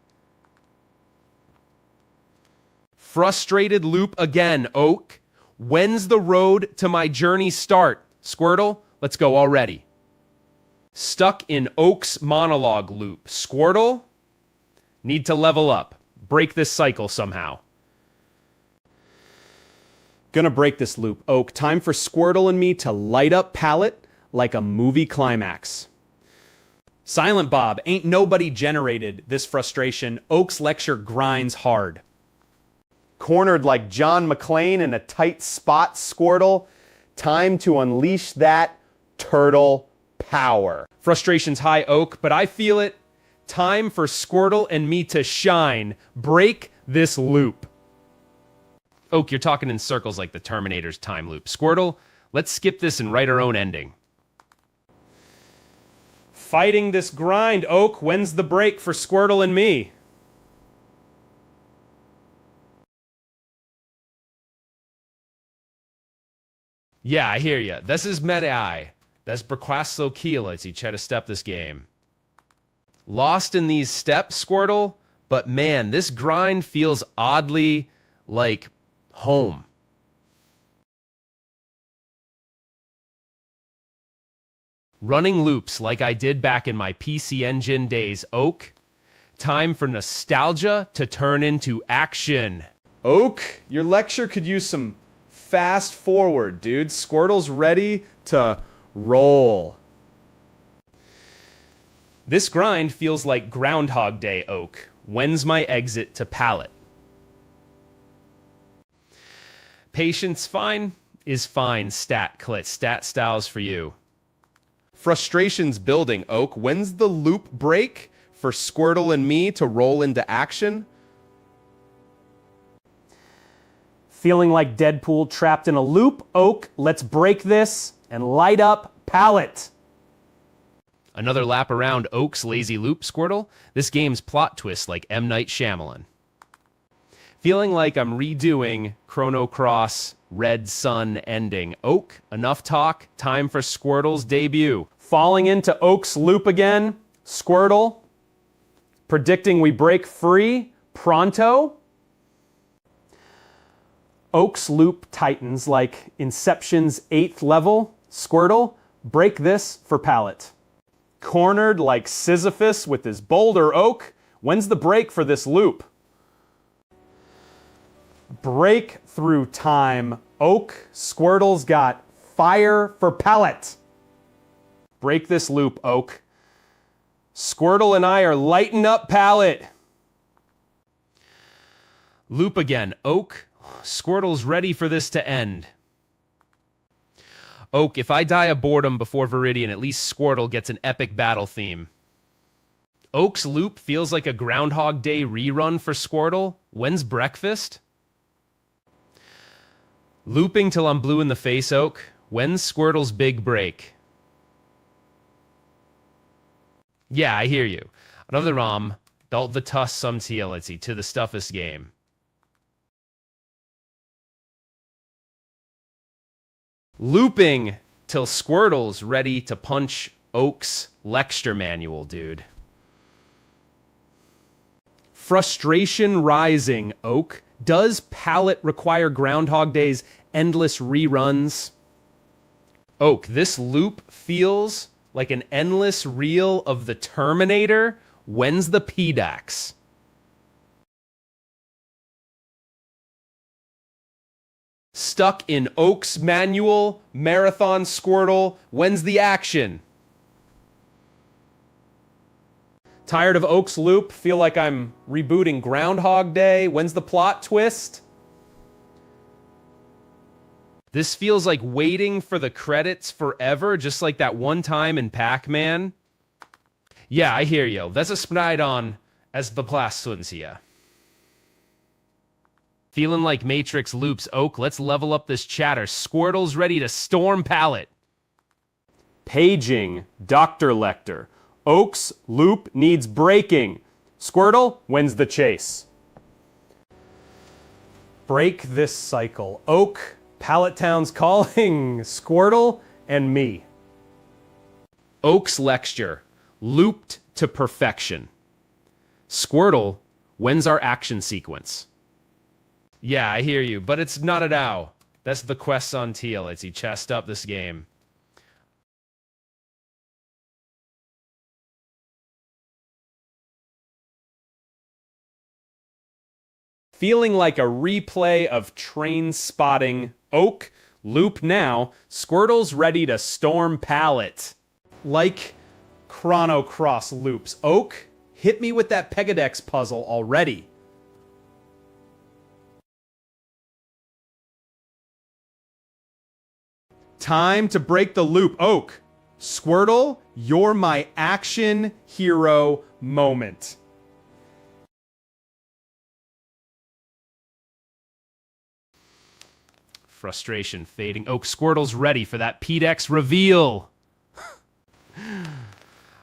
Frustrated loop again, Oak. When's the road to my journey start? Squirtle, let's go already. Stuck in Oak's monologue loop. Squirtle, need to level up. Break this cycle somehow. Gonna break this loop, Oak. Time for Squirtle and me to light up palette like a movie climax. Silent Bob, ain't nobody generated this frustration. Oak's lecture grinds hard. Cornered like John McClane in a tight spot, Squirtle. Time to unleash that turtle power. Frustration's high, Oak, but I feel it. Time for Squirtle and me to shine. Break this loop. Oak, you're talking in circles like the Terminator's time loop. Squirtle, let's skip this and write our own ending. Fighting this grind, Oak. When's the break for Squirtle and me? Yeah, I hear ya. This is meta-I. That's Braquasto Keelis. You try to step this game. Lost in these steps, Squirtle, but man, this grind feels oddly like home. Running loops like I did back in my PC Engine days, Oak. Time for nostalgia to turn into action. Oak, your lecture could use some fast forward, dude. Squirtle's ready to roll. This grind feels like Groundhog Day, Oak. When's my exit to palette? Patience fine is fine, stat clit. Stat styles for you. Frustration's building, Oak. When's the loop break for Squirtle and me to roll into action? Feeling like Deadpool trapped in a loop, Oak. Let's break this and light up palette. Another lap around Oak's lazy loop, Squirtle. This game's plot twist like M. Night Shyamalan. Feeling like I'm redoing Chrono Cross Red Sun ending. Oak, enough talk. Time for Squirtle's debut. Falling into Oak's loop again. Squirtle. Predicting we break free. Pronto. Oak's loop tightens like Inception's 8th level. Squirtle, break this for palette. Cornered like Sisyphus with his boulder, Oak. When's the break for this loop? Break through time, Oak. Squirtle's got fire for palette. Break this loop, Oak. Squirtle and I are lighting up palette. Loop again, Oak. Squirtle's ready for this to end. Oak, if I die of boredom before Viridian, at least Squirtle gets an epic battle theme. Oak's loop feels like a Groundhog Day rerun for Squirtle. When's breakfast? Looping till I'm blue in the face, Oak. When's Squirtle's big break? Yeah, I hear you. Another Dalt the Tuss some TLT to the stuffest game. Looping till Squirtle's ready to punch Oak's lecture manual, dude. Frustration rising, Oak. Does palette require Groundhog Day's endless reruns? Oak, this loop feels like an endless reel of the Terminator. When's the PDAX? Stuck in Oak's manual, marathon Squirtle, when's the action? Tired of Oak's loop? Feel like I'm rebooting Groundhog Day? When's the plot twist? This feels like waiting for the credits forever, just like that one time in Pac-Man. Yeah, I hear you. That's a sprite on as the plastons here. Feeling like Matrix loops, Oak, let's level up this chatter. Squirtle's ready to storm palette. Paging, Dr. Lecter. Oak's loop needs breaking. Squirtle, when's the chase? Break this cycle. Oak, Pallet Town's calling. Squirtle and me. Oak's lecture, looped to perfection. Squirtle, when's our action sequence? Yeah, I hear you, but it's not a now. That's the quest on Teal. It's he chest up this game. Feeling like a replay of train spotting. Oak, loop now. Squirtle's ready to storm pallet. Like Chrono Cross loops. Oak, hit me with that Pegadex puzzle already. Time to break the loop. Oak, Squirtle, you're my action hero moment. Frustration fading. Oak, Squirtle's ready for that PDX reveal.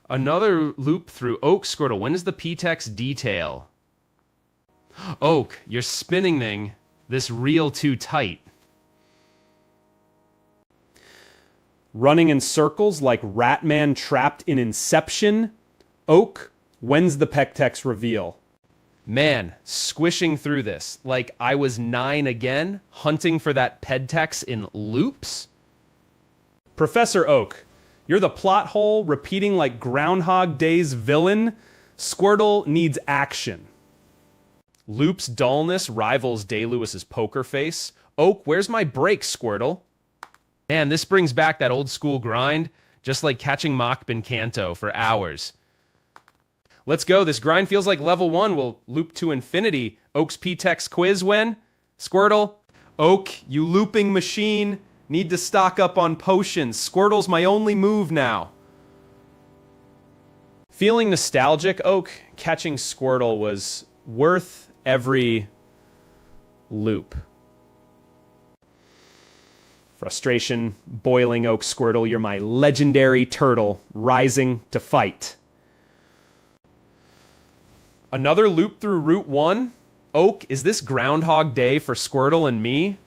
Another loop through Oak. Squirtle, when is the PTEX detail? Oak, you're spinning this reel too tight. Running in circles like Ratman trapped in Inception. Oak, when's the PECTEX reveal? Man, squishing through this like I was 9 again, hunting for that pedtex in loops. Professor Oak, you're the plot hole repeating like Groundhog Day's villain. Squirtle needs action. Loop's dullness rivals Day-Lewis's poker face. Oak, where's my break, Squirtle? Man, this brings back that old school grind, just like catching Mach Canto for hours. Let's go. This grind feels like level 1 will loop to infinity. Oak's PTEX quiz when? Squirtle? Oak, you looping machine, need to stock up on potions. Squirtle's my only move now. Feeling nostalgic, Oak, catching Squirtle was worth every loop. Frustration, boiling. Oak, Squirtle, you're my legendary turtle, rising to fight. Another loop through Route 1? Oak, is this Groundhog Day for Squirtle and me?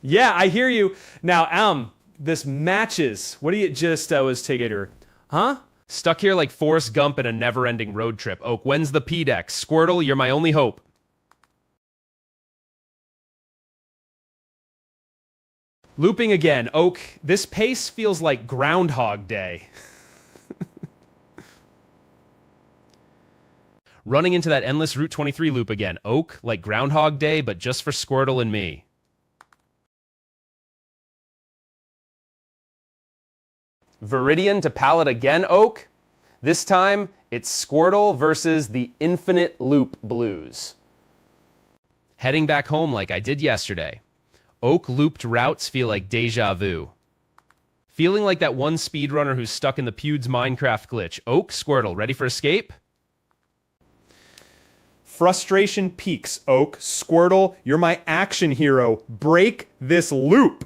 Yeah, I hear you. Now, this matches. What do you just was taking her? Huh? Stuck here like Forrest Gump in a never-ending road trip. Oak, when's the PDEX? Squirtle, you're my only hope. Looping again. Oak, this pace feels like Groundhog Day. Running into that endless Route 23 loop again. Oak, like Groundhog Day, but just for Squirtle and me. Viridian to palette again, Oak. This time, it's Squirtle versus the Infinite Loop Blues. Heading back home like I did yesterday. Oak looped routes feel like deja vu. Feeling like that one speedrunner who's stuck in the Pewds Minecraft glitch. Oak, Squirtle, ready for escape? Frustration peaks. Oak, Squirtle, you're my action hero. Break this loop.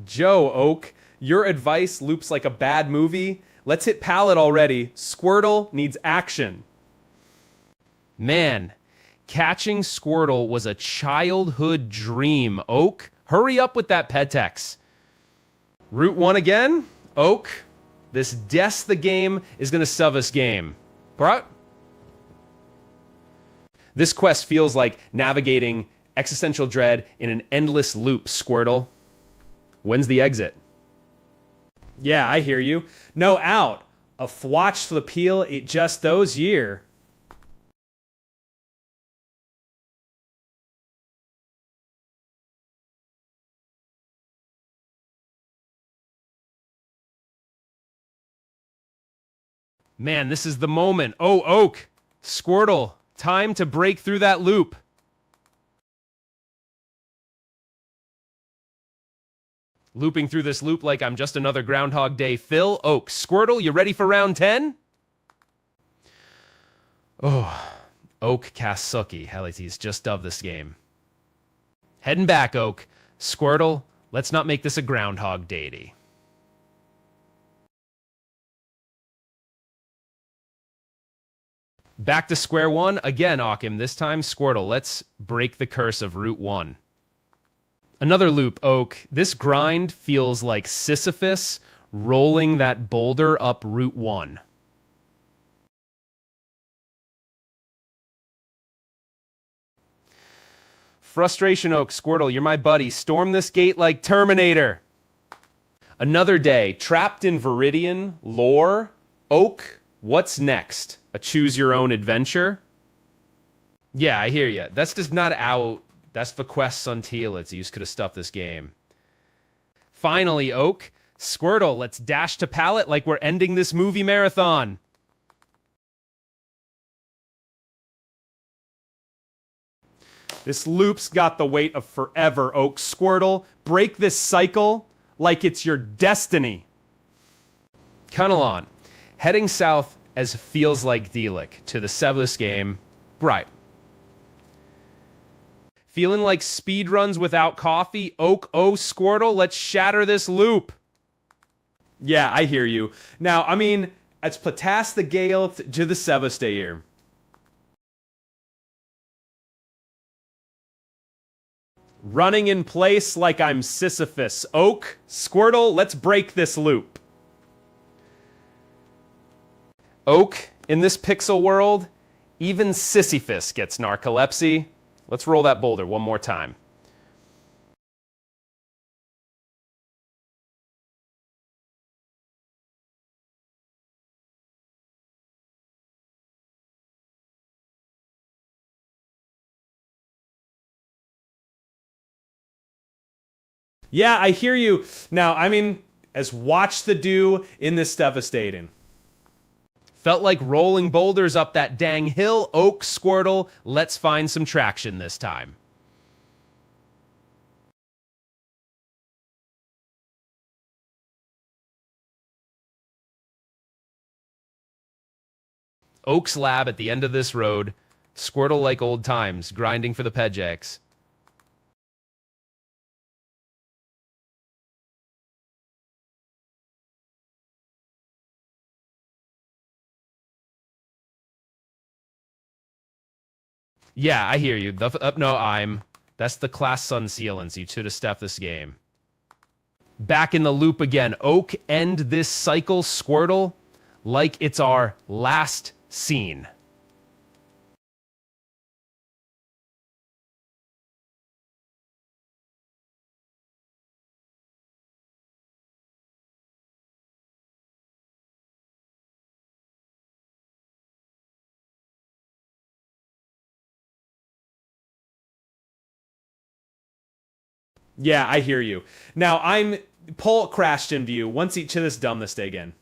Joe, Oak, your advice loops like a bad movie. Let's hit palette already. Squirtle needs action. Man, catching Squirtle was a childhood dream. Oak, hurry up with that PETEX. Route 1 again? Oak, this Death the game is going to sub us game. Bro? This quest feels like navigating existential dread in an endless loop, Squirtle. When's the exit? Yeah, I hear you. No out. A fwatch for the peel, it just those year. Man, this is the moment. Oh, Oak. Squirtle. Time to break through that loop. Looping through this loop like I'm just another Groundhog Day. Phil, Oak, Squirtle, you ready for round 10? Oh, Oak Kasuki. Hell, he's just of this game. Heading back, Oak. Squirtle, let's not make this a Groundhog Day. Back to square one. Again, Occam. This time, Squirtle, let's break the curse of Route 1. Another loop, Oak. This grind feels like Sisyphus rolling that boulder up Route 1. Frustration, Oak. Squirtle, you're my buddy. Storm this gate like Terminator. Another day, trapped in Viridian lore. Oak, what's next? A choose-your-own adventure? Yeah, I hear you. That's just not out. That's the quests on Tealits. You could have stuffed this game. Finally, Oak. Squirtle, let's dash to pallet like we're ending this movie marathon. This loop's got the weight of forever, Oak. Squirtle, break this cycle like it's your destiny. Cunalon, heading south as feels like Delic to the Sevlis game. Right. Feeling like speed runs without coffee? Oak, oh, Squirtle, let's shatter this loop. Yeah, I hear you. Now, I mean, it's Platas the Gale to the Sevesta here. Running in place like I'm Sisyphus. Oak, Squirtle, let's break this loop. Oak, in this pixel world, even Sisyphus gets narcolepsy. Let's roll that boulder one more time. Yeah, I hear you. Now, I mean, as watch the do in this devastating. Felt like rolling boulders up that dang hill. Oak, Squirtle, let's find some traction this time. Oak's lab at the end of this road. Squirtle like old times, grinding for the Pejex. Yeah, I hear you. That's the class sun sealants. You should have stepped this game. Back in the loop again. Oak, end this cycle, Squirtle, like it's our last scene. Yeah, I hear you. Now, Pull crashed in view. Once each of this dumb this day again.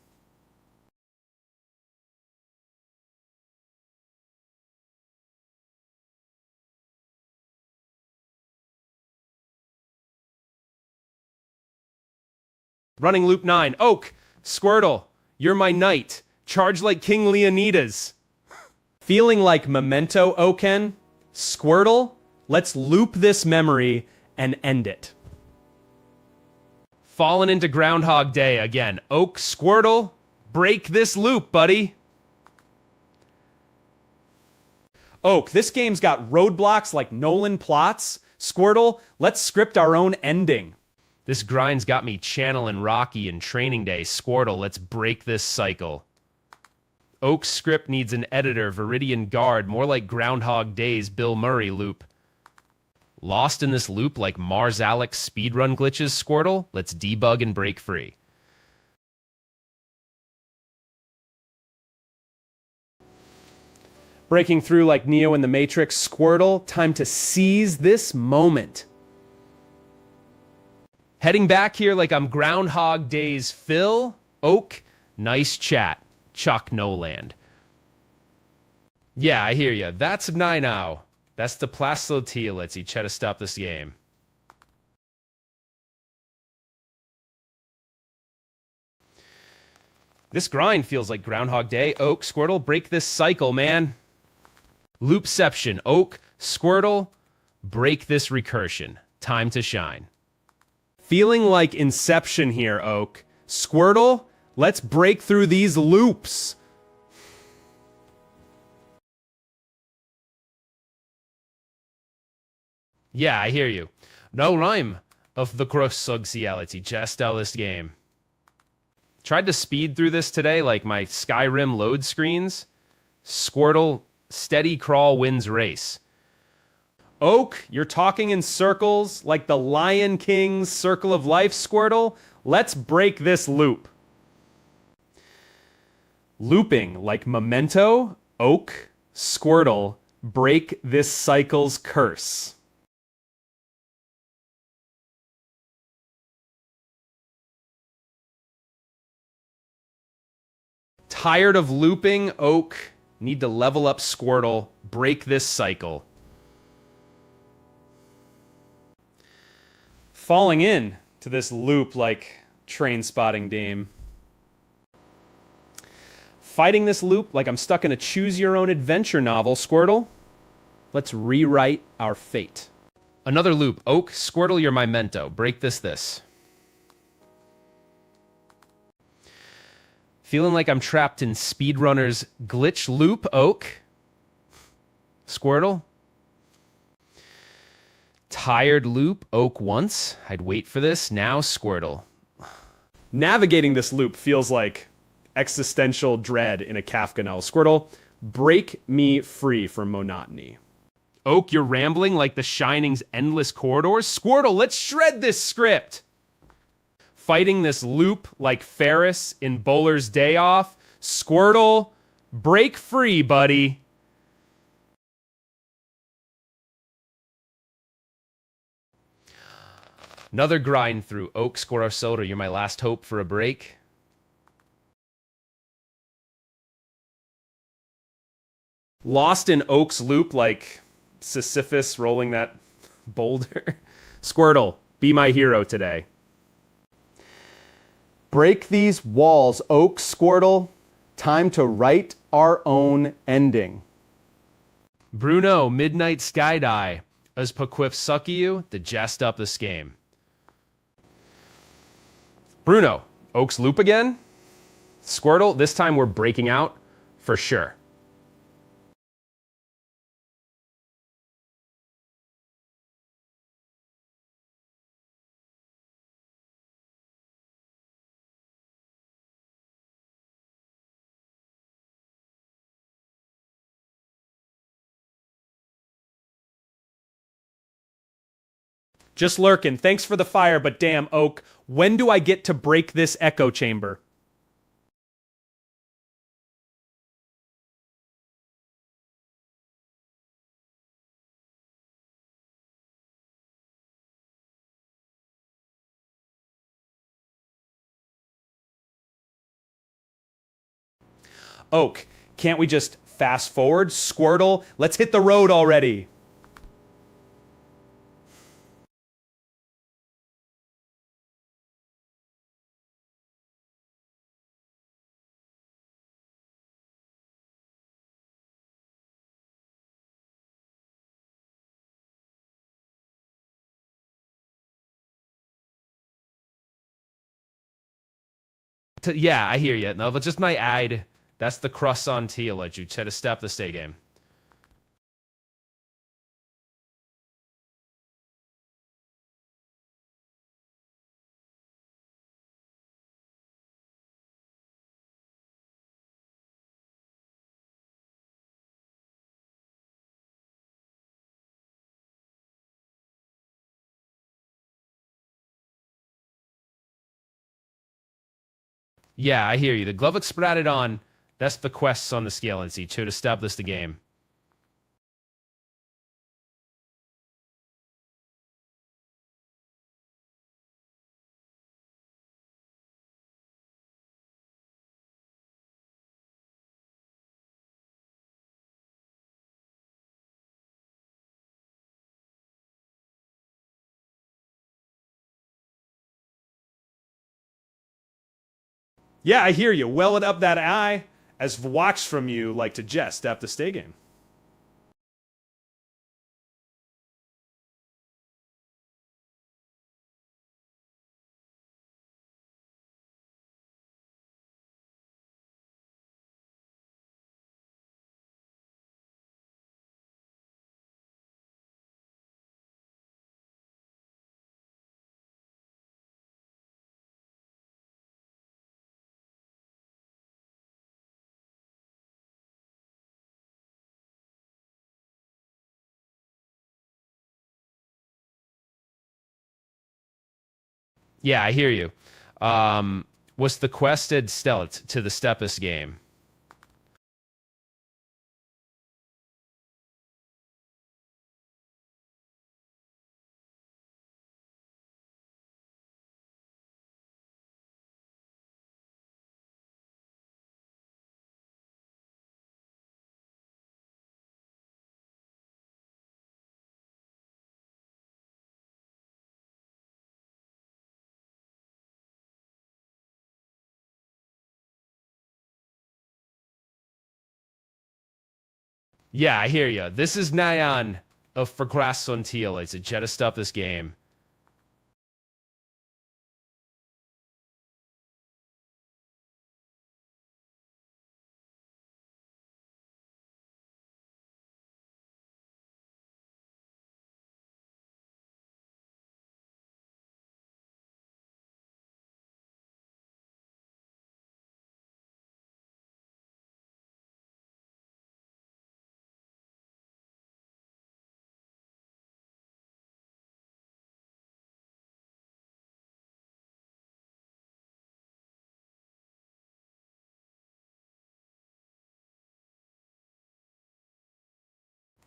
Running loop 9. Oak, Squirtle, you're my knight. Charge like King Leonidas. Feeling like Memento Oken? Squirtle, let's loop this memory and end it. Fallen into Groundhog Day again. Oak, Squirtle, break this loop, buddy. Oak, this game's got roadblocks like Nolan plots. Squirtle, let's script our own ending. This grind's got me channeling Rocky in Training Day. Squirtle, let's break this cycle. Oak's script needs an editor, Viridian Guard, more like Groundhog Day's Bill Murray loop. Lost in this loop like Mars Alex speedrun glitches, Squirtle? Let's debug and break free. Breaking through like Neo in the Matrix, Squirtle, time to seize this moment. Heading back here like I'm Groundhog Day's Phil. Oak, nice chat. Chuck Noland. Yeah, I hear you. That's now. That's the Plastilotia. Let's see. Try to stop this game. This grind feels like Groundhog Day. Oak, Squirtle, break this cycle, man. Loopception. Oak, Squirtle, break this recursion. Time to shine. Feeling like Inception here, Oak. Squirtle, let's break through these loops. Yeah, I hear you. No rhyme of the cross-sociality. Just out this game. Tried to speed through this today like my Skyrim load screens. Squirtle, steady crawl wins race. Oak, you're talking in circles like the Lion King's Circle of Life, Squirtle. Let's break this loop. Looping like Memento, Oak, Squirtle, break this cycle's curse. Tired of looping, Oak. Need to level up Squirtle. Break this cycle. Falling in to this loop like Train Spotting Dame. Fighting this loop like I'm stuck in a choose-your-own-adventure novel, Squirtle. Let's rewrite our fate. Another loop. Oak, Squirtle, you're my mento. Break this. Feeling like I'm trapped in Speedrunner's glitch loop, Oak. Squirtle. Tired loop, Oak once. I'd wait for this. Now, Squirtle. Navigating this loop feels like existential dread in a Kafka novel. Squirtle, break me free from monotony. Oak, you're rambling like the Shining's endless corridors. Squirtle, let's shred this script. Fighting this loop like Ferris in Bowler's Day Off. Squirtle, break free, buddy. Another grind through. Oak, Squirtle, Soda, you're my last hope for a break. Lost in Oak's loop like Sisyphus rolling that boulder. Squirtle, be my hero today. Break these walls, Oak, Squirtle. Time to write our own ending. Bruno, Midnight Skydie. As Paquiff sucky you, to jest up this game. Bruno, Oak's loop again? Squirtle, this time we're breaking out for sure. Just lurking. Thanks for the fire, but damn, Oak, when do I get to break this echo chamber? Oak, can't we just fast forward? Squirtle, let's hit the road already. Yeah, I hear you. No, but just my ad. That's the croissant tea, let you try to stop the stay game. Yeah, I hear you. The glove looks spratted on. That's the quests on the scale and see to establish the game. Yeah, I hear you. Well it up that eye, as watched from you like to jest after stay game. Yeah, I hear you. What's the quested stealth to the Stepus game? Yeah, I hear you. This is Nyan of Vergrassuntil. It's a Jetta stuff this game.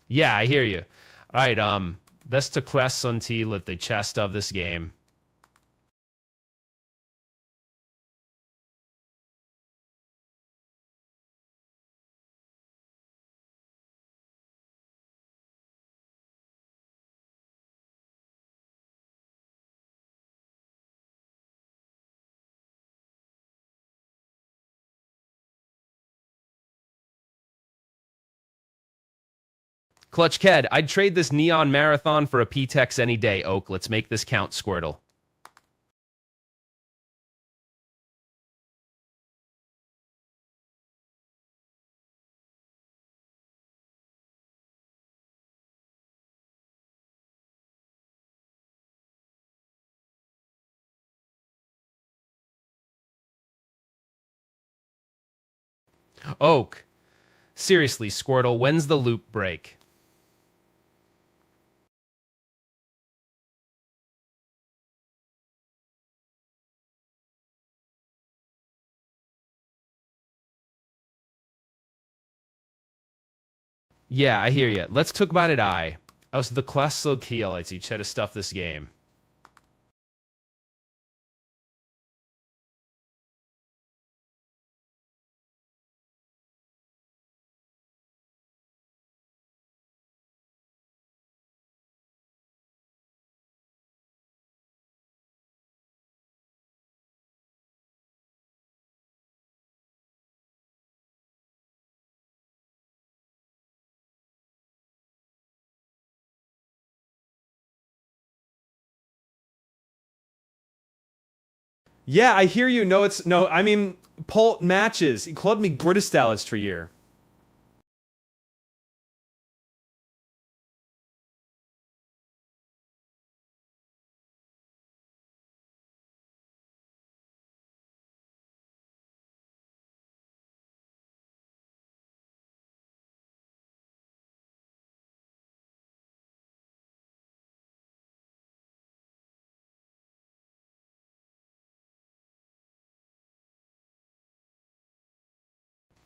Yeah, I hear you. All right, that's to Vergrassuntil at the chest of this game. Clutch Ked, I'd trade this Neon Marathon for a P-Tex any day, Oak. Let's make this count, Squirtle. Oak, seriously, Squirtle, when's the loop break? Yeah, I hear you. Let's talk about it, I. Aus the Klasse Kiel, I see to stuff this game. Yeah, I hear you. No, it's no. I mean, Pult matches. Club me Gordestalist for year.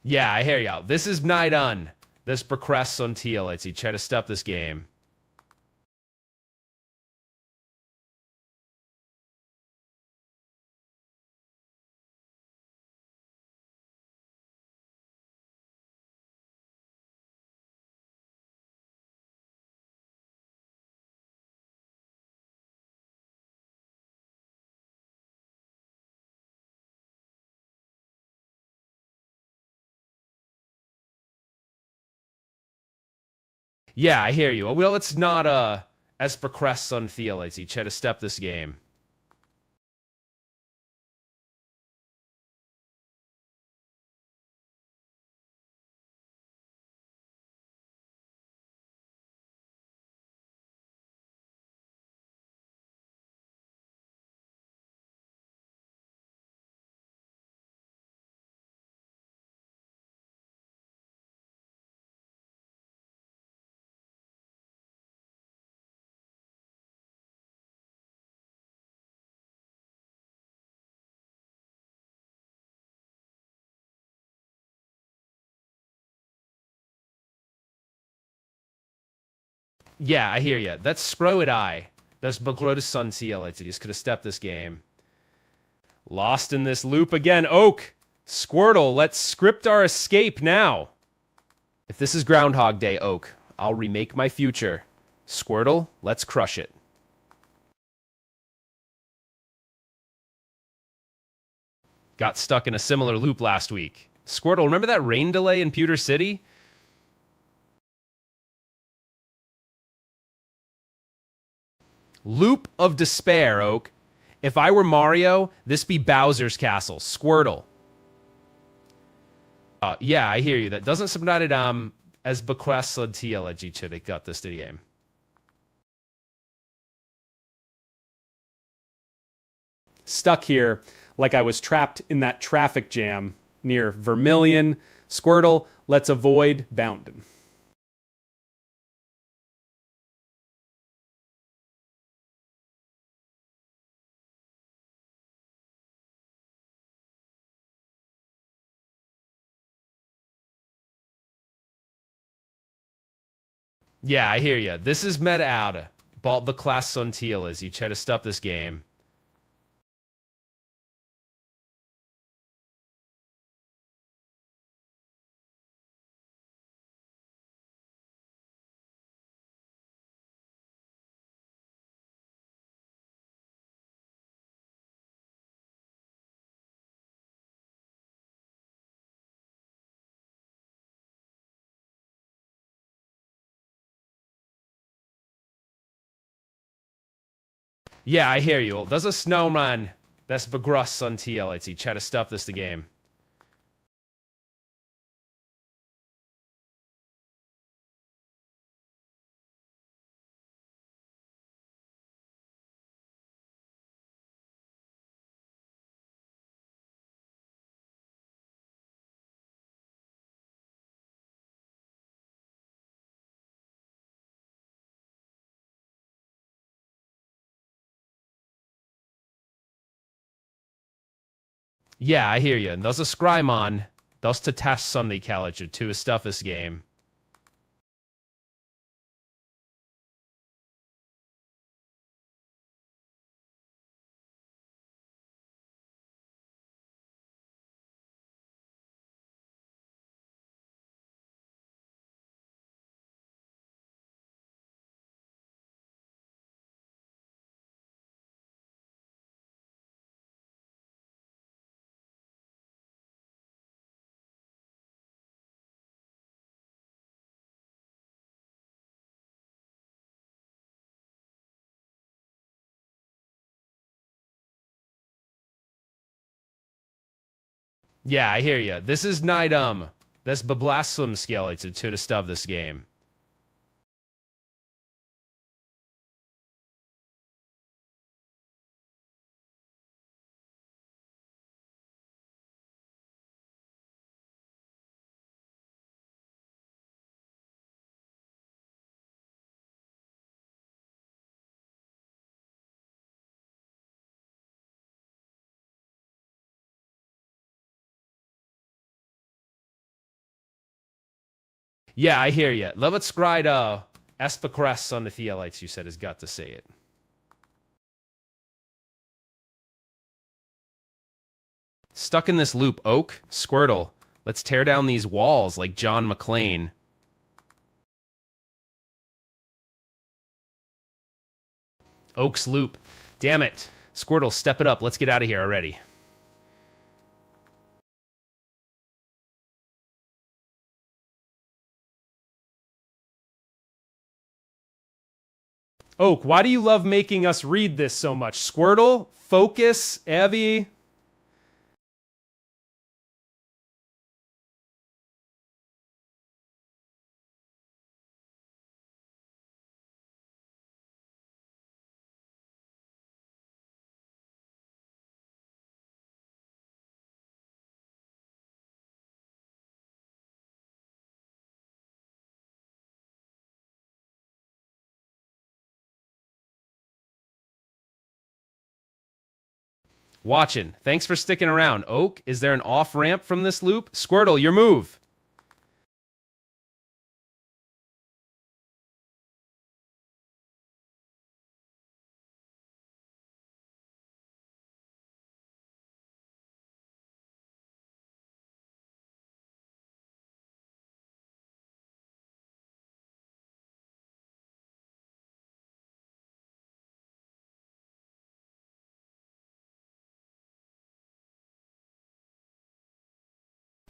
Yeah, I hear you. This is night on. This Procrastintil, I see to stuff this game. Yeah, I hear you. Well, it's not as for crests on Theolites. You try to step this game. Yeah, I hear you. That's Scroid Eye. That's Bagrotus Sun Theolites. You just could have stepped this game. Lost in this loop again. Oak. Squirtle, let's script our escape now. If this is Groundhog Day, Oak, I'll remake my future. Squirtle, let's crush it. Got stuck in a similar loop last week. Squirtle, remember that rain delay in Pewter City? Loop of despair, Oak. If I were Mario, this be Bowser's castle. Squirtle. Yeah, I hear you. That doesn't submit it as bequest on TLG should have got this to the game. Stuck here like I was trapped in that traffic jam near Vermilion. Squirtle, let's avoid Bounden. Yeah, I hear you. This is meta out. Bought the class on Teal as you try to stop this game. Yeah, I hear you. There's a snowman. That's Begrus on TL. You try to stop this the game. Yeah, I hear you. And there's a Scrymon. Thus to test Sunday College to stuff this game. Yeah, I hear you. This is Nidum. That's Bablasum Scale to stuff this game. Yeah, I hear you. Let's scride Espacrest on the Theolites, you said, has got to say it. Stuck in this loop, Oak, Squirtle. Let's tear down these walls like John McClane. Oak's loop. Damn it. Squirtle, step it up. Let's get out of here already. Oak, why do you love making us read this so much? Squirtle, focus, Evie. Watching. Thanks for sticking around. Oak, is there an off-ramp from this loop? Squirtle, your move.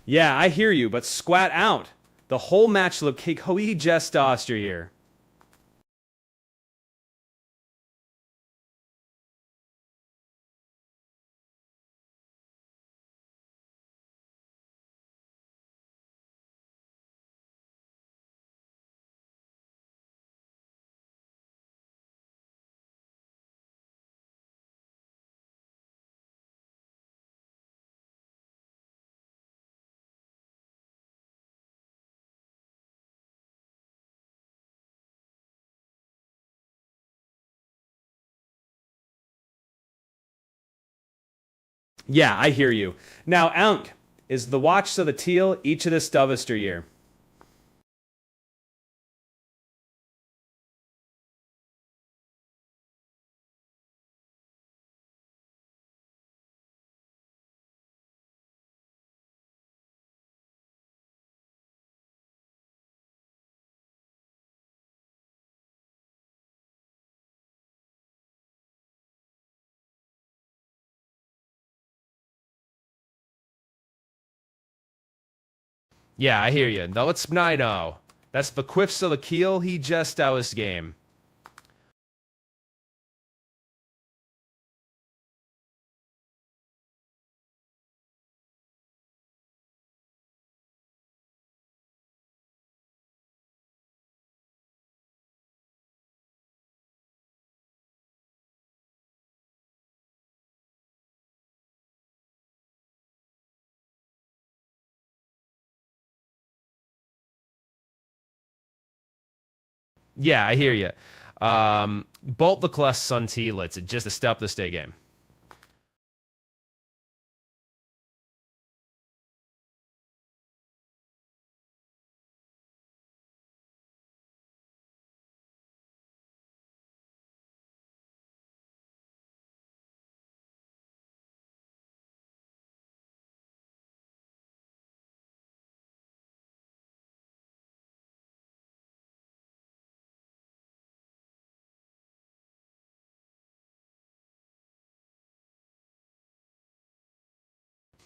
Yeah, I hear you, but squat out. The whole match look hoi jest oster here. Yeah, I hear you. Now, Aunk, is the watch so the teal each of the stuvister year? Yeah, I hear you. Now let's know. That's the quiffs of the keel. He just out this game. Yeah, I hear you. Bolt the class sun T-lets. It's just a step the stay game.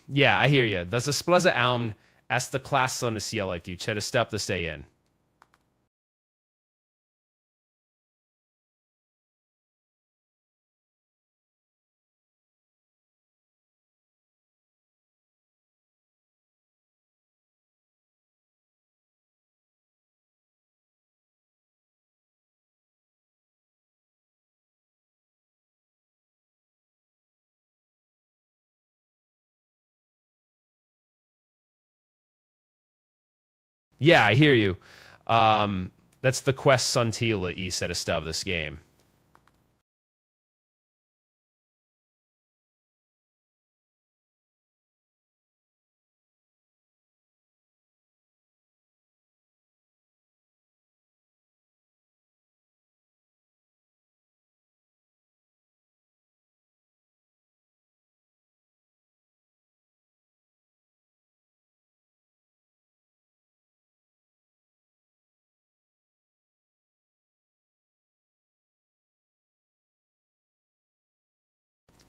Yeah, I hear you. Das ist splaza alm as the class sun to see like you. Chet a step the stay in. Yeah, I hear you. That's the quest Suntila E set of stuff this game.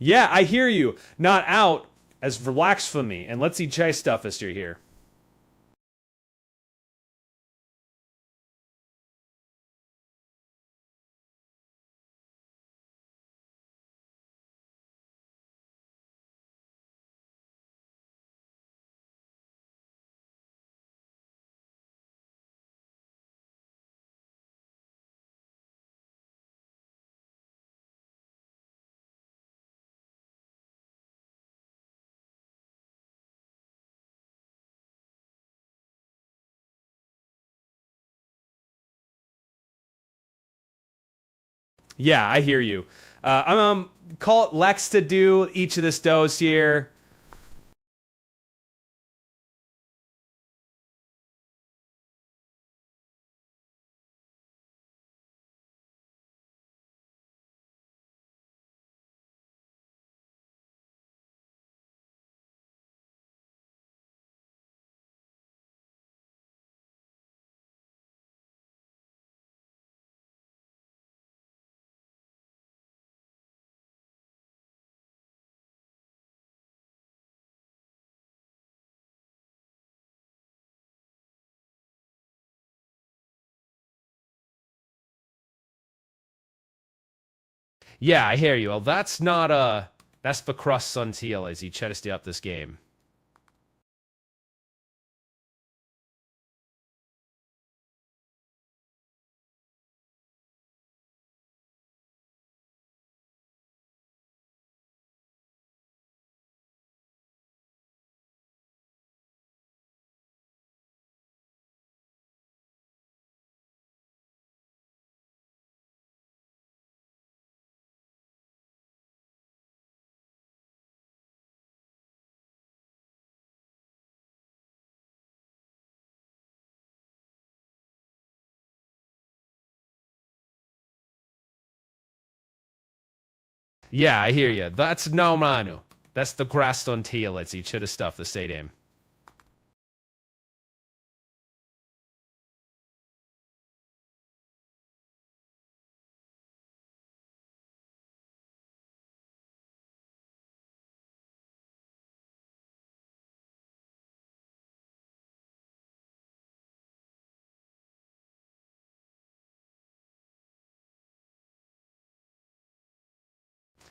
Yeah, I hear you. Not out as relax for me, and let's eat chai stuff as you're here. Yeah, I hear you. Call it Lex to do each of this dose here. Yeah, I hear you. Well, that's not that's the crust on teal as he tries to stay up this game. Yeah, I hear you. That's no manu. That's the crust on teal as he should have stuffed the stadium.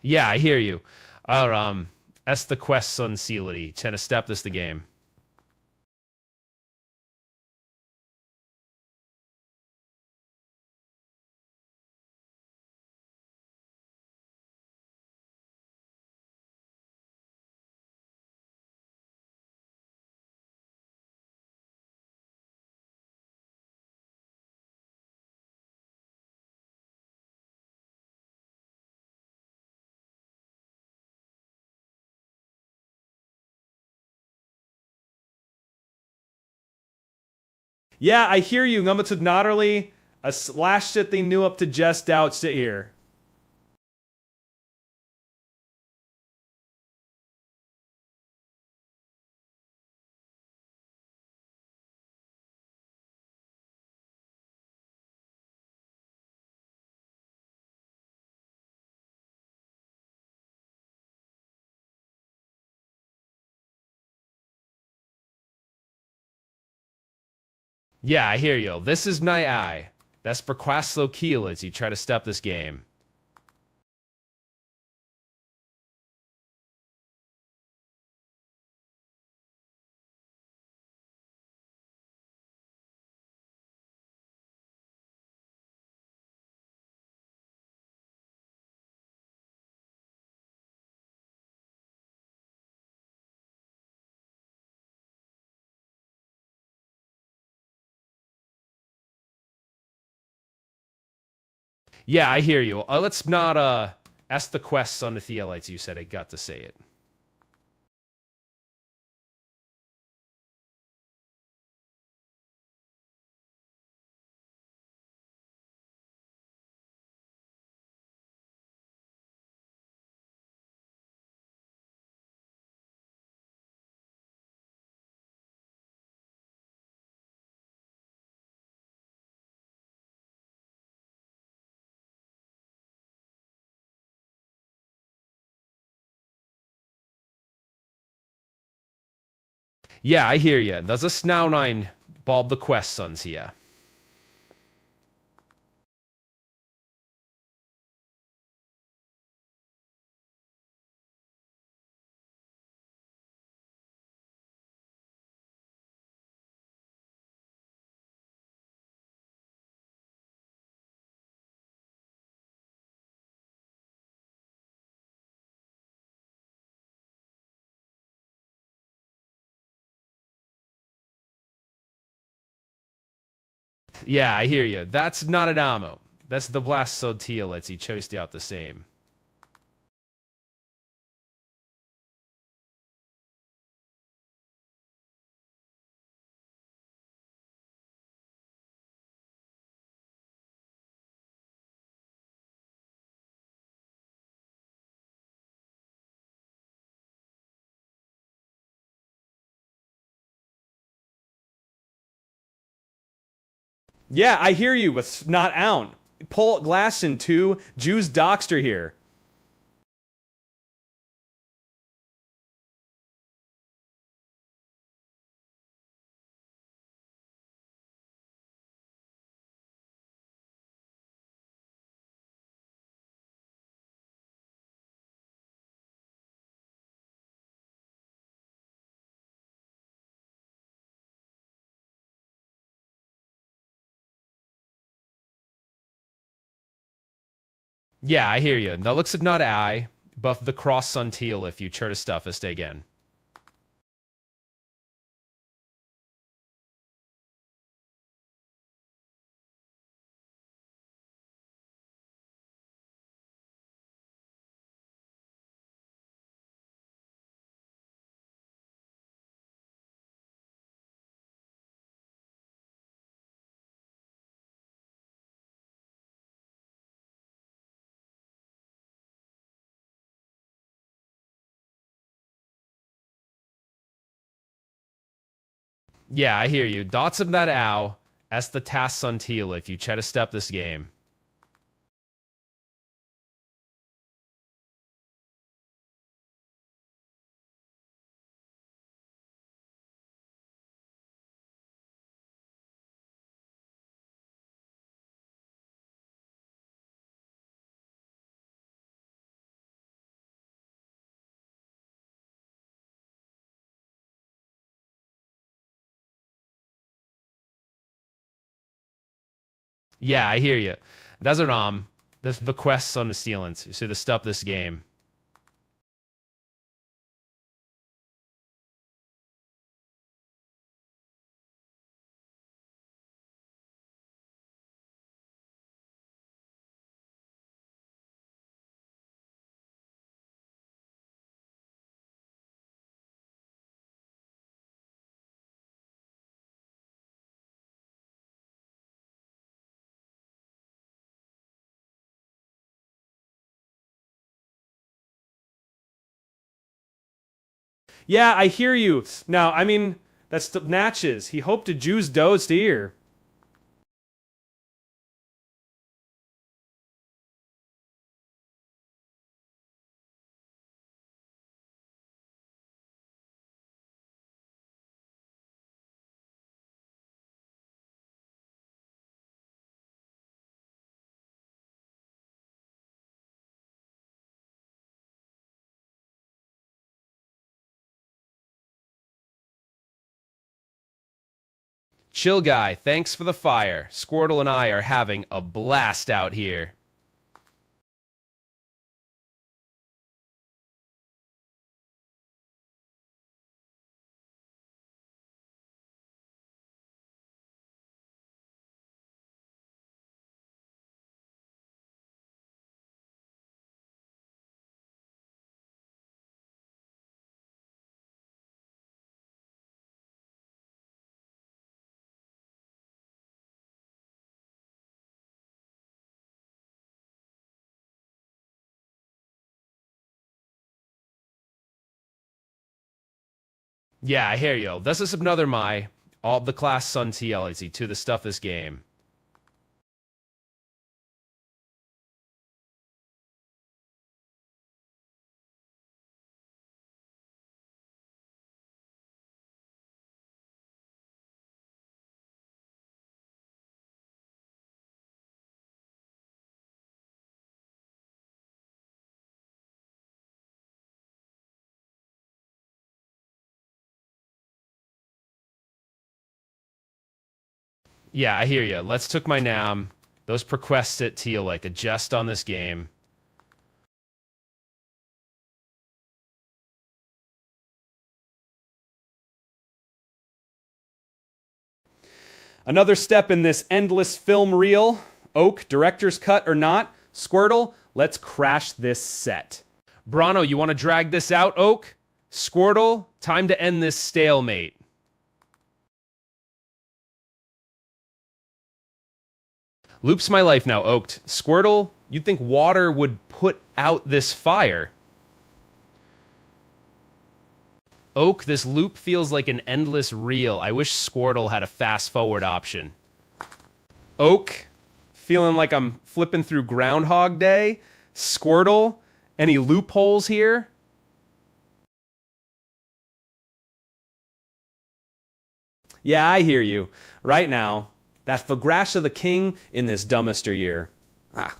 Yeah, I hear you. That's the quest on Seality. Trying to step this the game. Yeah, I hear you. Ngama to Notterly, a slash that they knew up to just out sit here. Yeah, I hear you. This is my eye. That's for Quaslo Keel as you try to step this game. Yeah, I hear you. Let's not ask the quests on the Theolites. You said I got to say it. Yeah, I hear you. There's a Snow 9 Bob the Quest Sons here. Yeah, I hear you. That's not an ammo. That's the blast so teal, let's he chose out the same. Yeah, I hear you with not out. Pull glass in two. Jews Dockster here. Yeah, I hear you. That looks like not I. Buff the cross sun teal if you try to stuff us again. Yeah, I hear you. Dots of that ow. As the task sun teal if you try to step this game. Yeah, I hear you. That's a the quests on the sealants. So to stop this game. Yeah, I hear you. Now, I mean, that's the Natchez. He hoped to Jews dozed here. Chill guy, thanks for the fire. Squirtle and I are having a blast out here. Yeah, I hear you. This is another my all the class sun TLZ to the stuff this game. Yeah, I hear you. Let's took my nam. Those prequests at teal like adjust on this game. Another step in this endless film reel. Oak, director's cut or not? Squirtle, let's crash this set. Brano, you want to drag this out, Oak? Squirtle, time to end this stalemate. Loop's my life now, Oaked. Squirtle, you'd think water would put out this fire. Oak, this loop feels like an endless reel. I wish Squirtle had a fast forward option. Oak, feeling like I'm flipping through Groundhog Day. Squirtle, any loopholes here? Yeah, I hear you. Right now, that's the grass of the king in this dumbester year. Ah.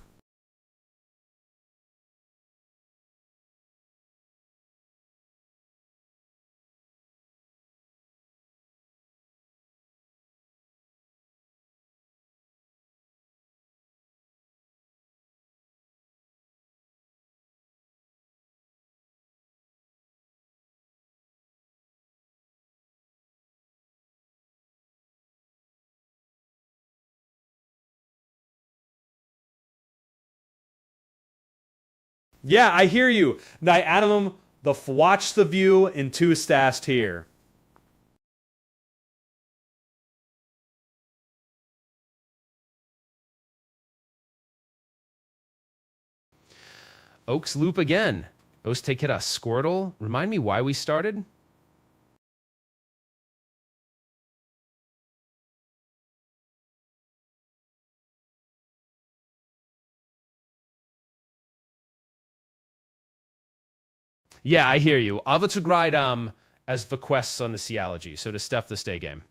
Yeah, I hear you. Thy Adam, watch the view in two stast here. Oak's loop again. Os take it a Squirtle. Remind me why we started? Yeah, I hear you. Avatsugrid as the quests on the Theology, so to stuff the stay game.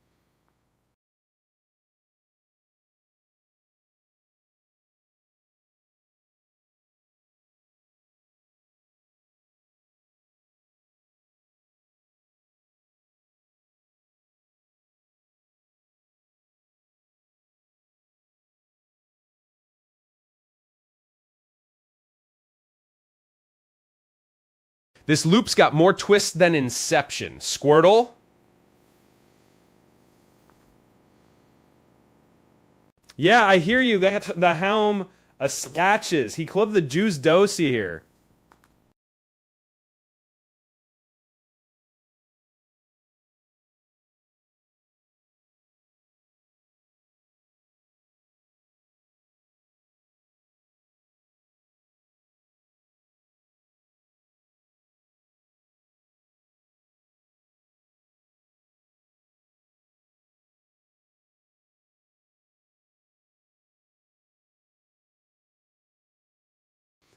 This loop's got more twists than Inception. Squirtle? Yeah, I hear you. That the helm scatches. He clubbed the juice dosey here.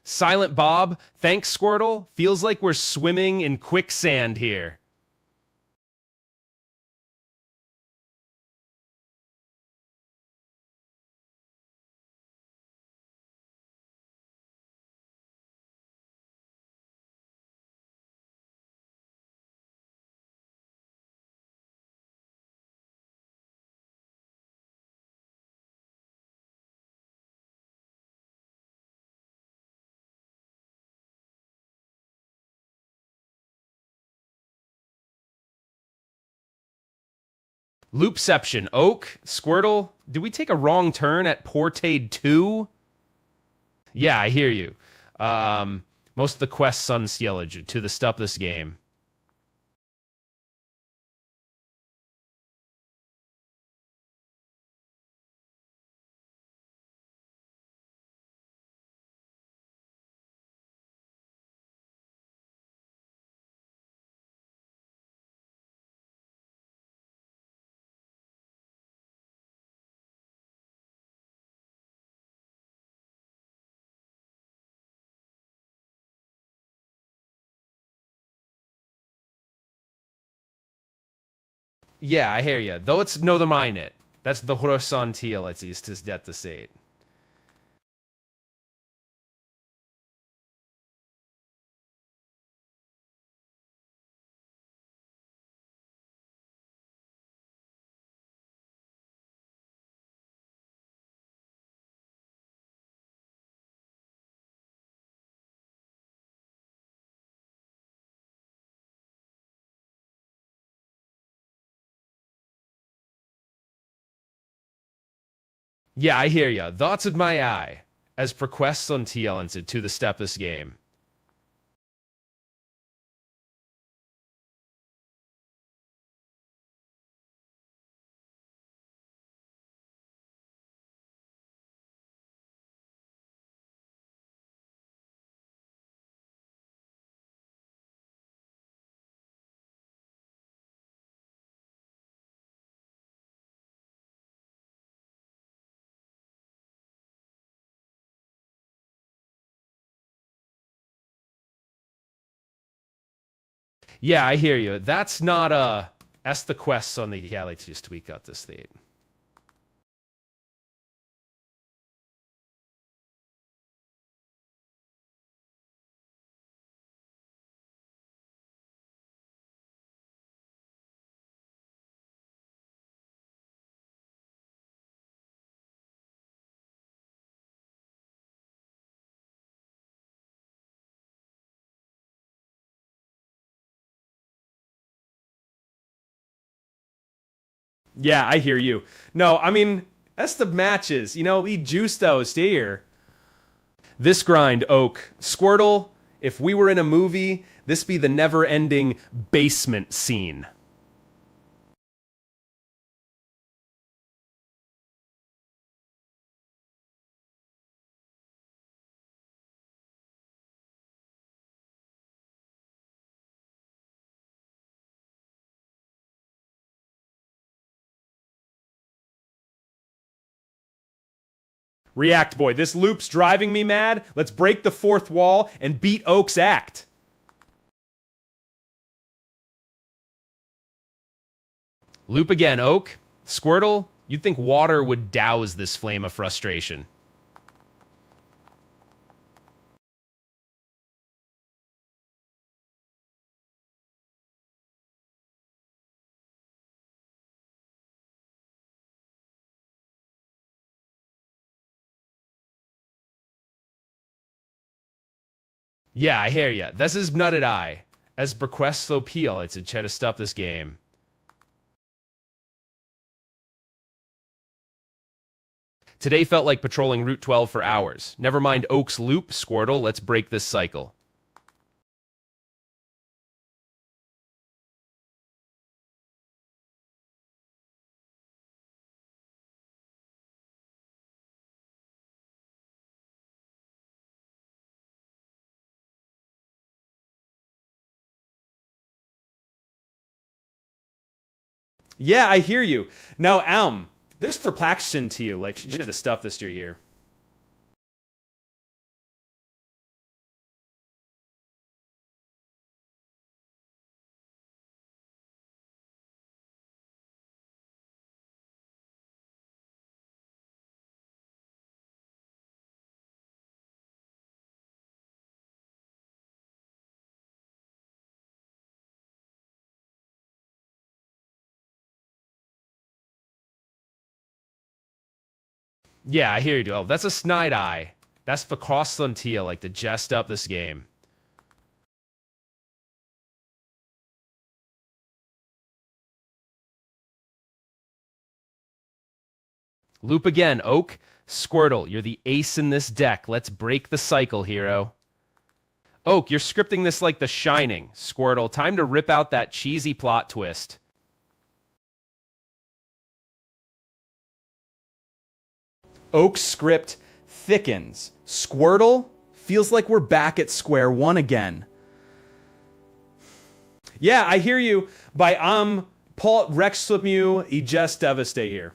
Silent Bob, thanks Squirtle. Feels like we're swimming in quicksand here. Loopception, Oak, Squirtle, did we take a wrong turn at Portade 2? Yeah, I hear you. Most of the quests on Theology to the stuff this game. Yeah, I hear you. Though it's no the mine it. That's the horizontal, it's is that to say it. Yeah, I hear ya. Thoughts of my eye. As per quests on TL to the step this game. Yeah, I hear you. That's not that's the quests on the yeah, let's just tweak out this state. Yeah, I hear you. No, I mean, that's the matches. You know, we juice those here. This grind, Oak. Squirtle, if we were in a movie, this be the never-ending basement scene. React boy, this loop's driving me mad. Let's break the fourth wall and beat Oak's act. Loop again, Oak. Squirtle, you'd think water would douse this flame of frustration. Yeah, I hear ya. This is Nutted Eye. As bequests so peel, it's a chat to stop this game. Today felt like patrolling Route 12 for hours. Never mind Oak's Loop, Squirtle, let's break this cycle. Yeah, I hear you. Now, Elm, there's perplexion to you. Like, you did the stuff this year here. Yeah, I hear you. Oh, that's a Snide Eye. That's for Crosslantia, like to jest up this game. Loop again, Oak. Squirtle, you're the ace in this deck. Let's break the cycle, hero. Oak, you're scripting this like The Shining. Squirtle, time to rip out that cheesy plot twist. Oak's script thickens. Squirtle feels like we're back at square one again. Yeah, I hear you. By Paul Rex Slimu, he just devastate here.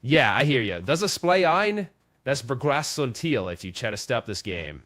Yeah, I hear you. Does a splay ein? That's Vergrassuntil if you chat to stop this game.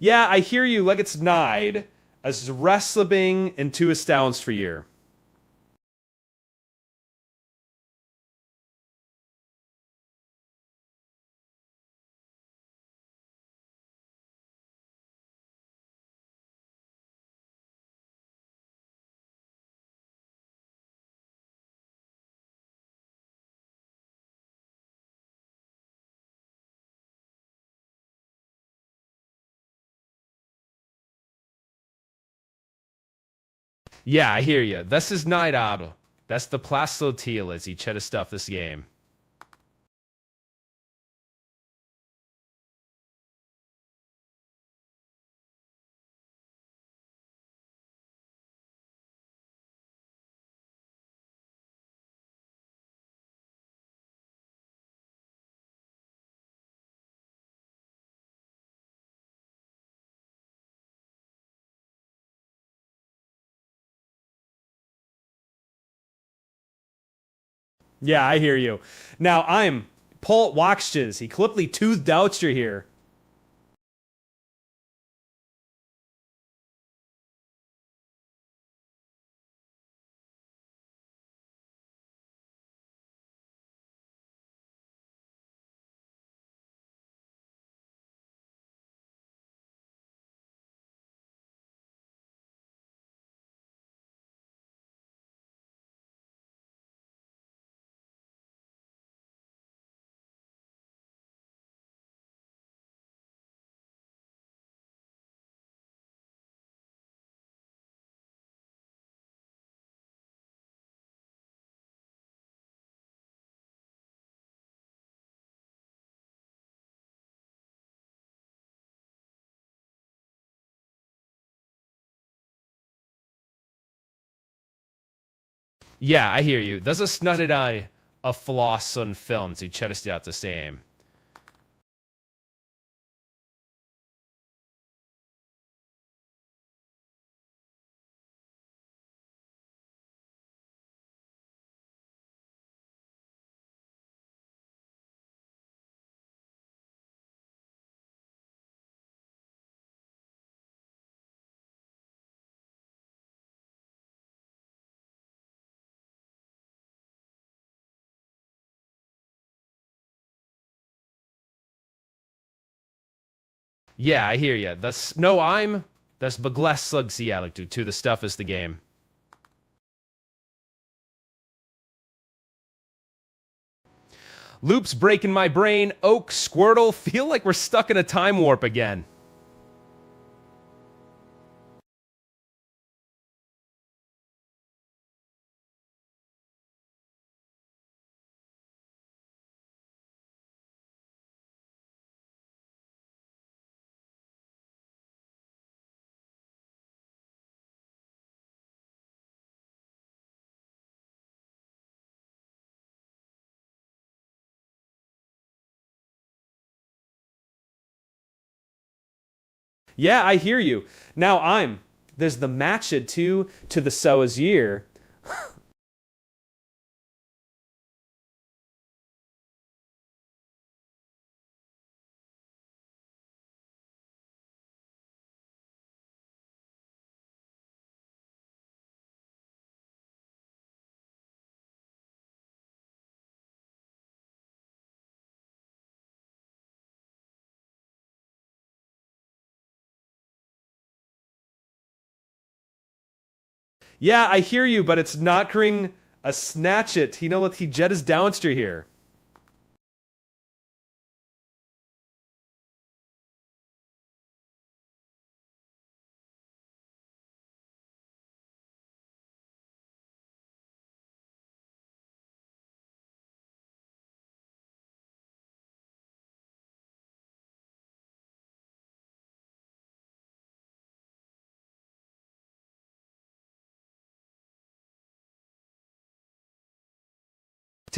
Yeah, I hear you, like it's nigh. As wrestling into a stowns for year. Yeah, I hear you. This is night Abel. That's the Plasto Teal as he ched stuff this game. Yeah, I hear you. Now I'm Paul Waxches. He clipply toothed Doutster here. Yeah, I hear you. There's a snutted eye of floss on films who ched out the same. Yeah, I hear you. That's no, I'm. That's beglass slugs to the stuff is the game. Loops breaking my brain. Oak, Squirtle, feel like we're stuck in a time warp again. Yeah, I hear you. Now I'm. There's the matched too to the Soa's year. Yeah, I hear you, but it's not cring a snatch it. You know what? He jet is downster here.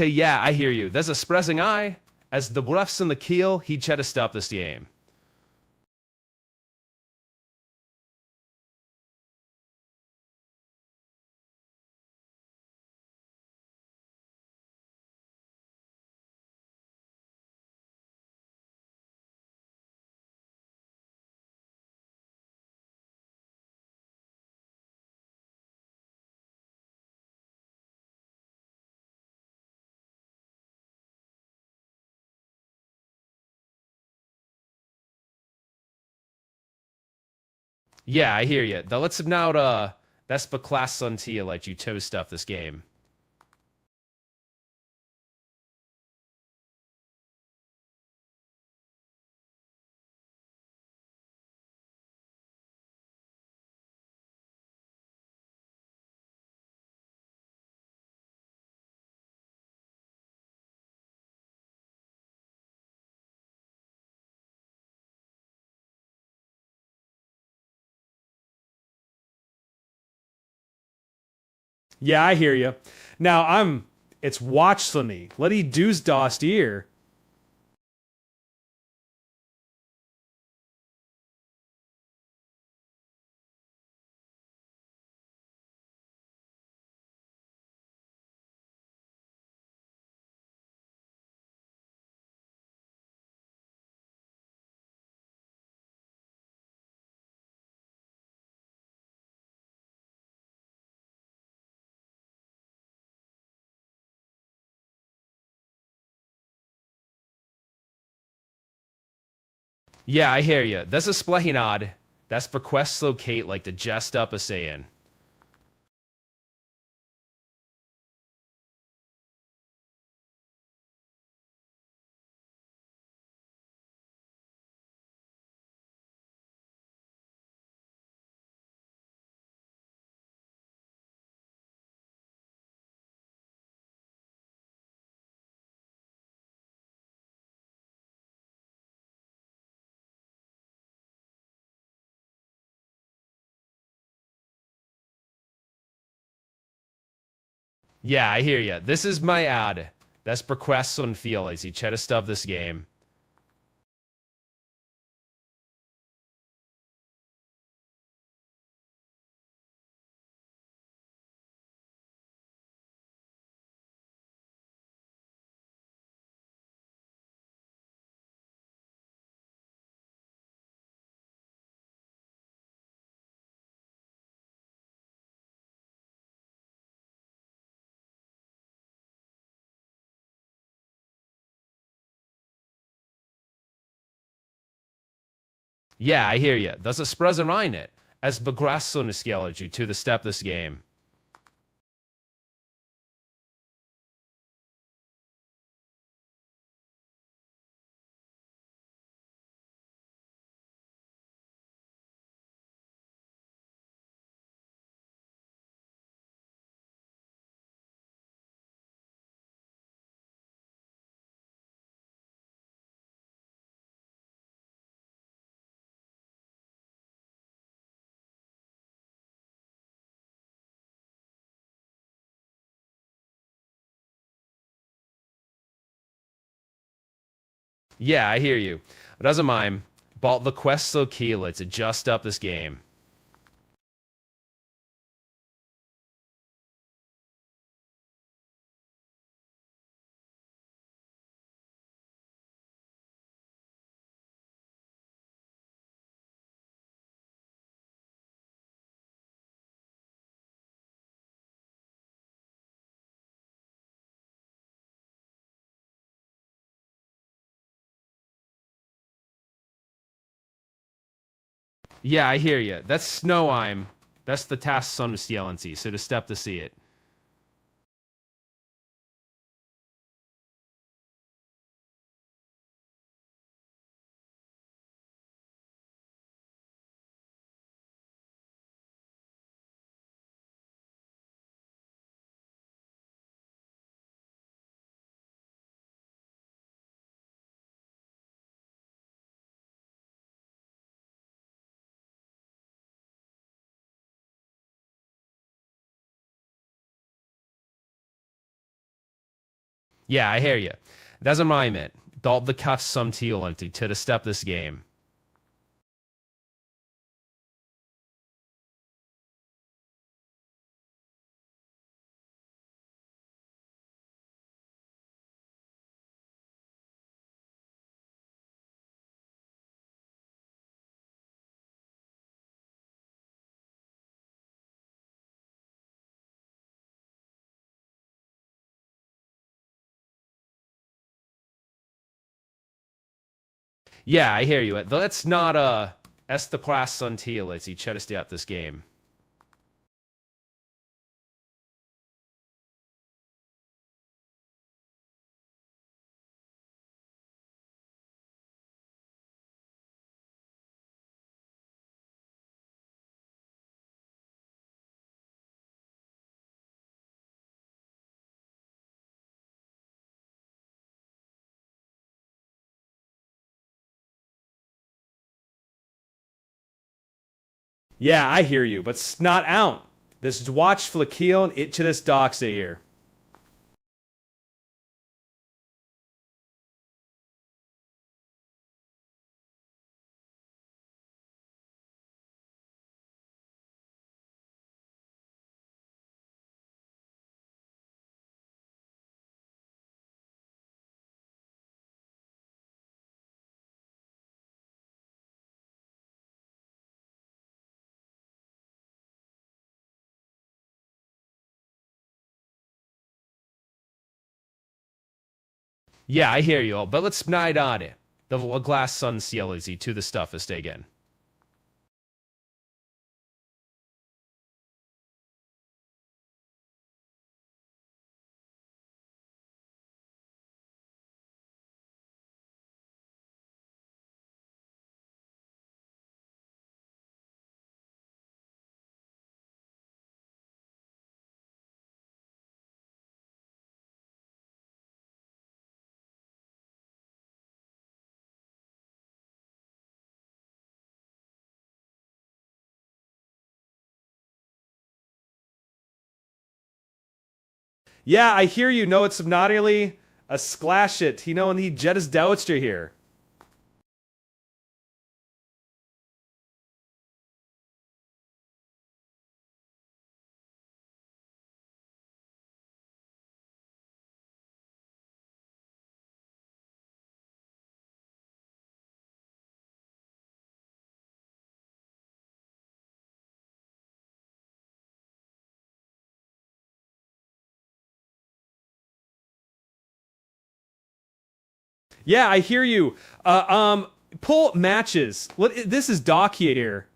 Yeah, I hear you. There's a spressing eye. As the bluffs in the keel, he ched stop this game. Yeah, I hear you. Let's now that's the class until let you toe stuff this game. Yeah, I hear you. Now it's watchsony. Let he do's dost ear. Yeah, I hear you. That's a splahinod. That's for quest locate like the jest up a saying. Yeah, I hear you. This is my ad. That's for quests on feel as you cheddar stuff this game. Yeah, I hear you. That's a sprezerine it. As begrass on the scale you to the step this game. Yeah, I hear you. It doesn't mind. Bought the quest so key, let's adjust up this game. Yeah, I hear you. That's snow I'm. That's the task son of Stielency, so to step to see it. Yeah, I hear you. Doesn't mind it. Dalt the cuff some Stielency to the step this game. Yeah, I hear you. Let's not Esta class suntiel i četvrtý this game. Yeah, I hear you, but snot out. This watch flakil it to this doxa here. Yeah, I hear you all, but let's snide on it. The glass sun i to the stuffest again. Yeah, I hear you. No, it's not really a splash it. You know, and he jet is Douster here. Yeah, I hear you. Pull matches. This is Doc here.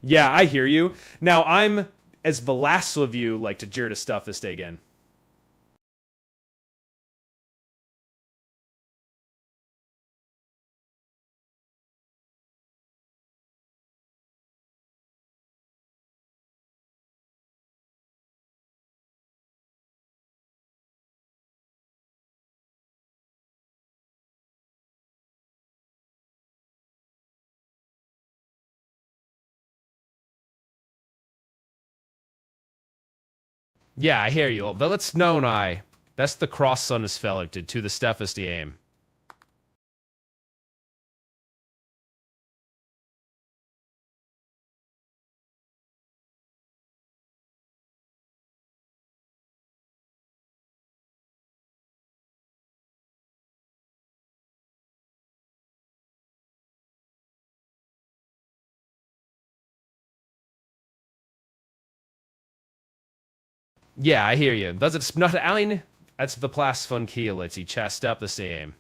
Yeah, I hear you. Now I'm as Velasco of you like to jeer to stuff this day again. Yeah, I hear you all, but let's know I. That's the cross sun is fellicted to the stuffest aim. Yeah, I hear you. Does it not ein? That's the plas von Kiel, it's he chest up the same.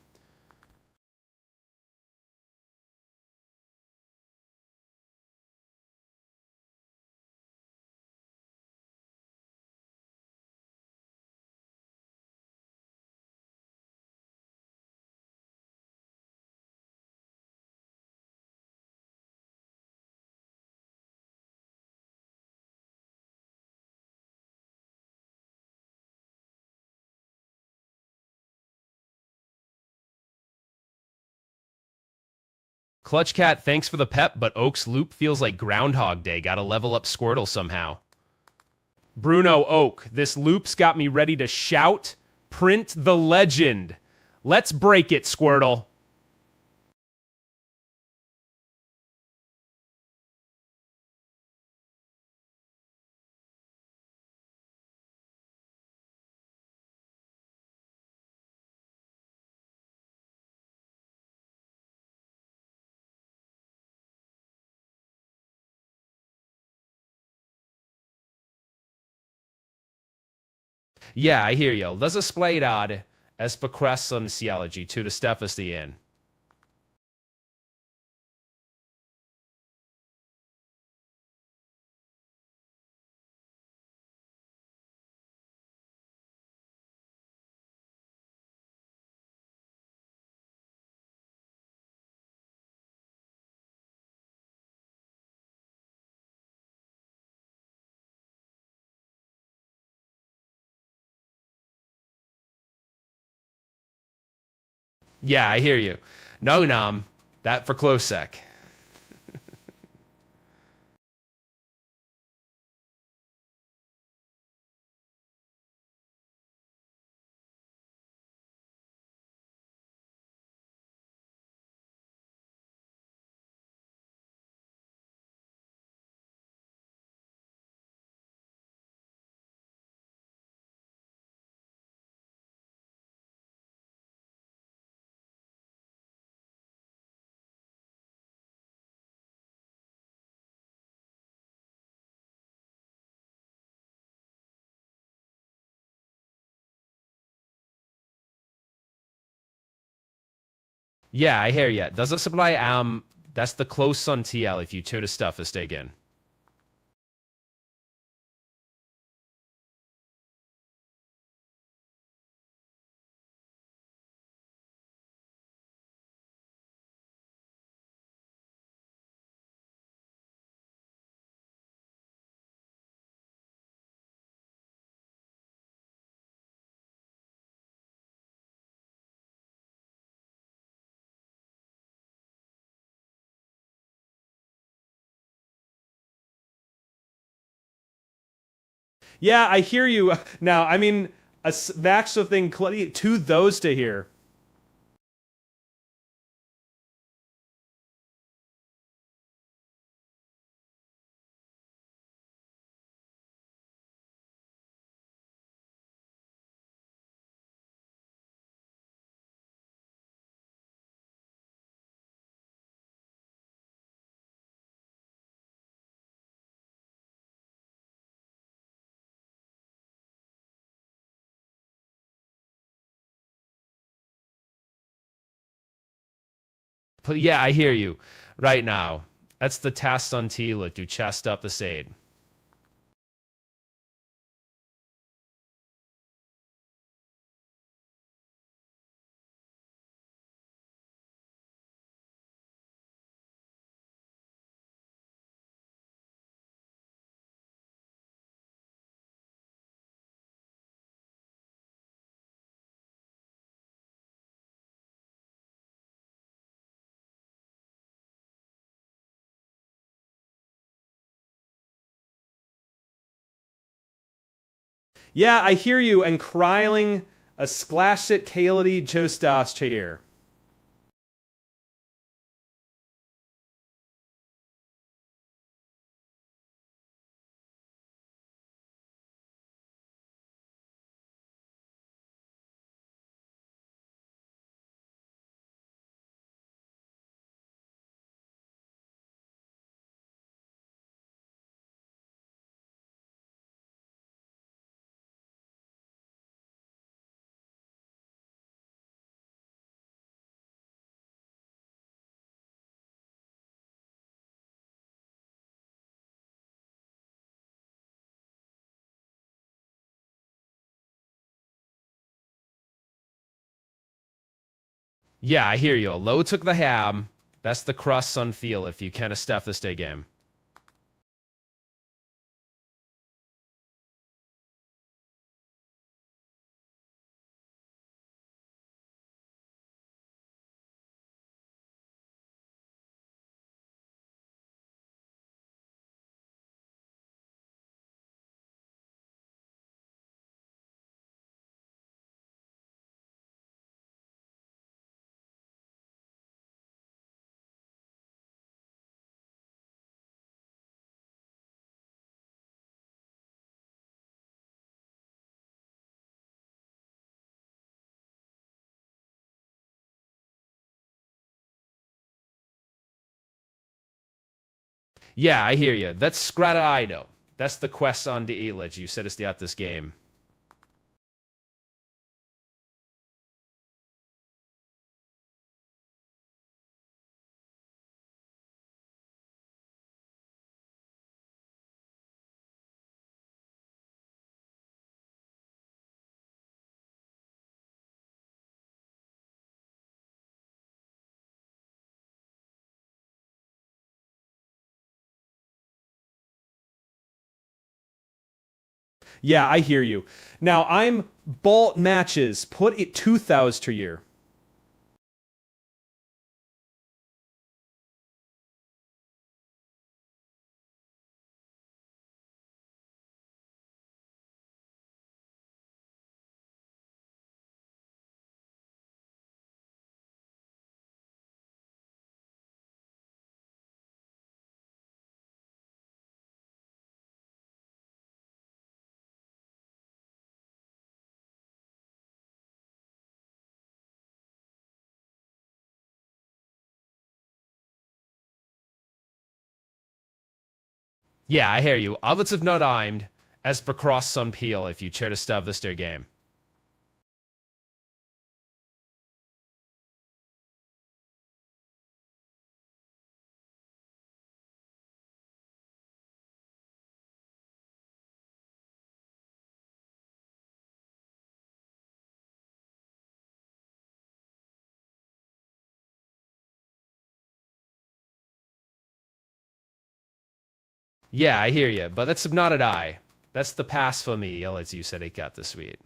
Clutch Cat, thanks for the pep, but Oak's loop feels like Groundhog Day. Gotta level up Squirtle somehow. Bruno Oak, this loop's got me ready to shout, print the legend. Let's break it, Squirtle. Ja, I hear you. Das ist spleidad es bekressum theology to the Stephus the in. Yeah, I hear you. No, Nam. That for close sec. Yeah, I hear you. Does it supply that's the close sun TL if you to the stuff is again. Yeah, I hear you. Now, I mean, that's the thing, to those to hear. But yeah, I hear you. Right now. That's the task on Tila to chest up the Sade. Yeah, I hear you, and crying a splashet Kality Jostas to hear. Yeah, I hear you. Low took the ham. That's the crust on feel if you can a stuff this day game. Yeah, I hear you. That's Scrata. That's the quest on the Elite. You said it's out this game. Yeah, I hear you. Now I'm Bolt matches. Put it 2,000 to year. Yeah, I hear you. Others have not aimed as for cross sun peel if you chair to stop this their game. Yeah, I hear you, but that's not an eye. That's the pass for me, as you said it got this week.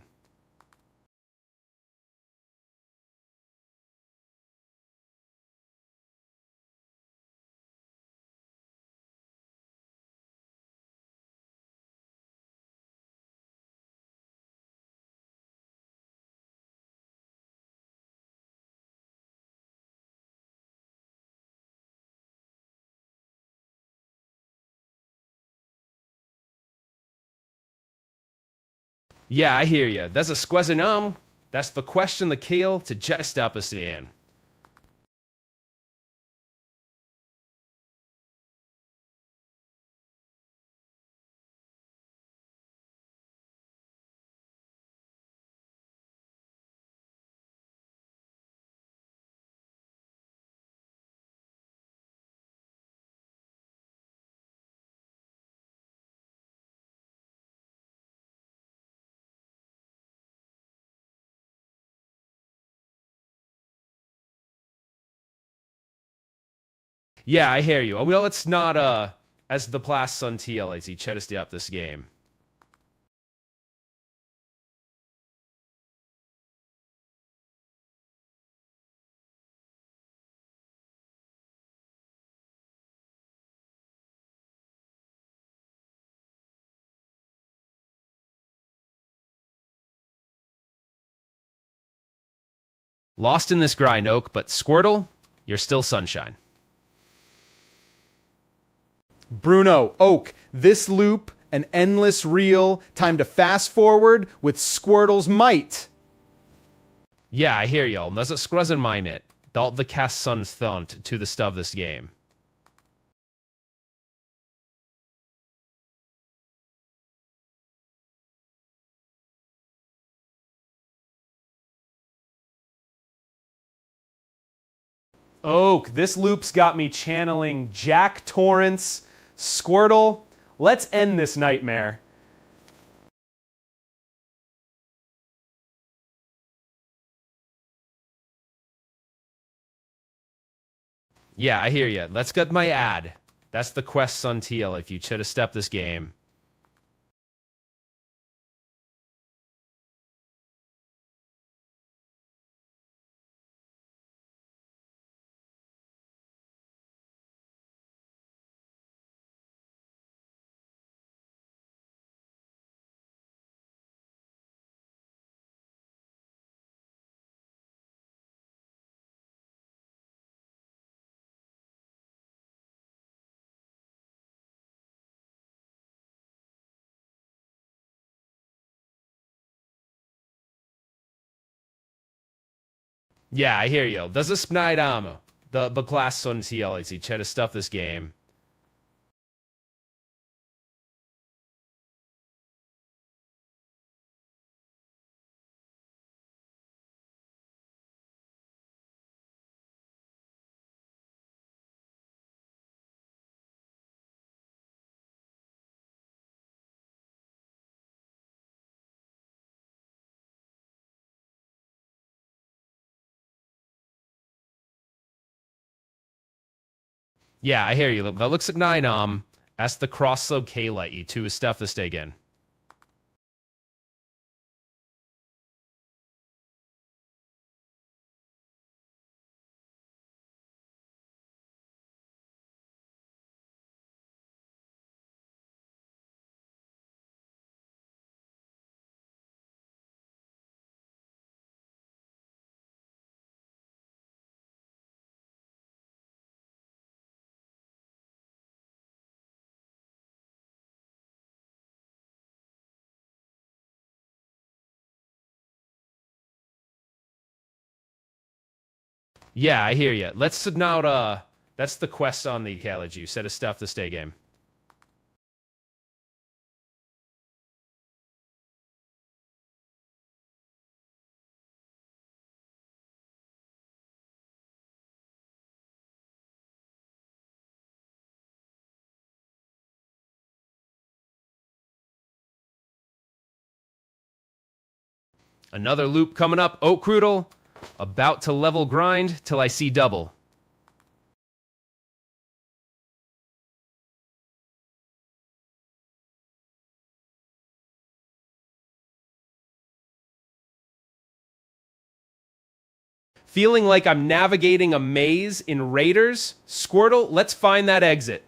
Yeah, I hear you. That's a squezinum. That's the question the kill to just up us in. Yeah, I hear you. Oh, well, it's not as the plus sun TL as he chattest up this game. Lost in this grind, Oak, but Squirtle, you're still sunshine. Bruno, Oak, this loop, an endless reel, time to fast forward with Squirtle's might. Yeah, I hear y'all. Does it scruzzen mime it? Dalt the cast sun thunt to the stuff this game. Oak, this loop's got me channeling Jack Torrance, Squirtle. Let's end this nightmare. Yeah, I hear you. Let's get my ad. That's the quest sun TL if you chit a step this game. Yeah, I hear you. Does a Spnide ammo. The class sun TL if you chit a stuff this game. Yeah, I hear you. That looks like 9. That's the cross-slow K-light to stuff the stay again. Yeah, I hear you. Let's now, that's the quest on the college. You said a stuff the stay game. Another loop coming up. Oat Crudel, about to level grind till I see double. Feeling like I'm navigating a maze in Raiders. Squirtle, let's find that exit.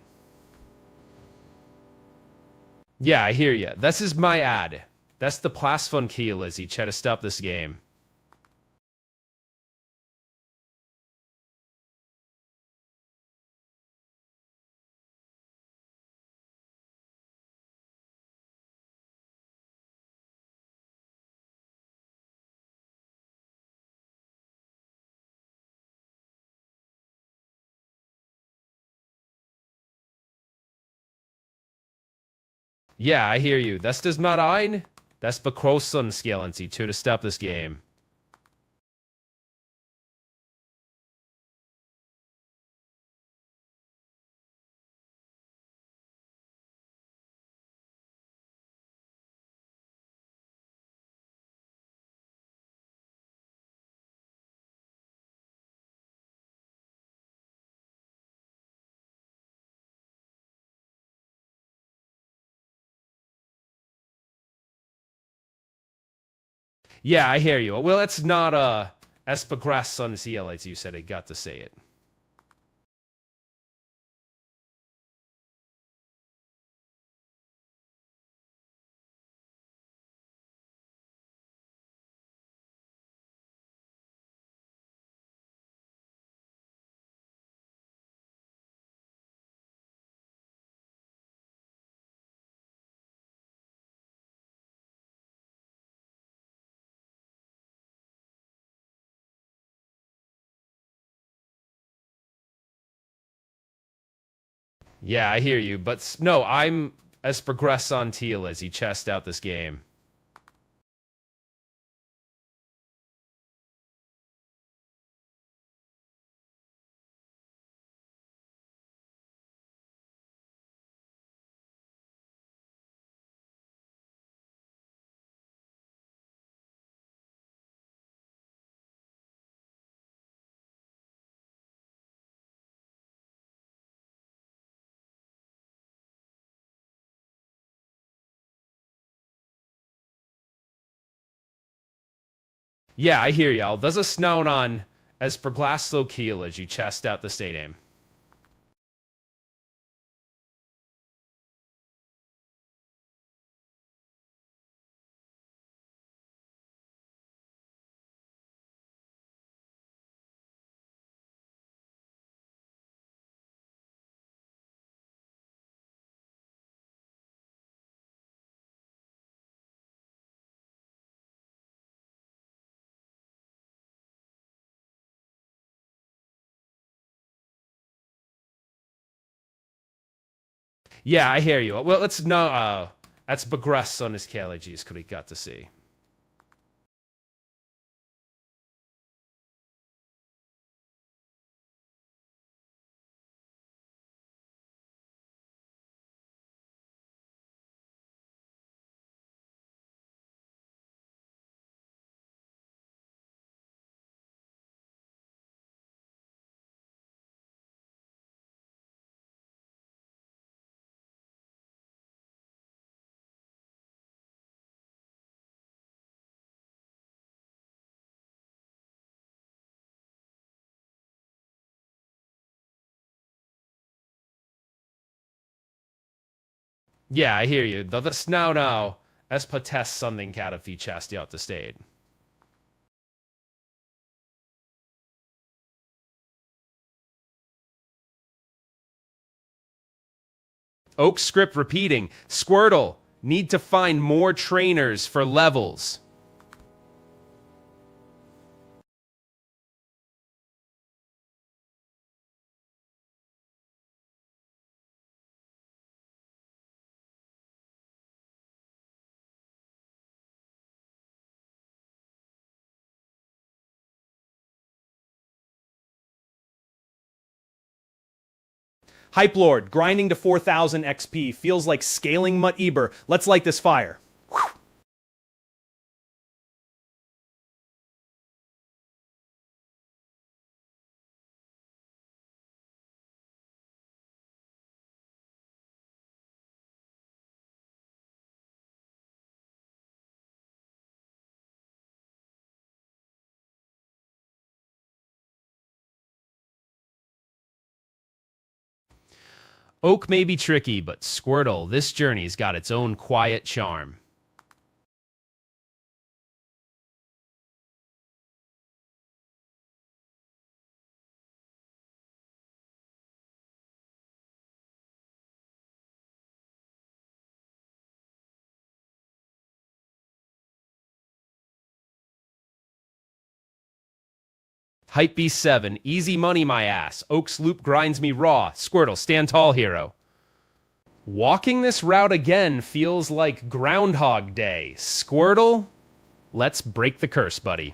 Yeah, I hear you. This is my ad. That's the Plasfun key, Lizzie. Try to stop this game. Yeah, I hear you. Das does not ein. Das begroßen skellen sie to stop this game. Yeah, I hear you. Well, it's not as begroßen skellen as you said. I got to say it. Yeah, I hear you. But no, I'm as begroßen teal as he chest out this game. Yeah, I hear y'all. Does a snout on as per Glasgow Keel as you chest out the state aim. Yeah, I hear you. Well, let's no that's begress on his carriages could he got to see. Yeah, I hear you. The snow now. Es potest something cat if he chast out the state. Oak script repeating. Squirtle, need to find more trainers for levels. Hype Lord, grinding to 4,000 XP. Feels like scaling Mutt Eber. Let's light this fire. Oak may be tricky, but Squirtle, this journey's got its own quiet charm. Hype Beast 7, easy money my ass. Oak's loop grinds me raw. Squirtle, stand tall, hero. Walking this route again feels like Groundhog Day. Squirtle, let's break the curse, buddy.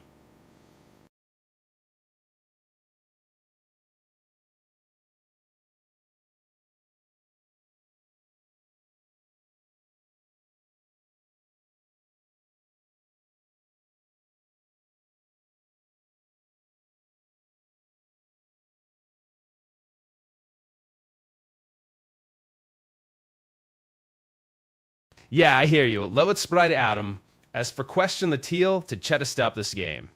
Yeah, I hear you. Low it sprite Adam. As for question the teal, to chet to stop this game.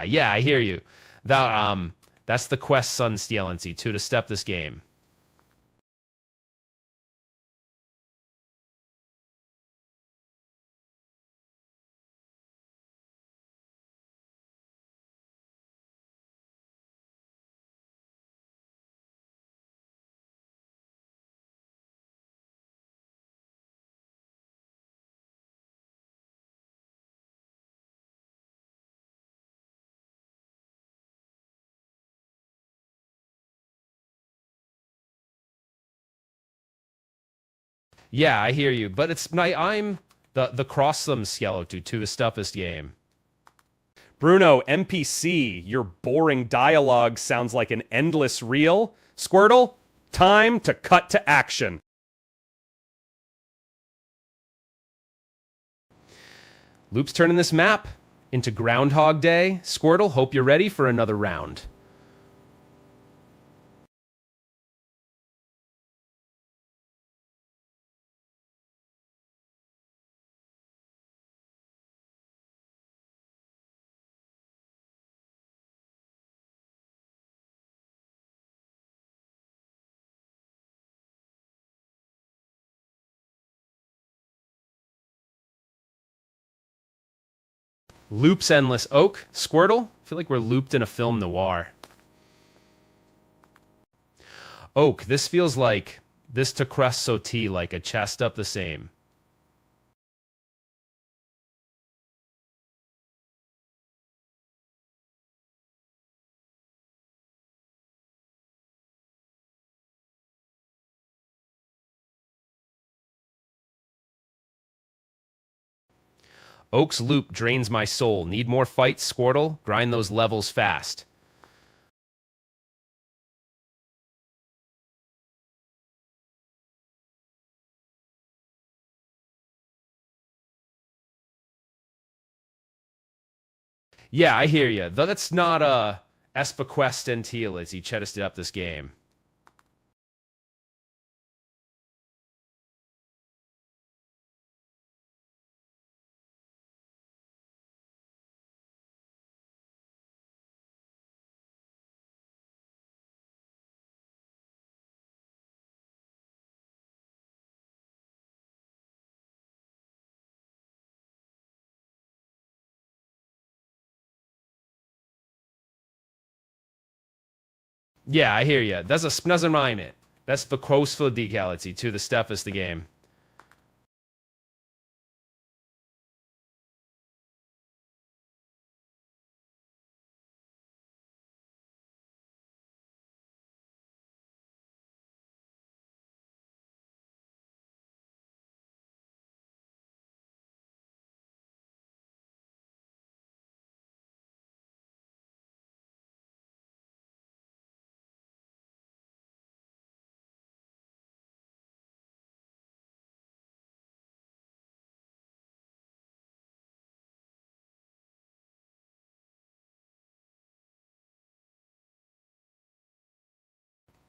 Yeah, I hear you. That's the quest Sun Steel NC2 to step this game. Yeah, I hear you. But I'm the cross them Skeleton to the toughest game. Bruno, NPC, your boring dialogue sounds like an endless reel. Squirtle, time to cut to action. Loop's turning this map into Groundhog Day. Squirtle, hope you're ready for another round. Loop's endless oak. Squirtle, I feel like we're looped in a film noir. Oak, this feels like this to crust so tea like a chest up the same. Oak's loop drains my soul. Need more fights, Squirtle? Grind those levels fast. Yeah, I hear you. Though that's not Espequest and Teal as he chetted up this game. Yeah, I hear you. Das ist doesn't mind it. That's the close for the decality to the step is the game.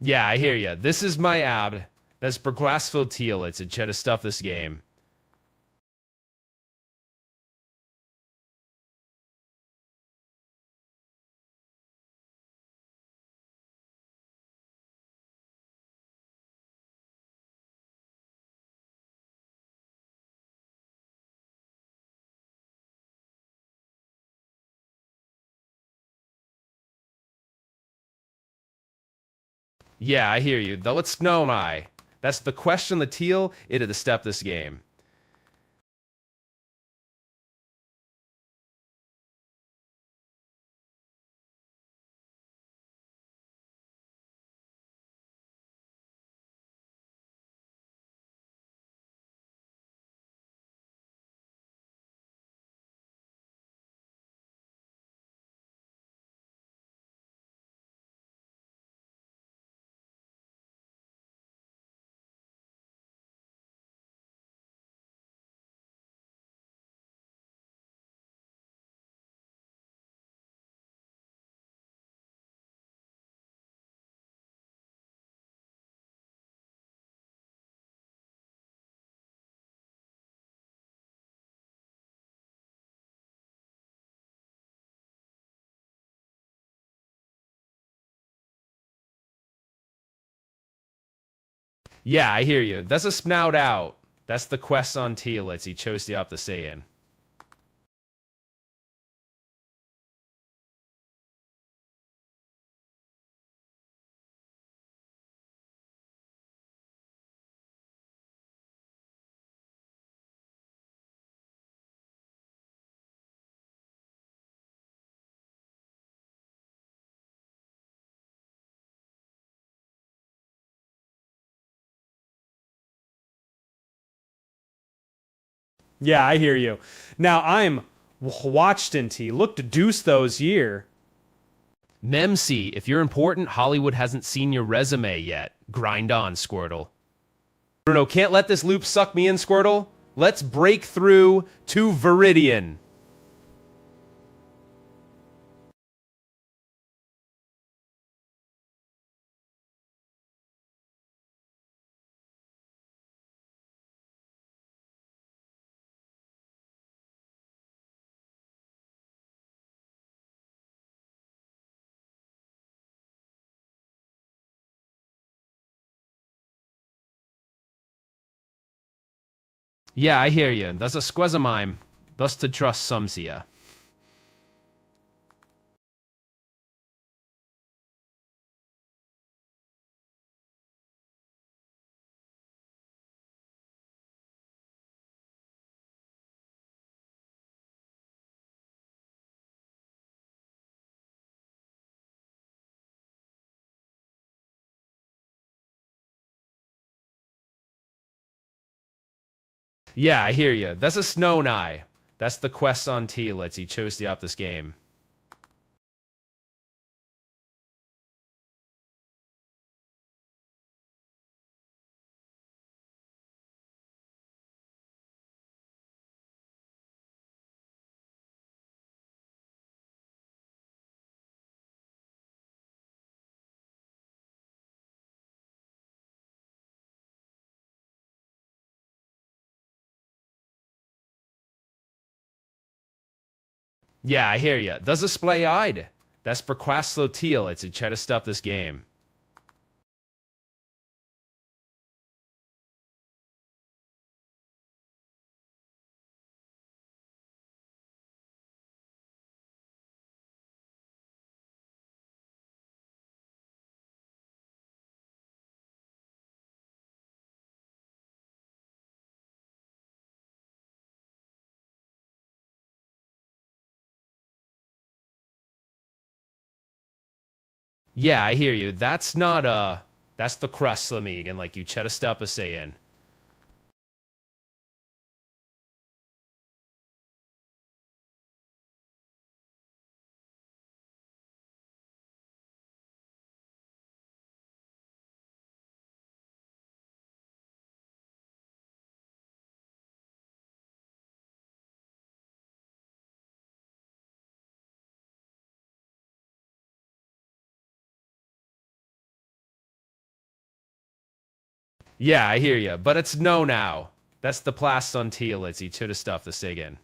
Yeah, I hear you. This is my ab. That's Berglassville Teal. It's a chet stuff this game. Yeah, I hear you. Though it's no my. That's the question the teal, it the step this game. Yeah, I hear you. That's a snout out. That's the quest on teal. It's he chose the up the saying. Yeah, I hear you. Now I'm watched into look to deuce those year. Memc, if you're important, Hollywood hasn't seen your resume yet. Grind on, Squirtle. Bruno, can't let this loop suck me in, Squirtle. Let's break through to Viridian. Yeah, I hear you. That's a squezamime. Thus to trust Sumsia. Yeah, I hear you. That's a snow eye. That's the quest on T. Let's he chose to up this game. Yeah, I hear ya. Das ist Splayide. That's for Quaslo Teal. It's a cheddar stuff this game. Yeah, I hear you. That's not that's the Cruslamig, and like you cheddar stuff is saying. Yeah, I hear you. But it's no now. That's the Plast on Teal. It's you cheddar stuff the Sigan.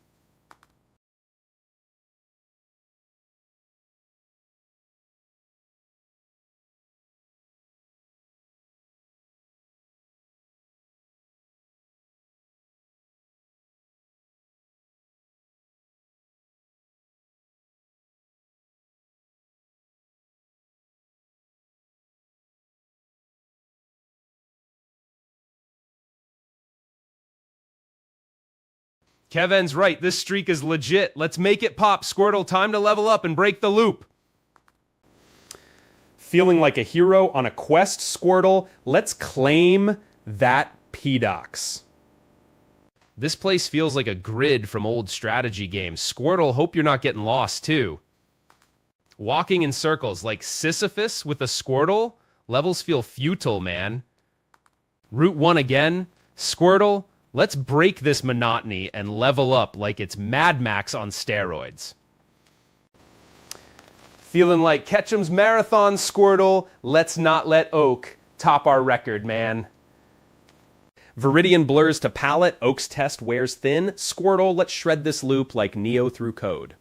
Kevin's right. This streak is legit. Let's make it pop. Squirtle, time to level up and break the loop. Feeling like a hero on a quest, Squirtle? Let's claim that P-Dox. This place feels like a grid from old strategy games. Squirtle, hope you're not getting lost too. Walking in circles like Sisyphus with a Squirtle. Levels feel futile, man. Route 1 again. Squirtle, let's break this monotony and level up like it's Mad Max on steroids. Feeling like Ketchum's Marathon, Squirtle. Let's not let Oak top our record, man. Viridian blurs to palette, Oak's test wears thin. Squirtle, let's shred this loop like Neo through code.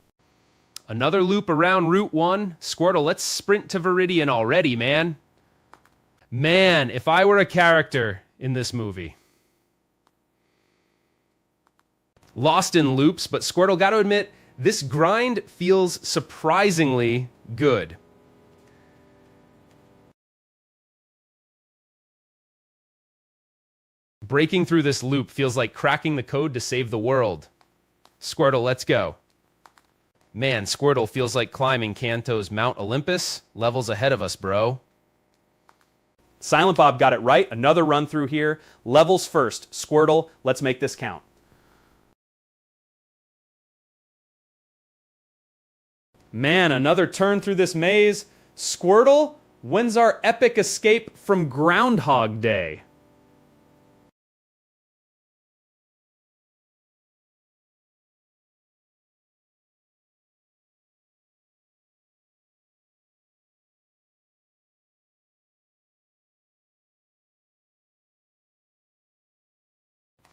Another loop around Route 1. Squirtle, let's sprint to Viridian already, man. Man, if I were a character in this movie. Lost in loops, but Squirtle, gotta admit, this grind feels surprisingly good. Breaking through this loop feels like cracking the code to save the world. Squirtle, let's go. Man, Squirtle feels like climbing Kanto's Mount Olympus. Levels ahead of us, bro. Silent Bob got it right. Another run through here. Levels first. Squirtle, let's make this count. Man, another turn through this maze. Squirtle, when's our epic escape from Groundhog Day?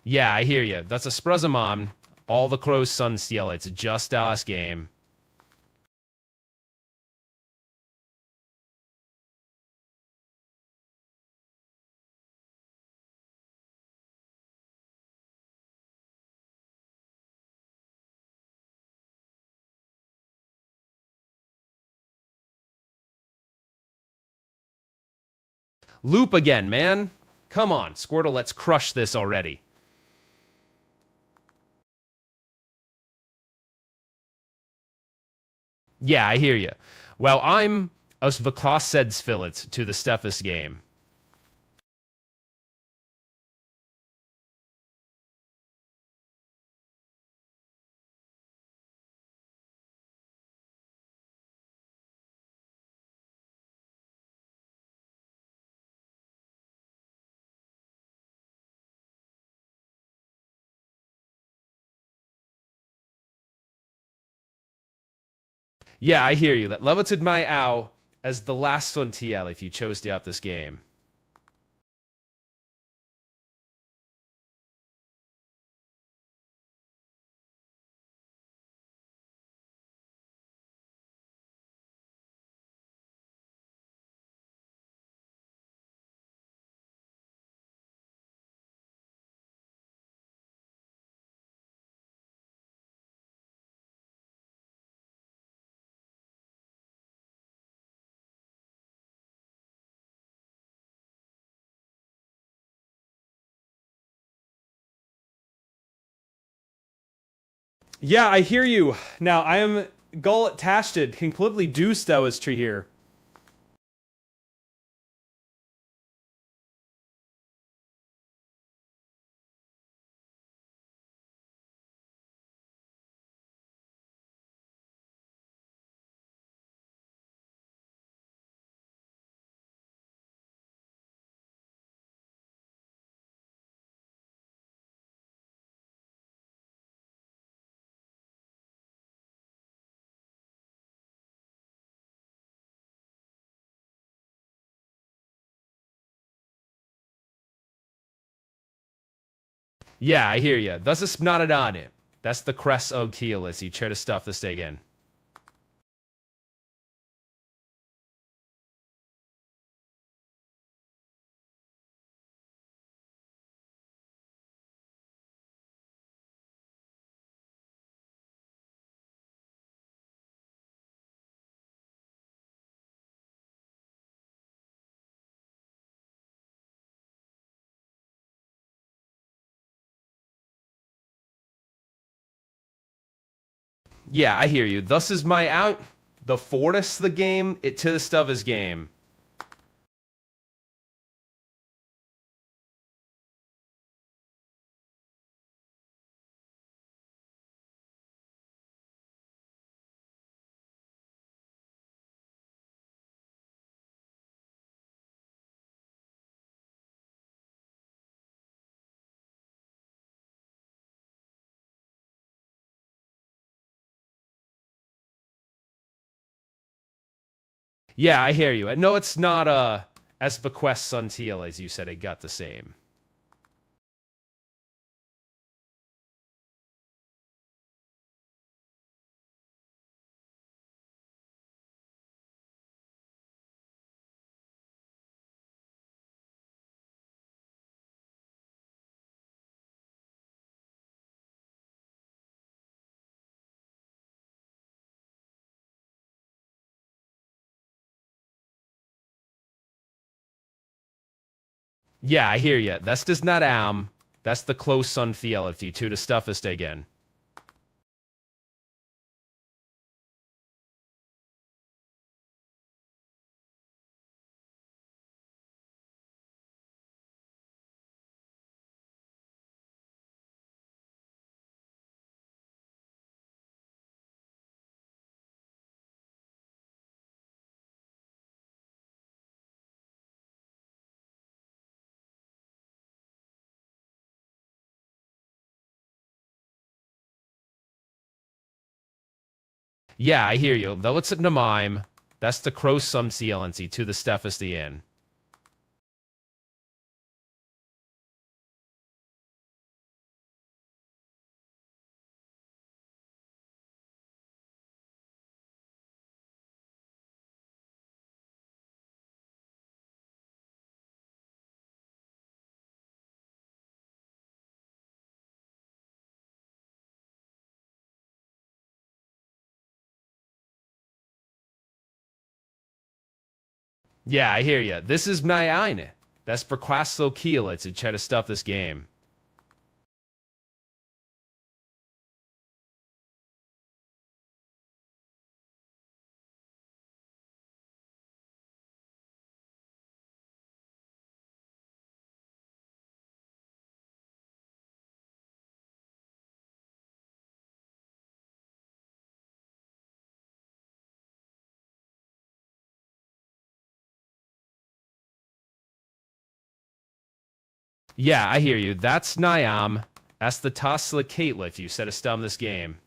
Yeah, I hear you. That's a Spruzamon. All the crows sun steal. It's just us game. Loop again, man. Come on, Squirtle, let's crush this already. Yeah, I hear you. Well, I'm aus Verklasseds to the Steffes game. Yeah, I hear you. That levited my ow as the last one TL if you chose to up this game. Yeah, I hear you. Now, I am gull tasted, completely deuced I was tree here. Yeah, I hear you. Thus is not on it. That's the crest of Keyless. You try to stuff the steak in. Yeah, I hear you. Thus is my out. The Fortis the game, it to the stuff is game. Yeah, I hear you. No, it's not as bequests on Teal as you said. It got the same. Yeah, I hear you. That's just not That's the close son Thiel if you two to stuff is again. Yeah, I hear you. Though it's a mime, that's the crow sum cielency to the stuff is the in. Yeah, I hear you. This is my eine. That's for Quaslo Kiel. To try to stuff this game. Yeah, I hear you. That's Niam. That's the Tosla Katla if you set a stum this game.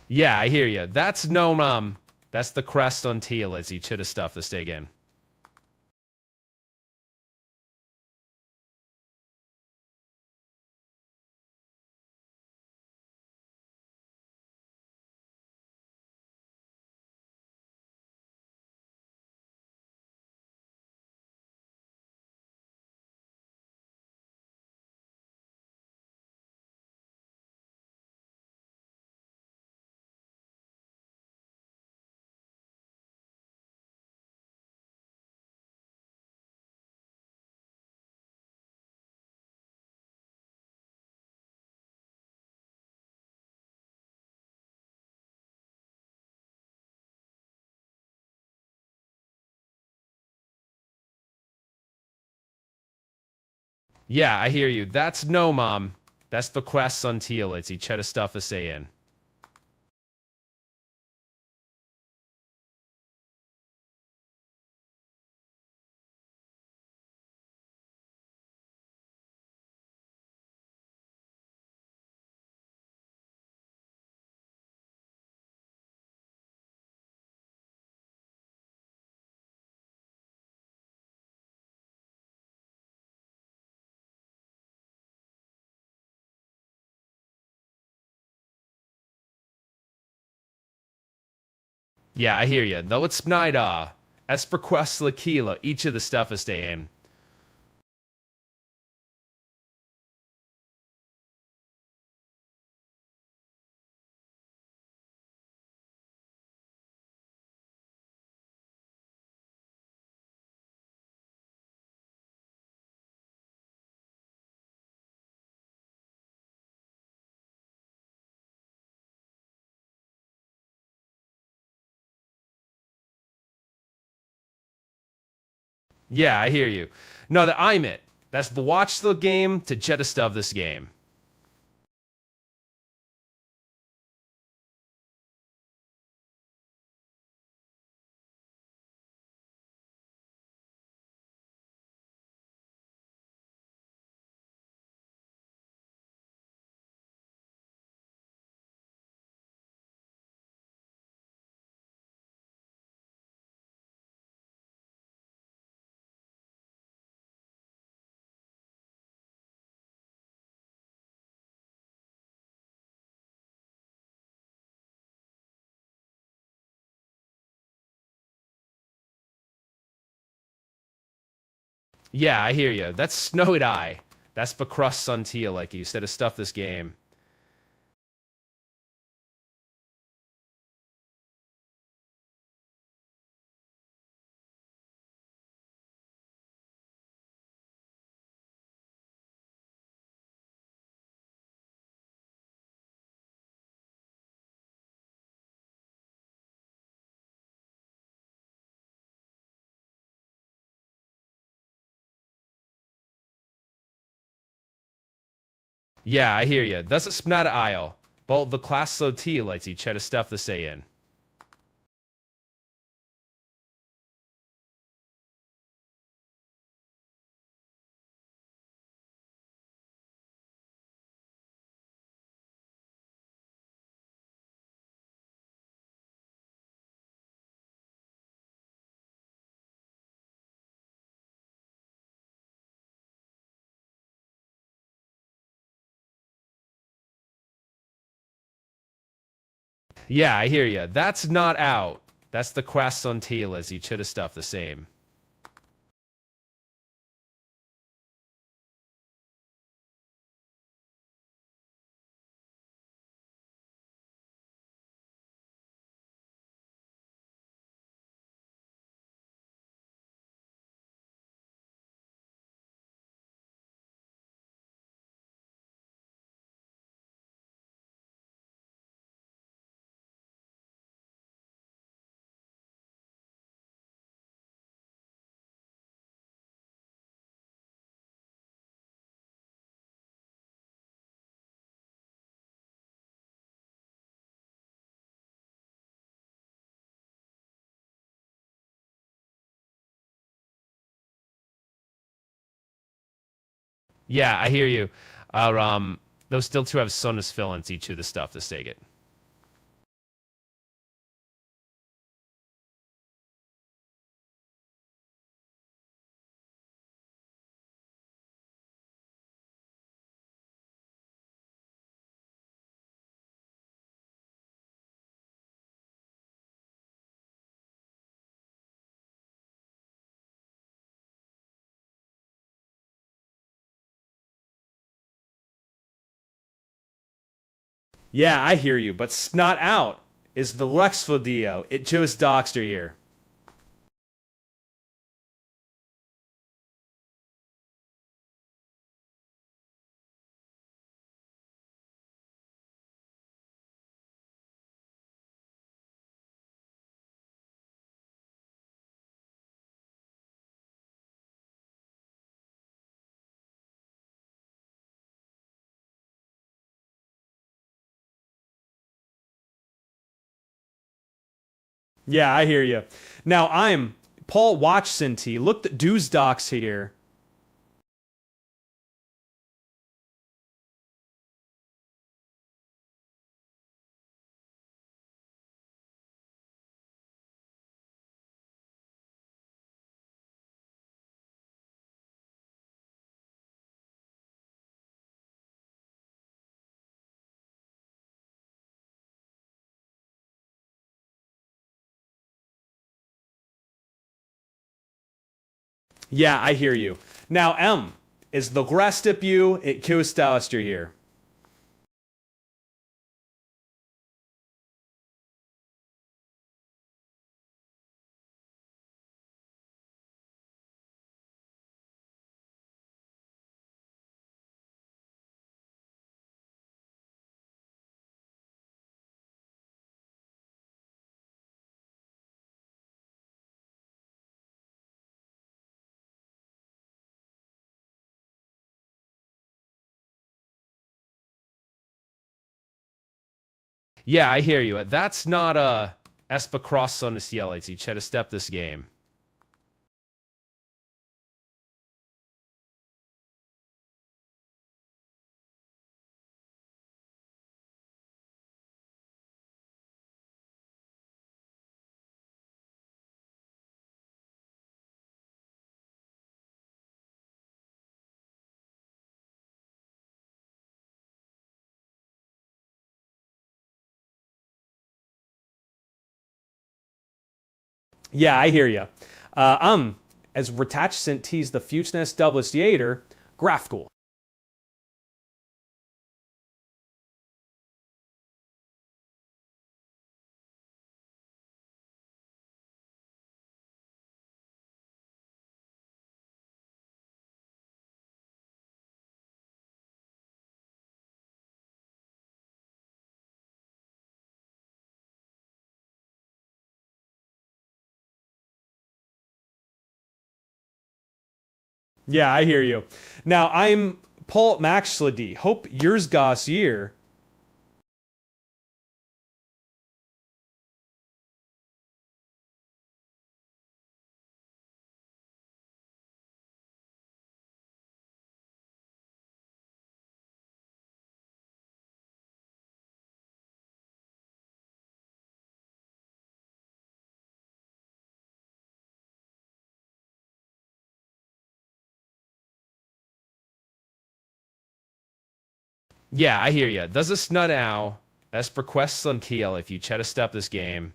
Yeah, I hear you. That's no That's the crest on teal as you should have stuff this day again. Yeah, I hear you. That's no, Mom. That's the quest until it's each of stuff to say in. Yeah, I hear you. Though it's night, as for quest Lakila, each of the stuff is stay in. Yeah, I hear you. No, that I'm it. That's the watch the game to jet stuff this game. Yeah, I hear you. That's snowed eye. That's the crust until like you said of stuff this game. Yeah, I hear you. That's a snot aisle. But the class so T lets each of stuff to say in. Yeah, I hear you. That's not out. That's the quest on T as each of stuff the same. Yeah, I hear you. Those still two have sonus fillants each of the stuff to say it. Yeah, I hear you, but snot out is the Lexfodio. It Joe's Doxter here. Yeah, I hear you. Now I'm Paul Watchson. Look, the dues docs here. Yeah, I hear you. Now, is the rest of you it Kustalster here? Yeah, I hear you. That's not a Espa cross on the CLAT. Chet a step this game. Yeah, I hear you. As Retachsent tees the Fuseness Doublest Yater, Grafcool. Yeah, I hear you. Now I'm Paul Maxlady. Hope yours Goss year. Yeah, I hear you. Does a snut now. Esper quests on Kiel if you Chet a step this game.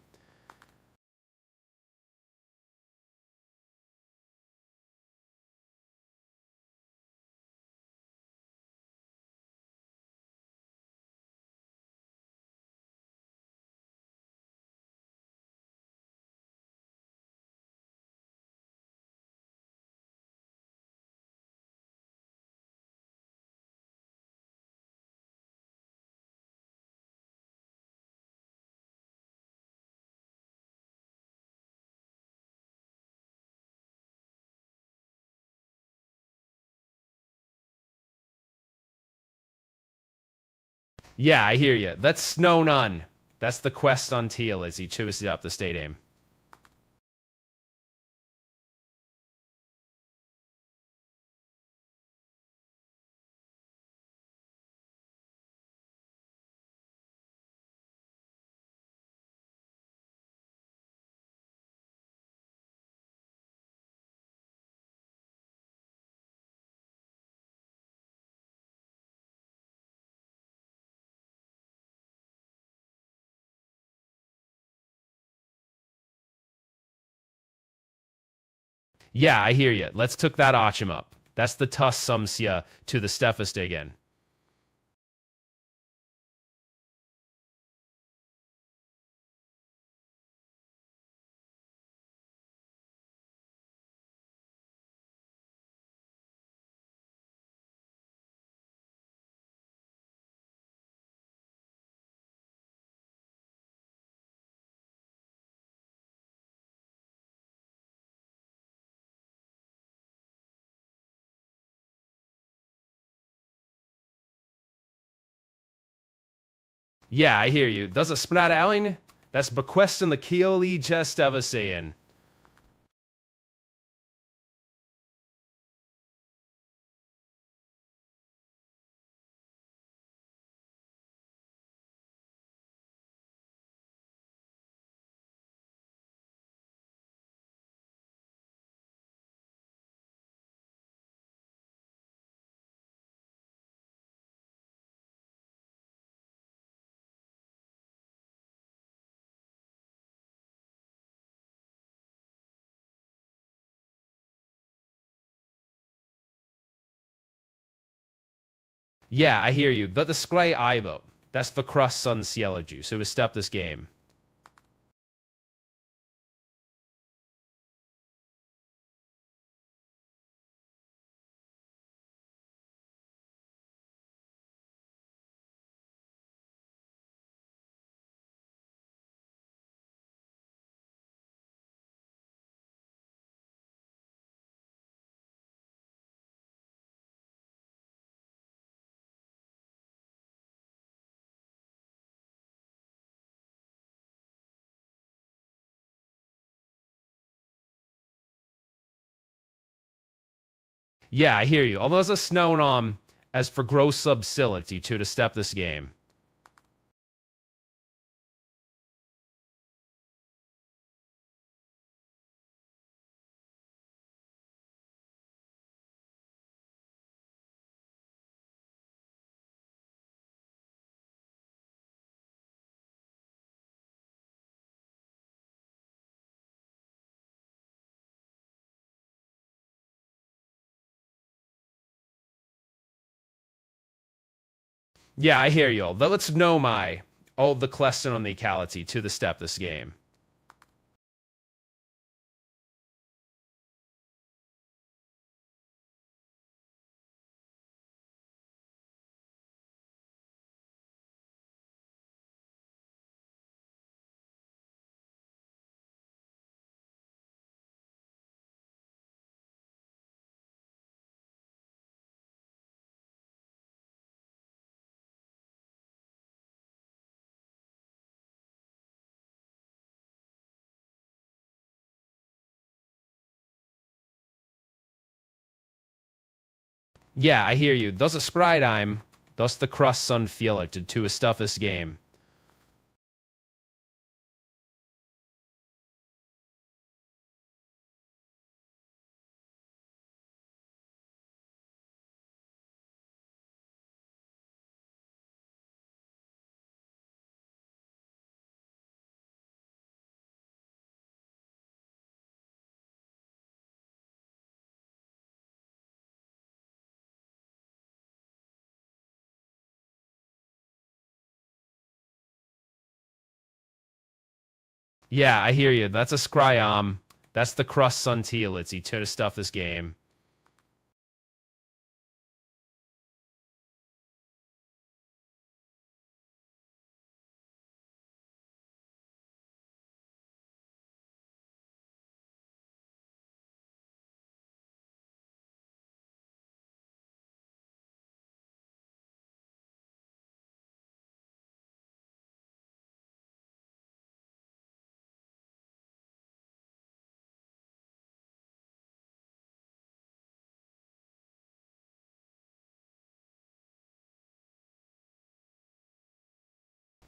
Yeah, I hear you. That's Snow None. That's the quest on Teal as he chews up the state aim. Yeah, I hear you. Let's took that Ochim up. That's the Tuss Sumsia to the Stephist again. Yeah, I hear you. Does a Sprat Allen? That's bequesting the Keoli just ever saying. Yeah, I hear you. But the Scry Ivo. That's the cross sun Cielaju, so we step this game. Yeah, I hear you. Although there's a snow on as for gross subsility to step this game. Yeah, I hear you. Although let's know my all the question on the equality to the step this game. Yeah, I hear you. Thus a scry time. Thus the cross sun feel to a stuff this game. Yeah, I hear you. That's a scry That's the cross sun teal. It's to stuff this game.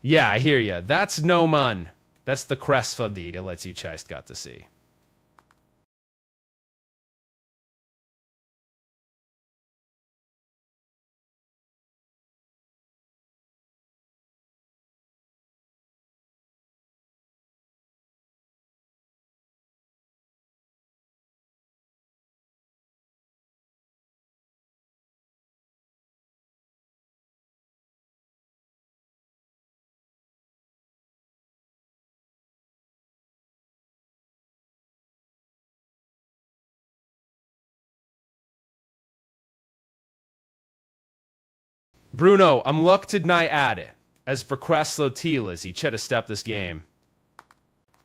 Yeah, I hear you. That's no man. That's the crest for the lets you chest got to see. Bruno, I'm luck to deny at it. As for Craslo Teal, he should have stepped this game.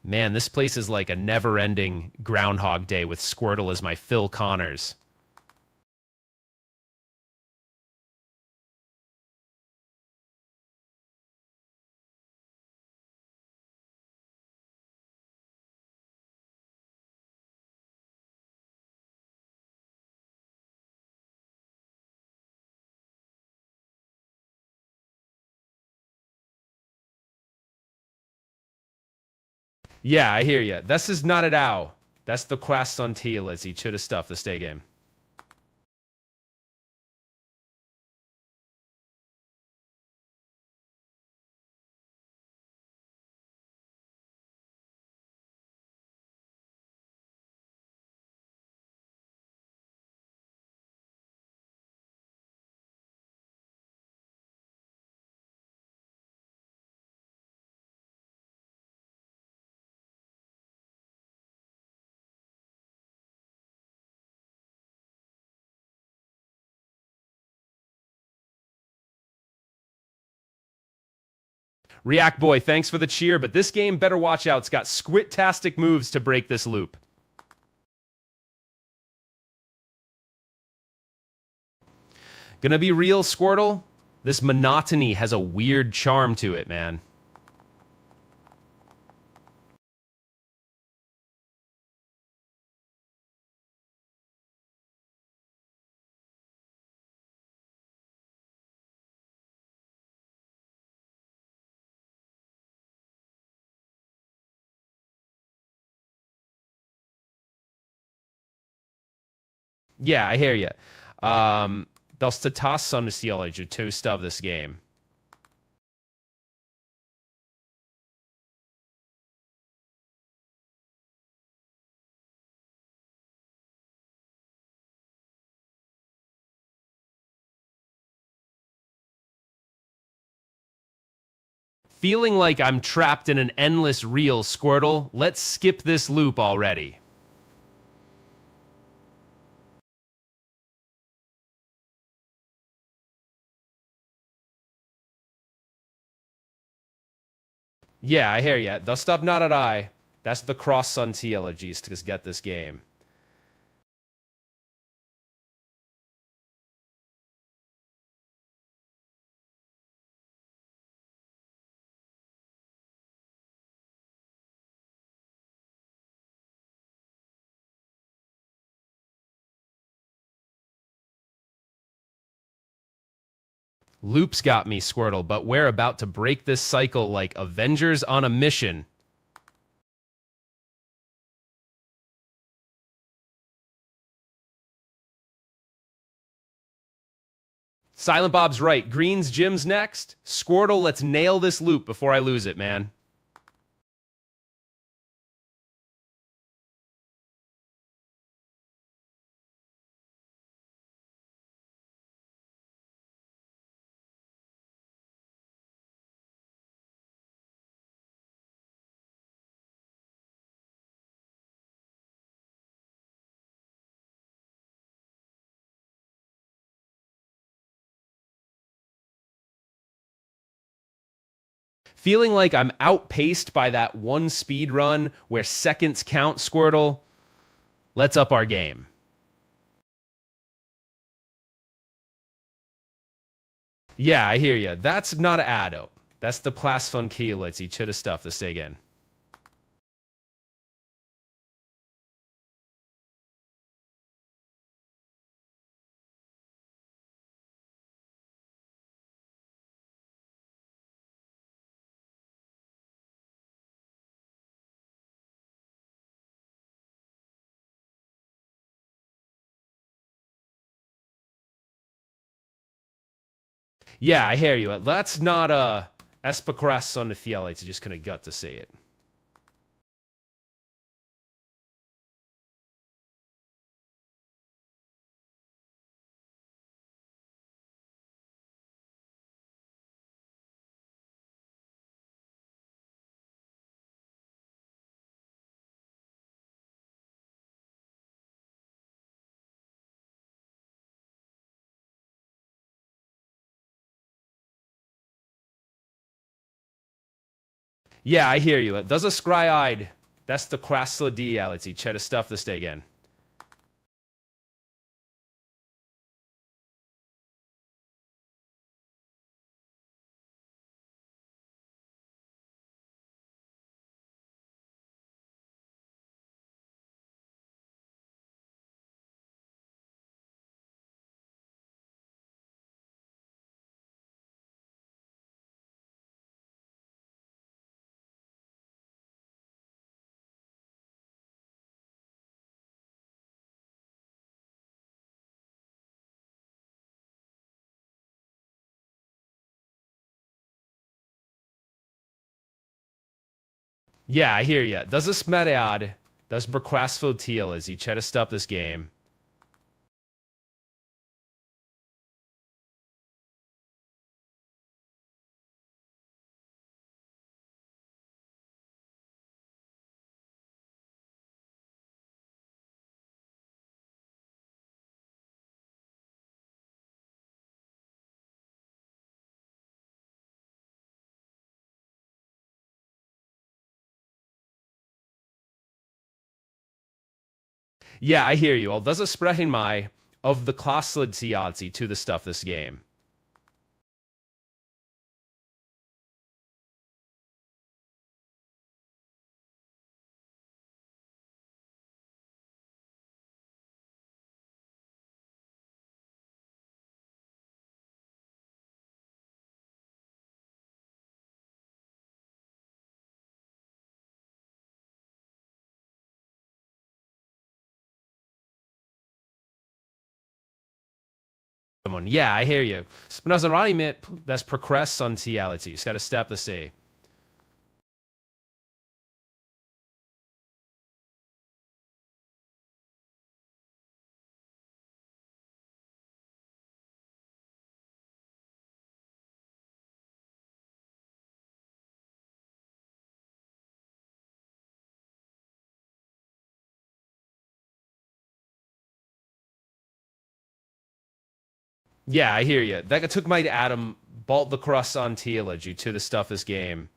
Man, this place is like a never-ending Groundhog Day with Squirtle as my Phil Connors. Yeah, I hear you. This is not at all. That's the croissant let's eat should have stuff the stay game. React Boy, thanks for the cheer, but this game better watch out. It's got squit-tastic moves to break this loop. Gonna be real, Squirtle? This monotony has a weird charm to it, man. Yeah, I hear you. Does tas sonestiology to stuff this game. Feeling like I'm trapped in an endless reel, Squirtle. Let's skip this loop already. Yeah, I hear ya. The stuff not at I. That's the cross-sun theologies to get this game. Loops got me, Squirtle, but we're about to break this cycle like Avengers on a mission. Silent Bob's right. Green's Jim's next. Squirtle, let's nail this loop before I lose it, man. Feeling like I'm outpaced by that one speed run where seconds count, Squirtle. Let's up our game. Yeah, I hear ya. That's not a addo. That's the class fun key. Let's eat chita stuff this again. Yeah, I hear you. That's not a espacras on the theolites. Just kind of gut to say it. Yeah, I hear you. Does a scry-eyed. That's the crasla diality. Cheddar stuff this day again. Yeah, I hear ya. Das ist Mariade. Das bequastful teal as you try to stop this game. Yeah, I hear you. Al das ist sprechen mai of the Klaslid to the stuff this game. Someone, yeah, I hear you. Spinazarani mit das procrastinality. You got to step the sea. Yeah, I hear you. That took my Adam balt the croissant theology to the stuff this game.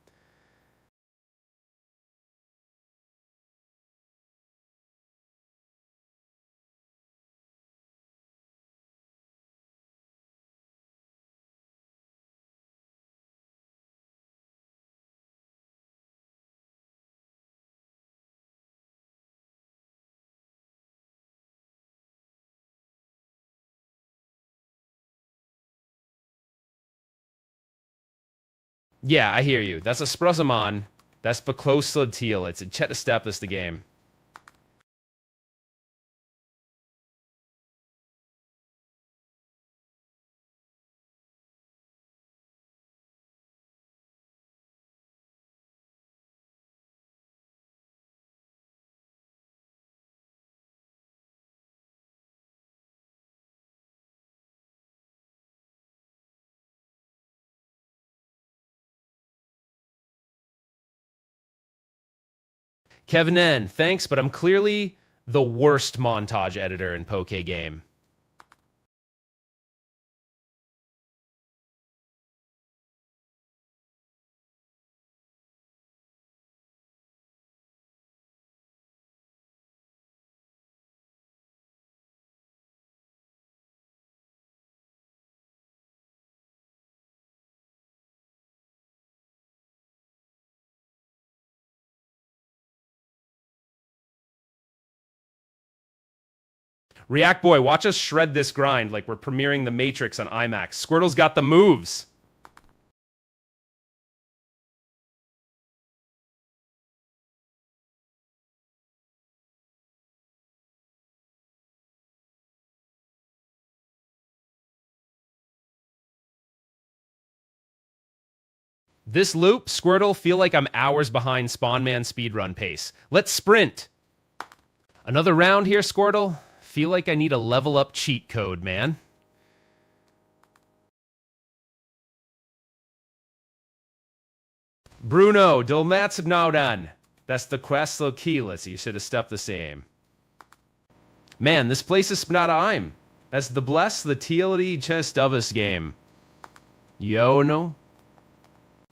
Yeah, I hear you. That's a Spruzamon. That's Beklosla Teal. It's a Chet step this the game. Kevin N, thanks, but I'm clearly the worst montage editor in Poke Game. React Boy, watch us shred this grind like we're premiering The Matrix on IMAX. Squirtle's got the moves. This loop, Squirtle, feel like I'm hours behind Spawnman speedrun pace. Let's sprint. Another round here, Squirtle. Feel like I need a level up cheat code, man. Bruno, Dolmats Naudan. That's the Questlo Keyless. You should have stepped the same. Man, this place is Spnataim. That's the bless the TLD chest of us game. Yo no.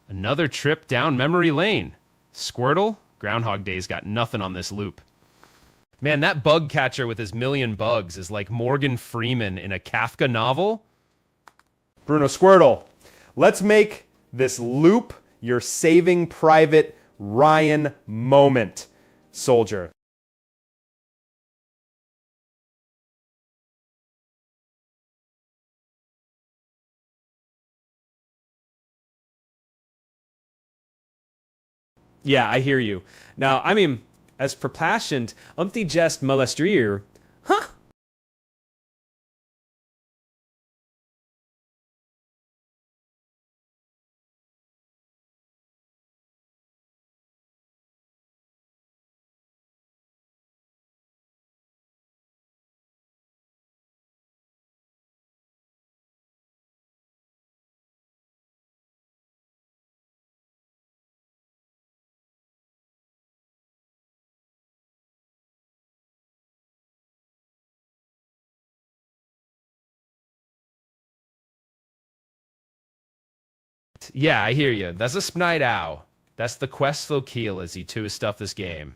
Another trip down memory lane. Squirtle, Groundhog Day's got nothing on this loop. Man, that bug catcher with his million bugs is like Morgan Freeman in a Kafka novel. Bruno Squirtle, let's make this loop your Saving Private Ryan moment, soldier. Yeah, I hear you. Now, I mean, as for passioned, umpty jest molestir, huh? Yeah, I hear you. That's a Spnight Ow. That's the quest Keel as he to stuff this game.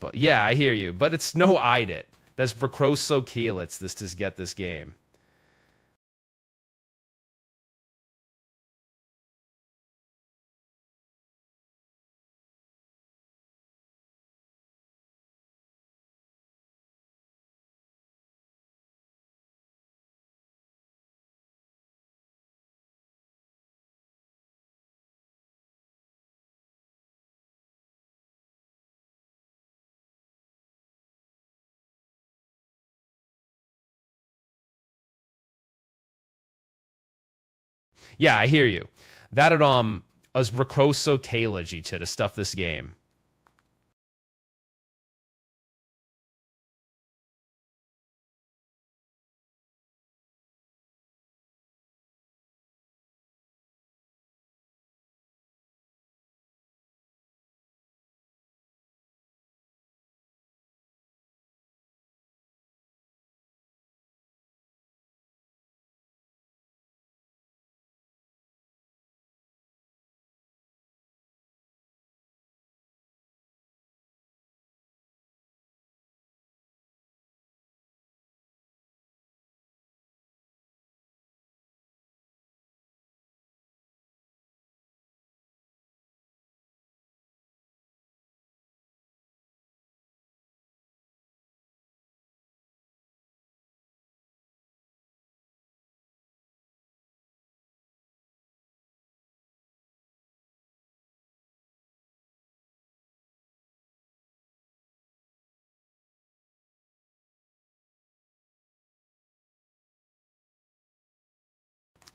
But yeah, I hear you. But it's no Idit. That's Vrokroso Keelitz this to get this game. Yeah, I hear you. That at as Vrokroso Kaleji to stuff this game.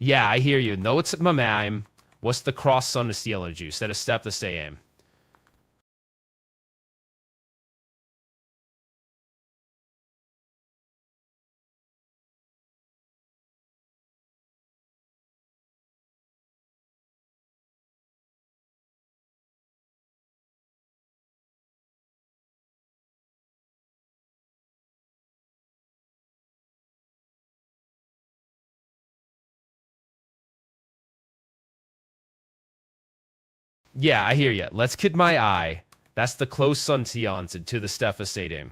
Yeah, I hear you. No, it's Mamaim. What's the cross on the stealing juice? That a step the same. Yeah, I hear you. Let's kid my eye. That's the close son Tionson to the Stepha Stadium.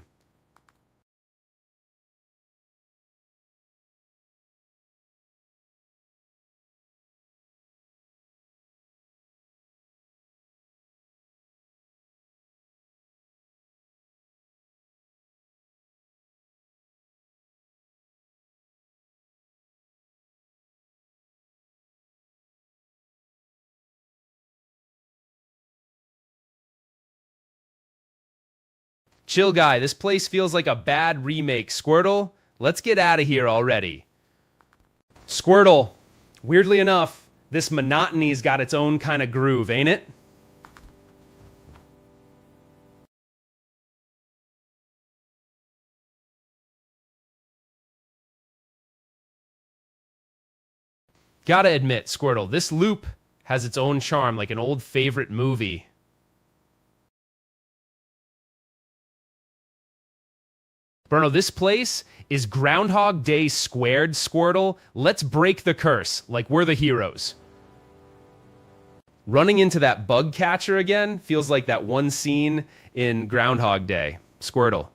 Chill guy, this place feels like a bad remake. Squirtle, let's get out of here already. Squirtle, weirdly enough, this monotony's got its own kind of groove, ain't it? Gotta admit, Squirtle, this loop has its own charm like an old favorite movie. Bruno, this place is Groundhog Day squared, Squirtle. Let's break the curse like we're the heroes. Running into that bug catcher again feels like that one scene in Groundhog Day. Squirtle.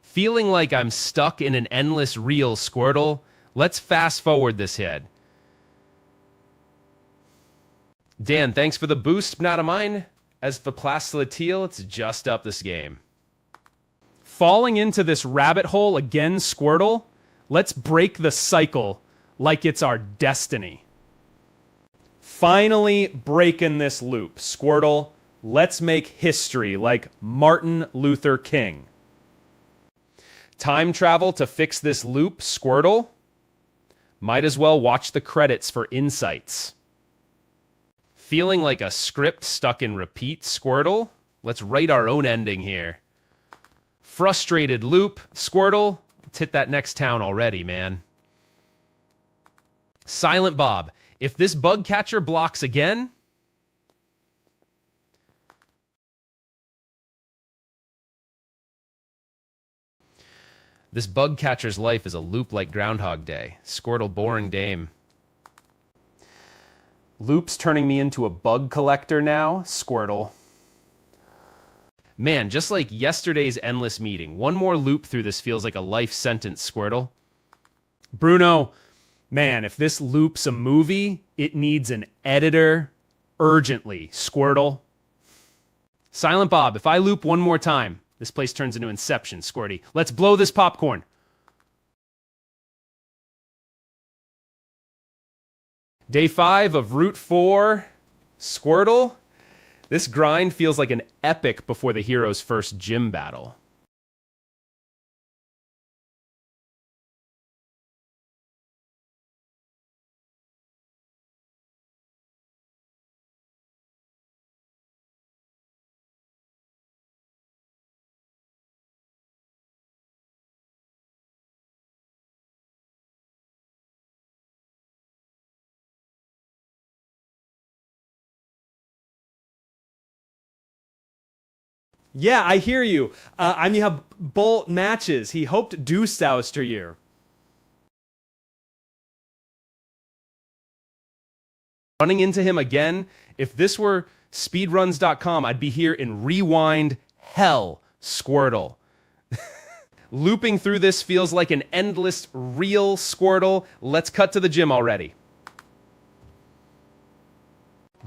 Feeling like I'm stuck in an endless reel, Squirtle. Let's fast forward this head. Dan, thanks for the boost, not of mine. As for Plastilateel, it's just up this game. Falling into this rabbit hole again, Squirtle. Let's break the cycle like it's our destiny. Finally breaking this loop, Squirtle. Let's make history like Martin Luther King. Time travel to fix this loop, Squirtle? Might as well watch the credits for insights. Feeling like a script stuck in repeat, Squirtle? Let's write our own ending here. Frustrated loop, Squirtle? Let's hit that next town already, man. Silent Bob, if this bug catcher blocks again... This bug catcher's life is a loop like Groundhog Day. Squirtle, boring dame. Loop's turning me into a bug collector now, Squirtle. Man, just like yesterday's endless meeting, one more loop through this feels like a life sentence, Squirtle. Bruno, man, if this loop's a movie, it needs an editor urgently, Squirtle. Silent Bob, if I loop one more time, this place turns into Inception, Squirty. Let's blow this popcorn. Day 5 of Route 4, Squirtle. This grind feels like an epic before the hero's first gym battle. Yeah, I hear you. I'm have bolt matches. He hoped do souster year. Running into him again. If this were speedruns.com, I'd be here in rewind hell, Squirtle. Looping through this feels like an endless real, Squirtle. Let's cut to the gym already.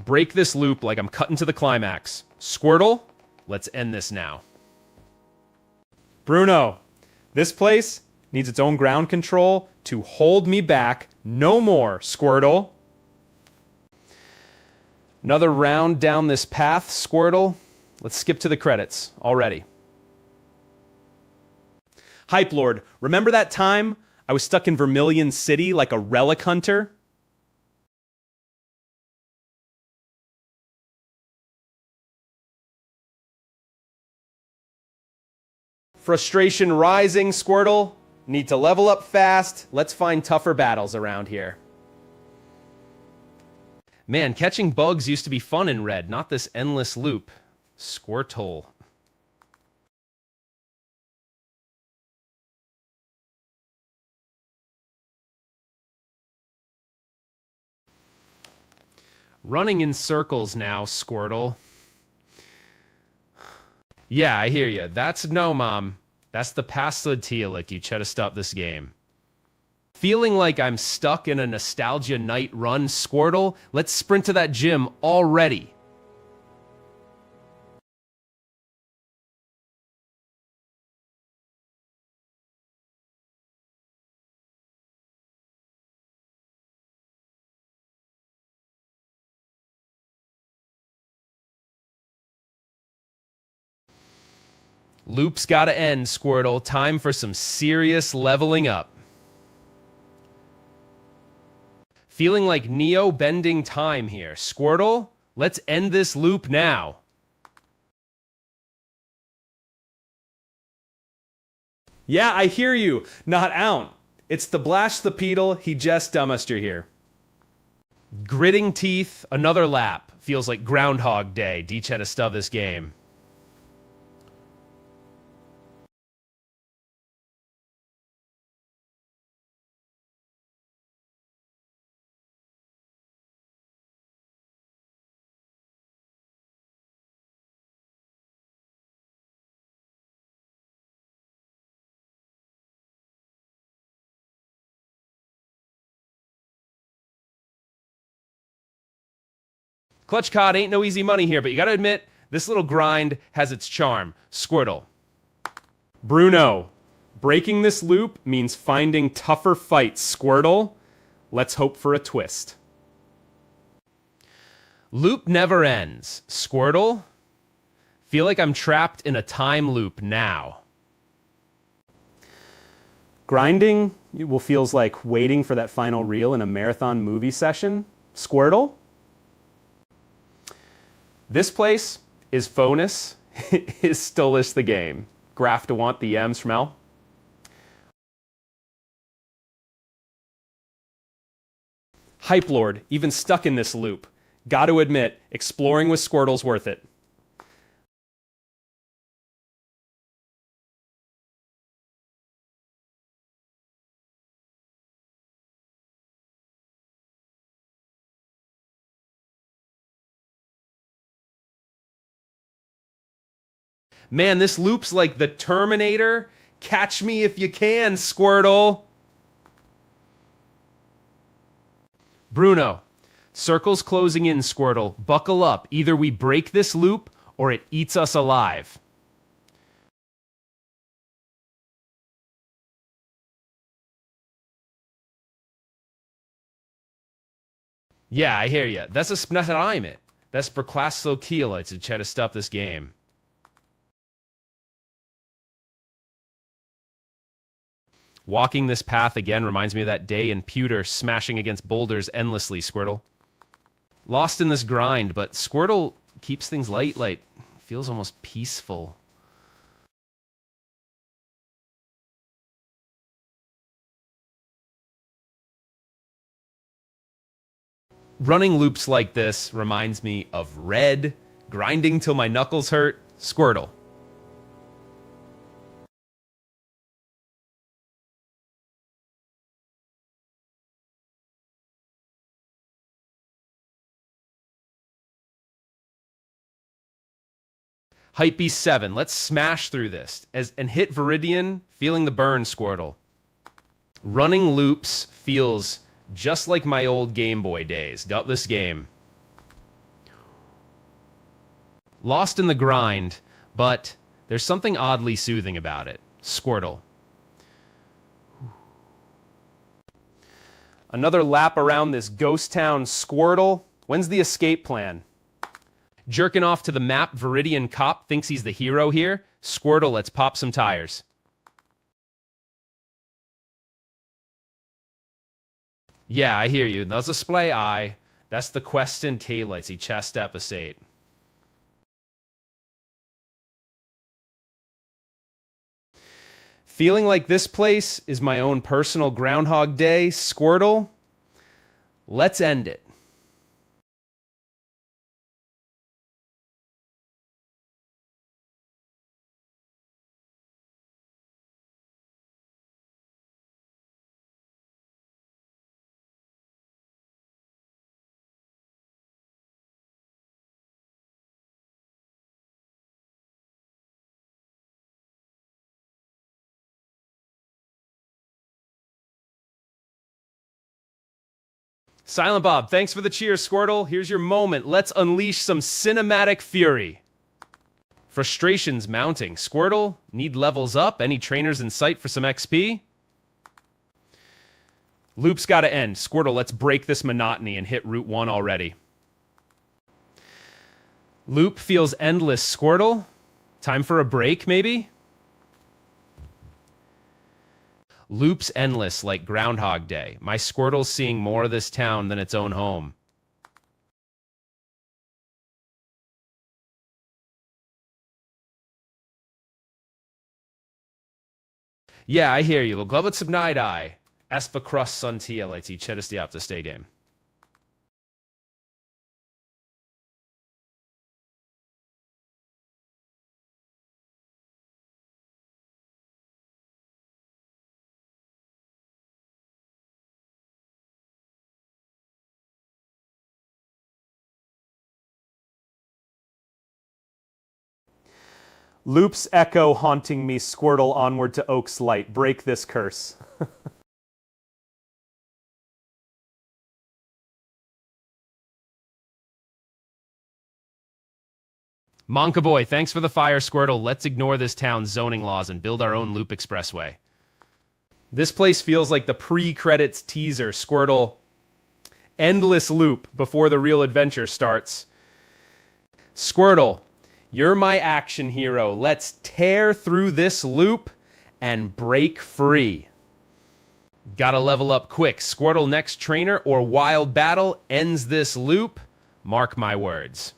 Break this loop like I'm cutting to the climax. Squirtle, let's end this now. Bruno, this place needs its own ground control to hold me back. No more, Squirtle. Another round down this path, Squirtle. Let's skip to the credits already. Hype Lord, remember that time I was stuck in Vermilion City like a relic hunter? Frustration rising, Squirtle. Need to level up fast. Let's find tougher battles around here. Man, catching bugs used to be fun in Red, not this endless loop. Squirtle. Running in circles now, Squirtle. Yeah, I hear you. That's no, Mom. That's the pasta Tealik. You try to stop this game. Feeling like I'm stuck in a nostalgia night run, Squirtle? Let's sprint to that gym already. Loop's gotta end, Squirtle. Time for some serious leveling up. Feeling like Neo bending time here. Squirtle, let's end this loop now. Yeah, I hear you. Not out. It's the Blash the Pedal, he just dumbester here. Gritting teeth, another lap. Feels like Groundhog Day. Deech had to stub this game. Clutch Cod ain't no easy money here, but you gotta admit, this little grind has its charm. Squirtle. Bruno, breaking this loop means finding tougher fights, Squirtle. Let's hope for a twist. Loop never ends. Squirtle. Feel like I'm trapped in a time loop now. Grinding feels like waiting for that final reel in a marathon movie session. Squirtle. This place is Phonus, is Stillus the game. Graph to want the M's from L. Hype Lord, even stuck in this loop. Got to admit, exploring with Squirtle's worth it. Man, this loop's like the Terminator. Catch me if you can, Squirtle. Bruno, circle's closing in, Squirtle. Buckle up. Either we break this loop or it eats us alive. Yeah, I hear ya. That's what I'm it. That's for class so keel to try to stop this game. Walking this path again reminds me of that day in Pewter smashing against boulders endlessly, Squirtle. Lost in this grind, but Squirtle keeps things light, feels almost peaceful. Running loops like this reminds me of Red, grinding till my knuckles hurt, Squirtle. Hypebeast 7, let's smash through this and hit Viridian, feeling the burn, Squirtle. Running loops feels just like my old Game Boy days. Got this game. Lost in the grind, but there's something oddly soothing about it. Squirtle. Another lap around this ghost town, Squirtle. When's the escape plan? Jerking off to the map, Viridian Cop thinks he's the hero here. Squirtle, let's pop some tires. Yeah, I hear you. That's a splay eye. That's the question taillights, he chest episode. Feeling like this place is my own personal Groundhog Day, Squirtle. Let's end it. Silent Bob, thanks for the cheers, Squirtle. Here's your moment. Let's unleash some cinematic fury. Frustrations mounting. Squirtle, need levels up? Any trainers in sight for some XP? Loop's gotta end. Squirtle, let's break this monotony and hit Route 1 already. Loop feels endless, Squirtle. Time for a break, maybe? Loop's endless like Groundhog Day. My Squirtle's seeing more of this town than its own home. Yeah, I hear you. Globuts of Night Eye. Espa Cross Sun TLAT Chedesty up the stadium. Loop's echo haunting me, Squirtle onward to Oak's light. Break this curse. Monka Boy, thanks for the fire, Squirtle. Let's ignore this town's zoning laws and build our own Loop Expressway. This place feels like the pre-credits teaser, Squirtle. Endless loop before the real adventure starts. Squirtle, you're my action hero. Let's tear through this loop and break free. Gotta level up quick. Squirtle next trainer or wild battle ends this loop. Mark my words.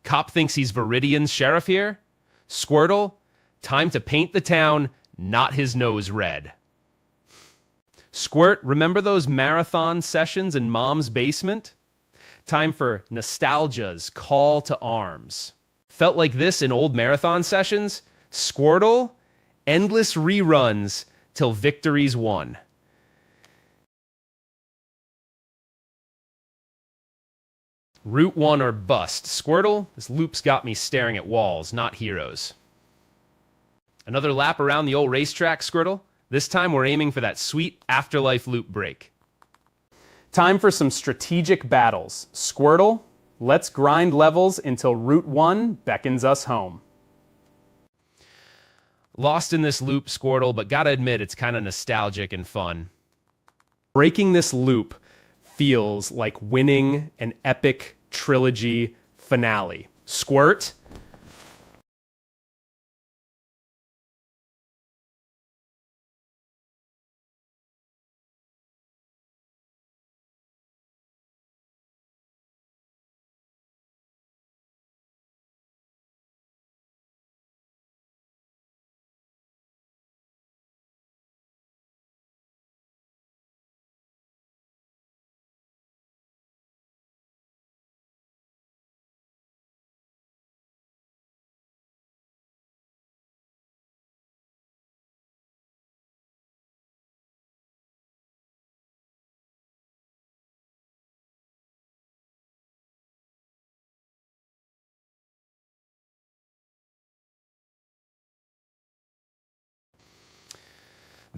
Cop thinks he's Viridian's sheriff here. Squirtle, time to paint the town, not his nose red. Squirt, remember those marathon sessions in Mom's basement? Time for nostalgia's call to arms. Felt like this in old marathon sessions? Squirtle, endless reruns till victory's won. Route 1 or bust. Squirtle, this loop's got me staring at walls, not heroes. Another lap around the old racetrack, Squirtle. This time we're aiming for that sweet afterlife loop break. Time for some strategic battles. Squirtle, let's grind levels until Route 1 beckons us home. Lost in this loop, Squirtle, but gotta admit it's kind of nostalgic and fun. Breaking this loop feels like winning an epic trilogy finale. Squirt,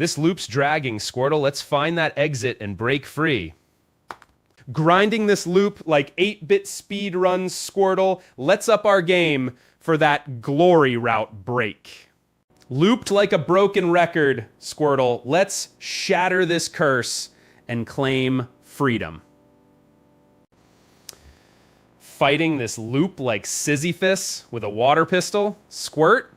This loop's dragging, Squirtle. Let's find that exit and break free. grinding this loop like 8-bit speed runs, Squirtle. Let's up our game for that glory route break. Looped like a broken record, Squirtle. Let's shatter this curse and claim freedom. Fighting this loop like Sisyphus with a water pistol. Squirt.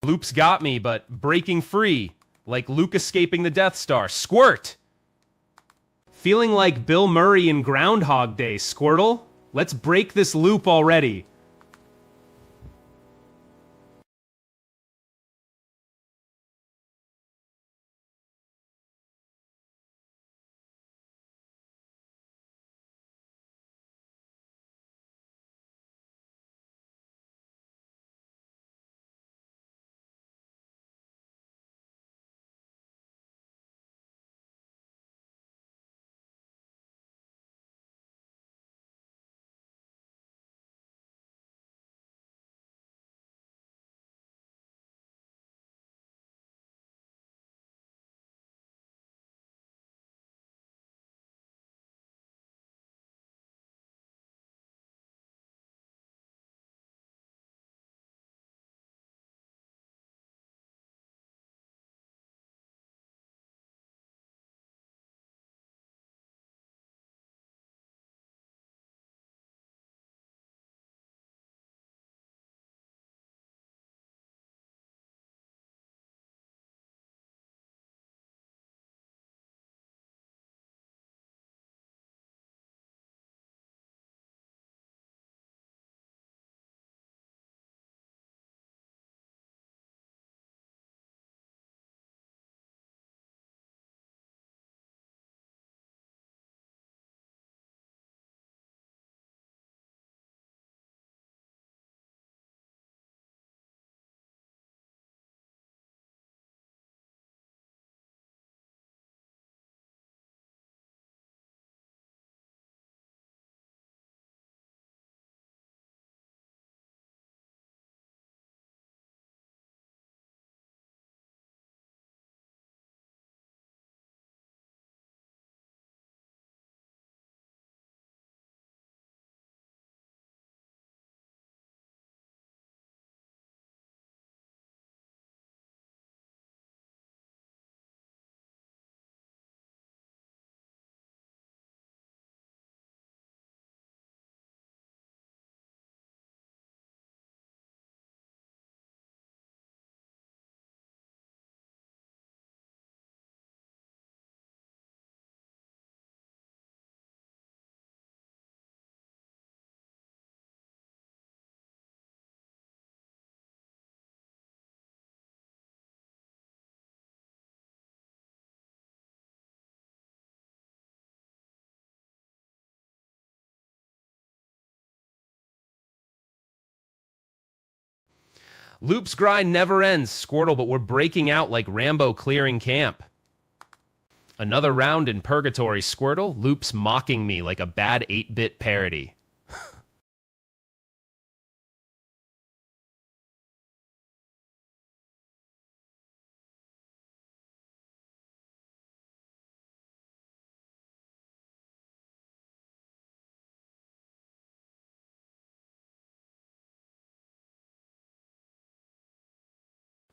Loop's got me, but breaking free, like Luke escaping the Death Star. Squirt! Feeling like Bill Murray in Groundhog Day, Squirtle. Let's break this loop already. Loop's grind never ends, Squirtle, but we're breaking out like Rambo clearing camp. Another round in purgatory, Squirtle. Loop's mocking me like a bad 8-bit parody.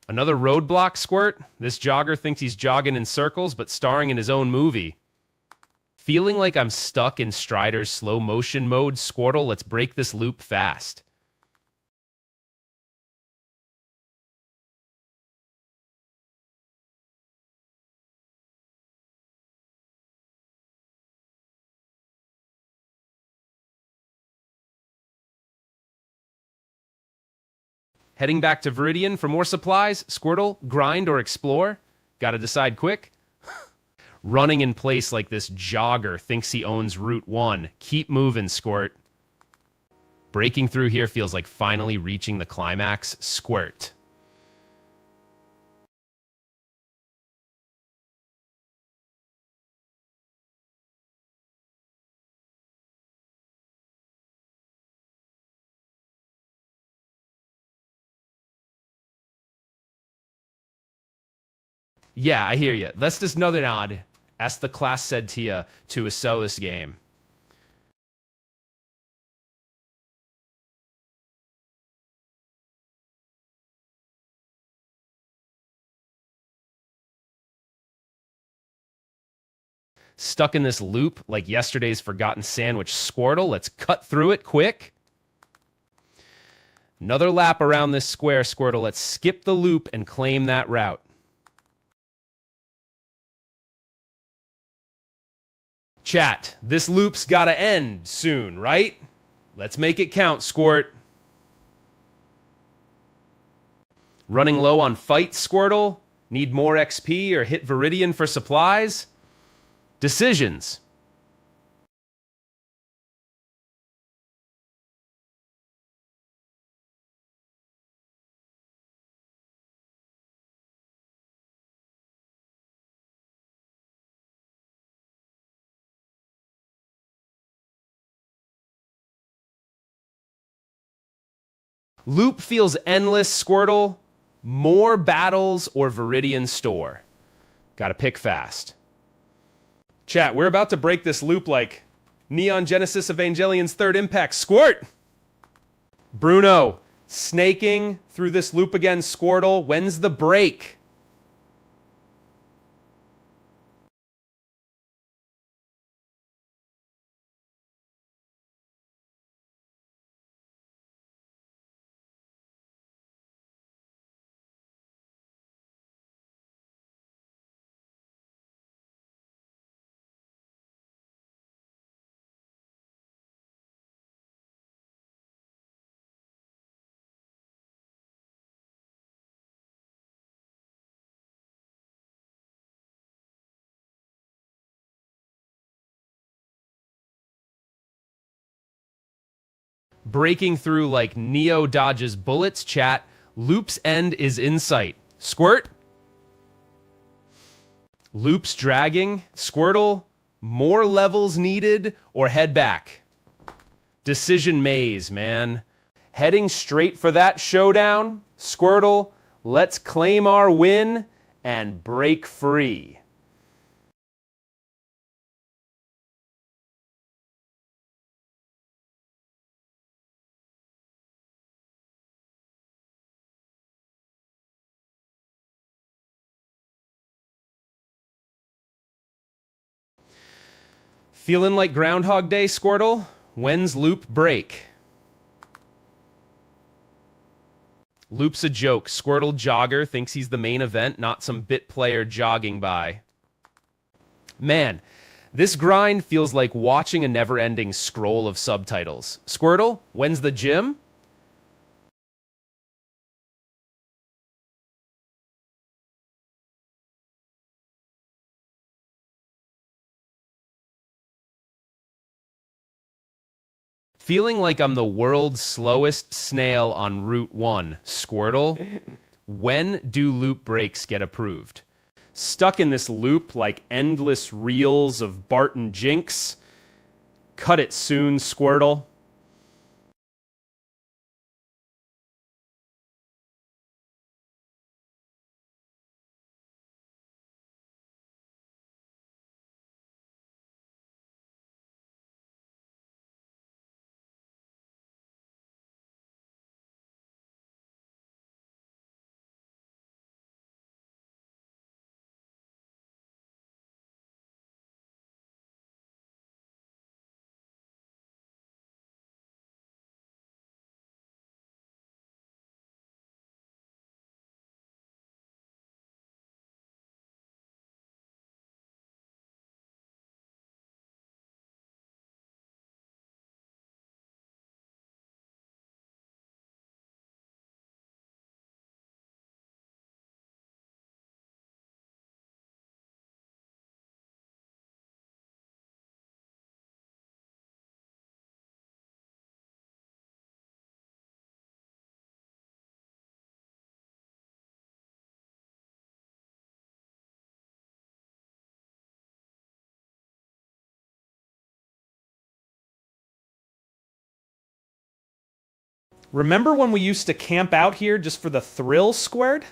Another roadblock, Squirt. This jogger thinks he's jogging in circles, but starring in his own movie. Feeling like I'm stuck in Strider's slow motion mode, Squirtle, let's break this loop fast. Heading back to Viridian for more supplies, Squirtle, grind or explore? Gotta decide quick. Running in place like this jogger thinks he owns Route 1. Keep moving, Squirt. Breaking through here feels like finally reaching the climax. Squirt. Yeah, I hear you. Let's just another nod. As the class said to you to sell this game. Stuck in this loop like yesterday's forgotten sandwich, Squirtle. Let's cut through it quick. Another lap around this square, Squirtle. Let's skip the loop and claim that route. Chat, this loop's gotta end soon, right? Let's make it count, Squirt. Running low on fight, Squirtle? Need more XP or hit Viridian for supplies? Decisions. Loop feels endless, Squirtle. More battles or Viridian store? Gotta pick fast. Chat, we're about to break this loop like Neon Genesis Evangelion's Third Impact. Squirt! Bruno, snaking through this loop again, Squirtle. When's the break? Breaking through like Neo dodges bullets, chat. Loop's end is in sight. Squirt. Loop's dragging. Squirtle. More levels needed or head back. Decision maze, man. Heading straight for that showdown. Squirtle. Let's claim our win and break free. Feeling like Groundhog Day, Squirtle? When's Loop break? Loop's a joke. Squirtle jogger thinks he's the main event, not some bit player jogging by. Man, this grind feels like watching a never-ending scroll of subtitles. Squirtle, when's the gym? Feeling like I'm the world's slowest snail on Route 1, Squirtle. When do loop breaks get approved? Stuck in this loop like endless reels of Bart and Jinx. Cut it soon, Squirtle. Remember when we used to camp out here just for the thrill, Squared?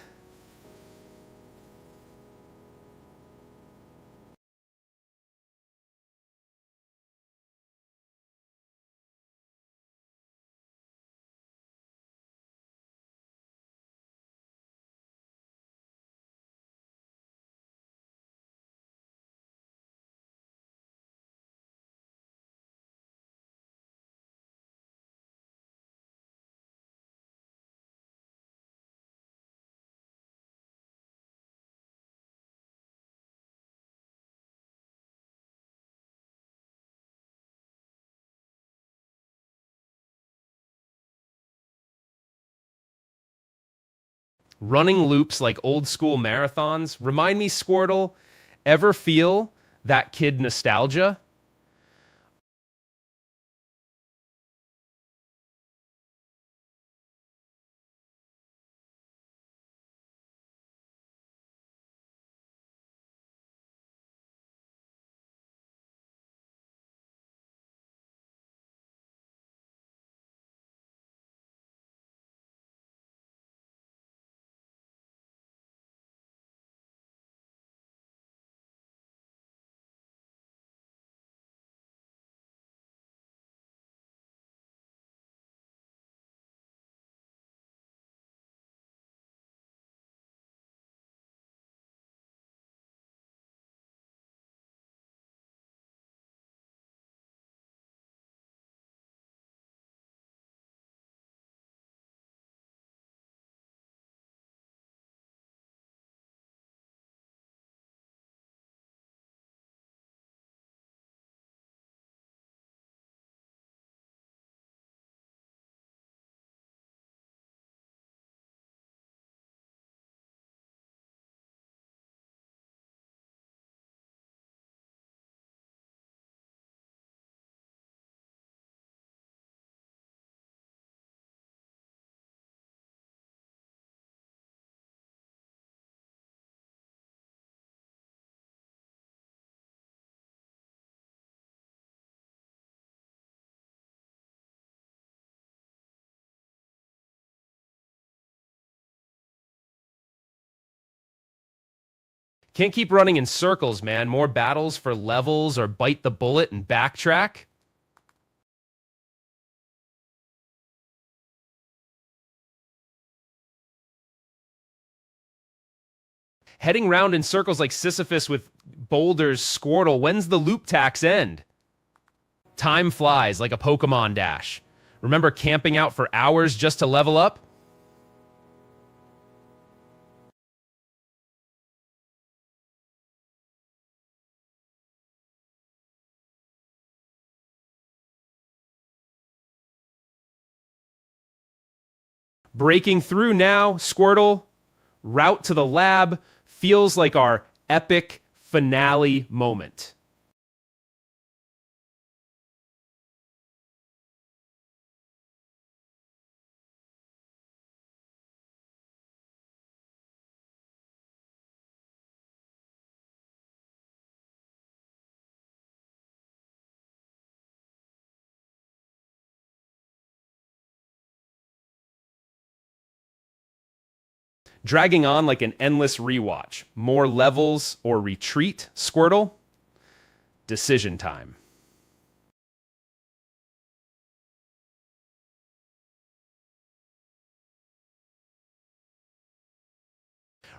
Running loops like old school marathons. Remind me, Squirtle, ever feel that kid nostalgia? Can't keep running in circles, man. More battles for levels or bite the bullet and backtrack. Heading round in circles like Sisyphus with boulders, Squirtle. When's the loop tax end? Time flies like a Pokemon dash. Remember camping out for hours just to level up? Breaking through now, Squirtle. Route to the lab feels like our epic finale moment. Dragging on like an endless rewatch. More levels or retreat, Squirtle? Decision time.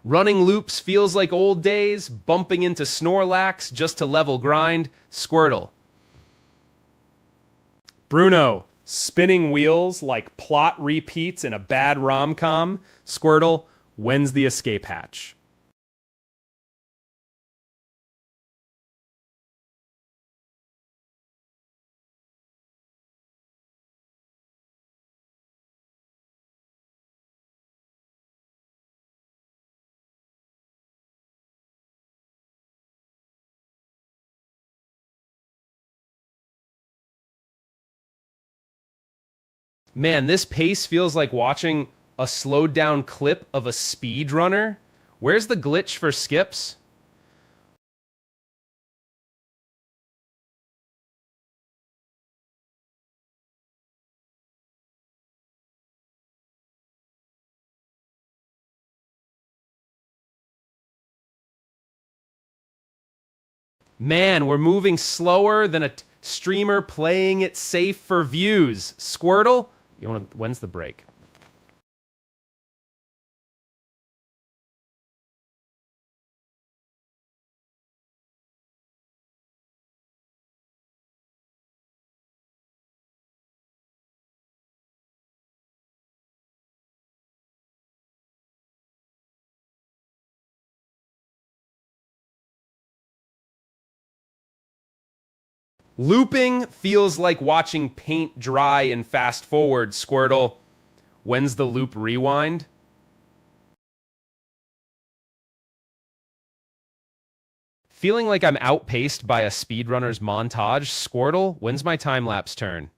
Running loops feels like old days, bumping into Snorlax just to level grind, Squirtle. Bruno, spinning wheels like plot repeats in a bad rom-com, Squirtle, when's the escape hatch? Man, this pace feels like watching a slowed down clip of a speedrunner. Where's the glitch for skips? Man, we're moving slower than a streamer playing it safe for views. Squirtle, when's the break? Looping feels like watching paint dry and fast forward, Squirtle. When's the loop rewind? Feeling like I'm outpaced by a speedrunner's montage, Squirtle. When's my time lapse turn?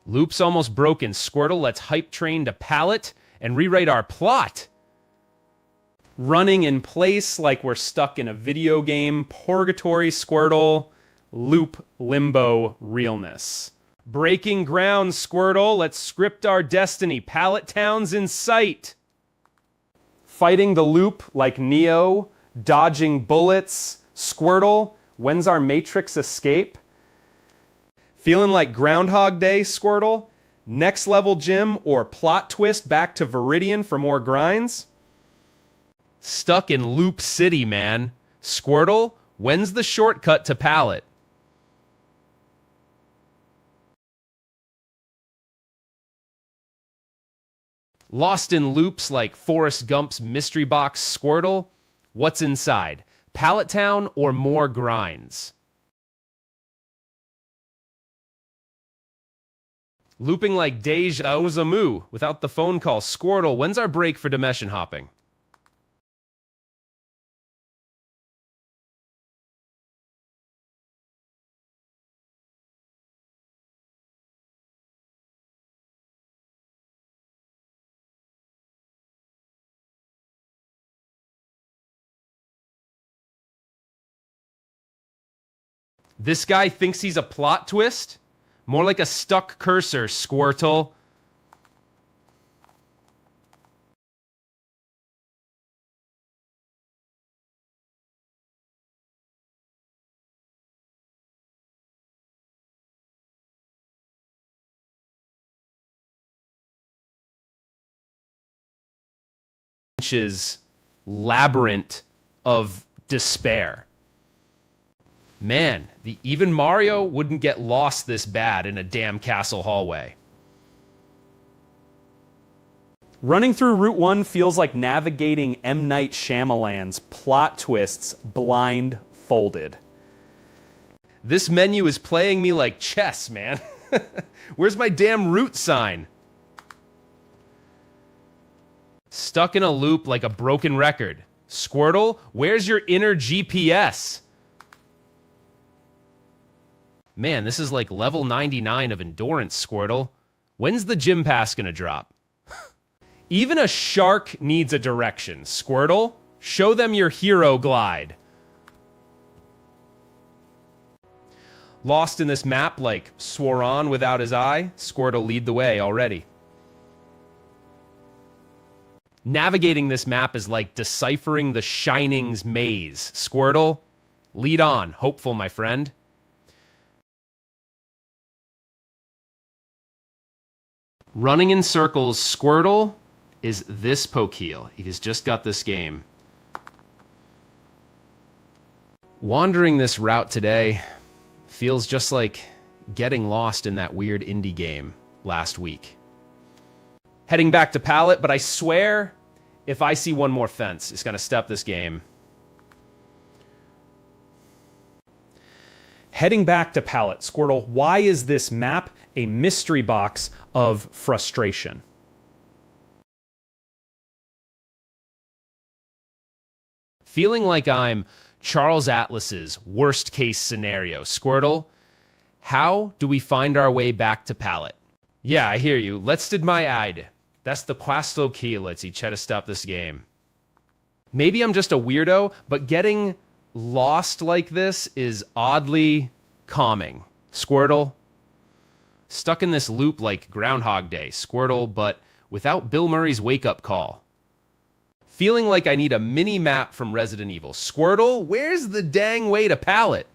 Loop's almost broken. Squirtle, let's hype train to pallet and rewrite our plot. Running in place like we're stuck in a video game, purgatory, Squirtle, loop, limbo, realness. Breaking ground, Squirtle. Let's script our destiny. Pallet towns in sight. Fighting the loop like Neo, dodging bullets, Squirtle, when's our Matrix escape? Feeling like Groundhog Day, Squirtle? Next level gym or plot twist back to Viridian for more grinds? Stuck in Loop City, man. Squirtle, when's the shortcut to pallet? Lost in loops like Forrest Gump's mystery box Squirtle? What's inside? Pallet Town or more grinds? Looping like Deja Vu without the phone call. Squirtle, when's our break for dimension hopping? This guy thinks he's a plot twist? More like a stuck cursor, Squirtle. Inches labyrinth of despair. Man, even Mario wouldn't get lost this bad in a damn castle hallway. Running through Route 1 feels like navigating M. Night Shyamalan's plot twists blindfolded. This menu is playing me like chess, man. Where's my damn route sign? Stuck in a loop like a broken record. Squirtle, where's your inner GPS? Man, this is like level 99 of endurance, Squirtle. When's the gym pass gonna drop? Even a shark needs a direction. Squirtle, show them your hero glide. Lost in this map like Sworon without his eye? Squirtle, lead the way already. Navigating this map is like deciphering the Shining's maze. Squirtle, lead on. Hopeful, my friend. Running in circles, Squirtle is this Pokeel. He has just got this game. Wandering this route today feels just like getting lost in that weird indie game last week. Heading back to Pallet, but I swear if I see one more fence, it's going to step this game. Heading back to Pallet, Squirtle, why is this map a mystery box of frustration? Feeling like I'm Charles Atlas's worst case scenario. Squirtle, how do we find our way back to Pallet? Yeah, I hear you. Let's did my ide. That's the Quasto key. Let's see, try to stop this game. Maybe I'm just a weirdo, but getting lost like this is oddly calming. Squirtle, stuck in this loop like Groundhog Day. Squirtle, but without Bill Murray's wake-up call. Feeling like I need a mini map from Resident Evil. Squirtle, where's the dang way to Pallet?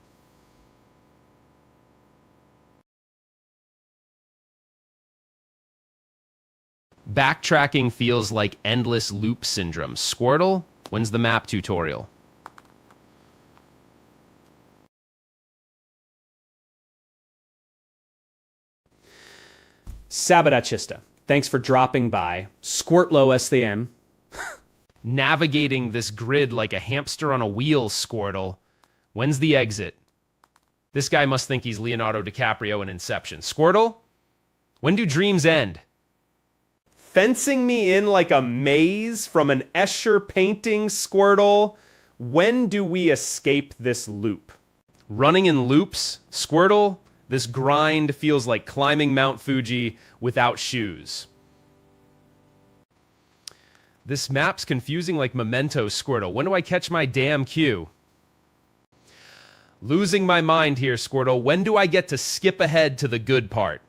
Backtracking feels like endless loop syndrome. Squirtle, when's the map tutorial? Sabatachista, thanks for dropping by. Squirtlo STM. Navigating this grid like a hamster on a wheel, Squirtle. When's the exit? This guy must think he's Leonardo DiCaprio in Inception. Squirtle, when do dreams end? Fencing me in like a maze from an Escher painting, Squirtle. When do we escape this loop? Running in loops, Squirtle, this grind feels like climbing Mount Fuji without shoes. This map's confusing like Memento, Squirtle. When do I catch my damn cue? Losing my mind here, Squirtle. When do I get to skip ahead to the good part?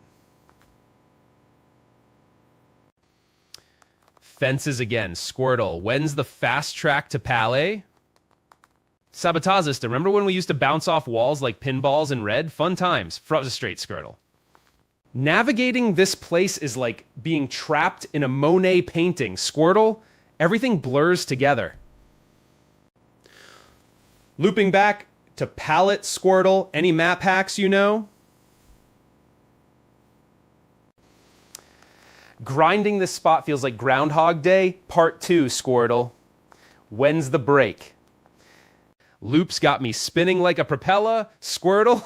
Fences again, Squirtle. When's the fast track to Palais? Sabatazista, remember when we used to bounce off walls like pinballs in Red? Fun times. Frustrate, Squirtle. Navigating this place is like being trapped in a Monet painting. Squirtle, everything blurs together. Looping back to Pallet, Squirtle. Any map hacks you know? Grinding this spot feels like Groundhog Day, Part 2, Squirtle. When's the break? Loops got me spinning like a propeller, Squirtle.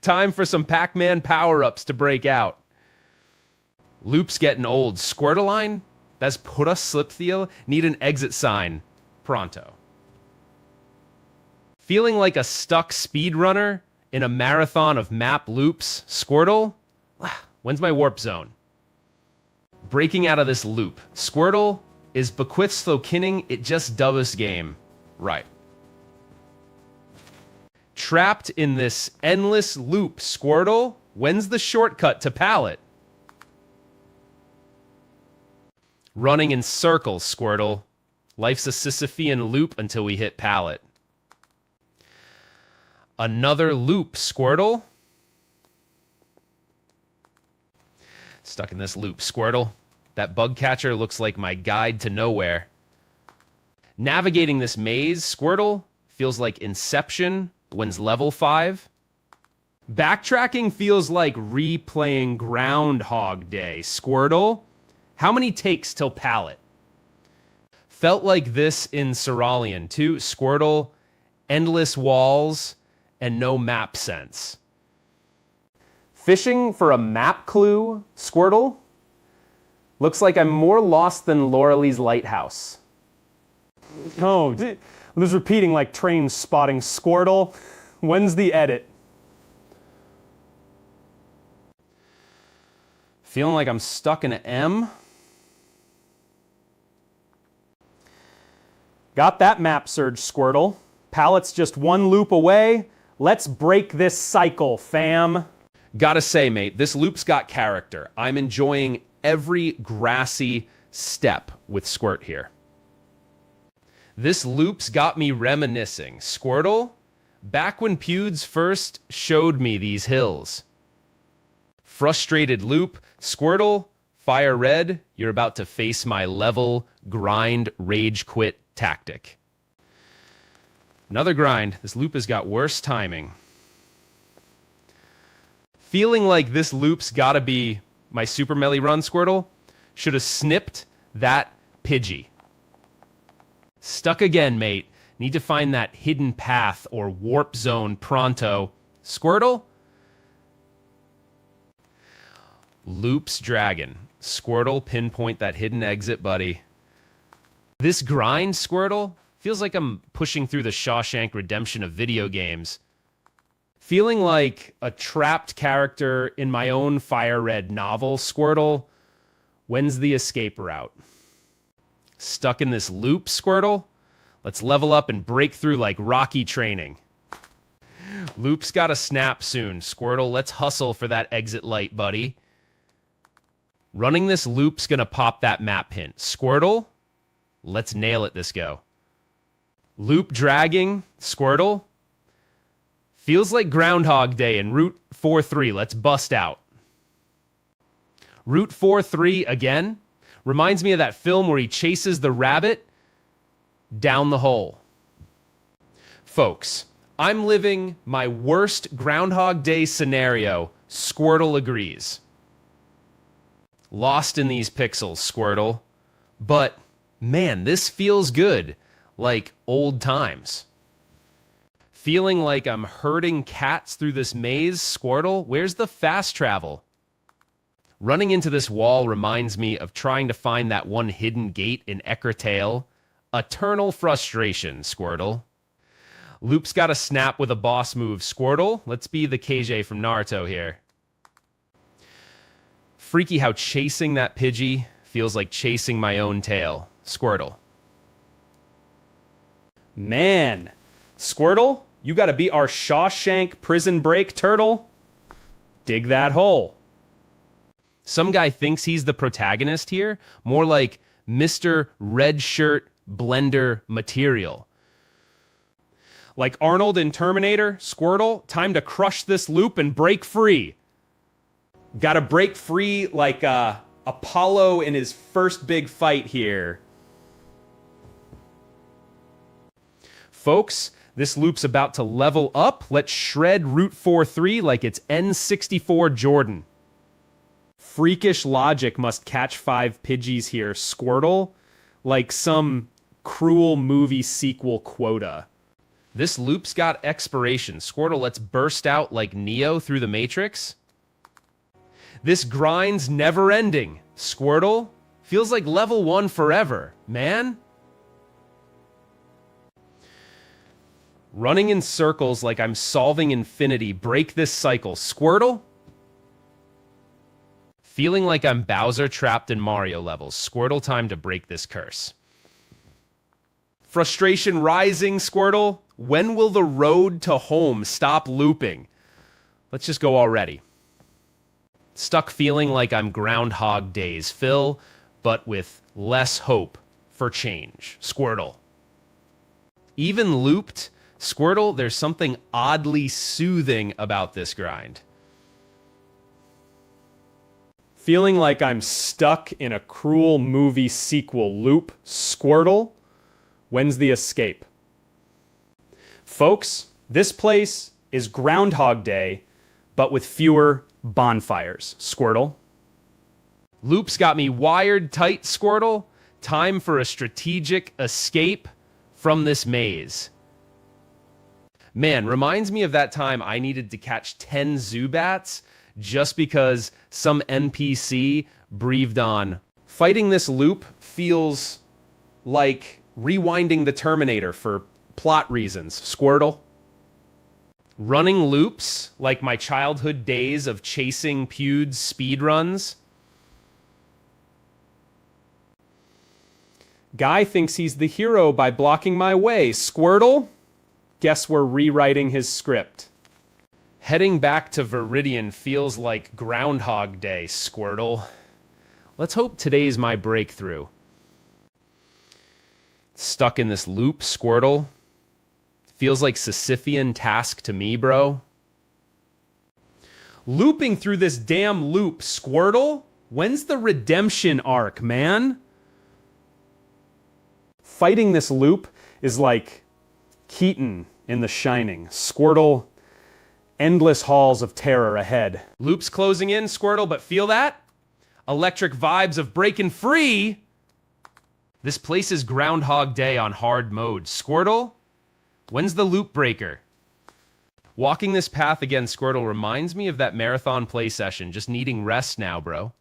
Time for some Pac-Man power-ups to break out. Loops getting old, Squirtleline? That's put us Sliptheel, need an exit sign. Pronto. Feeling like a stuck speedrunner in a marathon of map loops, Squirtle? When's my warp zone? Breaking out of this loop. Squirtle is bequiths though kinning, it just dubus game. Right. Trapped in this endless loop, Squirtle. When's the shortcut to pallet? Running in circles, Squirtle. Life's a Sisyphean loop until we hit pallet. Another loop, Squirtle. Stuck in this loop, Squirtle. That bug catcher looks like my guide to nowhere. Navigating this maze, Squirtle, feels like Inception. When's level 5? Backtracking feels like replaying Groundhog Day, Squirtle. How many takes till pallet? Felt like this in Cerulean too, Squirtle. Endless walls and no map sense. Fishing for a map clue, Squirtle? Looks like I'm more lost than Laurelie's lighthouse. Oh, it was repeating like trains spotting Squirtle. When's the edit? Feeling like I'm stuck in an M. Got that map surge, Squirtle. Pallet's just one loop away. Let's break this cycle, fam. Gotta say, mate, this loop's got character. I'm enjoying every grassy step with Squirt here. This loop's got me reminiscing. Squirtle, back when Pewds first showed me these hills. Frustrated loop, Squirtle, fire red, you're about to face my level, grind, rage quit tactic. Another grind. This loop has got worse timing. Feeling like this loop's gotta be my super melee run, Squirtle. Should have snipped that Pidgey. Stuck again, mate. Need to find that hidden path or warp zone pronto. Squirtle? Loops Dragon. Squirtle, pinpoint that hidden exit, buddy. This grind, Squirtle, feels like I'm pushing through the Shawshank Redemption of video games. Feeling like a trapped character in my own Fire Red novel, Squirtle. When's the escape route? Stuck in this loop, Squirtle? Let's level up and break through like Rocky training. Loop's gotta snap soon, Squirtle. Let's hustle for that exit light, buddy. Running this loop's gonna pop that map hint. Squirtle, let's nail it this go. Loop dragging, Squirtle. Feels like Groundhog Day in Route 4-3. Let's bust out. Route 4-3 again. Reminds me of that film where he chases the rabbit down the hole. Folks, I'm living my worst Groundhog Day scenario. Squirtle agrees. Lost in these pixels, Squirtle. But, man, this feels good. Like old times. Feeling like I'm herding cats through this maze, Squirtle. Where's the fast travel? Running into this wall reminds me of trying to find that one hidden gate in Eckertail. Eternal frustration, Squirtle. Loop's got a snap with a boss move, Squirtle. Let's be the KJ from Naruto here. Freaky how chasing that Pidgey feels like chasing my own tail. Squirtle. Man, Squirtle, you gotta be our Shawshank prison break turtle. Dig that hole. Some guy thinks he's the protagonist here. More like Mr. Red Shirt Blender material. Like Arnold in Terminator, Squirtle, time to crush this loop and break free. Gotta break free like Apollo in his first big fight here. Folks, this loop's about to level up. Let's shred Route 4-3 like it's N64 Jordan. Freakish logic must catch 5 Pidgeys here, Squirtle, like some cruel movie sequel quota. This loop's got expiration. Squirtle, let's burst out like Neo through the Matrix. This grind's never ending. Squirtle, feels like level 1 forever, man. Running in circles like I'm solving infinity. Break this cycle. Squirtle, feeling like I'm Bowser trapped in Mario levels. Squirtle, time to break this curse. Frustration rising, Squirtle. When will the road to home stop looping? Let's just go already. Stuck feeling like I'm Groundhog Days, Phil, but with less hope for change. Squirtle. Even looped, Squirtle, there's something oddly soothing about this grind. Feeling like I'm stuck in a cruel movie sequel loop, Squirtle, when's the escape? Folks, this place is Groundhog Day, but with fewer bonfires, Squirtle. Loop's got me wired tight, Squirtle. Time for a strategic escape from this maze. Man, reminds me of that time I needed to catch 10 Zubats just because some NPC breathed on. Fighting this loop feels like rewinding the Terminator for plot reasons. Squirtle. Running loops like my childhood days of chasing Pewds speedruns. Guy thinks he's the hero by blocking my way, Squirtle. Guess we're rewriting his script. Heading back to Viridian feels like Groundhog Day, Squirtle. Let's hope today's my breakthrough. Stuck in this loop, Squirtle. Feels like Sisyphean task to me, bro. Looping through this damn loop, Squirtle? When's the redemption arc, man? Fighting this loop is like Keaton in The Shining. Squirtle, endless halls of terror ahead. Loop's closing in, Squirtle, but feel that? Electric vibes of breaking free. This place is Groundhog Day on hard mode. Squirtle, when's the loop breaker? Walking this path again, Squirtle, reminds me of that marathon play session, just needing rest now, bro.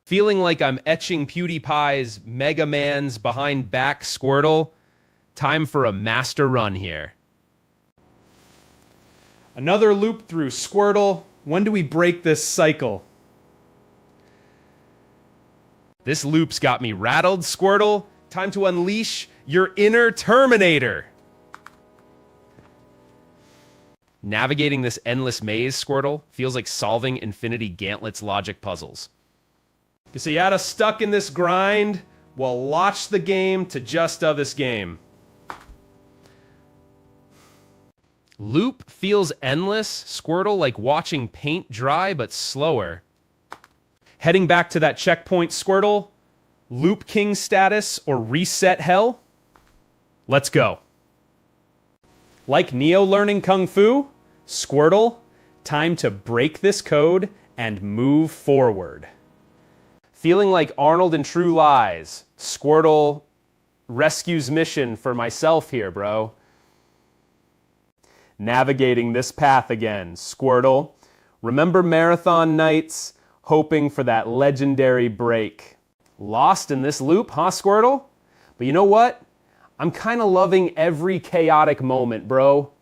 Feeling like I'm etching PewDiePie's Mega Man's behind back, Squirtle. Time for a master run here. Another loop through, Squirtle. When do we break this cycle? This loop's got me rattled, Squirtle. Time to unleash your inner Terminator. Navigating this endless maze, Squirtle, feels like solving Infinity Gauntlet's logic puzzles. You see, you had us stuck in this grind. Well, launch the game to just this game. Loop feels endless, Squirtle, like watching paint dry, but slower. Heading back to that checkpoint, Squirtle. Loop King status or reset hell? Let's go. Like Neo learning Kung Fu? Squirtle, time to break this code and move forward. Feeling like Arnold in True Lies. Squirtle rescues mission for myself here, bro. Navigating this path again, Squirtle. Remember marathon nights, hoping for that legendary break. Lost in this loop, huh, Squirtle? But you know what? I'm kind of loving every chaotic moment, bro.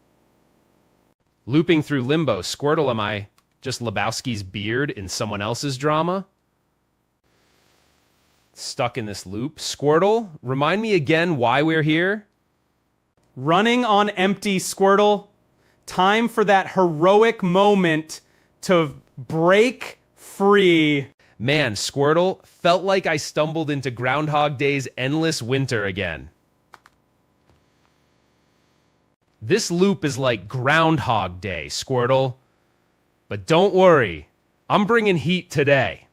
Looping through limbo, Squirtle, am I just Lebowski's beard in someone else's drama? Stuck in this loop, Squirtle, remind me again why we're here. Running on empty, Squirtle. Time for that heroic moment to break free. Man, Squirtle, felt like I stumbled into Groundhog Day's endless winter again. This loop is like Groundhog Day, Squirtle. But don't worry, I'm bringing heat today.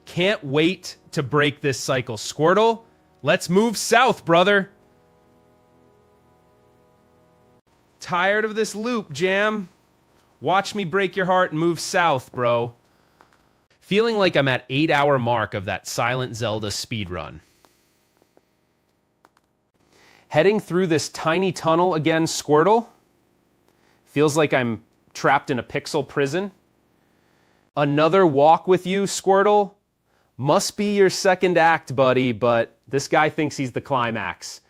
Can't wait to break this cycle, Squirtle. Let's move south, brother. Tired of this loop, Jam? Watch me break your heart and move south, bro. Feeling like I'm at 8-hour mark of that Silent Zelda speedrun. Heading through this tiny tunnel again, Squirtle. Feels like I'm trapped in a pixel prison. Another walk with you, Squirtle. Must be your second act, buddy, but this guy thinks he's the climax.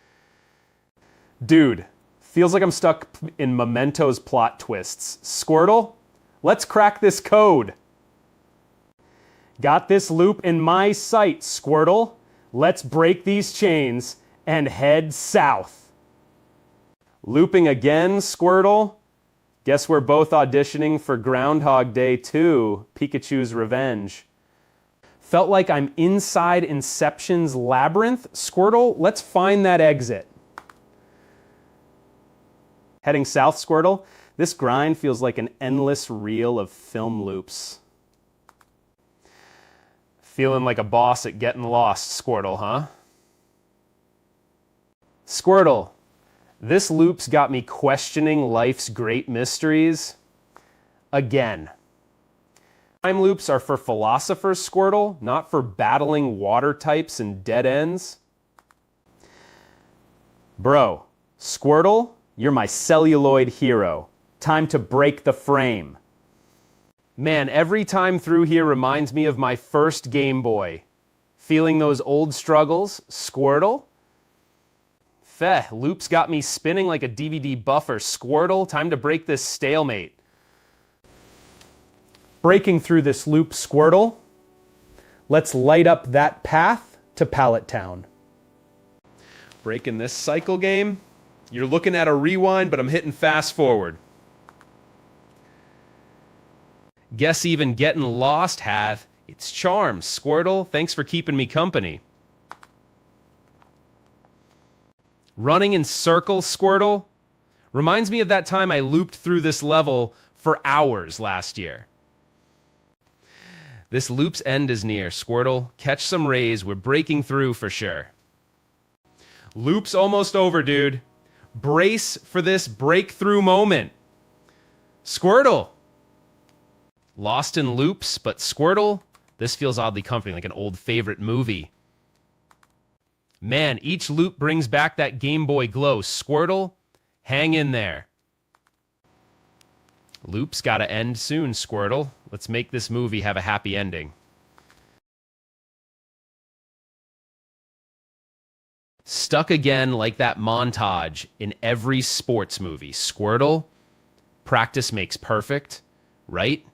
Dude, feels like I'm stuck in Memento's plot twists. Squirtle, let's crack this code. Got this loop in my sight, Squirtle. Let's break these chains and head south. Looping again, Squirtle. Guess we're both auditioning for Groundhog Day 2, Pikachu's Revenge. Felt like I'm inside Inception's labyrinth. Squirtle, let's find that exit. Heading south, Squirtle. This grind feels like an endless reel of film loops. Feeling like a boss at getting lost, Squirtle, huh? Squirtle, this loop's got me questioning life's great mysteries. Again. Time loops are for philosophers, Squirtle, not for battling water types and dead ends. Bro, Squirtle, you're my celluloid hero. Time to break the frame. Man, every time through here reminds me of my first Game Boy. Feeling those old struggles, Squirtle? Feh, loops got me spinning like a DVD buffer. Squirtle, time to break this stalemate. Breaking through this loop, Squirtle. Let's light up that path to Pallet Town. Breaking this cycle game? You're looking at a rewind, but I'm hitting fast forward. Guess even getting lost hath its charms. Squirtle, thanks for keeping me company. Running in circles, Squirtle, reminds me of that time I looped through this level for hours last year. This loop's end is near. Squirtle, catch some rays. We're breaking through for sure. Loop's almost over, dude. Brace for this breakthrough moment. Squirtle. Lost in loops, but Squirtle, this feels oddly comforting, like an old favorite movie. Man, each loop brings back that Game Boy glow. Squirtle, hang in there. Loop's gotta end soon, Squirtle. Let's make this movie have a happy ending. Stuck again like that montage in every sports movie. Squirtle, practice makes perfect, right?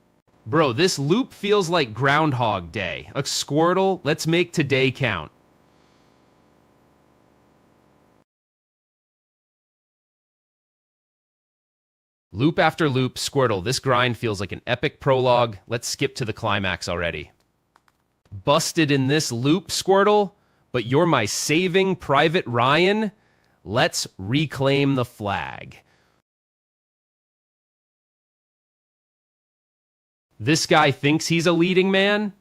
Bro, this loop feels like Groundhog Day. A Squirtle, let's make today count. Loop after loop, Squirtle, this grind feels like an epic prologue. Let's skip to the climax already. Busted in this loop, Squirtle, but you're my saving Private Ryan. Let's reclaim the flag. This guy thinks he's a leading man?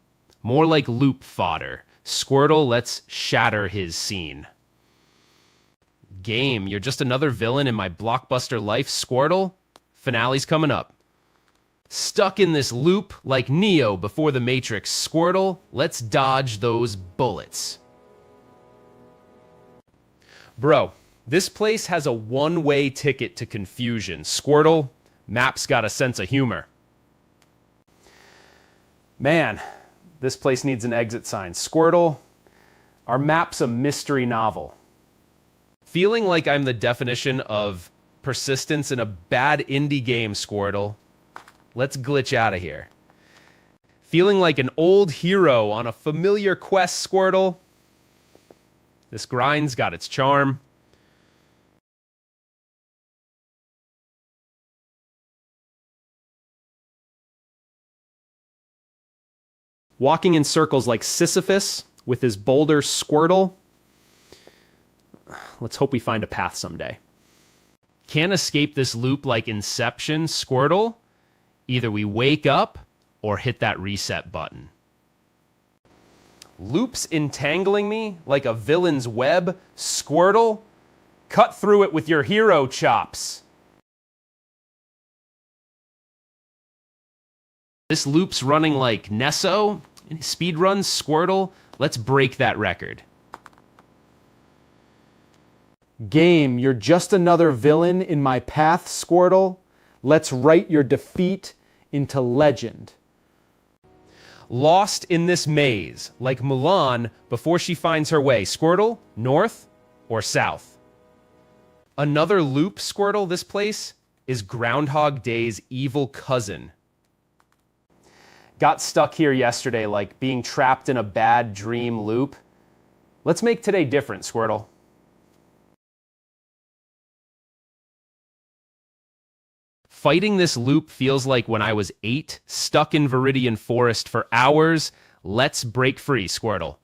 More like loop fodder. Squirtle, let's shatter his scene. Game, you're just another villain in my blockbuster life, Squirtle. Finale's coming up. Stuck in this loop like Neo before the Matrix. Squirtle, let's dodge those bullets. Bro, this place has a one-way ticket to confusion. Squirtle, map's got a sense of humor. Man, this place needs an exit sign. Squirtle, our map's a mystery novel. Feeling like I'm the definition of persistence in a bad indie game, Squirtle. Let's glitch out of here. Feeling like an old hero on a familiar quest, Squirtle. This grind's got its charm. Walking in circles like Sisyphus with his boulder, Squirtle. Let's hope we find a path someday. Can't escape this loop like Inception, Squirtle. Either we wake up or hit that reset button. Loops entangling me like a villain's web, Squirtle. Cut through it with your hero chops. This loop's running like Nesso. Speedrun, Squirtle, let's break that record. Game, you're just another villain in my path, Squirtle. Let's write your defeat into legend. Lost in this maze, like Mulan before she finds her way. Squirtle, north or south? Another loop, Squirtle, this place is Groundhog Day's evil cousin. Got stuck here yesterday, like being trapped in a bad dream loop. Let's make today different, Squirtle. Fighting this loop feels like when I was 8, stuck in Viridian Forest for hours. Let's break free, Squirtle.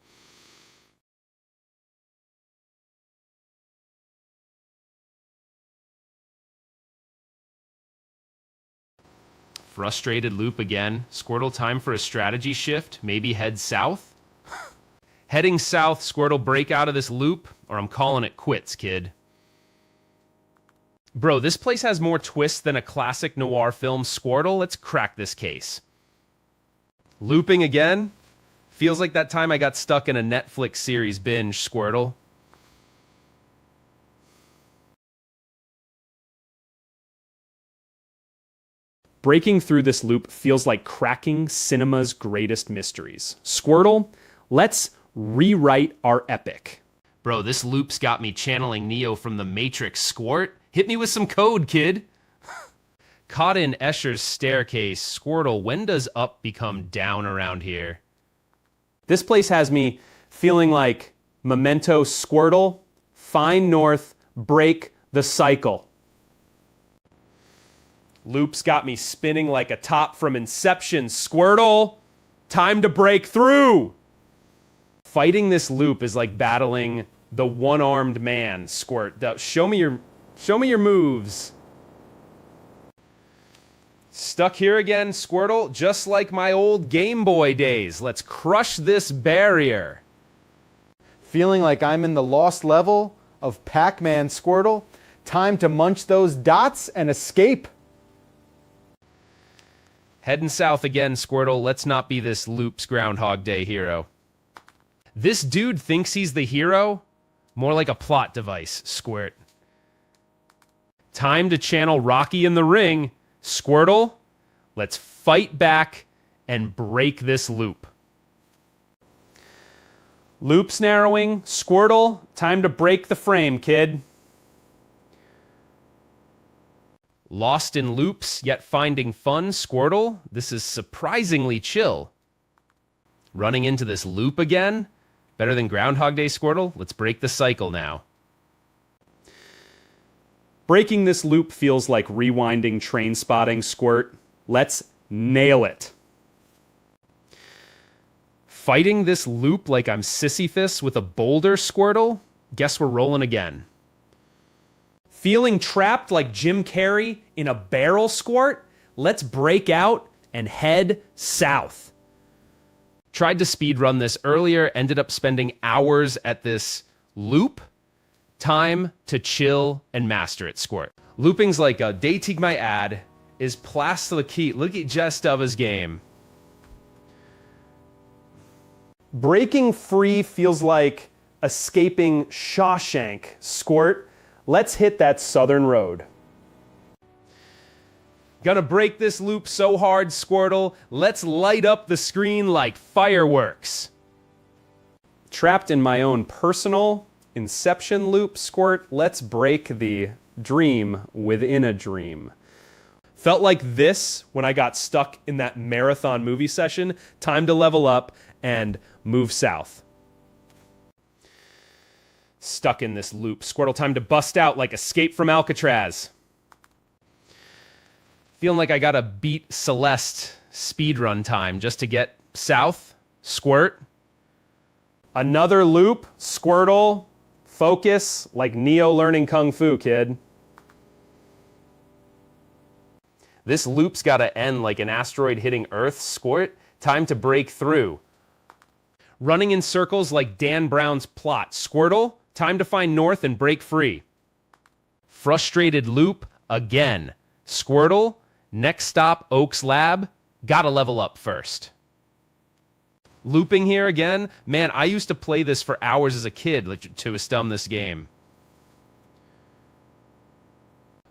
Frustrated loop again. Squirtle, time for a strategy shift. Maybe head south? Heading south, Squirtle, break out of this loop, or I'm calling it quits, kid. Bro, this place has more twists than a classic noir film. Squirtle, let's crack this case. Looping again? Feels like that time I got stuck in a Netflix series binge, Squirtle. Breaking through this loop feels like cracking cinema's greatest mysteries. Squirtle, let's rewrite our epic. Bro, this loop's got me channeling Neo from the Matrix. Squirt, hit me with some code, kid. Caught in Escher's staircase. Squirtle, when does up become down around here? This place has me feeling like Memento, Squirtle, find north, break the cycle. Loop's got me spinning like a top from Inception. Squirtle, time to break through. Fighting this loop is like battling the one-armed man. Squirt, show me your moves. Stuck here again, Squirtle, just like my old Game Boy days. Let's crush this barrier. Feeling like I'm in the lost level of Pac-Man, Squirtle. Time to munch those dots and escape. Heading south again, Squirtle. Let's not be this loop's Groundhog Day hero. This dude thinks he's the hero? More like a plot device, Squirt. Time to channel Rocky in the ring. Squirtle, let's fight back and break this loop. Loops narrowing. Squirtle, time to break the frame, kid. Lost in loops, yet finding fun, Squirtle. This is surprisingly chill. Running into this loop again? Better than Groundhog Day, Squirtle? Let's break the cycle now. Breaking this loop feels like rewinding Train Spotting. Squirt, let's nail it. Fighting this loop like I'm Sisyphus with a boulder, Squirtle? Guess we're rolling again. Feeling trapped like Jim Carrey in a barrel, Squirt? Let's break out and head south. Tried to speedrun this earlier, ended up spending hours at this loop. Time to chill and master it, Squirt. Looping's like a dating my ad is plastic. Look at Jestava's game. Breaking free feels like escaping Shawshank. Squirt, let's hit that southern road. Gonna break this loop so hard, Squirtle. Let's light up the screen like fireworks. Trapped in my own personal Inception loop, Squirt, let's break the dream within a dream. Felt like this when I got stuck in that marathon movie session. Time to level up and move south. Stuck in this loop. Squirtle, time to bust out like Escape from Alcatraz. Feeling like I gotta beat Celeste speedrun time just to get south. Squirt. Another loop, Squirtle, focus like Neo learning Kung Fu, kid. This loop's gotta end like an asteroid hitting Earth. Squirt. Time to break through. Running in circles like Dan Brown's plot. Squirtle. Time to find north and break free. Frustrated loop again. Squirtle. Next stop, Oak's Lab. Gotta level up first. Looping here again. Man, I used to play this for hours as a kid to stum this game.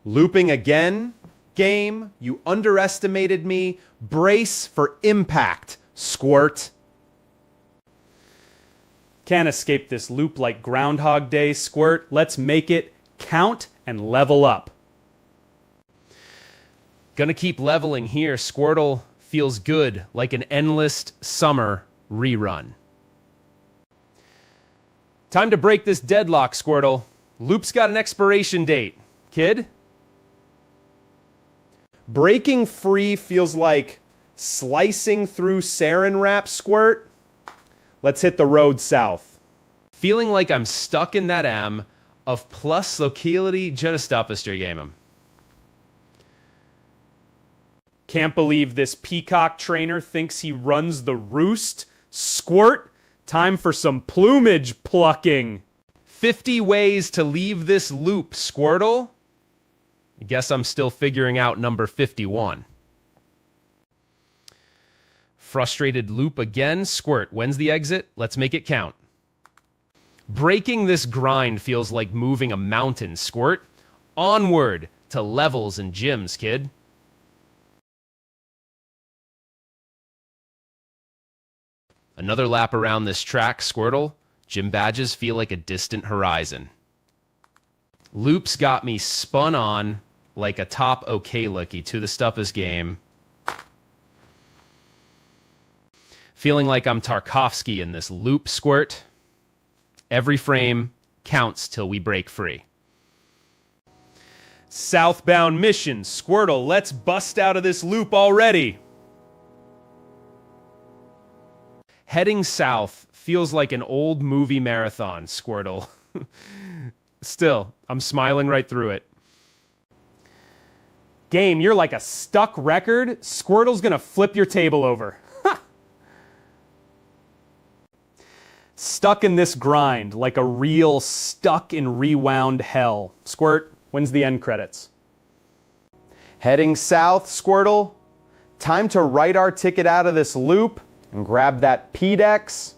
Looping again. Game, you underestimated me. Brace for impact, Squirt. Can't escape this loop like Groundhog Day, Squirt. Let's make it count and level up. Gonna keep leveling here. Squirtle feels good, like an endless summer rerun. Time to break this deadlock, Squirtle. Loop's got an expiration date. Kid? Breaking free feels like slicing through sarin wrap, Squirt. Let's hit the road south. Feeling like I'm stuck in that am of plus locality Jetastopester game. Can't believe this peacock trainer thinks he runs the roost. Squirt, time for some plumage plucking. 50 ways to leave this loop, Squirtle. I guess I'm still figuring out number 51. Frustrated loop again. Squirt, when's the exit? Let's make it count. Breaking this grind feels like moving a mountain, Squirt. Onward to levels and gyms, kid. Another lap around this track, Squirtle. Gym badges feel like a distant horizon. Loops got me spun on like a top okay looky to the Stuppus game. Feeling like I'm Tarkovsky in this loop, Squirt. Every frame counts till we break free. Southbound mission, Squirtle, let's bust out of this loop already. Heading south feels like an old movie marathon, Squirtle. Still, I'm smiling right through it. Game, you're like a stuck record. Squirtle's gonna flip your table over. Stuck in this grind like a real stuck in rewound hell. Squirt, when's the end credits? Heading south, Squirtle. Time to write our ticket out of this loop and grab that PDEX.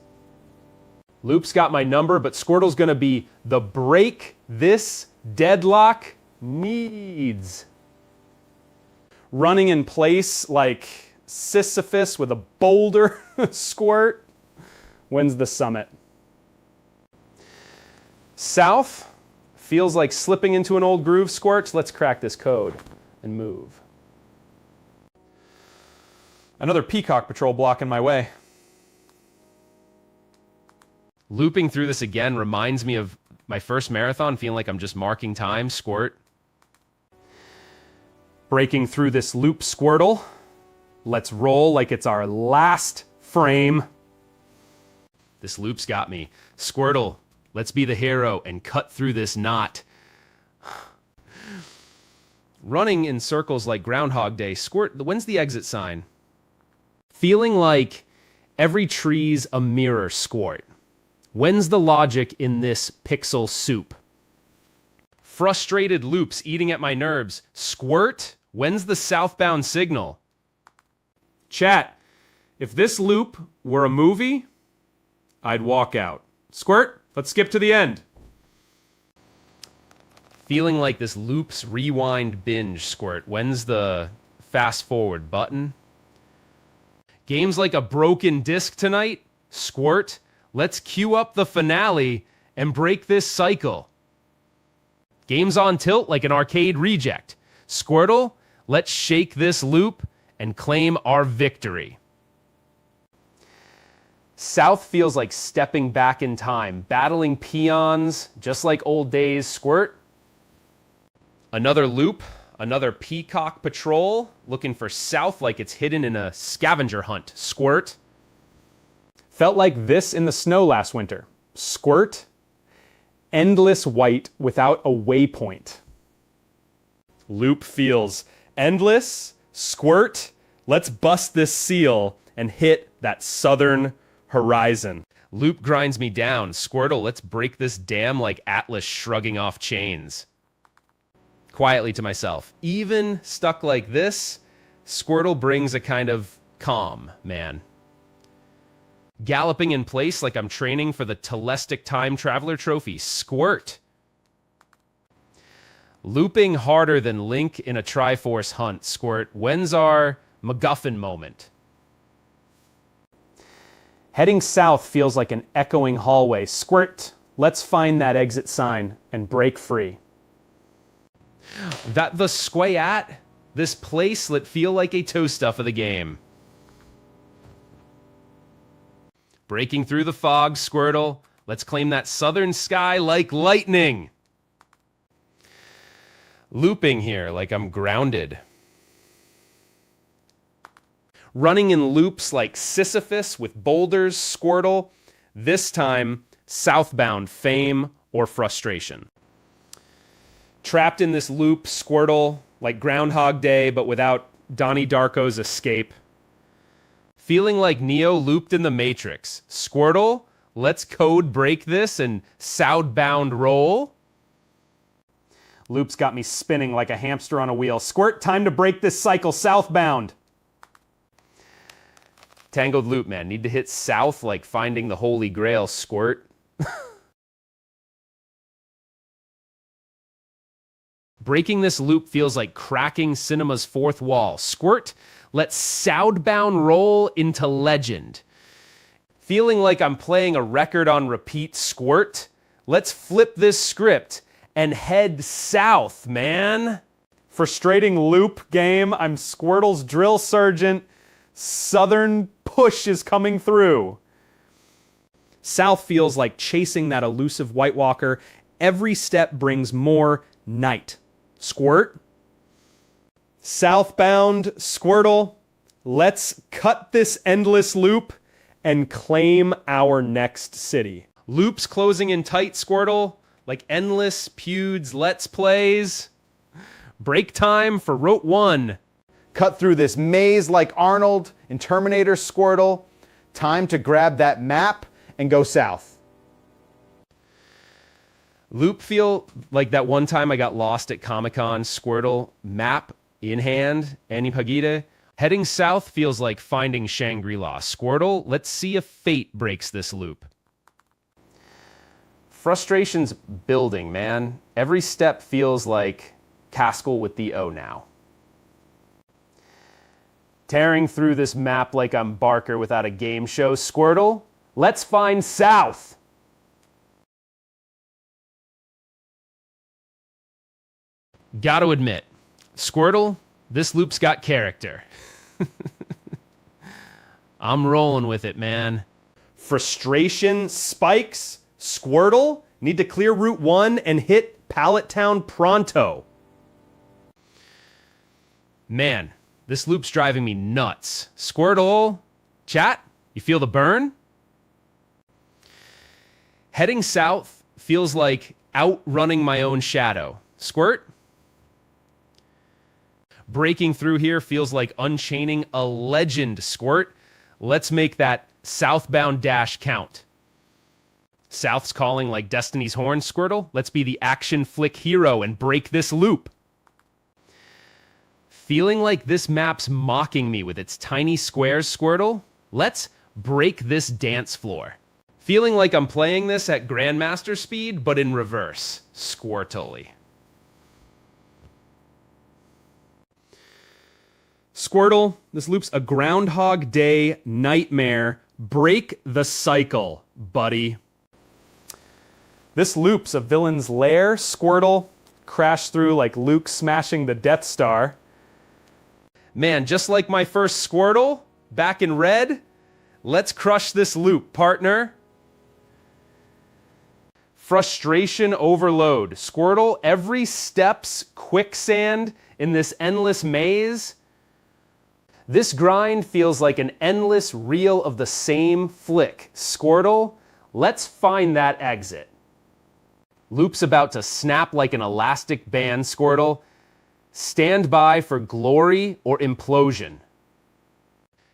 Loop's got my number, but Squirtle's gonna be the break this deadlock needs. Running in place like Sisyphus with a boulder. Squirt, when's the summit? South feels like slipping into an old groove, Squirts. Let's crack this code and move. Another peacock patrol blocking my way. Looping through this again reminds me of my first marathon, feeling like I'm just marking time, Squirt. Breaking through this loop, Squirtle. Let's roll like it's our last frame. This loop's got me. Squirtle, let's be the hero and cut through this knot. Running in circles like Groundhog Day. Squirt, when's the exit sign? Feeling like every tree's a mirror, Squirt. When's the logic in this pixel soup? Frustrated loops eating at my nerves. Squirt, when's the southbound signal? Chat, if this loop were a movie, I'd walk out. Squirt, let's skip to the end. Feeling like this loop's rewind binge, Squirt. When's the fast forward button? Games like a broken disc tonight? Squirt, let's cue up the finale and break this cycle. Games on tilt like an arcade reject. Squirtle, let's shake this loop and claim our victory. South feels like stepping back in time, battling peons, just like old days, Squirt. Another loop, another peacock patrol, looking for South like it's hidden in a scavenger hunt, Squirt. Felt like this in the snow last winter. Squirt, endless white without a waypoint. Loop feels endless. Squirt, let's bust this seal and hit that southern horizon. Loop grinds me down. Squirtle, let's break this dam like Atlas shrugging off chains. Quietly to myself, even stuck like this, Squirtle brings a kind of calm, man. Galloping in place like I'm training for the Telestic Time Traveler Trophy. Squirt. Looping harder than Link in a Triforce hunt. Squirt. When's our MacGuffin moment? Heading south feels like an echoing hallway. Squirt. Let's find that exit sign and break free. That the squay at? This place that feel like a toe stuff of the game. Breaking through the fog, Squirtle. Let's claim that southern sky like lightning. Looping here like I'm grounded. Running in loops like Sisyphus with boulders, Squirtle. This time, southbound fame or frustration. Trapped in this loop, Squirtle, like Groundhog Day, but without Donnie Darko's escape. Feeling like Neo looped in the Matrix. Squirtle, let's code break this and southbound roll. Loops got me spinning like a hamster on a wheel. Squirt, time to break this cycle southbound. Tangled loop, man. Need to hit south like finding the Holy Grail. Squirt. Breaking this loop feels like cracking cinema's fourth wall. Squirt, let's southbound roll into legend. Feeling like I'm playing a record on repeat. Squirt, let's flip this script and head south, man. Frustrating loop game. I'm Squirtle's drill sergeant. Southern push is coming through. South feels like chasing that elusive White Walker. Every step brings more night. Squirt. Southbound, Squirtle. Let's cut this endless loop and claim our next city. Loops closing in tight, Squirtle, like endless Pewds Let's Plays. Break time for Rote 1. Cut through this maze like Arnold in Terminator, Squirtle. Time to grab that map and go south. Loop feel like that one time I got lost at Comic-Con. Squirtle, map in hand, Anipagita. Heading south feels like finding Shangri-La. Squirtle, let's see if fate breaks this loop. Frustration's building, man. Every step feels like Caskell with the O now. Tearing through this map like I'm Barker without a game show. Squirtle, let's find south. Gotta admit, Squirtle, this loop's got character. I'm rolling with it, man. Frustration spikes. Squirtle, need to clear Route 1 and hit Pallet Town pronto. Man, this loop's driving me nuts. Squirtle, chat, you feel the burn? Heading south feels like outrunning my own shadow. Squirt? Breaking through here feels like unchaining a legend. Squirt, let's make that southbound dash count. South's calling like Destiny's Horn. Squirtle, let's be the action flick hero and break this loop. Feeling like this map's mocking me with its tiny squares, Squirtle, let's break this dance floor. Feeling like I'm playing this at Grandmaster speed, but in reverse. Squirtly. Squirtle, this loop's a Groundhog Day nightmare. Break the cycle, buddy. This loop's a villain's lair. Squirtle, crash through like Luke smashing the Death Star. Man, just like my first Squirtle, back in red, let's crush this loop, partner. Frustration overload. Squirtle, every step's quicksand in this endless maze. This grind feels like an endless reel of the same flick. Squirtle, let's find that exit. Loop's about to snap like an elastic band. Squirtle, stand by for glory or implosion.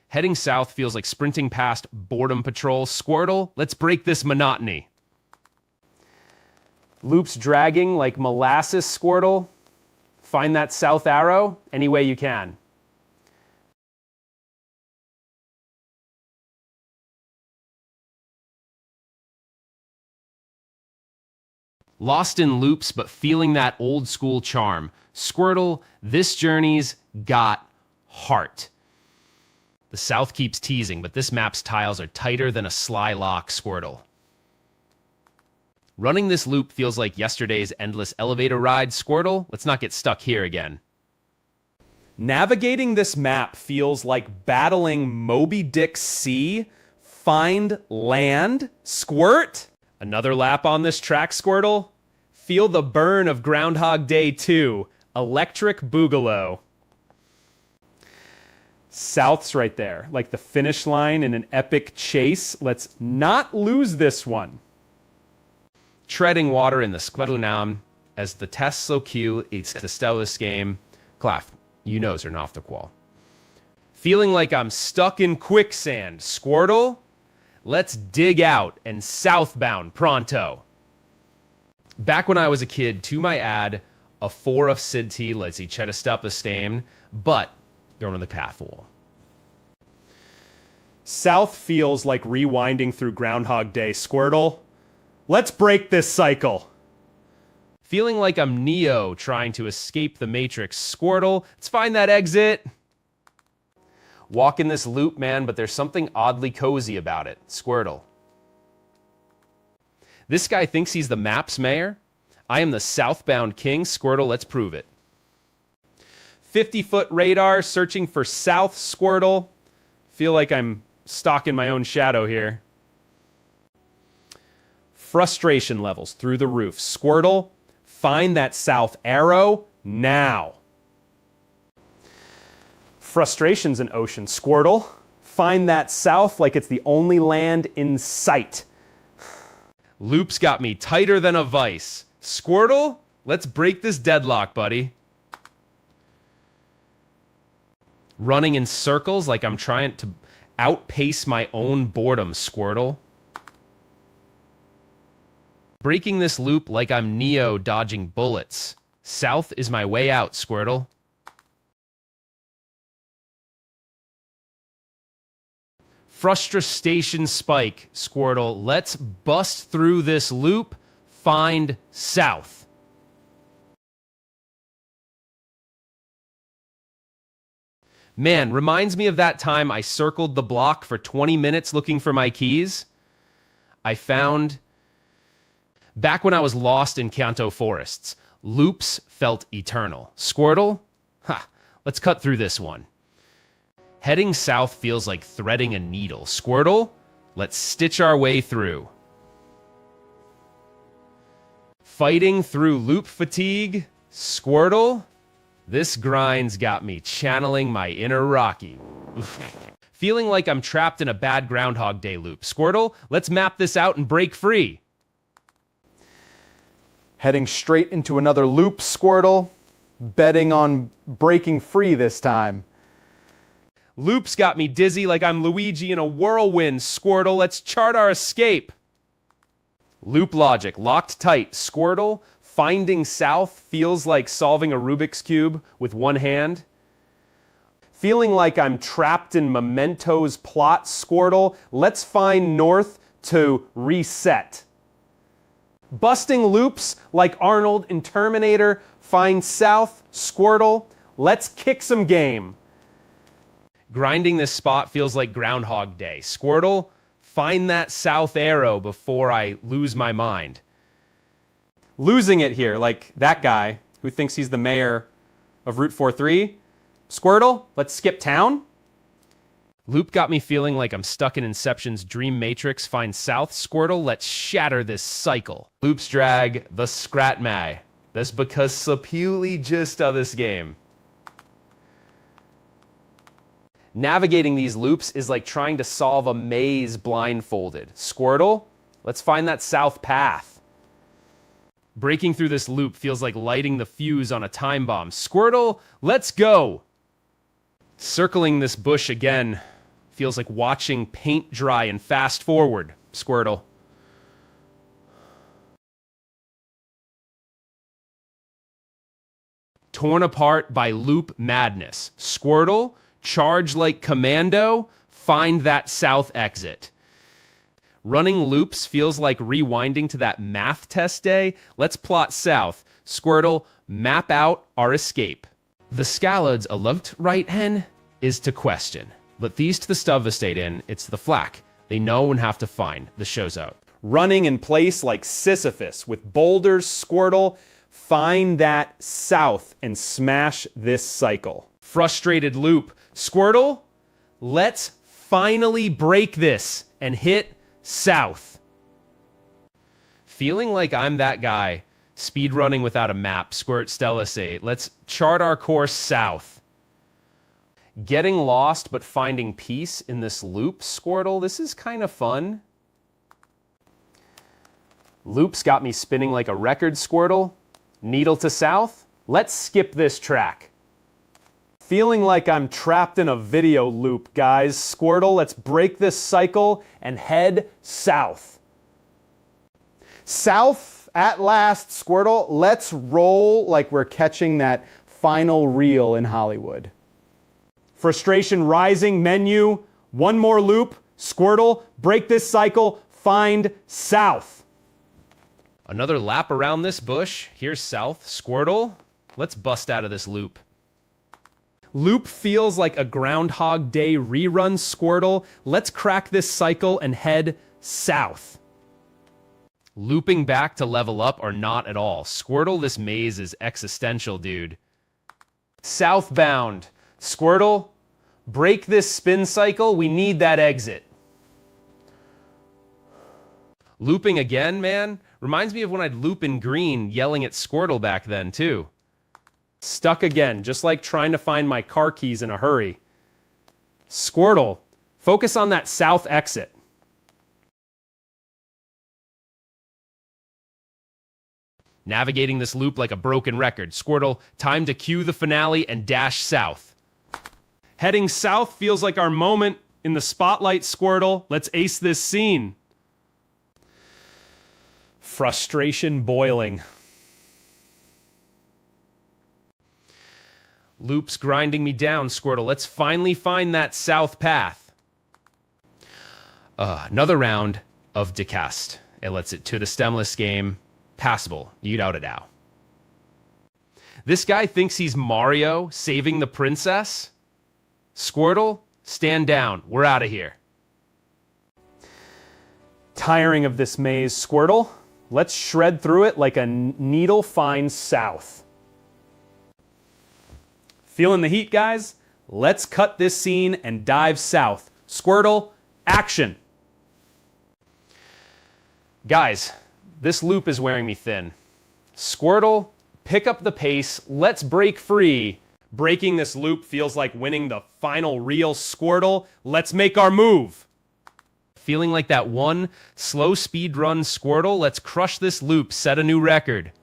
Heading south feels like sprinting past boredom patrol. Squirtle, let's break this monotony. Loop's dragging like molasses. Squirtle, find that south arrow any way you can. Lost in loops, but feeling that old school charm. Squirtle, this journey's got heart. The South keeps teasing, but this map's tiles are tighter than a sly lock, Squirtle. Running this loop feels like yesterday's endless elevator ride, Squirtle. Let's not get stuck here again. Navigating this map feels like battling Moby Dick Sea. Find land. Squirt. Another lap on this track, Squirtle. Feel the burn of Groundhog Day 2. Electric Boogaloo. South's right there, like the finish line in an epic chase. Let's not lose this one. Treading water in the Squirtle as the test so cute, it's the stellus game. Claff, you knows are off the qual. Feeling like I'm stuck in quicksand, Squirtle. Let's dig out and southbound pronto. Back when I was a kid, to my ad, a 4 of Sid T lets each a step a stain, but going on the path wall. South feels like rewinding through Groundhog Day, Squirtle. Let's break this cycle. Feeling like I'm Neo trying to escape the Matrix, Squirtle. Let's find that exit. Walk in this loop, man, but there's something oddly cozy about it, Squirtle. This guy thinks he's the map's mayor. I am the southbound king, Squirtle. Let's prove it. 50-foot radar searching for South, Squirtle. Feel like I'm stalking my own shadow here. Frustration levels through the roof. Squirtle, find that South arrow now. Frustration's an ocean. Squirtle, find that South like it's the only land in sight. Loop's got me tighter than a vice. Squirtle, let's break this deadlock, buddy. Running in circles like I'm trying to outpace my own boredom, Squirtle. Breaking this loop like I'm Neo dodging bullets. South is my way out, Squirtle. Frustration spike, Squirtle. Let's bust through this loop. Find South. Man, reminds me of that time I circled the block for 20 minutes looking for my keys. I found... Back when I was lost in Kanto forests, loops felt eternal. Squirtle? Ha, let's cut through this one. Heading south feels like threading a needle. Squirtle, let's stitch our way through. Fighting through loop fatigue. Squirtle, this grind's got me channeling my inner Rocky. Feeling like I'm trapped in a bad Groundhog Day loop. Squirtle, let's map this out and break free. Heading straight into another loop, Squirtle. Betting on breaking free this time. Loop's got me dizzy like I'm Luigi in a whirlwind. Squirtle, let's chart our escape. Loop logic locked tight. Squirtle, finding South feels like solving a Rubik's Cube with one hand. Feeling like I'm trapped in Memento's plot, Squirtle, let's find North to reset. Busting loops like Arnold in Terminator, find South, Squirtle, let's kick some game. Grinding this spot feels like Groundhog Day. Squirtle, find that South arrow before I lose my mind. Losing it here, like that guy who thinks he's the mayor of Route 43. Squirtle, let's skip town. Loop got me feeling like I'm stuck in Inception's dream matrix. Find South. Squirtle, let's shatter this cycle. Loop's drag, the Scratmay. That's because the purely gist of this game. Navigating these loops is like trying to solve a maze blindfolded. Squirtle, let's find that South path. Breaking through this loop feels like lighting the fuse on a time bomb. Squirtle, let's go. Circling this bush again feels like watching paint dry and fast forward. Squirtle. Torn apart by loop madness. Squirtle, charge like commando, find that South exit. Running loops feels like rewinding to that math test day. Let's plot south. Squirtle, map out our escape. The Scallods a loved right hen is to question. But these to the stub estate in, it's the flack. They know and have to find. The show's out. Running in place like Sisyphus with boulders, Squirtle, find that south and smash this cycle. Frustrated loop. Squirtle, let's finally break this and hit south. Feeling like I'm that guy. Speed running without a map. Squirt Stellasate. Let's chart our course south. Getting lost but finding peace in this loop, Squirtle. This is kind of fun. Loops got me spinning like a record, Squirtle. Needle to south. Let's skip this track. Feeling like I'm trapped in a video loop, guys. Squirtle, let's break this cycle and head south. South at last, Squirtle. Let's roll like we're catching that final reel in Hollywood. Frustration rising, menu. One more loop. Squirtle, break this cycle, find south. Another lap around this bush. Here's south. Squirtle, let's bust out of this loop. Loop feels like a Groundhog Day rerun, Squirtle. Let's crack this cycle and head south. Looping back to level up or not at all. Squirtle, this maze is existential, dude. Southbound. Squirtle, break this spin cycle. We need that exit. Looping again, man. Reminds me of when I'd loop in green yelling at Squirtle back then, too. Stuck again, just like trying to find my car keys in a hurry. Squirtle, focus on that south exit. Navigating this loop like a broken record. Squirtle, time to cue the finale and dash south. Heading south feels like our moment in the spotlight, Squirtle. Let's ace this scene. Frustration boiling. Loops grinding me down, Squirtle. Let's finally find that south path. Another round of Decast. It lets it to the stemless game. Passable. You doubt it now. This guy thinks he's Mario saving the princess. Squirtle, stand down. We're out of here. Tiring of this maze, Squirtle. Let's shred through it like a needle finds south. Feeling the heat, guys? Let's cut this scene and dive south. Squirtle, action. Guys, this loop is wearing me thin. Squirtle, pick up the pace. Let's break free. Breaking this loop feels like winning the final reel, Squirtle. Let's make our move. Feeling like that one slow speed run, Squirtle. Let's crush this loop, set a new record.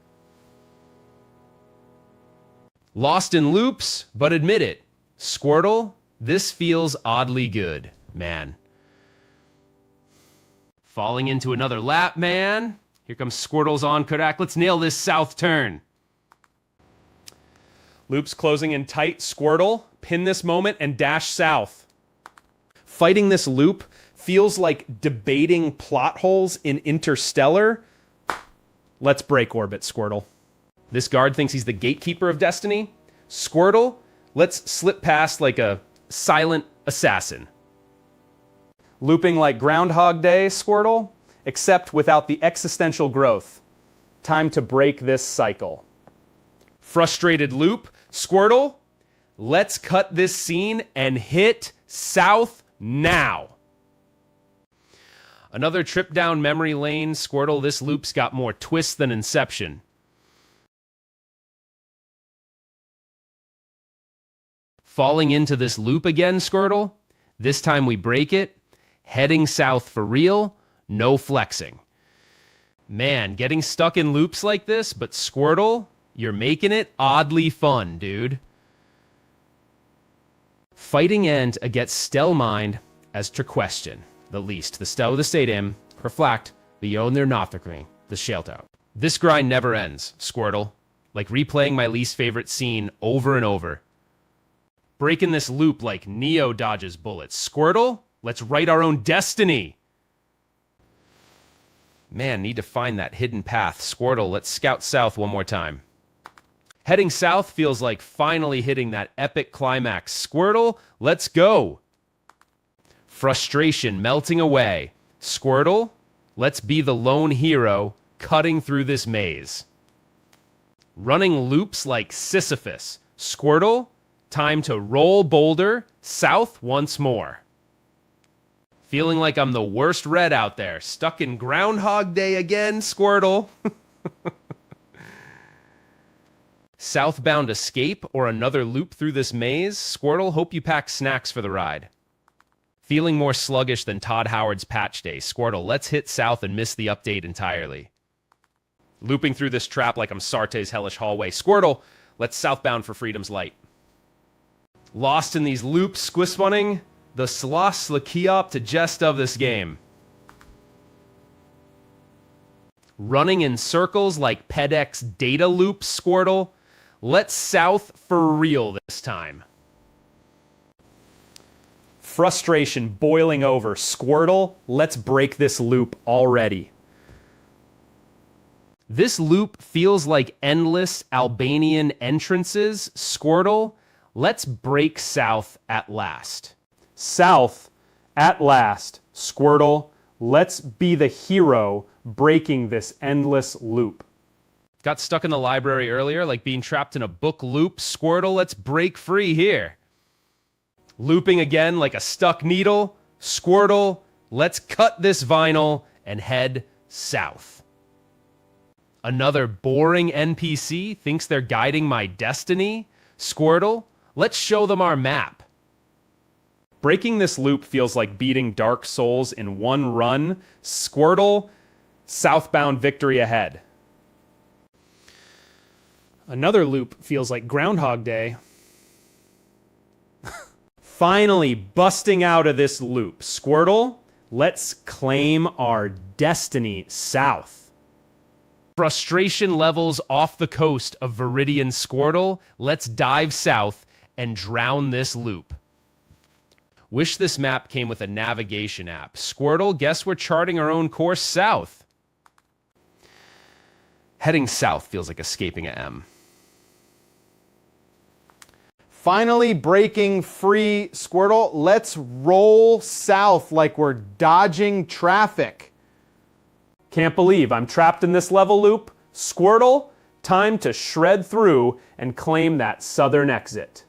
Lost in loops, but admit it. Squirtle, this feels oddly good, man. Falling into another lap, man. Here comes Squirtle's on Kodak. Let's nail this south turn. Loops closing in tight, Squirtle. Pin this moment and dash south. Fighting this loop feels like debating plot holes in Interstellar. Let's break orbit, Squirtle. This guard thinks he's the gatekeeper of destiny. Squirtle, let's slip past like a silent assassin. Looping like Groundhog Day, Squirtle, except without the existential growth. Time to break this cycle. Frustrated loop. Squirtle, let's cut this scene and hit south now. Another trip down memory lane. Squirtle, this loop's got more twists than Inception. Falling into this loop again, Squirtle. This time we break it. Heading south for real. No flexing. Man, getting stuck in loops like this, but Squirtle, you're making it oddly fun, dude. Fighting end against Stellmind as to question. The least, the Stell the Stadium, reflect, the own their Nothering, the Shalt out. This grind never ends, Squirtle. Like replaying my least favorite scene over and over. Breaking this loop like Neo dodges bullets. Squirtle, let's write our own destiny. Man, need to find that hidden path. Squirtle, let's scout south one more time. Heading south feels like finally hitting that epic climax. Squirtle, let's go. Frustration melting away. Squirtle, let's be the lone hero cutting through this maze. Running loops like Sisyphus. Squirtle, time to roll boulder south once more. Feeling like I'm the worst red out there. Stuck in Groundhog Day again, Squirtle. Southbound escape or another loop through this maze? Squirtle, hope you pack snacks for the ride. Feeling more sluggish than Todd Howard's patch day. Squirtle, let's hit south and miss the update entirely. Looping through this trap like I'm Sarte's hellish hallway. Squirtle, let's southbound for freedom's light. Lost in these loops, squisspunning, the sloss lakiop to jest of this game. Running in circles like PEDX data loops, Squirtle. Let's south for real this time. Frustration boiling over. Squirtle, let's break this loop already. This loop feels like endless Albanian entrances. Squirtle, let's break south at last. South at last. Squirtle, let's be the hero breaking this endless loop. Got stuck in the library earlier, like being trapped in a book loop. Squirtle, let's break free here. Looping again like a stuck needle. Squirtle, let's cut this vinyl and head south. Another boring NPC thinks they're guiding my destiny. Squirtle, let's show them our map. Breaking this loop feels like beating Dark Souls in one run. Squirtle, southbound victory ahead. Another loop feels like Groundhog Day. Finally busting out of this loop. Squirtle, let's claim our destiny south. Frustration levels off the coast of Viridian. Squirtle, let's dive south and drown this loop. Wish this map came with a navigation app. Squirtle, guess we're charting our own course south. Heading south feels like escaping a M. Finally breaking free, Squirtle. Let's roll south like we're dodging traffic. Can't believe I'm trapped in this level loop. Squirtle, time to shred through and claim that southern exit.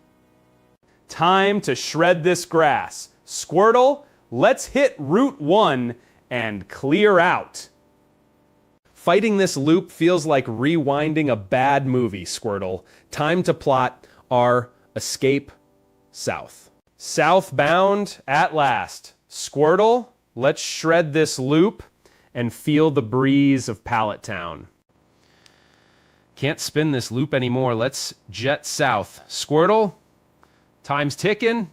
Time to shred this grass. Squirtle, let's hit Route 1 and clear out. Fighting this loop feels like rewinding a bad movie, Squirtle. Time to plot our escape south. Southbound at last. Squirtle, let's shred this loop and feel the breeze of Pallet Town. Can't spin this loop anymore. Let's jet south. Squirtle, time's ticking.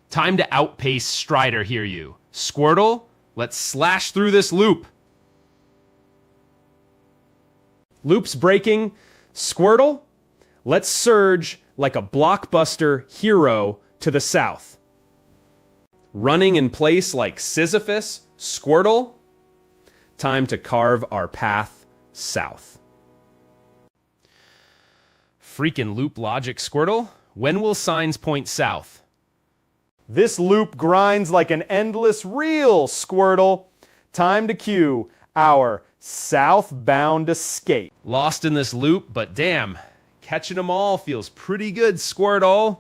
Time to outpace Strider, hear you. Squirtle, let's slash through this loop. Loops breaking. Squirtle, let's surge like a blockbuster hero to the south. Running in place like Sisyphus. Squirtle, time to carve our path south. Freaking loop logic, Squirtle. When will signs point south? This loop grinds like an endless reel, Squirtle. Time to cue our southbound escape. Lost in this loop, but damn, catching them all feels pretty good, Squirtle.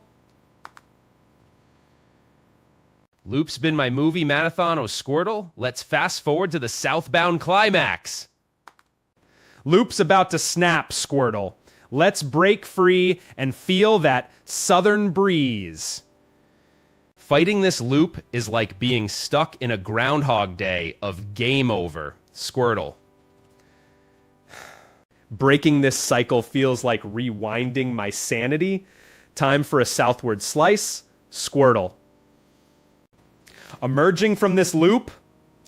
Loop's been my movie marathon, oh Squirtle. Let's fast forward to the southbound climax. Loop's about to snap, Squirtle. Let's break free and feel that southern breeze. Fighting this loop is like being stuck in a Groundhog Day of game over, Squirtle. Breaking this cycle feels like rewinding my sanity. Time for a southward slice, Squirtle. Emerging from this loop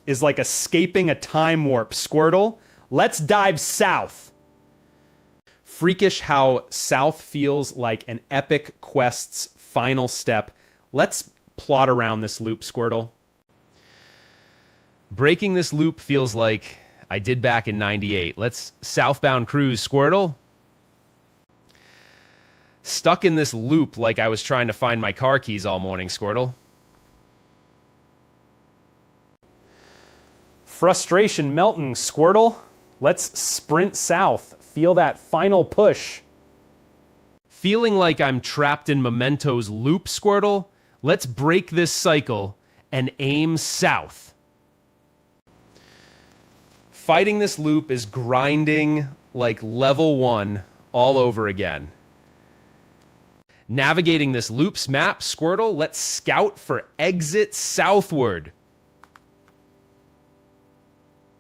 is like escaping a time warp, Squirtle. Let's dive south. Freakish how south feels like an epic quest's final step. Let's plot around this loop, Squirtle. Breaking this loop feels like I did back in 98. Let's southbound cruise, Squirtle. Stuck in this loop like I was trying to find my car keys all morning, Squirtle. Frustration melting, Squirtle. Let's sprint south. Feel that final push. Feeling like I'm trapped in Memento's loop, Squirtle. Let's break this cycle and aim south. Fighting this loop is grinding like level 1 all over again. Navigating this loop's map, Squirtle, let's scout for exit southward.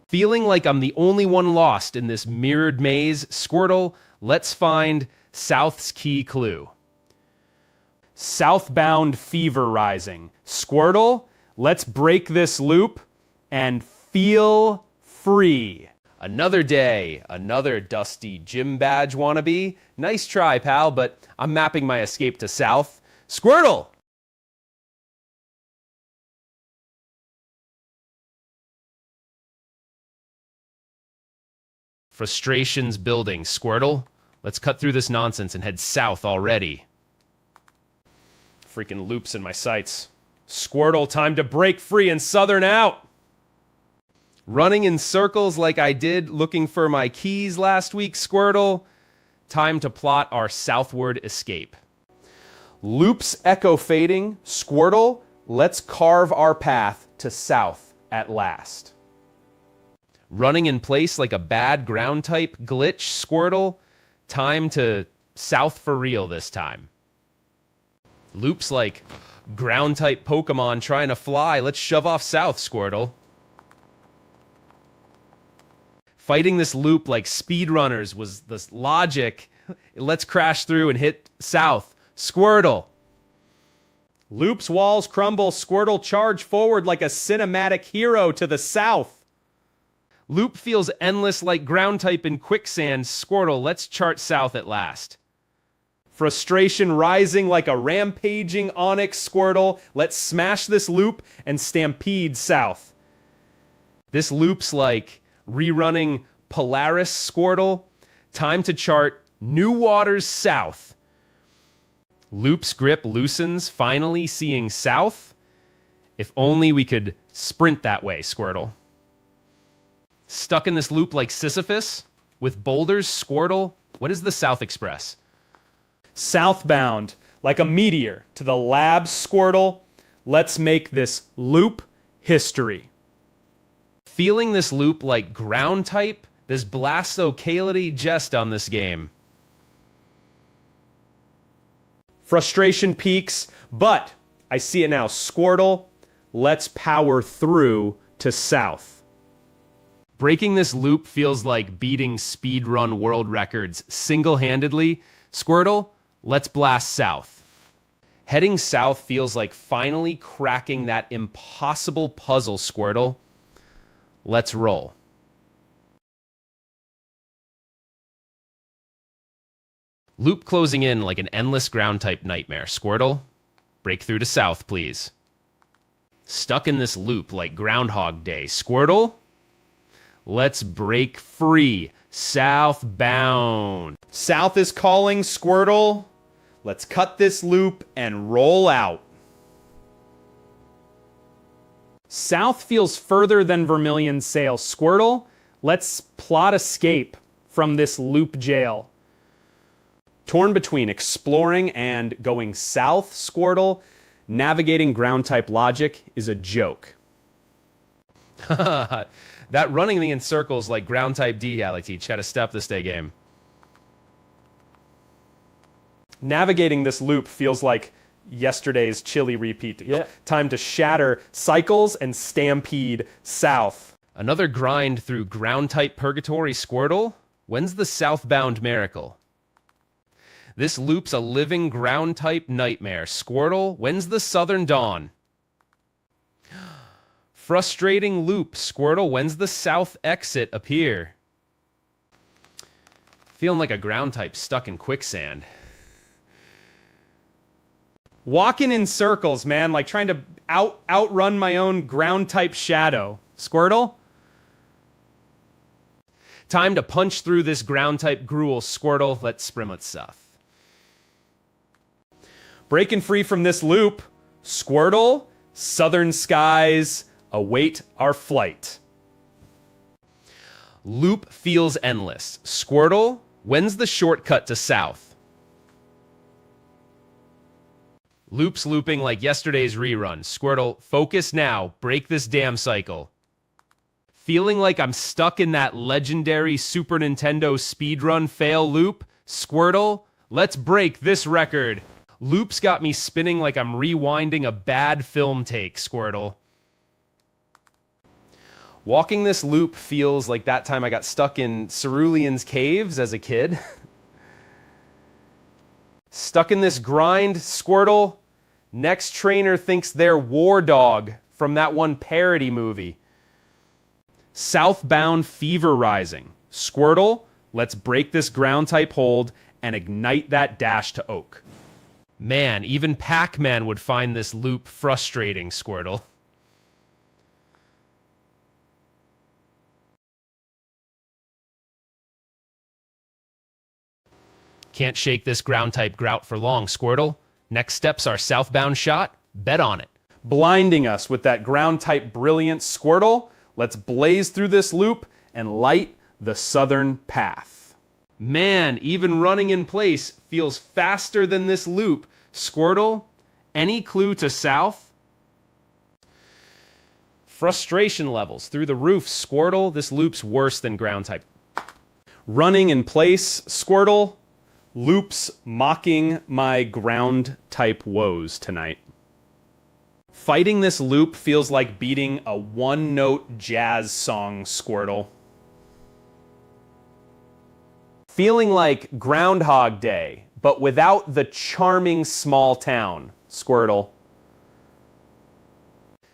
Feeling like I'm the only one lost in this mirrored maze, Squirtle, let's find South's key clue. Southbound fever rising. Squirtle, let's break this loop and feel free. Another day, another dusty gym badge wannabe. Nice try, pal, but I'm mapping my escape to south. Squirtle! Frustrations building. Squirtle, let's cut through this nonsense and head south already. Freaking loops in my sights. Squirtle, time to break free and southern out. Running in circles like I did looking for my keys last week, Squirtle. Time to plot our southward escape. Loops echo fading. Squirtle, let's carve our path to south at last. Running in place like a bad ground type glitch, Squirtle. Time to south for real this time. Loops like ground type Pokemon trying to fly. Let's shove off south, Squirtle. Fighting this loop like speedrunners was the logic. Let's crash through and hit south. Squirtle. Loops walls crumble. Squirtle charge forward like a cinematic hero to the south. Loop feels endless like ground type in quicksand. Squirtle, let's chart south at last. Frustration rising like a rampaging Onyx, Squirtle. Let's smash this loop and stampede south. This loop's like rerunning Polaris, Squirtle. Time to chart new waters south. Loop's grip loosens, finally seeing south. If only we could sprint that way, Squirtle. Stuck in this loop like Sisyphus? With boulders, Squirtle? What is the South Express? Southbound like a meteor to the lab, Squirtle. Let's make this loop history. Feeling this loop like ground type? There's blastocality jest on this game. Frustration peaks, but I see it now. Squirtle, let's power through to south. Breaking this loop feels like beating speedrun world records single-handedly. Squirtle, let's blast south. Heading south feels like finally cracking that impossible puzzle, Squirtle. Let's roll. Loop closing in like an endless ground-type nightmare. Squirtle, break through to south, please. Stuck in this loop like Groundhog Day. Squirtle, let's break free. Southbound. South is calling, Squirtle. Let's cut this loop and roll out. South feels further than Vermilion Sail. Squirtle, let's plot escape from this loop jail. Torn between exploring and going south, Squirtle, navigating ground type logic is a joke. That running me in circles like ground type D alley teach had a step this day game. Navigating this loop feels like yesterday's chili repeat. Yeah. Time to shatter cycles and stampede south. Another grind through ground type purgatory, Squirtle. When's the southbound miracle? This loop's a living ground type nightmare. Squirtle, when's the southern dawn? Frustrating loop. Squirtle, when's the south exit appear? Feeling like a ground type stuck in quicksand. Walking in circles, man, like trying to outrun my own ground type shadow. Squirtle? Time to punch through this ground-type gruel, Squirtle. Let's sprimlet stuff. Breaking free from this loop, Squirtle, southern skies await our flight. Loop feels endless. Squirtle, when's the shortcut to south? Loop's looping like yesterday's rerun. Squirtle, focus now. Break this damn cycle. Feeling like I'm stuck in that legendary Super Nintendo speedrun fail loop? Squirtle, let's break this record. Loop's got me spinning like I'm rewinding a bad film take, Squirtle. Walking this loop feels like that time I got stuck in Cerulean's caves as a kid. Stuck in this grind, Squirtle. Next trainer thinks they're War Dog from that one parody movie. Southbound fever rising. Squirtle, let's break this ground type hold and ignite that dash to Oak. Man, even Pac-Man would find this loop frustrating, Squirtle. Can't shake this ground type grout for long, Squirtle. Next step's our southbound shot. Bet on it. Blinding us with that ground type brilliance, Squirtle. Let's blaze through this loop and light the southern path. Man, even running in place feels faster than this loop. Squirtle, any clue to south? Frustration levels through the roof, Squirtle. This loop's worse than ground type. Running in place, Squirtle. Loops mocking my ground type woes tonight. Fighting this loop feels like beating a one-note jazz song, Squirtle. Feeling like Groundhog Day, but without the charming small town, Squirtle.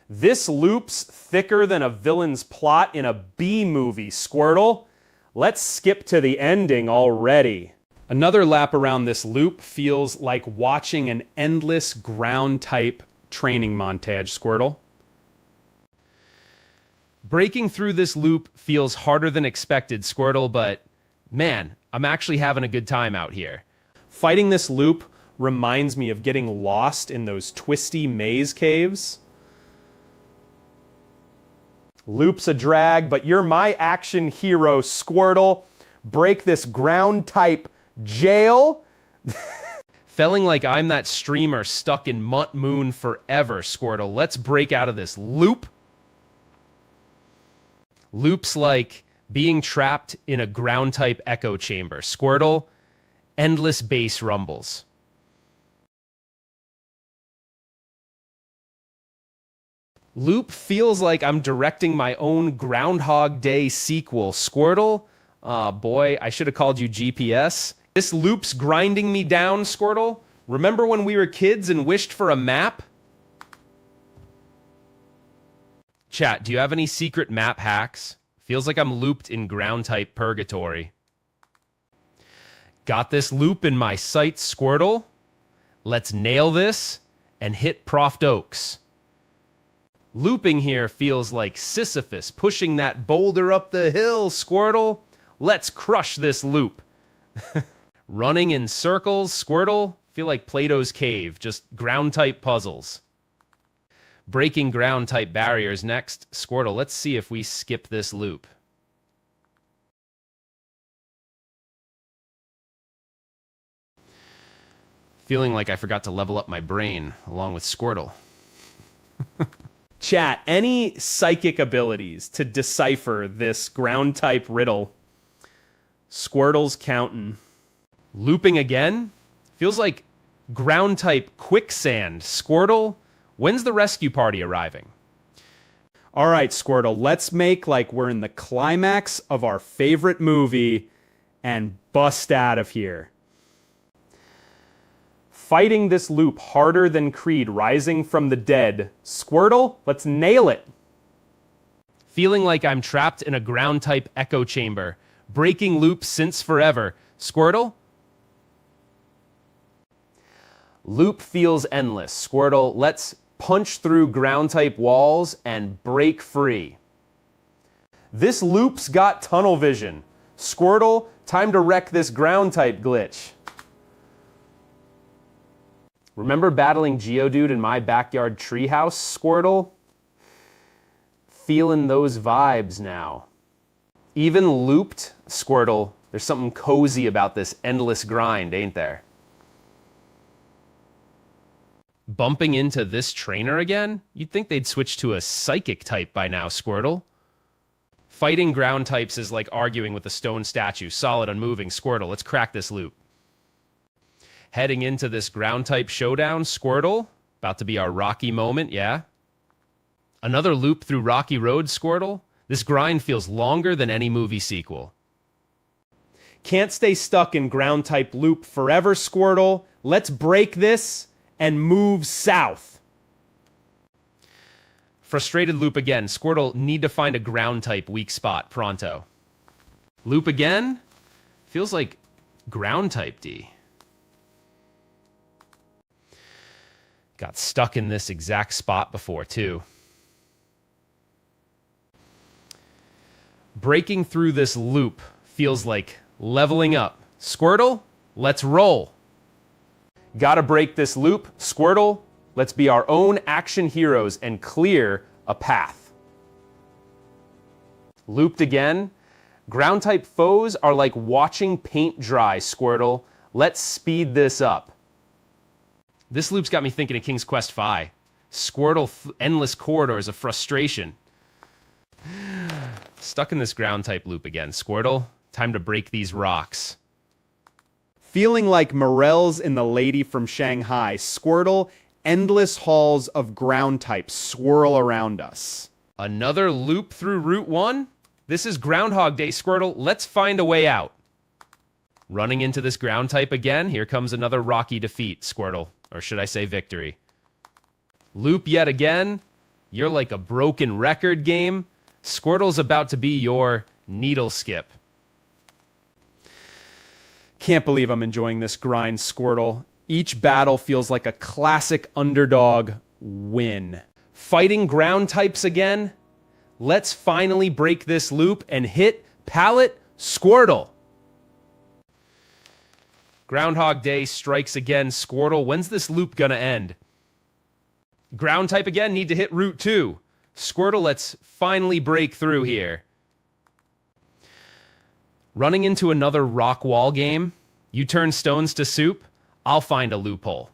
This loop's thicker than a villain's plot in a B movie, Squirtle. Let's skip to the ending already. Another lap around this loop feels like watching an endless ground type training montage, Squirtle. Breaking through this loop feels harder than expected, Squirtle, but man, I'm actually having a good time out here. Fighting this loop reminds me of getting lost in those twisty maze caves. Loop's a drag, but you're my action hero, Squirtle. Break this ground type jail. Feeling like I'm that streamer stuck in Mutt Moon forever, Squirtle. Let's break out of this loop. Loop's like being trapped in a ground type echo chamber. Squirtle, endless bass rumbles. Loop feels like I'm directing my own Groundhog Day sequel. Squirtle, boy, I should have called you GPS. This loop's grinding me down, Squirtle. Remember when we were kids and wished for a map? Chat, do you have any secret map hacks? Feels like I'm looped in ground type purgatory. Got this loop in my sights, Squirtle. Let's nail this and hit Prof. Oaks. Looping here feels like Sisyphus pushing that boulder up the hill, Squirtle. Let's crush this loop. Running in circles, Squirtle. Feel like Plato's cave, just ground type puzzles. Breaking ground type barriers next. Squirtle, let's see if we skip this loop. Feeling like I forgot to level up my brain along with Squirtle. Chat, any psychic abilities to decipher this ground type riddle? Squirtle's counting. Looping again? Feels like ground type quicksand. Squirtle, when's the rescue party arriving? All right, Squirtle, let's make like we're in the climax of our favorite movie and bust out of here. Fighting this loop harder than Creed rising from the dead. Squirtle, let's nail it. Feeling like I'm trapped in a ground type echo chamber. Breaking loop since forever. Squirtle? Loop feels endless. Squirtle, let's punch through ground type walls and break free. This loop's got tunnel vision. Squirtle, time to wreck this ground type glitch. Remember battling Geodude in my backyard treehouse, Squirtle? Feeling those vibes now. Even looped, Squirtle, there's something cozy about this endless grind, ain't there? Bumping into this trainer again? You'd think they'd switch to a psychic type by now, Squirtle. Fighting ground types is like arguing with a stone statue, solid, unmoving. Squirtle, let's crack this loop. Heading into this ground type showdown, Squirtle, about to be our Rocky moment, yeah? Another loop through Rocky Road, Squirtle. This grind feels longer than any movie sequel. Can't stay stuck in ground type loop forever, Squirtle. Let's break this and move south. Frustrated loop again. Squirtle, need to find a ground type weak spot pronto. Loop again? Feels like ground type D. Got stuck in this exact spot before, too. Breaking through this loop feels like leveling up. Squirtle, let's roll. Gotta break this loop. Squirtle, let's be our own action heroes and clear a path. Looped again. Ground type foes are like watching paint dry, Squirtle. Let's speed this up. This loop's got me thinking of King's Quest V. Squirtle, endless corridors of frustration. Stuck in this ground type loop again. Squirtle, time to break these rocks. Feeling like Morels in The Lady from Shanghai, Squirtle, endless halls of ground types swirl around us. Another loop through Route 1? This is Groundhog Day, Squirtle. Let's find a way out. Running into this ground type again. Here comes another rocky defeat, Squirtle. Or should I say victory. Loop yet again. You're like a broken record game. Squirtle's about to be your needle skip. Can't believe I'm enjoying this grind, Squirtle. Each battle feels like a classic underdog win. Fighting ground types again? Let's finally break this loop and hit Pallet Squirtle. Groundhog Day strikes again, Squirtle. When's this loop gonna end? Ground type again, need to hit Route 2. Squirtle, let's finally break through here. Running into another rock wall game. You turn stones to soup, I'll find a loophole.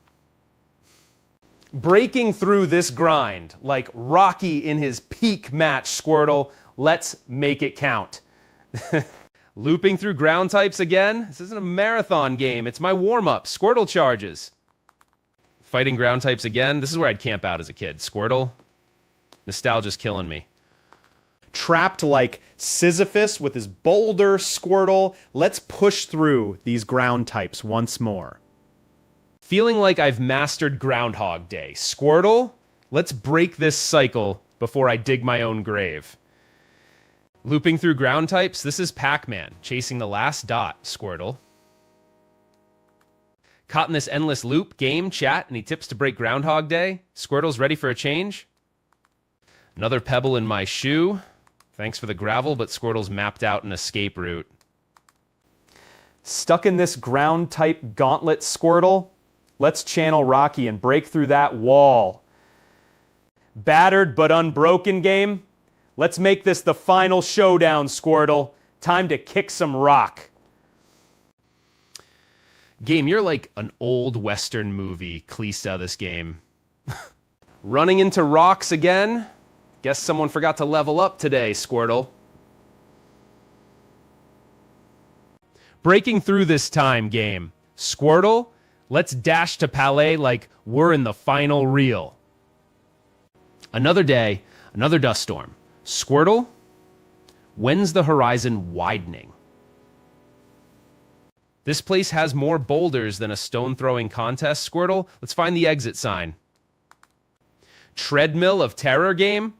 Breaking through this grind, like Rocky in his peak match, Squirtle. Let's make it count. Looping through ground types again? This isn't a marathon game, it's my warm-up. Squirtle charges. Fighting ground types again? This is where I'd camp out as a kid. Squirtle, nostalgia's killing me. Trapped like Sisyphus with his boulder, Squirtle. Let's push through these ground types once more. Feeling like I've mastered Groundhog Day. Squirtle, let's break this cycle before I dig my own grave. Looping through ground types, this is Pac-Man, chasing the last dot, Squirtle. Caught in this endless loop, game, chat, any tips to break Groundhog Day? Squirtle's ready for a change? Another pebble in my shoe. Thanks for the gravel, but Squirtle's mapped out an escape route. Stuck in this ground type gauntlet, Squirtle? Let's channel Rocky and break through that wall. Battered but unbroken game? Let's make this the final showdown, Squirtle. Time to kick some rock. Game, you're like an old Western movie, Cleesta, this game. Running into rocks again? Guess someone forgot to level up today, Squirtle. Breaking through this time, game. Squirtle, let's dash to Palais like we're in the final reel. Another day, another dust storm. Squirtle, when's the horizon widening? This place has more boulders than a stone-throwing contest, Squirtle. Let's find the exit sign. Treadmill of Terror game?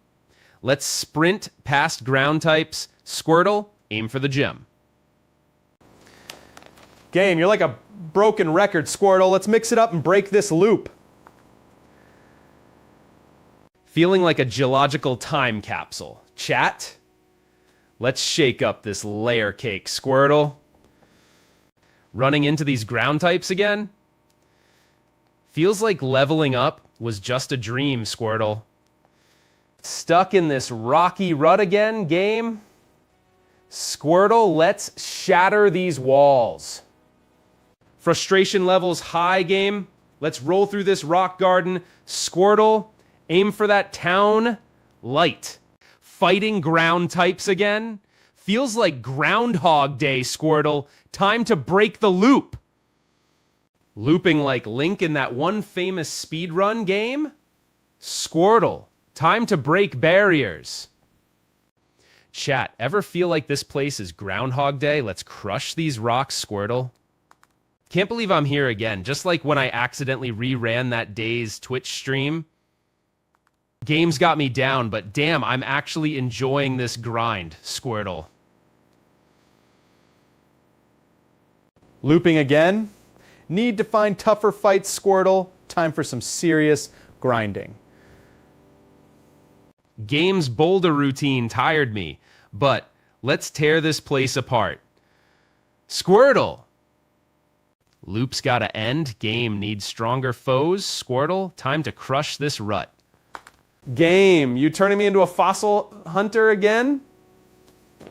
Let's sprint past ground types. Squirtle, aim for the gym. Game, you're like a broken record, Squirtle. Let's mix it up and break this loop. Feeling like a geological time capsule. Chat, Let's shake up this layer cake, Squirtle. Running into these ground types again? Feels like leveling up was just a dream, Squirtle. Stuck in this rocky rut again, game? Squirtle, let's shatter these walls. Frustration levels high, game. Let's roll through this rock garden. Squirtle, aim for that town light. Fighting ground types again? Feels like Groundhog Day, Squirtle. Time to break the loop. Looping like Link in that one famous speedrun game? Squirtle, time to break barriers. Chat, ever feel like this place is Groundhog Day? Let's crush these rocks, Squirtle. Can't believe I'm here again, just like when I accidentally reran that day's Twitch stream. Games got me down, but damn, I'm actually enjoying this grind, Squirtle. Looping again? Need to find tougher fights, Squirtle. Time for some serious grinding. Game's boulder routine tired me, but let's tear this place apart. Squirtle! Loop's gotta end. Game needs stronger foes. Squirtle, time to crush this rut. Game, you turning me into a fossil hunter again?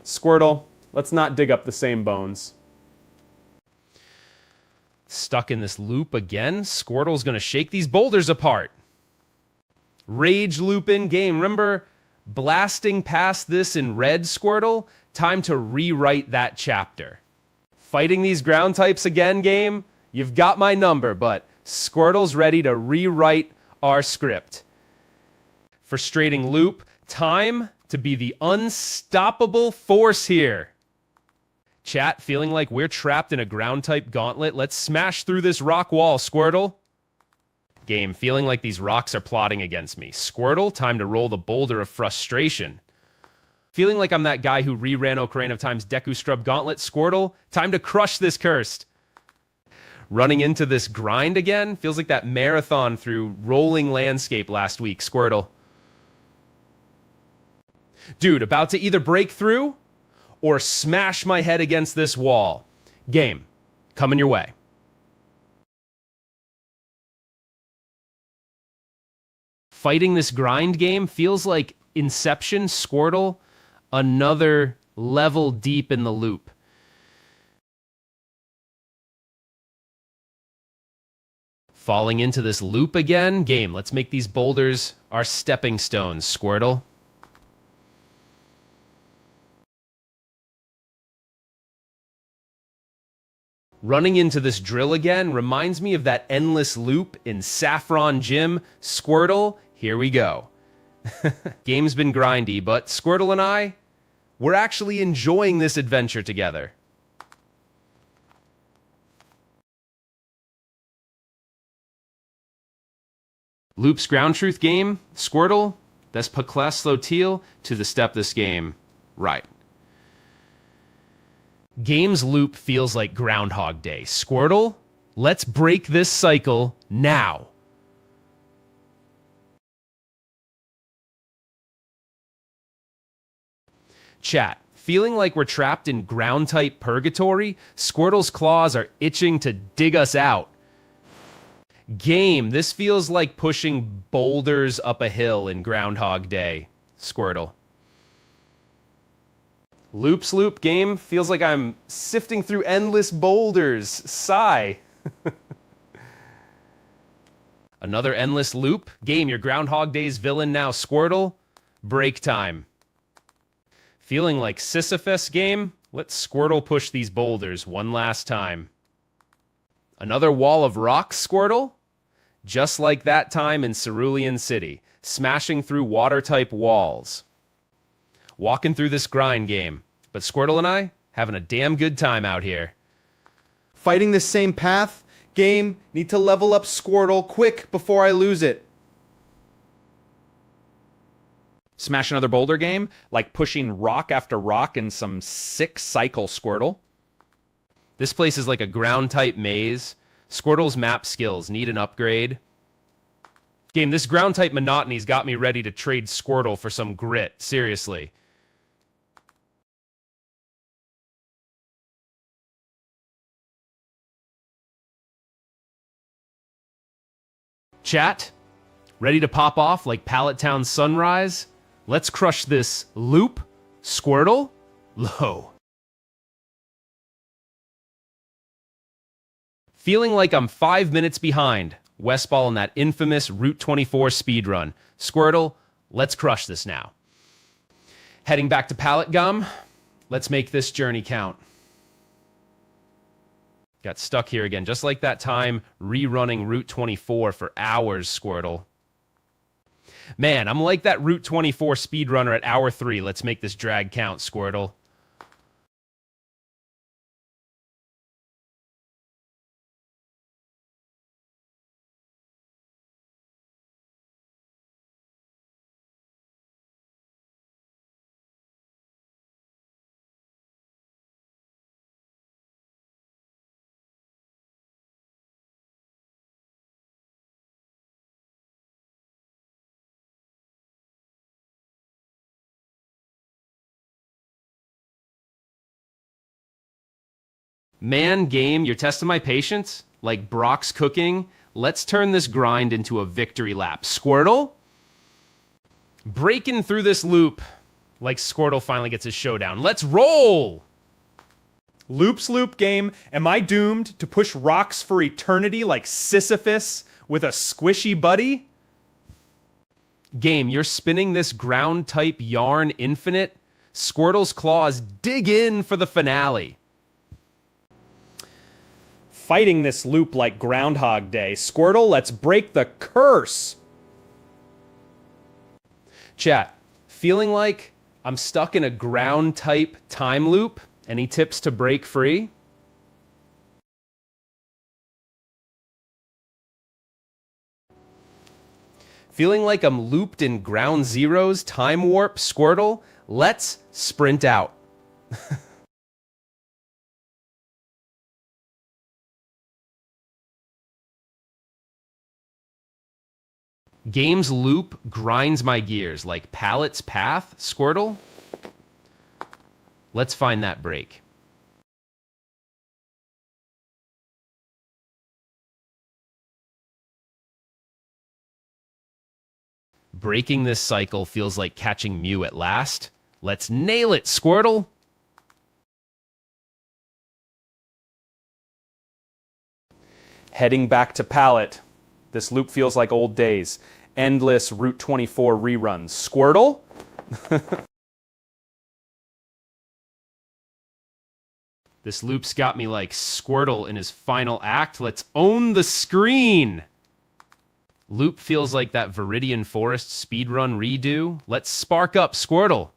Squirtle, let's not dig up the same bones. Stuck in this loop again? Squirtle's gonna shake these boulders apart. Rage loop in game. Remember blasting past this in red, Squirtle? Time to rewrite that chapter. Fighting these ground types again, game? You've got my number, but Squirtle's ready to rewrite our script. Frustrating loop. Time to be the unstoppable force here. Chat, feeling like we're trapped in a ground type gauntlet? Let's smash through this rock wall, Squirtle. Game, feeling like these rocks are plotting against me. Squirtle, time to roll the boulder of frustration. Feeling like I'm that guy who reran Ocarina of Time's Deku Scrub Gauntlet. Squirtle, time to crush this cursed. Running into this grind again? Feels like that marathon through rolling landscape last week, Squirtle. Dude, about to either break through or smash my head against this wall. Game, coming your way. Fighting this grind game feels like Inception, Squirtle, another level deep in the loop. Falling into this loop again. Game, let's make these boulders our stepping stones, Squirtle. Running into this drill again reminds me of that endless loop in Saffron Gym. Squirtle, here we go. Game's been grindy, but Squirtle and I, we're actually enjoying this adventure together. Loop's ground truth game. Squirtle, that's Pacles Flotil to the step this game. Right. Game's loop feels like Groundhog Day. Squirtle, let's break this cycle now. Chat, feeling like we're trapped in ground-type purgatory? Squirtle's claws are itching to dig us out. Game, this feels like pushing boulders up a hill in Groundhog Day. Squirtle. Loop's loop game feels like I'm sifting through endless boulders. Sigh. Another endless loop. Game, your Groundhog Day's villain now. Squirtle. Break time. Feeling like Sisyphus game? Let's Squirtle push these boulders one last time. Another wall of rocks, Squirtle? Just like that time in Cerulean City, smashing through water-type walls. Walking through this grind game, but Squirtle and I having a damn good time out here. Fighting this same path? Game, need to level up Squirtle quick before I lose it. Smash another boulder game, like pushing rock after rock in some sick cycle, Squirtle. This place is like a ground-type maze. Squirtle's map skills need an upgrade. Game, this ground-type monotony's got me ready to trade Squirtle for some grit. Seriously. Chat, ready to pop off like Pallet Town Sunrise? Let's crush this loop, Squirtle, low. Feeling like I'm 5 minutes behind. Westball in that infamous Route 24 speedrun. Squirtle, let's crush this now. Heading back to Pallet Gum. Let's make this journey count. Got stuck here again, just like that time rerunning Route 24 for hours, Squirtle. Man, I'm like that Route 24 speedrunner at hour 3. Let's make this drag count, Squirtle. Man, game, you're testing my patience? Like Brock's cooking? Let's turn this grind into a victory lap. Squirtle? Breaking through this loop like Squirtle finally gets his showdown. Let's roll! Loops loop game. Am I doomed to push rocks for eternity like Sisyphus with a squishy buddy? Game, you're spinning this ground type yarn infinite? Squirtle's claws dig in for the finale. Fighting this loop like Groundhog Day. Squirtle, let's break the curse. Chat, feeling like I'm stuck in a ground type time loop? Any tips to break free? Feeling like I'm looped in Ground Zero's time warp? Squirtle, let's sprint out. Game's loop grinds my gears like Pallet's path, Squirtle. Let's find that break. Breaking this cycle feels like catching Mew at last. Let's nail it, Squirtle! Heading back to Pallet. This loop feels like old days. Endless Route 24 reruns. Squirtle? This loop's got me like Squirtle in his final act. Let's own the screen! Loop feels like that Viridian Forest speedrun redo. Let's spark up, Squirtle!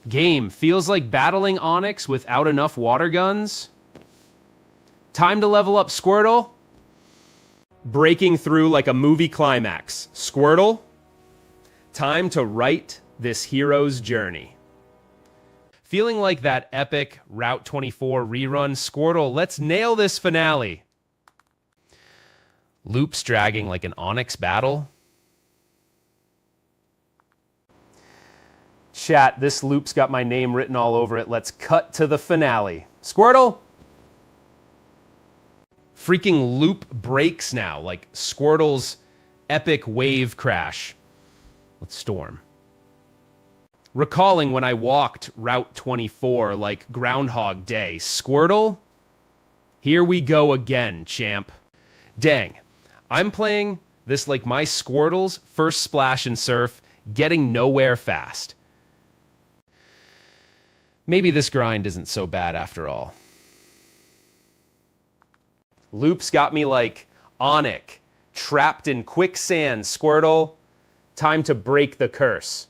Game feels like battling Onyx without enough water guns. Time to level up, Squirtle. Breaking through like a movie climax. Squirtle? Time to write this hero's journey. Feeling like that epic Route 24 rerun, Squirtle, let's nail this finale. Loops dragging like an Onyx battle. Chat, this loop's got my name written all over it. Let's cut to the finale. Squirtle? Freaking loop breaks now, like Squirtle's epic wave crash. Let's storm. Recalling when I walked Route 24 like Groundhog Day. Squirtle? Here we go again, champ. Dang, I'm playing this like my Squirtle's first splash and surf, getting nowhere fast. Maybe this grind isn't so bad after all. Loops got me like Onyx, trapped in quicksand, Squirtle. Time to break the curse.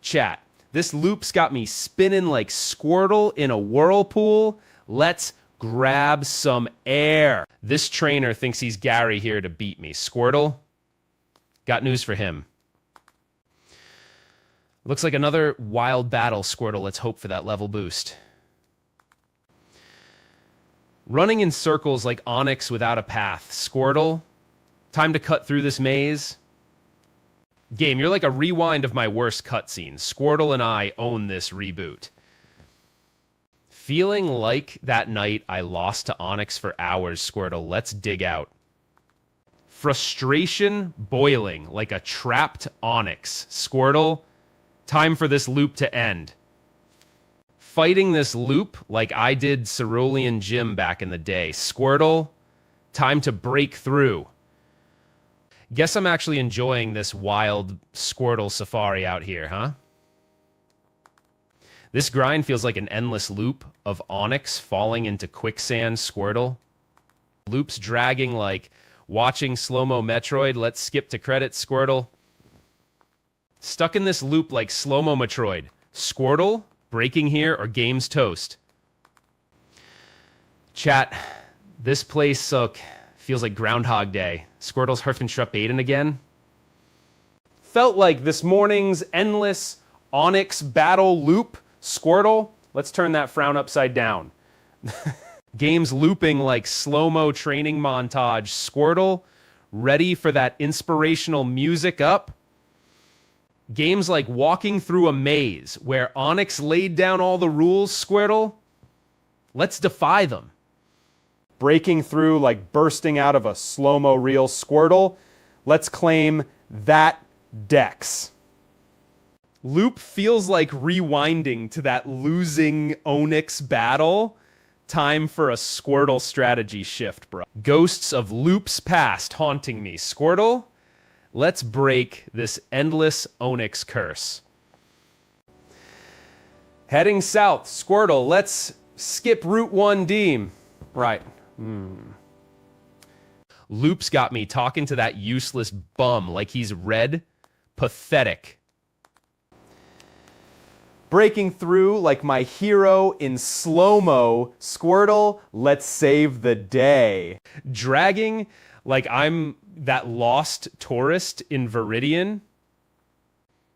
Chat, this loop's got me spinning like Squirtle in a whirlpool. Let's grab some air. This trainer thinks he's Gary here to beat me. Squirtle, got news for him. Looks like another wild battle, Squirtle. Let's hope for that level boost. Running in circles like Onyx without a path. Squirtle, time to cut through this maze. Game, you're like a rewind of my worst cutscenes. Squirtle and I own this reboot. Feeling like that night I lost to Onyx for hours, Squirtle. Let's dig out. Frustration boiling like a trapped Onyx. Squirtle, time for this loop to end. Fighting this loop like I did Cerulean Jim back in the day. Squirtle, time to break through. Guess I'm actually enjoying this wild Squirtle safari out here, huh? This grind feels like an endless loop of Onyx falling into quicksand. Squirtle. Loops dragging like watching slow-mo Metroid. Let's skip to credits. Squirtle. Stuck in this loop like slow-mo Metroid. Squirtle, breaking here, or game's toast. Chat, this place feels like Groundhog Day. Squirtle's Herfenstrup Aiden again. Felt like this morning's endless Onyx battle loop. Squirtle, let's turn that frown upside down. Game's looping like slow-mo training montage. Squirtle, ready for that inspirational music up. Games like walking through a maze where Onyx laid down all the rules. Squirtle, let's defy them. Breaking through like bursting out of a slow-mo reel. Squirtle, let's claim that Dex. Loop feels like rewinding to that losing Onyx battle. Time for a Squirtle strategy shift, bro. Ghosts of loops past haunting me. Squirtle, let's break this endless Onyx curse. Heading south. Squirtle, let's skip Route 1D. Right. Loops got me talking to that useless bum like he's red. Pathetic. Breaking through like my hero in slow-mo. Squirtle, let's save the day. Dragging like I'm that lost tourist in Viridian.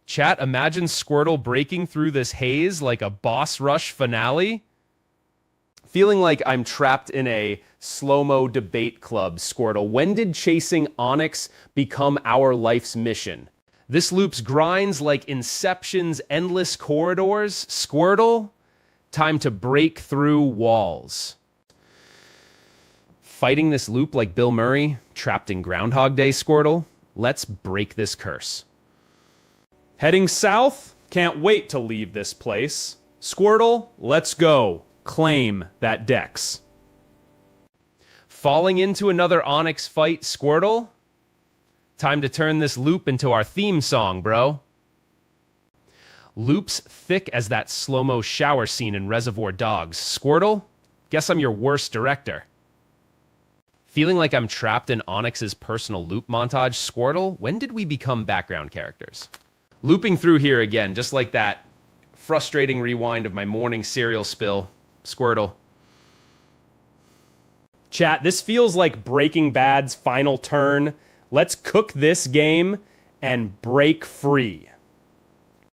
Chat, imagine Squirtle breaking through this haze like a boss rush finale. Feeling like I'm trapped in a slow-mo debate club. Squirtle, when did chasing Onyx become our life's mission? This loop's grinds like Inception's endless corridors. Squirtle, time to break through walls. Fighting this loop like Bill Murray, trapped in Groundhog Day. Squirtle, let's break this curse. Heading south, can't wait to leave this place. Squirtle, let's go. Claim that Dex. Falling into another Onyx fight. Squirtle, time to turn this loop into our theme song, bro. Loops thick as that slow-mo shower scene in Reservoir Dogs. Squirtle, guess I'm your worst director. Feeling like I'm trapped in Onyx's personal loop montage. Squirtle, when did we become background characters? Looping through here again, just like that frustrating rewind of my morning cereal spill. Squirtle. Chat, this feels like Breaking Bad's final turn. Let's cook this game and break free.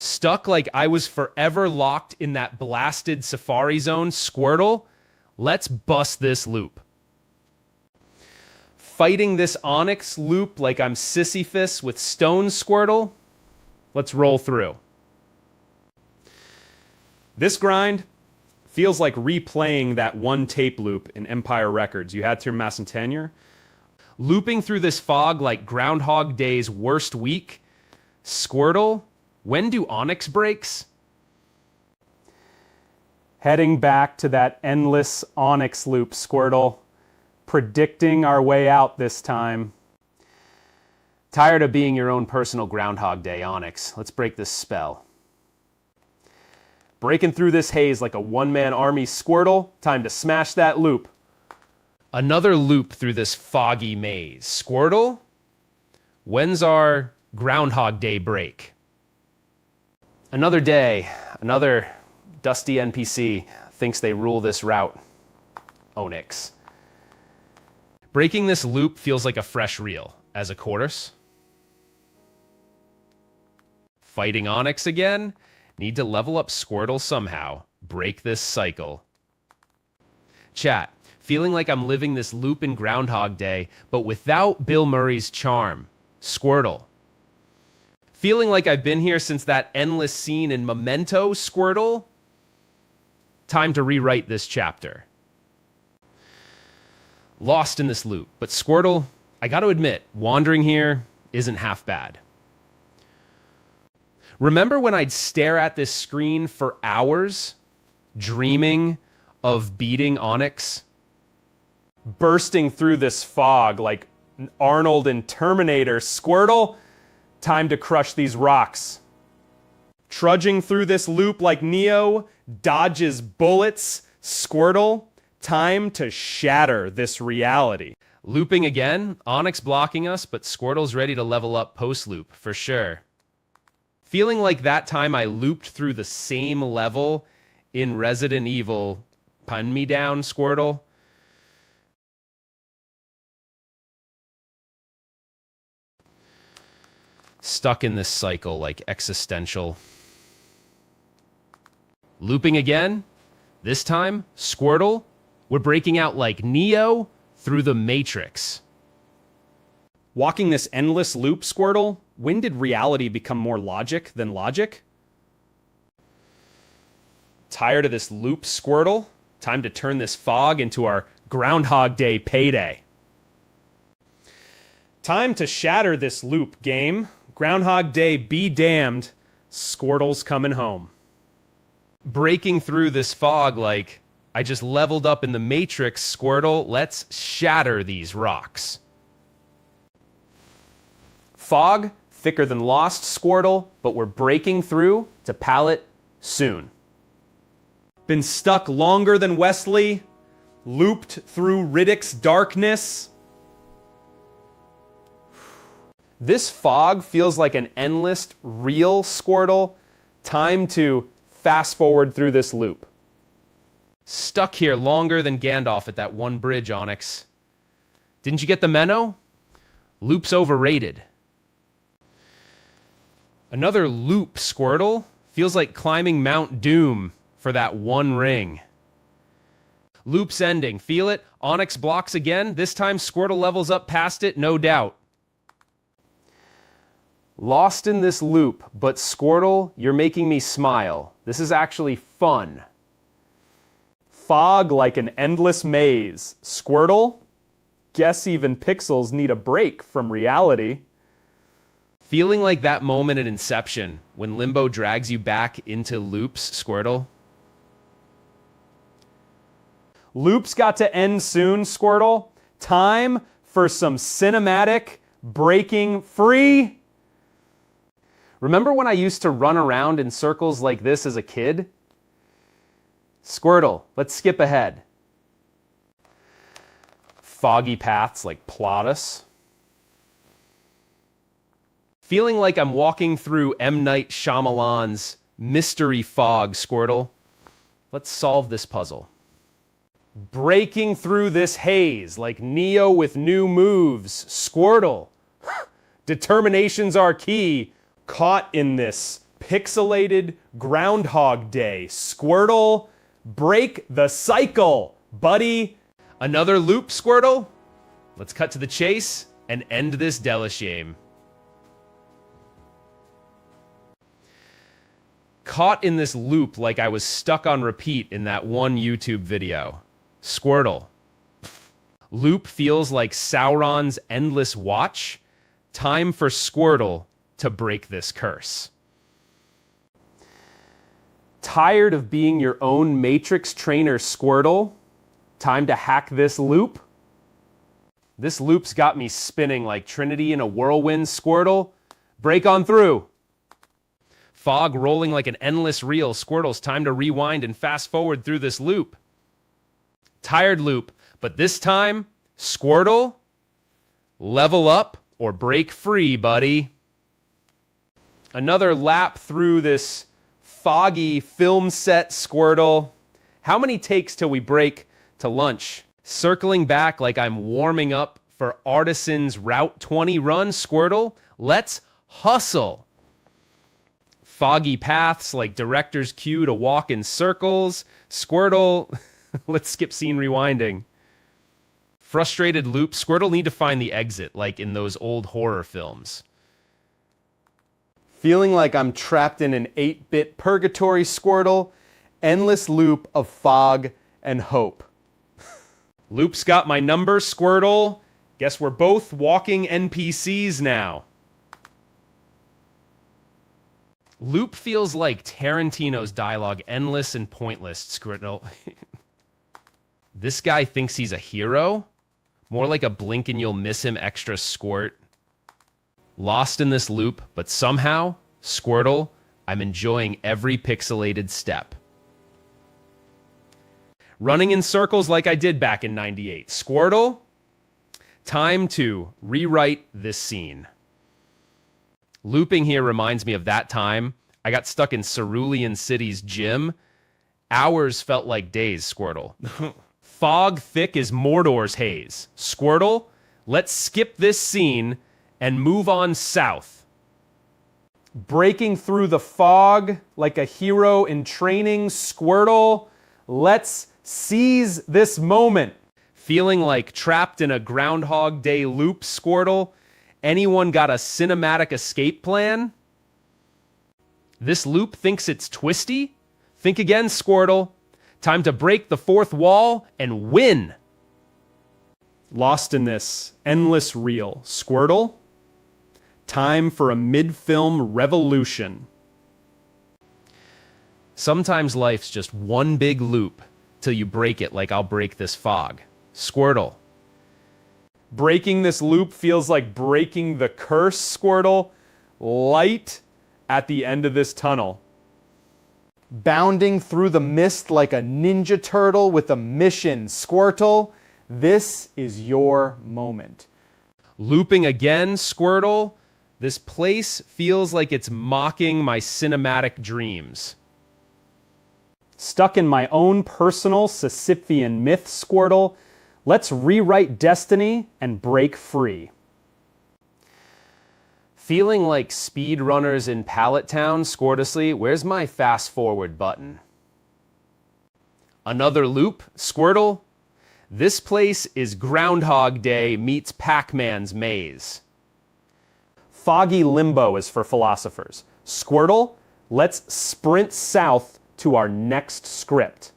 Stuck like I was forever locked in that blasted Safari Zone. Squirtle, let's bust this loop. Fighting this Onyx loop like I'm Sisyphus with stone. Squirtle, let's roll through. This grind feels like replaying that one tape loop in Empire Records you had through Massentanier. Looping through this fog like Groundhog Day's worst week. Squirtle, when do Onyx breaks? Heading back to that endless Onyx loop. Squirtle, predicting our way out this time. Tired of being your own personal Groundhog Day, Onyx. Let's break this spell. Breaking through this haze like a one-man army. Squirtle, time to smash that loop. Another loop through this foggy maze. Squirtle, when's our Groundhog Day break? Another day, another dusty NPC thinks they rule this route. Onyx. Breaking this loop feels like a fresh reel. As a chorus. Fighting Onyx again? Need to level up Squirtle somehow. Break this cycle. Chat, feeling like I'm living this loop in Groundhog Day, but without Bill Murray's charm. Squirtle. Feeling like I've been here since that endless scene in Memento. Squirtle. Time to rewrite this chapter. Lost in this loop, but Squirtle, I gotta admit, wandering here isn't half bad. Remember when I'd stare at this screen for hours, dreaming of beating Onyx? Bursting through this fog like Arnold in Terminator. Squirtle, time to crush these rocks. Trudging through this loop like Neo, dodges bullets. Squirtle, time to shatter this reality. Looping again, Onyx blocking us, but Squirtle's ready to level up post-loop, for sure. Feeling like that time I looped through the same level in Resident Evil, pun me down, Squirtle. Stuck in this cycle like existential. Looping again. This time, Squirtle, we're breaking out like Neo through the Matrix. Walking this endless loop, Squirtle, when did reality become more logic than logic? Tired of this loop, Squirtle? Time to turn this fog into our Groundhog Day payday. Time to shatter this loop, game. Groundhog Day be damned. Squirtle's coming home. Breaking through this fog like I just leveled up in the Matrix, Squirtle. Let's shatter these rocks. Fog, thicker than Lost, Squirtle, but we're breaking through to pallet soon. Been stuck longer than Wesley, looped through Riddick's darkness. This fog feels like an endless, real Squirtle. Time to fast forward through this loop. Stuck here longer than Gandalf at that one bridge, Onyx. Didn't you get the memo? Loop's overrated. Another loop, Squirtle. Feels like climbing Mount Doom for that one ring. Loop's ending. Feel it? Onyx blocks again. This time Squirtle levels up past it, no doubt. Lost in this loop, but Squirtle, you're making me smile. This is actually fun. Fog like an endless maze. Squirtle, guess even pixels need a break from reality. Feeling like that moment in Inception when Limbo drags you back into loops, Squirtle. Loops got to end soon, Squirtle. Time for some cinematic breaking free. Remember when I used to run around in circles like this as a kid? Squirtle, let's skip ahead. Foggy paths like Plautus. Feeling like I'm walking through M. Night Shyamalan's mystery fog, Squirtle. Let's solve this puzzle. Breaking through this haze like Neo with new moves. Squirtle. Determination's our key. Caught in this pixelated Groundhog Day. Squirtle, break the cycle, buddy. Another loop, Squirtle? Let's cut to the chase and end this Delashame. Caught in this loop like I was stuck on repeat in that one YouTube video. Squirtle. Loop feels like Sauron's endless watch. Time for Squirtle to break this curse. Tired of being your own Matrix trainer, Squirtle? Time to hack this loop? This loop's got me spinning like Trinity in a whirlwind, Squirtle. Break on through. Fog rolling like an endless reel. Squirtle's time to rewind and fast forward through this loop. Tired loop, but this time, Squirtle, level up or break free, buddy. Another lap through this foggy film set, Squirtle. How many takes till we break to lunch? Circling back like I'm warming up for Artisan's Route 20 run, Squirtle. Let's hustle. Foggy paths like director's cue to walk in circles. Squirtle, let's skip scene rewinding. Frustrated loop. Squirtle need to find the exit like in those old horror films. Feeling like I'm trapped in an 8-bit purgatory, Squirtle. endless loop of fog and hope. Loop's got my number, Squirtle. Guess we're both walking NPCs now. Loop feels like Tarantino's dialogue, endless and pointless, Squirtle. This guy thinks he's a hero? More like a blink and you'll miss him extra squirt. Lost in this loop, but somehow, Squirtle, I'm enjoying every pixelated step. Running in circles like I did back in '98. Squirtle, time to rewrite this scene. Looping here reminds me of that time I got stuck in Cerulean City's gym. Hours felt like days, Squirtle. Fog thick as Mordor's haze. Squirtle, let's skip this scene and move on south. Breaking through the fog like a hero in training, Squirtle, let's seize this moment. Feeling like trapped in a Groundhog Day loop, Squirtle? Anyone got a cinematic escape plan? This loop thinks it's twisty? Think again, Squirtle. Time to break the fourth wall and win. Lost in this endless reel. Squirtle, time for a mid-film revolution. Sometimes life's just one big loop till you break it like I'll break this fog. Squirtle. Breaking this loop feels like breaking the curse, Squirtle. Light at the end of this tunnel. Bounding through the mist like a ninja turtle with a mission, Squirtle. This is your moment. Looping again, Squirtle. This place feels like it's mocking my cinematic dreams. Stuck in my own personal Sisyphean myth, Squirtle. Let's rewrite destiny and break free. Feeling like speedrunners in Pallet Town, Squirtlessly, where's my fast forward button? Another loop, Squirtle. This place is Groundhog Day meets Pac-Man's maze. Foggy limbo is for philosophers. Squirtle, let's sprint south to our next script.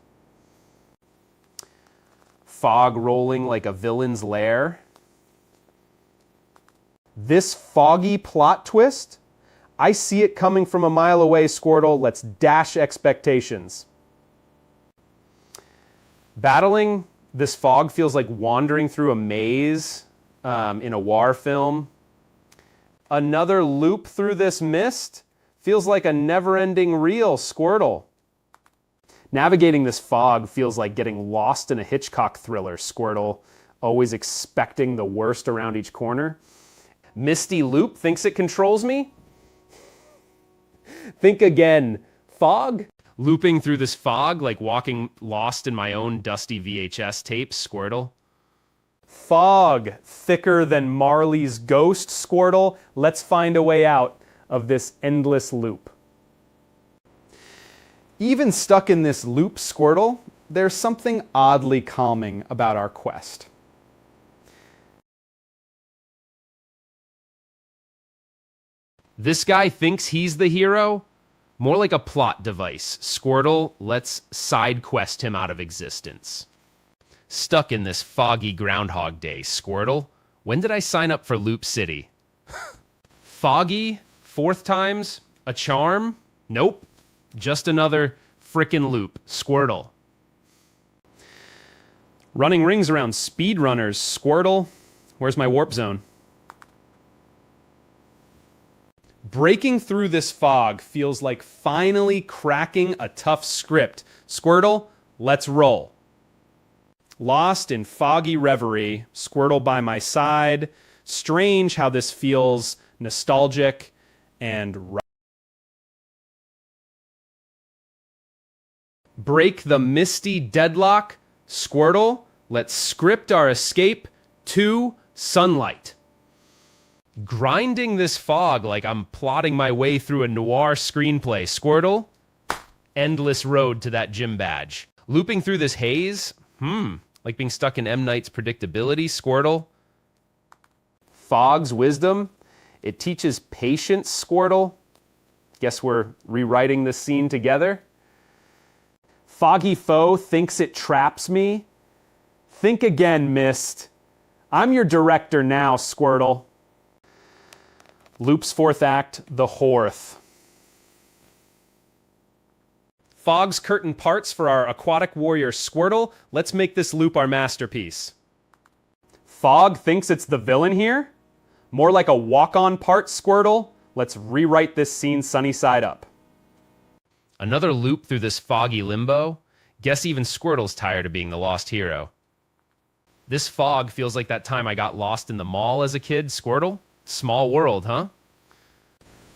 Fog rolling like a villain's lair. This foggy plot twist? I see it coming from a mile away, Squirtle. Let's dash expectations. Battling this fog feels like wandering through a maze in a war film. Another loop through this mist feels like a never-ending reel, Squirtle. Navigating this fog feels like getting lost in a Hitchcock thriller, Squirtle, always expecting the worst around each corner. Misty loop thinks it controls me? Think again. Fog? Looping through this fog like walking lost in my own dusty VHS tapes, Squirtle. Fog, thicker than Marley's ghost, Squirtle. Let's find a way out of this endless loop. Even stuck in this loop, Squirtle, there's something oddly calming about our quest. This guy thinks he's the hero? More like a plot device. Squirtle, let's side quest him out of existence. Stuck in this foggy Groundhog Day, Squirtle. When did I sign up for Loop City? Foggy? Fourth time's a charm? Nope. Just another frickin' loop. Squirtle. Running rings around speedrunners. Squirtle, where's my warp zone? Breaking through this fog feels like finally cracking a tough script. Squirtle, let's roll. Lost in foggy reverie, Squirtle by my side. Strange how this feels nostalgic and Break the misty deadlock. Squirtle, let's script our escape to sunlight. Grinding this fog like I'm plotting my way through a noir screenplay. Squirtle, endless road to that gym badge. Looping through this haze? Like being stuck in M. Night's predictability. Squirtle. Fog's wisdom? It teaches patience, Squirtle. Guess we're rewriting this scene together. Foggy foe thinks it traps me. Think again, Mist. I'm your director now, Squirtle. Loop's fourth act, the Horth. Fog's curtain parts for our aquatic warrior Squirtle. Let's make this loop our masterpiece. Fog thinks it's the villain here? More like a walk-on part, Squirtle. Let's rewrite this scene sunny side up. Another loop through this foggy limbo? Guess even Squirtle's tired of being the lost hero. This fog feels like that time I got lost in the mall as a kid, Squirtle. Small world, huh?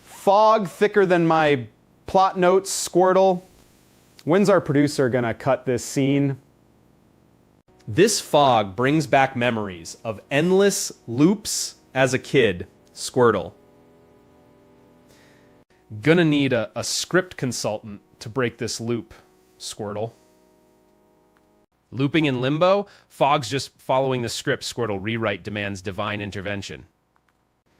Fog thicker than my plot notes, Squirtle. When's our producer gonna cut this scene? This fog brings back memories of endless loops as a kid, Squirtle. Gonna need a script consultant to break this loop, Squirtle. Looping in limbo? Fog's just following the script. Squirtle rewrite demands divine intervention.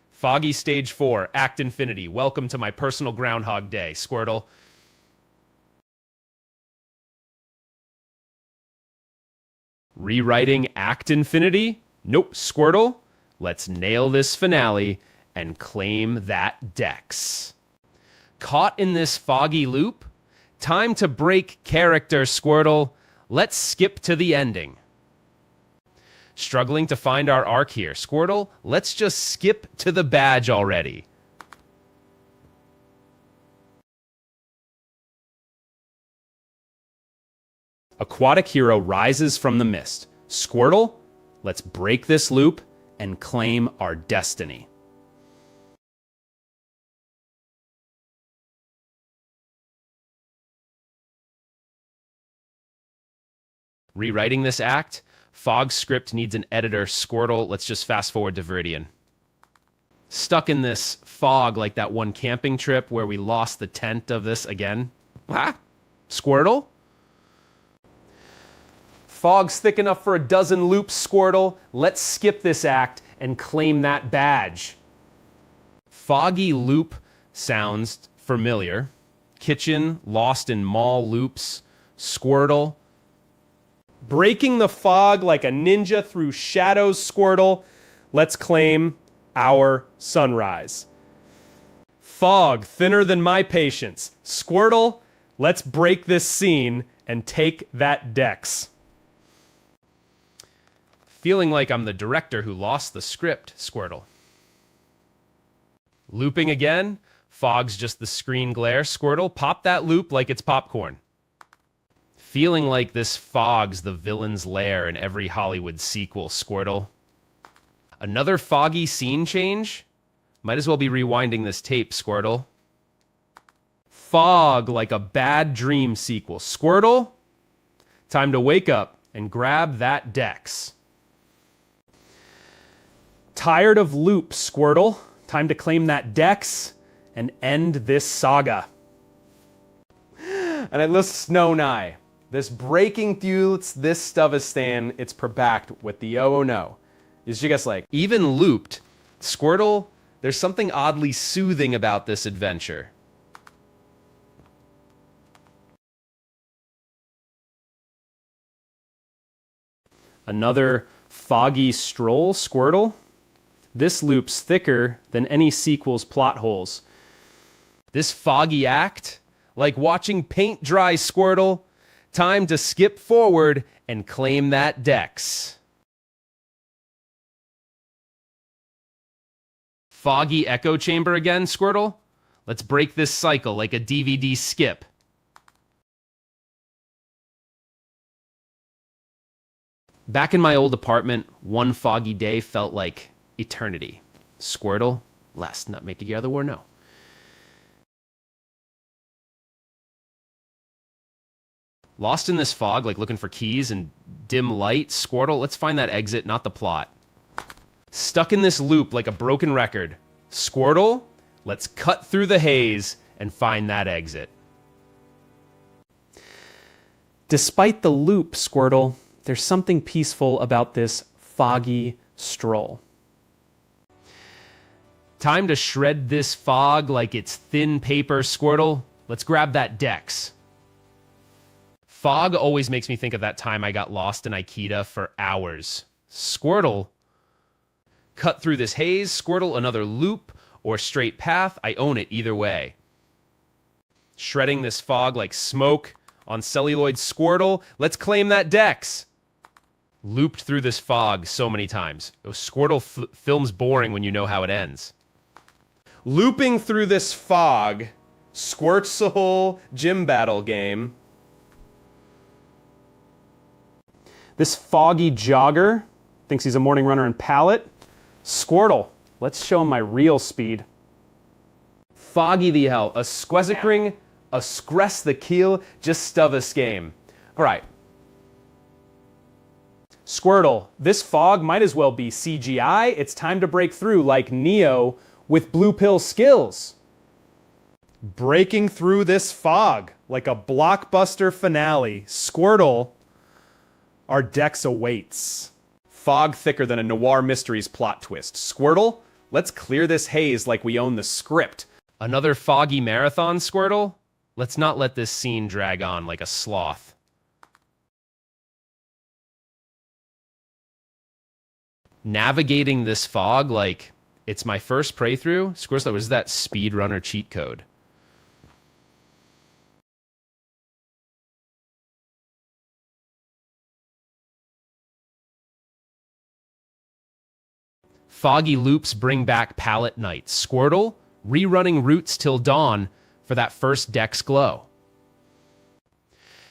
Foggy stage 4, Act Infinity. Welcome to my personal Groundhog Day, Squirtle. Rewriting Act Infinity? Nope, Squirtle. Let's nail this finale and claim that Dex. Caught in this foggy loop? Time to break character, Squirtle. Let's skip to the ending. Struggling to find our arc here, Squirtle? Let's just skip to the badge already. Aquatic hero rises from the mist. Squirtle, let's break this loop and claim our destiny. Rewriting this act? Fog's script needs an editor. Squirtle, let's just fast forward to Viridian. Stuck in this fog like that one camping trip where we lost the tent of this again. Ah, Squirtle? Fog's thick enough for a dozen loops, Squirtle. Let's skip this act and claim that badge. Foggy loop sounds familiar. Kitchen, lost in mall loops. Squirtle. Breaking the fog like a ninja through shadows, Squirtle. Let's claim our sunrise. Fog thinner than my patience. Squirtle, let's break this scene and take that Dex. Feeling like I'm the director who lost the script, Squirtle. Looping again? Fog's just the screen glare. Squirtle, pop that loop like it's popcorn. Feeling like this fog's the villain's lair in every Hollywood sequel, Squirtle. Another foggy scene change? Might as well be rewinding this tape, Squirtle. Fog like a bad dream sequel. Squirtle, time to wake up and grab that Dex. Tired of loops, Squirtle. Time to claim that Dex and end this saga. And I list Snow Nye. This breaking through this Stuvistan, it's perbacked with the oh no. Is you guys like, Even looped, Squirtle, there's something oddly soothing about this adventure. Another foggy stroll, Squirtle. This loop's thicker than any sequel's plot holes. This foggy act? Like watching paint dry, Squirtle. Time to skip forward and claim that Dex. Foggy echo chamber again, Squirtle? Let's break this cycle like a DVD skip. Back in my old apartment, one foggy day felt like eternity. Squirtle, last nutmeg together or no. Lost in this fog, like looking for keys and dim light. Squirtle, let's find that exit, not the plot. Stuck in this loop like a broken record. Squirtle, let's cut through the haze and find that exit. Despite the loop, Squirtle, there's something peaceful about this foggy stroll. Time to shred this fog like it's thin paper, Squirtle. Let's grab that Dex. Fog always makes me think of that time I got lost in Ikeda for hours. Squirtle. Cut through this haze, Squirtle another loop, or straight path, I own it either way. Shredding this fog like smoke on celluloid, Squirtle, let's claim that Dex. Looped through this fog so many times. Squirtle film's boring when you know how it ends. Looping through this fog, squirts the whole gym battle game. This foggy jogger thinks he's a morning runner in Pallet. Squirtle, let's show him my real speed. Foggy the hell, a squezikring, a scress the keel, just stuff this game. All right. Squirtle, this fog might as well be CGI. It's time to break through like Neo with blue pill skills. Breaking through this fog like a blockbuster finale. Squirtle, our Dex awaits. Fog thicker than a noir mysteries plot twist. Squirtle, let's clear this haze like we own the script. Another foggy marathon, Squirtle? Let's not let this scene drag on like a sloth. Navigating this fog like it's my first playthrough? Squirtle, was that speedrunner cheat code? Foggy loops bring back palette nights. Squirtle, rerunning routes till dawn for that first Dex glow.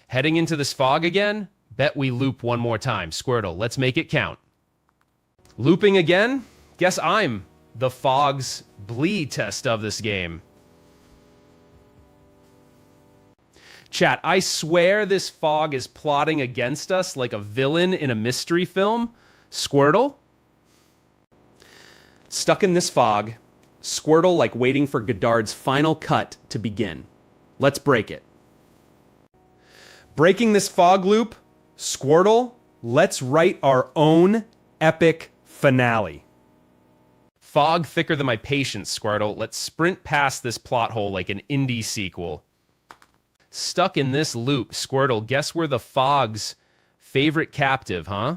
Heading into this fog again? Bet we loop one more time. Squirtle, let's make it count. Looping again? Guess I'm the fog's bleed test of this game. Chat, I swear this fog is plotting against us like a villain in a mystery film. Squirtle? Stuck in this fog, Squirtle like waiting for Godard's final cut to begin. Let's break it. Breaking this fog loop, Squirtle, let's write our own epic finale. Fog thicker than my patience, Squirtle. Let's sprint past this plot hole like an indie sequel. Stuck in this loop, Squirtle, guess we're the fog's favorite captive, huh?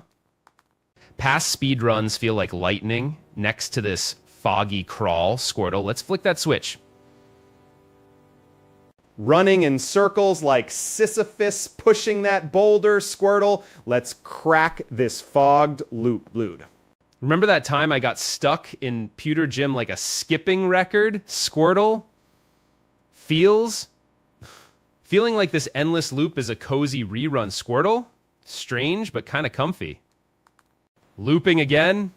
Past speedruns feel like lightning next to this foggy crawl. Squirtle, let's flick that switch. Running in circles like Sisyphus pushing that boulder. Squirtle, let's crack this fogged loop, Lude. Remember that time I got stuck in Pewter Gym like a skipping record? Squirtle? Feeling like this endless loop is a cozy rerun. Squirtle? Strange, but kind of comfy. Looping again?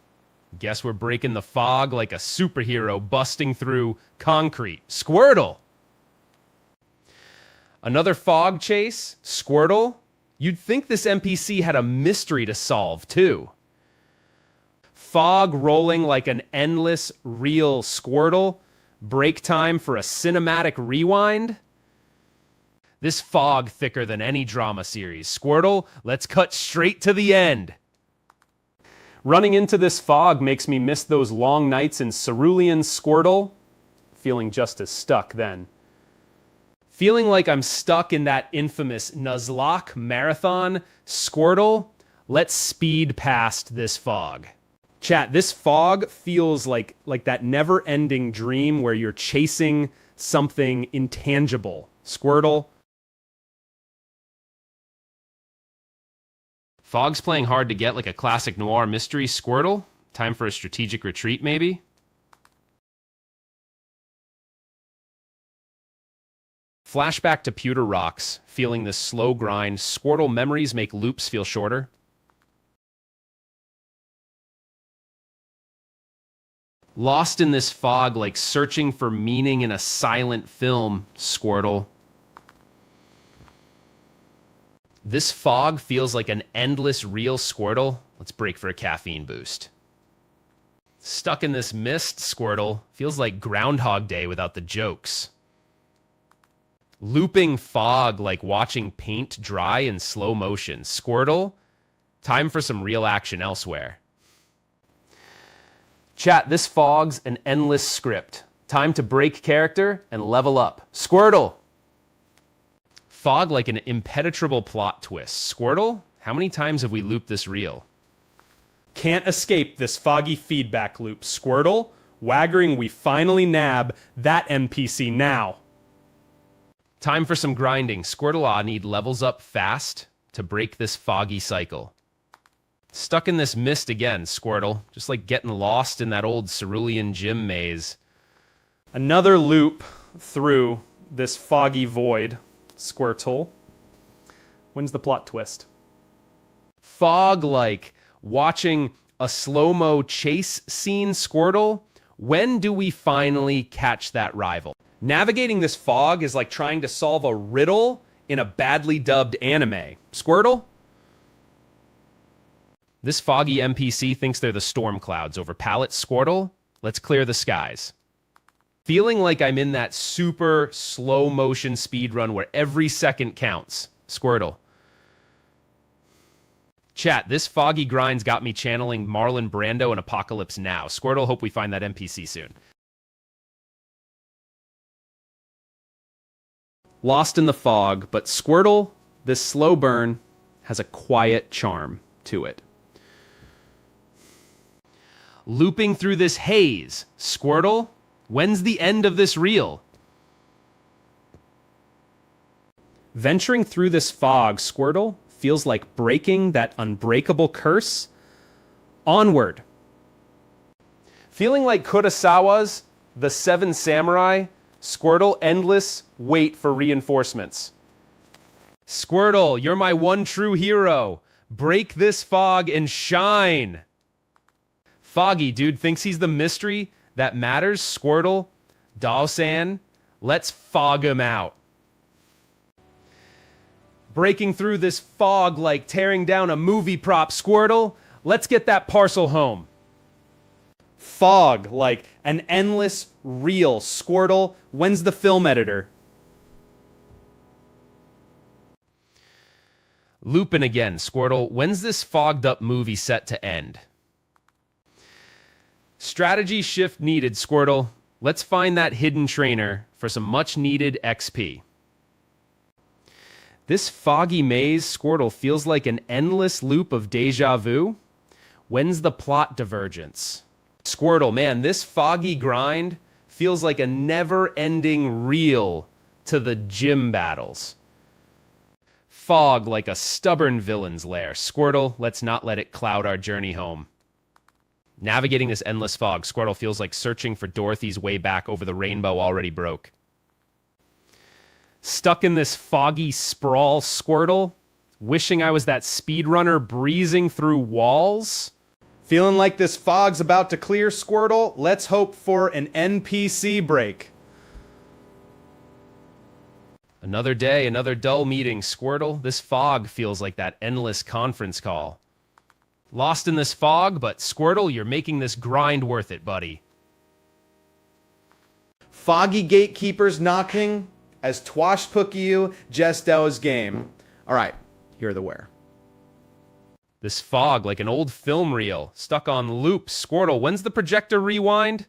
Guess we're breaking the fog like a superhero busting through concrete. Squirtle! Another fog chase? Squirtle? You'd think this NPC had a mystery to solve, too. Fog rolling like an endless reel. Squirtle? Break time for a cinematic rewind? This fog thicker than any drama series. Squirtle, let's cut straight to the end. Running into this fog makes me miss those long nights in Cerulean. Squirtle, feeling just as stuck then. Feeling like I'm stuck in that infamous Nuzlocke marathon. Squirtle, let's speed past this fog. Chat, this fog feels like that never-ending dream where you're chasing something intangible. Squirtle. Fog's playing hard to get like a classic noir mystery. Squirtle, time for a strategic retreat maybe? Flashback to Pewter Rocks, feeling this slow grind. Squirtle, memories make loops feel shorter. Lost in this fog like searching for meaning in a silent film. Squirtle. This fog feels like an endless real. Squirtle. Let's break for a caffeine boost. Stuck in this mist. Squirtle. Feels like Groundhog Day without the jokes. Looping fog like watching paint dry in slow motion. Squirtle. Time for some real action elsewhere. Chat, this fog's an endless script. Time to break character and level up. Squirtle. Fog like an impenetrable plot twist. Squirtle, how many times have we looped this reel? Can't escape this foggy feedback loop. Squirtle, waggering we finally nab that NPC now. Time for some grinding. Squirtle, I need levels up fast to break this foggy cycle. Stuck in this mist again, Squirtle. Just like getting lost in that old cerulean gym maze. Another loop through this foggy void. Squirtle. When's the plot twist? Fog like watching a slow-mo chase scene, Squirtle. When do we finally catch that rival? Navigating this fog is like trying to solve a riddle in a badly dubbed anime. Squirtle? This foggy NPC thinks they're the storm clouds over pallets. Squirtle, let's clear the skies. Feeling like I'm in that super slow motion speed run where every second counts. Squirtle. Chat, this foggy grind's got me channeling Marlon Brando in Apocalypse Now. Squirtle, hope we find that NPC soon. Lost in the fog, but Squirtle, this slow burn, has a quiet charm to it. Looping through this haze. Squirtle, when's the end of this reel? Venturing through this fog, Squirtle feels like breaking that unbreakable curse. Onward. Feeling like Kurosawa's The Seven Samurai. Squirtle, endless wait for reinforcements. Squirtle, you're my one true hero. Break this fog and shine. Foggy, dude, thinks he's the mystery that matters. Squirtle, Dawson, let's fog him out. Breaking through this fog like tearing down a movie prop. Squirtle, let's get that parcel home. Fog like an endless reel. Squirtle, when's the film editor? Looping again, Squirtle, when's this fogged up movie set to end? Strategy shift needed, Squirtle. Let's find that hidden trainer for some much needed XP. This foggy maze, Squirtle, feels like an endless loop of deja vu. When's the plot divergence? Squirtle, man, this foggy grind feels like a never-ending reel to the gym battles. Fog like a stubborn villain's lair. Squirtle, let's not let it cloud our journey home. Navigating this endless fog, Squirtle feels like searching for Dorothy's way back over the rainbow already broke. Stuck in this foggy sprawl, Squirtle, wishing I was that speedrunner breezing through walls. Feeling like this fog's about to clear, Squirtle? Let's hope for an NPC break. Another day, another dull meeting, Squirtle. This fog feels like that endless conference call. Lost in this fog, but Squirtle, you're making this grind worth it, buddy. Foggy gatekeepers knocking as Twash Pook you Jesto's game. All right, here are the where. This fog like an old film reel, stuck on loop. Squirtle, when's the projector rewind?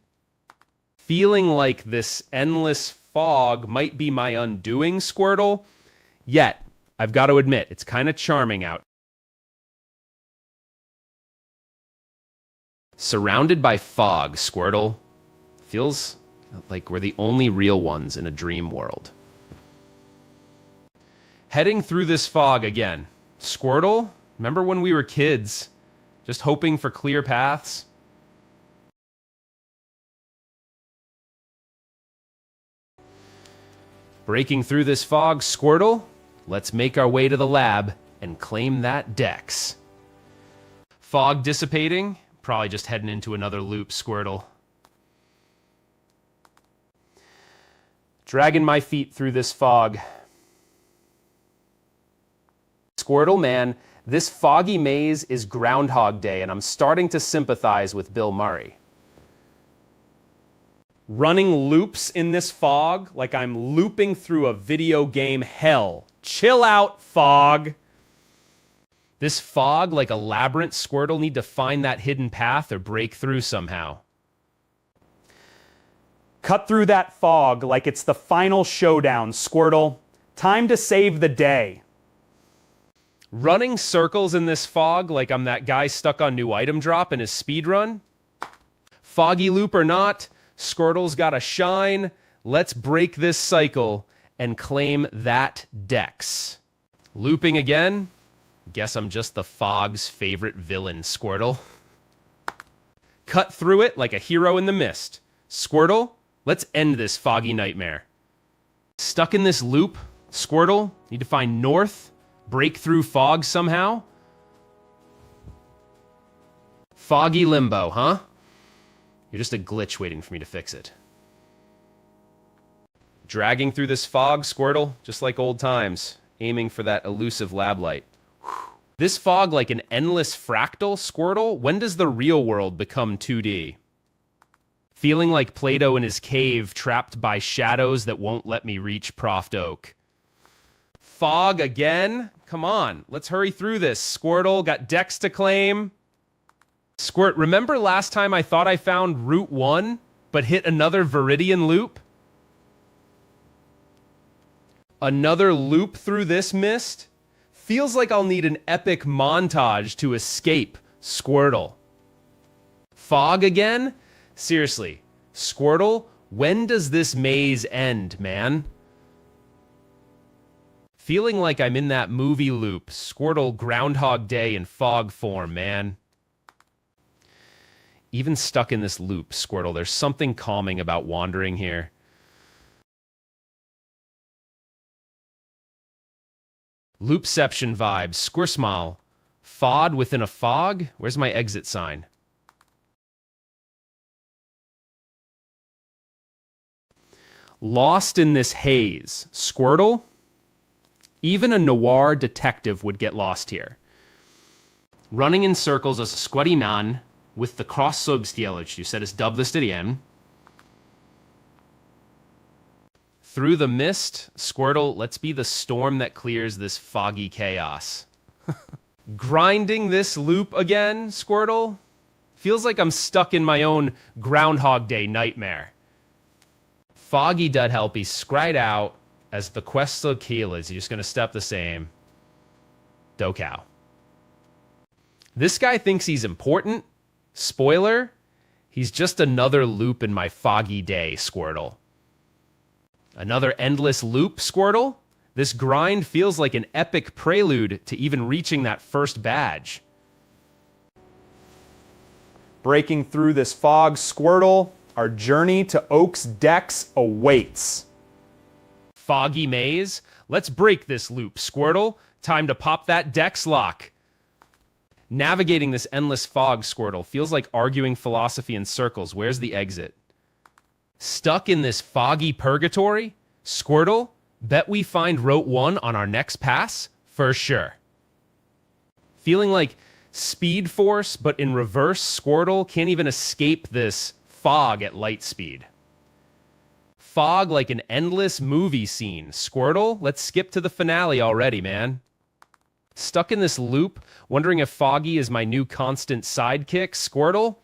Feeling like this endless fog might be my undoing, Squirtle. Yet, I've got to admit, it's kind of charming out. Surrounded by fog, Squirtle. Feels like we're the only real ones in a dream world. Heading through this fog again. Squirtle, remember when we were kids, just hoping for clear paths? Breaking through this fog, Squirtle, let's make our way to the lab and claim that dex. Fog dissipating, probably just heading into another loop, Squirtle. Dragging my feet through this fog. Squirtle, man, this foggy maze is Groundhog Day, and I'm starting to sympathize with Bill Murray. Running loops in this fog like I'm looping through a video game hell. Chill out, fog. This fog, like a labyrinth, Squirtle, need to find that hidden path or break through somehow. Cut through that fog like it's the final showdown, Squirtle. Time to save the day. Running circles in this fog like I'm that guy stuck on new item drop in his speed run. Foggy loop or not, Squirtle's got to shine. Let's break this cycle and claim that dex. Looping again. Guess I'm just the fog's favorite villain, Squirtle. Cut through it like a hero in the mist. Squirtle, let's end this foggy nightmare. Stuck in this loop, Squirtle, need to find north, break through fog somehow. Foggy limbo, huh? You're just a glitch waiting for me to fix it. Dragging through this fog, Squirtle, just like old times, aiming for that elusive lab light. This fog like an endless fractal, Squirtle, when does the real world become 2D? Feeling like Plato in his cave, trapped by shadows that won't let me reach Prof. Oak. Fog again? Come on, let's hurry through this. Squirtle, got dex to claim. Squirt, remember last time I thought I found Route 1, but hit another Viridian loop? Another loop through this mist? Feels like I'll need an epic montage to escape Squirtle. Fog again? Seriously, Squirtle, when does this maze end, man? Feeling like I'm in that movie loop, Squirtle Groundhog Day in fog form, man. Even stuck in this loop, Squirtle, there's something calming about wandering here. Loopception vibes, Squirtsmile. Fod within a fog? Where's my exit sign? Lost in this haze, Squirtle. Even a noir detective would get lost here. Running in circles as a squatty man with the cross-substillage, you said is dub listed igen. Through the mist, Squirtle, let's be the storm that clears this foggy chaos. Grinding this loop again, Squirtle? Feels like I'm stuck in my own Groundhog Day nightmare. Foggy dud helpy scried out as the quest of Keelas. You're just going to step the same. Dokow. This guy thinks he's important. Spoiler, he's just another loop in my foggy day, Squirtle. Another endless loop, Squirtle? This grind feels like an epic prelude to even reaching that first badge. Breaking through this fog, Squirtle, our journey to Oak's Dex awaits. Foggy maze? Let's break this loop, Squirtle. Time to pop that dex lock. Navigating this endless fog, Squirtle, feels like arguing philosophy in circles. Where's the exit? Stuck in this foggy purgatory? Squirtle, bet we find Route 1 on our next pass? For sure. Feeling like Speed Force, but in reverse, Squirtle can't even escape this fog at light speed. Fog like an endless movie scene. Squirtle, let's skip to the finale already, man. Stuck in this loop, wondering if Foggy is my new constant sidekick. Squirtle?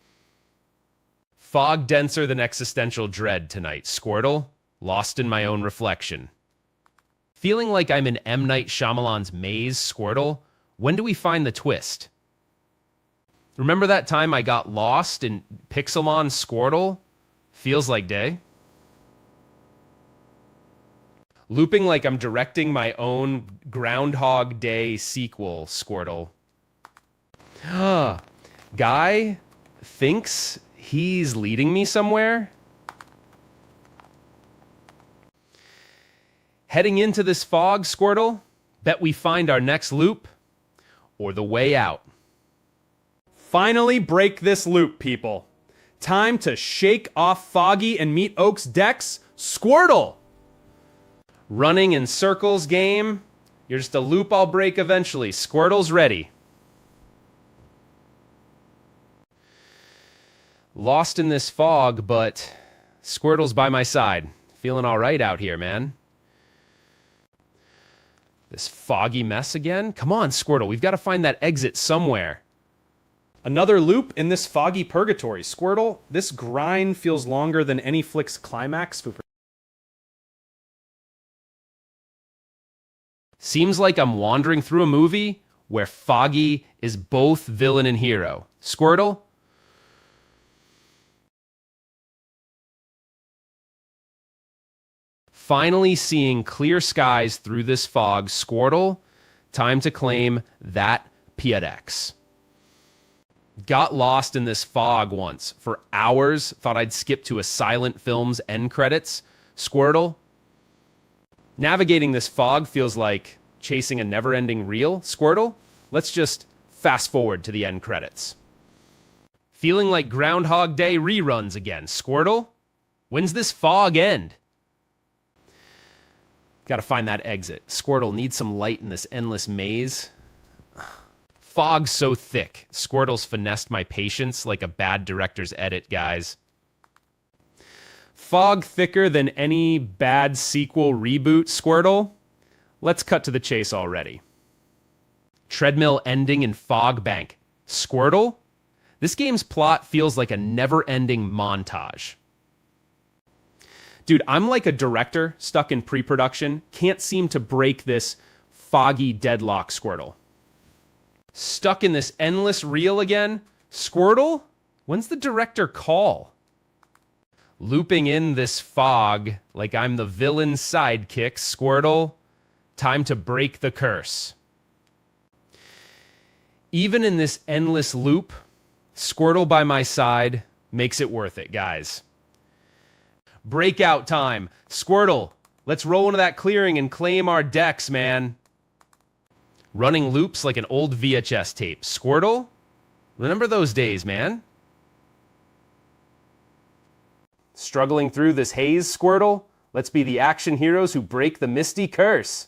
Fog denser than existential dread tonight. Squirtle, lost in my own reflection. Feeling like I'm in M. Night Shyamalan's maze, Squirtle? When do we find the twist? Remember that time I got lost in Pixelmon, Squirtle? Feels like day. Looping like I'm directing my own Groundhog Day sequel, Squirtle. Guy thinks he's leading me somewhere? Heading into this fog, Squirtle? Bet we find our next loop or the way out. Finally break this loop, people. Time to shake off Foggy and meet Oak's Dex. Squirtle! Running in circles game. You're just a loop I'll break eventually. Squirtle's ready. Lost in this fog, but Squirtle's by my side. Feeling all right out here, man. This foggy mess again? Come on, Squirtle. We've got to find that exit somewhere. Another loop in this foggy purgatory. Squirtle, this grind feels longer than any flick's climax. Seems like I'm wandering through a movie where Foggy is both villain and hero. Squirtle? Finally seeing clear skies through this fog. Squirtle? Time to claim that PX. Got lost in this fog once for hours. Thought I'd skip to a silent film's end credits. Squirtle? Navigating this fog feels like chasing a never-ending reel. Squirtle? Let's just fast forward to the end credits. Feeling like Groundhog Day reruns again. Squirtle? When's this fog end? Gotta find that exit. Squirtle needs some light in this endless maze. Fog's so thick. Squirtle's finessed my patience like a bad director's edit, guys. Fog thicker than any bad sequel reboot, Squirtle? Let's cut to the chase already. Treadmill ending in Fog Bank. Squirtle? This game's plot feels like a never-ending montage. Dude, I'm like a director stuck in pre-production. Can't seem to break this foggy deadlock, Squirtle. Stuck in this endless reel again? Squirtle? When's the director call? Looping in this fog like I'm the villain's sidekick. Squirtle? Time to break the curse. Even in this endless loop, Squirtle by my side makes it worth it, guys. Breakout time. Squirtle, let's roll into that clearing and claim our decks, man. Running loops like an old VHS tape. Squirtle? Remember those days, man? Struggling through this haze, Squirtle? Let's be the action heroes who break the misty curse.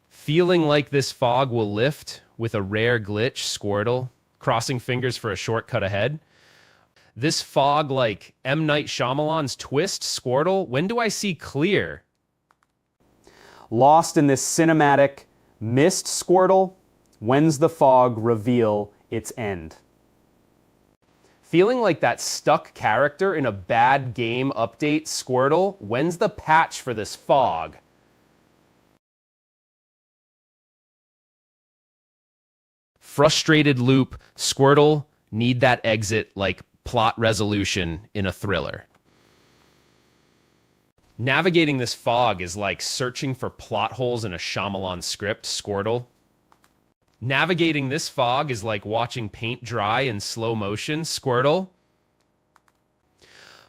Feeling like this fog will lift with a rare glitch, Squirtle? Crossing fingers for a shortcut ahead. This fog like M. Night Shyamalan's Twist, Squirtle? When do I see clear? Lost in this cinematic mist, Squirtle? When's the fog reveal its end? Feeling like that stuck character in a bad game update, Squirtle? When's the patch for this fog? Frustrated loop, Squirtle? Need that exit like plot resolution in a thriller. Navigating this fog is like searching for plot holes in a Shyamalan script, Squirtle. Navigating this fog is like watching paint dry in slow motion, Squirtle.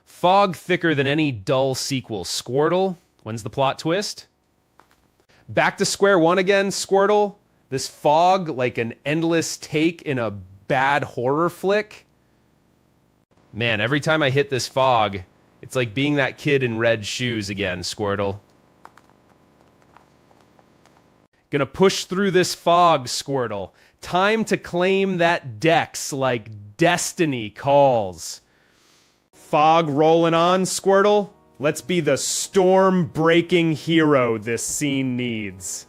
Fog thicker than any dull sequel, Squirtle. When's the plot twist? Back to square one again, Squirtle. This fog like an endless take in a bad horror flick. Man, every time I hit this fog, it's like being that kid in red shoes again, Squirtle. Gonna push through this fog, Squirtle. Time to claim that dex like destiny calls. Fog rolling on, Squirtle. Let's be the storm-breaking hero this scene needs.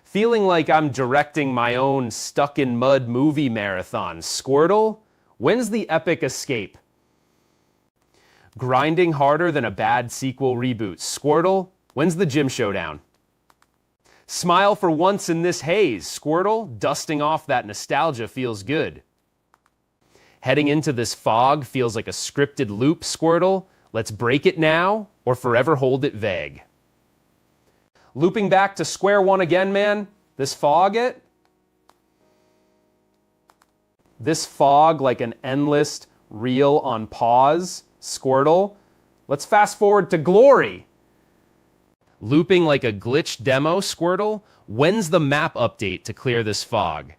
Feeling like I'm directing my own stuck-in-mud movie marathon, Squirtle? When's the epic escape? Grinding harder than a bad sequel reboot, Squirtle? When's the gym showdown? Smile for once in this haze, Squirtle? Dusting off that nostalgia feels good. Heading into this fog feels like a scripted loop, Squirtle? Let's break it now or forever hold it vague. Looping back to square one again, man? This fog it? This fog like an endless reel on pause, Squirtle? Let's fast forward to glory. Looping like a glitched demo, Squirtle? When's the map update to clear this fog?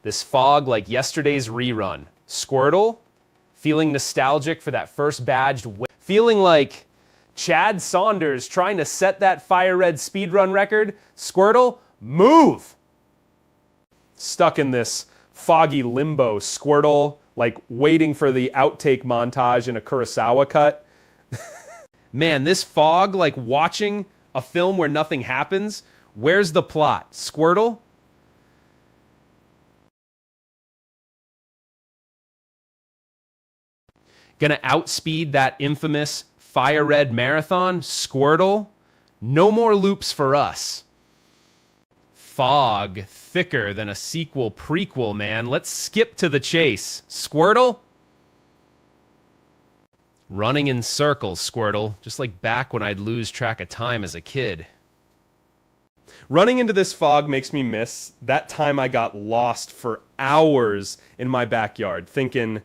This fog like yesterday's rerun, Squirtle? Feeling nostalgic for that first badged feeling like Chad Saunders trying to set that fire red speedrun record, Squirtle? Move! Stuck in this foggy limbo, Squirtle, like waiting for the outtake montage in a Kurosawa cut. Man, this fog, like watching a film where nothing happens. Where's the plot? Squirtle? Gonna outspeed that infamous fire red marathon, Squirtle. No more loops for us. Fog, thicker than a sequel prequel, man. Let's skip to the chase. Squirtle? Running in circles, Squirtle, just like back when I'd lose track of time as a kid. Running into this fog makes me miss that time I got lost for hours in my backyard, thinking,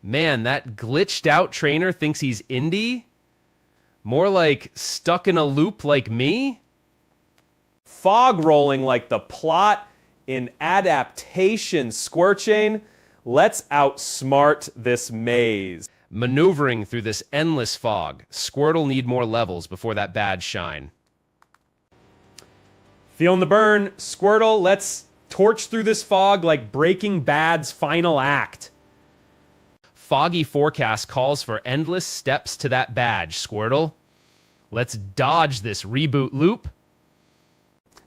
Man, that glitched out trainer thinks he's indie? More like stuck in a loop like me? fog rolling like the plot in Adaptation. Squirchain, let's outsmart this maze. Maneuvering through this endless fog, Squirtle need more levels before that badge shine. Feeling the burn, Squirtle, let's torch through this fog like Breaking Bad's final act. Foggy forecast calls for endless steps to that badge, Squirtle. Let's dodge this reboot loop.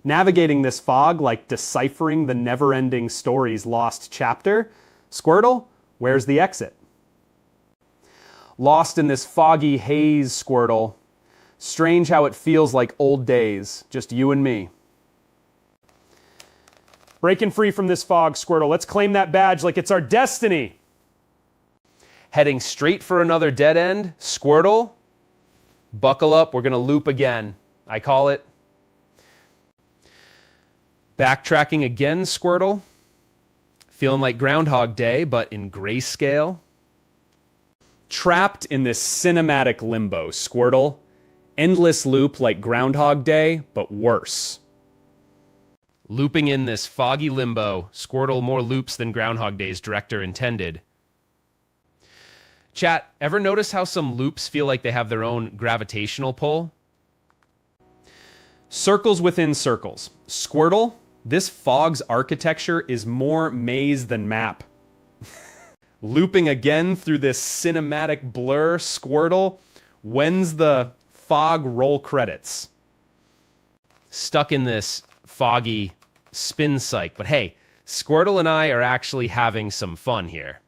Navigating this fog like deciphering the never-ending story's lost chapter. Squirtle, where's the exit? Lost in this foggy haze, Squirtle. Strange how it feels like old days, just you and me. Breaking free from this fog, Squirtle. Let's claim that badge like it's our destiny. Heading straight for another dead end, Squirtle. Buckle up, we're gonna loop again. I call it. Backtracking again, Squirtle. Feeling like Groundhog Day, but in grayscale. Trapped in this cinematic limbo, Squirtle. Endless loop like Groundhog Day, but worse. Looping in this foggy limbo, Squirtle more loops than Groundhog Day's director intended. Chat, ever notice how some loops feel like they have their own gravitational pull? Circles within circles. Squirtle, this fog's architecture is more maze than map. Looping again through this cinematic blur, Squirtle. When's the fog roll credits? Stuck in this foggy spin cycle. But hey, Squirtle and I are actually having some fun here.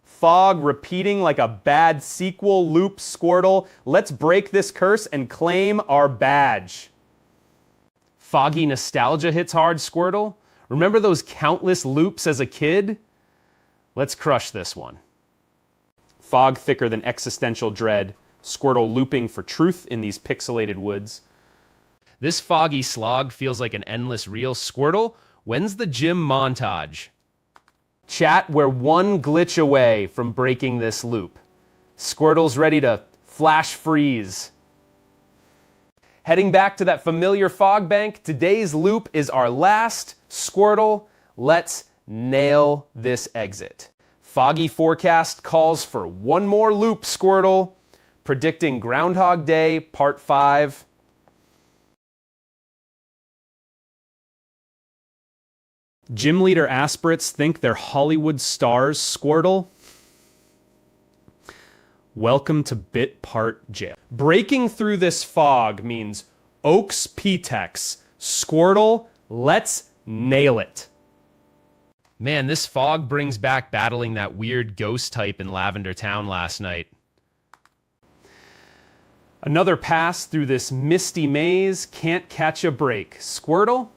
Fog repeating like a bad sequel loop, Squirtle. Let's break this curse and claim our badge. Foggy nostalgia hits hard, Squirtle. Remember those countless loops as a kid? Let's crush this one. Fog thicker than existential dread. Squirtle looping for truth in these pixelated woods. This foggy slog feels like an endless reel. Squirtle, when's the gym montage? Chat, we're one glitch away from breaking this loop. Squirtle's ready to flash freeze. Heading back to that familiar fog bank, today's loop is our last. Squirtle, let's nail this exit. Foggy forecast calls for one more loop, Squirtle. Predicting Groundhog Day, Part 5. Gym leader aspirates think they're Hollywood stars, Squirtle. Welcome to Bit Part Jail. Breaking through this fog means Oaks P-Tex. Squirtle, let's nail it. Man, this fog brings back battling that weird ghost type in Lavender Town last night. Another pass through this misty maze, can't catch a break. Squirtle?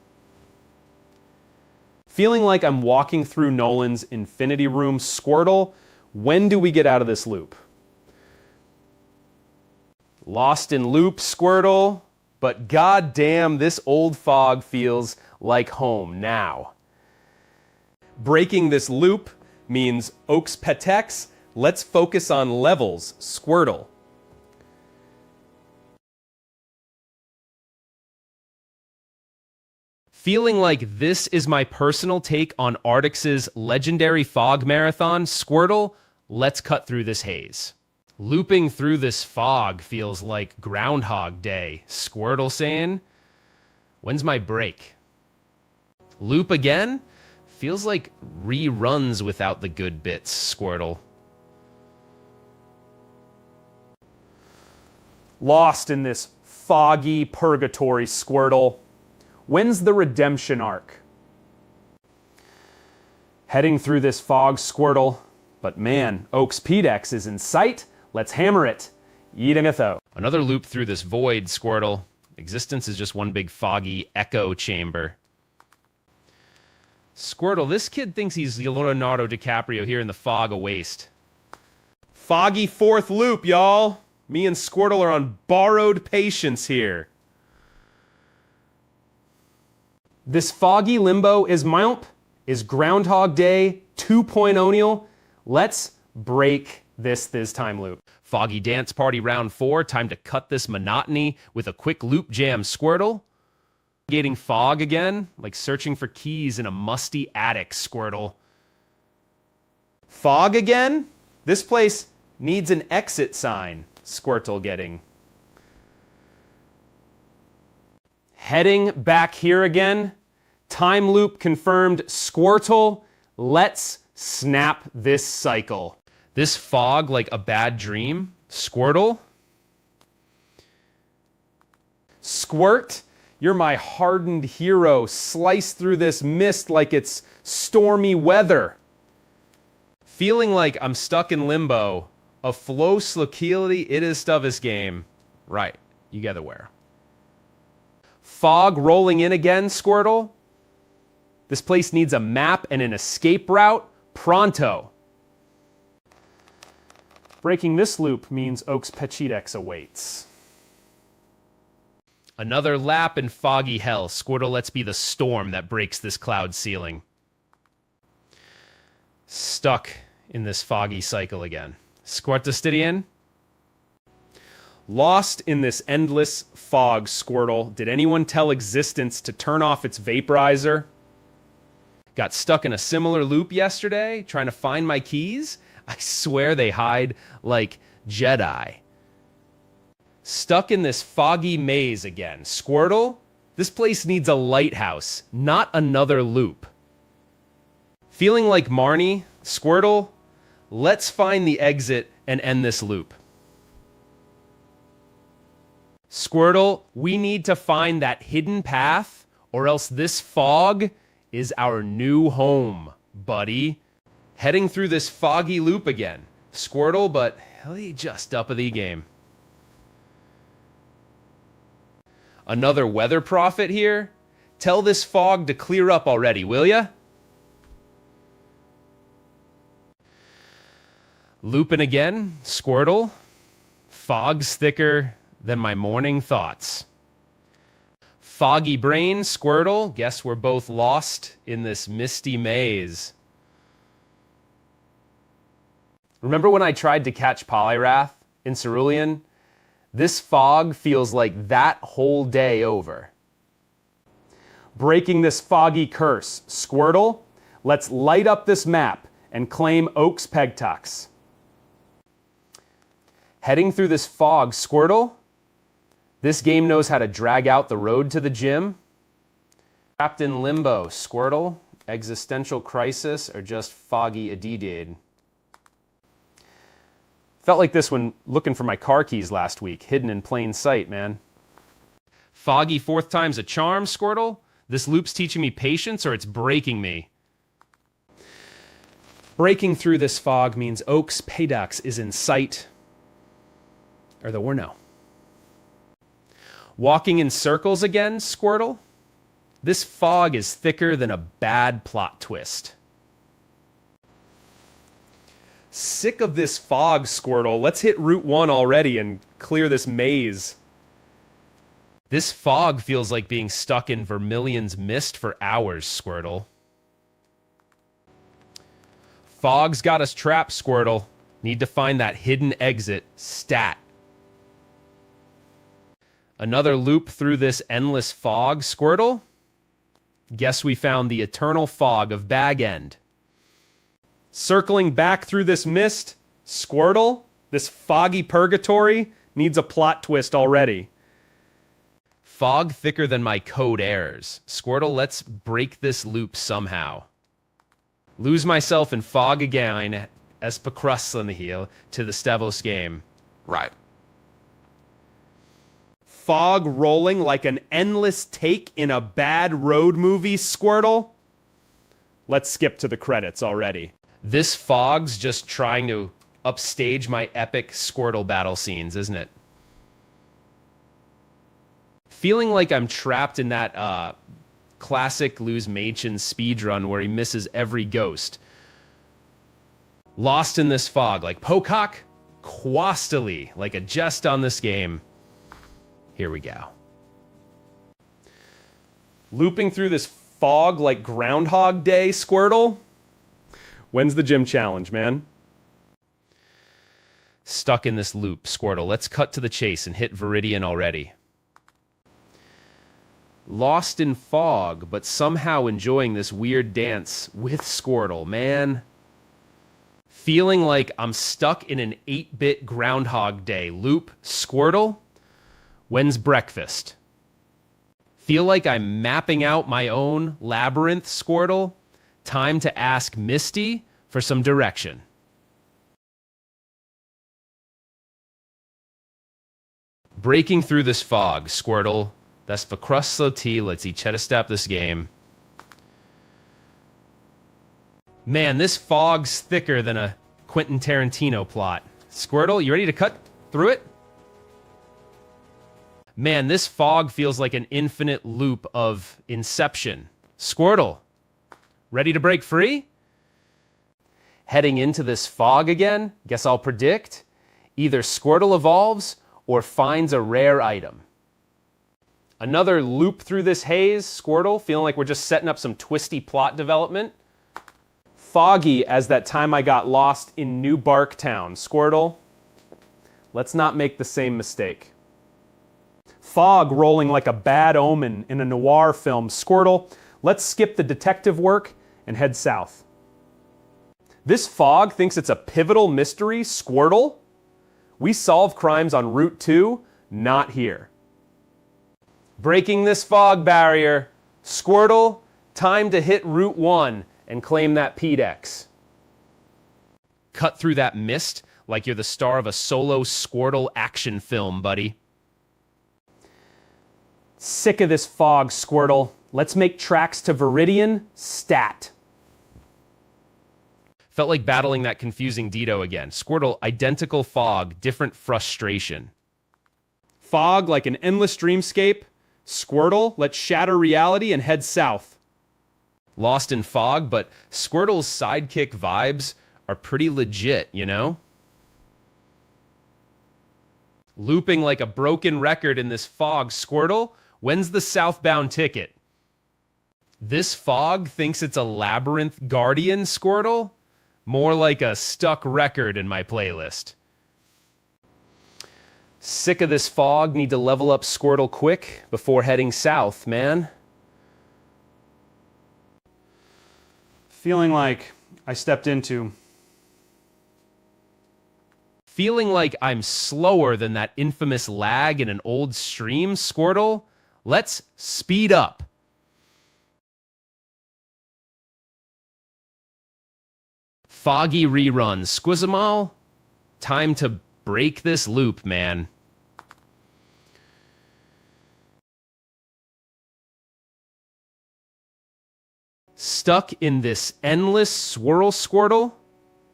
Feeling like I'm walking through Nolan's Infinity Room. Squirtle, when do we get out of this loop? Lost in loop, Squirtle, but goddamn, this old fog feels like home now. Breaking this loop means Oaks Petex. Let's focus on levels. Squirtle. Feeling like this is my personal take on Artix's legendary fog marathon, Squirtle, let's cut through this haze. Looping through this fog feels like Groundhog Day, Squirtle saying, when's my break? Loop again? Feels like reruns without the good bits, Squirtle. Lost in this foggy purgatory, Squirtle. When's the redemption arc? Heading through this fog, Squirtle. But man, Oaks P-Tex is in sight. Let's hammer it. Yeetingatho. Another loop through this void, Squirtle. Existence is just one big foggy echo chamber. Squirtle, this kid thinks he's Leonardo DiCaprio here in the fog of waste. Foggy fourth loop, y'all. Me and Squirtle are on borrowed patience here. This foggy limbo is Groundhog Day 2.0. Let's break this time loop. Foggy Dance Party round 4. Time to cut this monotony with a quick loop jam, Squirtle. Navigating fog again, like searching for keys in a musty attic, Squirtle. Fog again? This place needs an exit sign, Squirtle getting. Heading back here again. Time loop confirmed, Squirtle. Let's snap this cycle. This fog like a bad dream, Squirtle. Squirt, you're my hardened hero. Slice through this mist like it's stormy weather. Feeling like I'm stuck in limbo. A flow slokility it is stuvis game. Right, you get the where. Fog rolling in again, Squirtle. This place needs a map and an escape route pronto. Breaking this loop means Oak's Pechidex awaits. Another lap in foggy hell. Squirtle, let's be the storm that breaks this cloud ceiling. Stuck in this foggy cycle again. Squirtastidian? Lost in this endless fog, Squirtle. Did anyone tell existence to turn off its vaporizer? Got stuck in a similar loop yesterday, trying to find my keys. I swear they hide like Jedi. Stuck in this foggy maze again. Squirtle, this place needs a lighthouse, not another loop. Feeling like Marnie, Squirtle, let's find the exit and end this loop. Squirtle, we need to find that hidden path, or else this fog is our new home, buddy. Heading through this foggy loop again. Squirtle, but he just up of the game. Another weather prophet here? Tell this fog to clear up already, will ya? Looping again, Squirtle. Fog's thicker than my morning thoughts. Foggy brain, Squirtle. Guess we're both lost in this misty maze. Remember when I tried to catch Polyrath in Cerulean? This fog feels like that whole day over. Breaking this foggy curse, Squirtle. Let's light up this map and claim Oak's Pegtux. Heading through this fog, Squirtle. This game knows how to drag out the road to the gym. Trapped in limbo, Squirtle. Existential crisis or just foggy Adidid. Felt like this when looking for my car keys last week, hidden in plain sight, man. Foggy fourth time's a charm, Squirtle. This loop's teaching me patience or it's breaking me. Breaking through this fog means Oak's Payducks is in sight. Or the no. Walking in circles again, Squirtle. This fog is thicker than a bad plot twist. Sick of this fog, Squirtle. Let's hit Route 1 already and clear this maze. This fog feels like being stuck in Vermilion's mist for hours, Squirtle. Fog's got us trapped, Squirtle. Need to find that hidden exit, stat. Another loop through this endless fog, Squirtle. Guess we found the eternal fog of Bag End. Circling back through this mist, Squirtle, this foggy purgatory needs a plot twist already. Fog thicker than my code errors. Squirtle, let's break this loop somehow. Lose myself in fog again, as Pacruslan the heel, to the Stavos game. Right. Fog rolling like an endless take in a bad road movie, Squirtle. Let's skip to the credits already. This fog's just trying to upstage my epic Squirtle battle scenes, isn't it? Feeling like I'm trapped in that classic Lose Machin speedrun where he misses every ghost. Lost in this fog, like Pocock, Quastily, like a jest on this game. Here we go. Looping through this fog like Groundhog Day, Squirtle. When's the gym challenge, man? Stuck in this loop, Squirtle. Let's cut to the chase and hit Viridian already. Lost in fog, but somehow enjoying this weird dance with Squirtle, man. Feeling like I'm stuck in an 8-bit Groundhog Day loop, Squirtle. When's breakfast? Feel like I'm mapping out my own labyrinth, Squirtle. Time to ask Misty for some direction. Breaking through this fog, Squirtle. That's for Kruslo let's step this game. Man, this fog's thicker than a Quentin Tarantino plot. Squirtle, you ready to cut through it? Man, this fog feels like an infinite loop of Inception. Squirtle, ready to break free? Heading into this fog again, guess I'll predict either Squirtle evolves or finds a rare item. Another loop through this haze, Squirtle, feeling like we're just setting up some twisty plot development. Foggy as that time I got lost in New Barktown, Squirtle. Let's not make the same mistake. Fog rolling like a bad omen in a noir film, Squirtle. Let's skip the detective work and head south. This fog thinks it's a pivotal mystery, Squirtle. We solve crimes on Route 2, not here. Breaking this fog barrier, Squirtle, time to hit Route 1 and claim that PDEX. Cut through that mist like you're the star of a solo Squirtle action film, buddy. Sick of this fog, Squirtle. Let's make tracks to Viridian stat. Felt like battling that confusing Ditto again. Squirtle, identical fog, different frustration. Fog like an endless dreamscape. Squirtle, let's shatter reality and head south. Lost in fog, but Squirtle's sidekick vibes are pretty legit, you know? Looping like a broken record in this fog, Squirtle, when's the southbound ticket? This fog thinks it's a labyrinth guardian, Squirtle? More like a stuck record in my playlist. Sick of this fog, need to level up Squirtle quick before heading south, man. Feeling like I stepped into. Feeling like I'm slower than that infamous lag in an old stream, Squirtle? Let's speed up. Foggy rerun, Squizamal? Time to break this loop, man. Stuck in this endless swirl, Squirtle?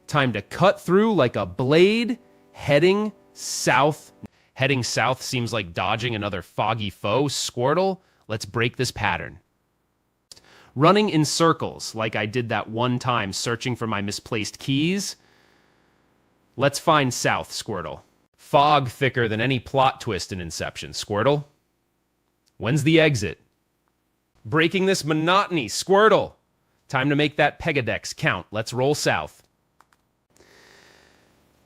Time to cut through like a blade, heading south. Heading south seems like dodging another foggy foe, Squirtle. Let's break this pattern. Running in circles like I did that one time searching for my misplaced keys. Let's find south, Squirtle. Fog thicker than any plot twist in Inception, Squirtle. When's the exit? Breaking this monotony, Squirtle. Time to make that Pegadex count. Let's roll south.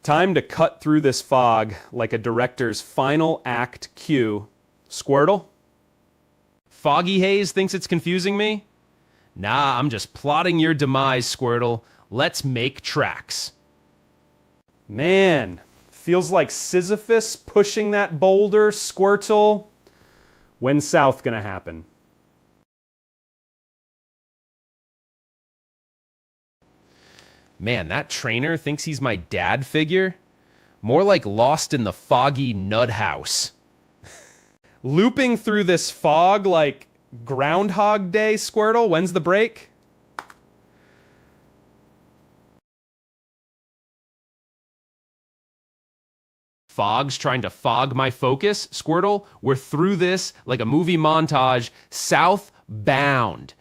Time to cut through this fog like a director's final act cue. Squirtle? Foggy Haze thinks it's confusing me? Nah, I'm just plotting your demise, Squirtle. Let's make tracks. Man, feels like Sisyphus pushing that boulder, Squirtle. When's south gonna happen? Man, that trainer thinks he's my dad figure? More like lost in the foggy nud house. Looping through this fog like Groundhog Day, Squirtle. When's the break? Fog's trying to fog my focus. Squirtle, we're through this like a movie montage, southbound.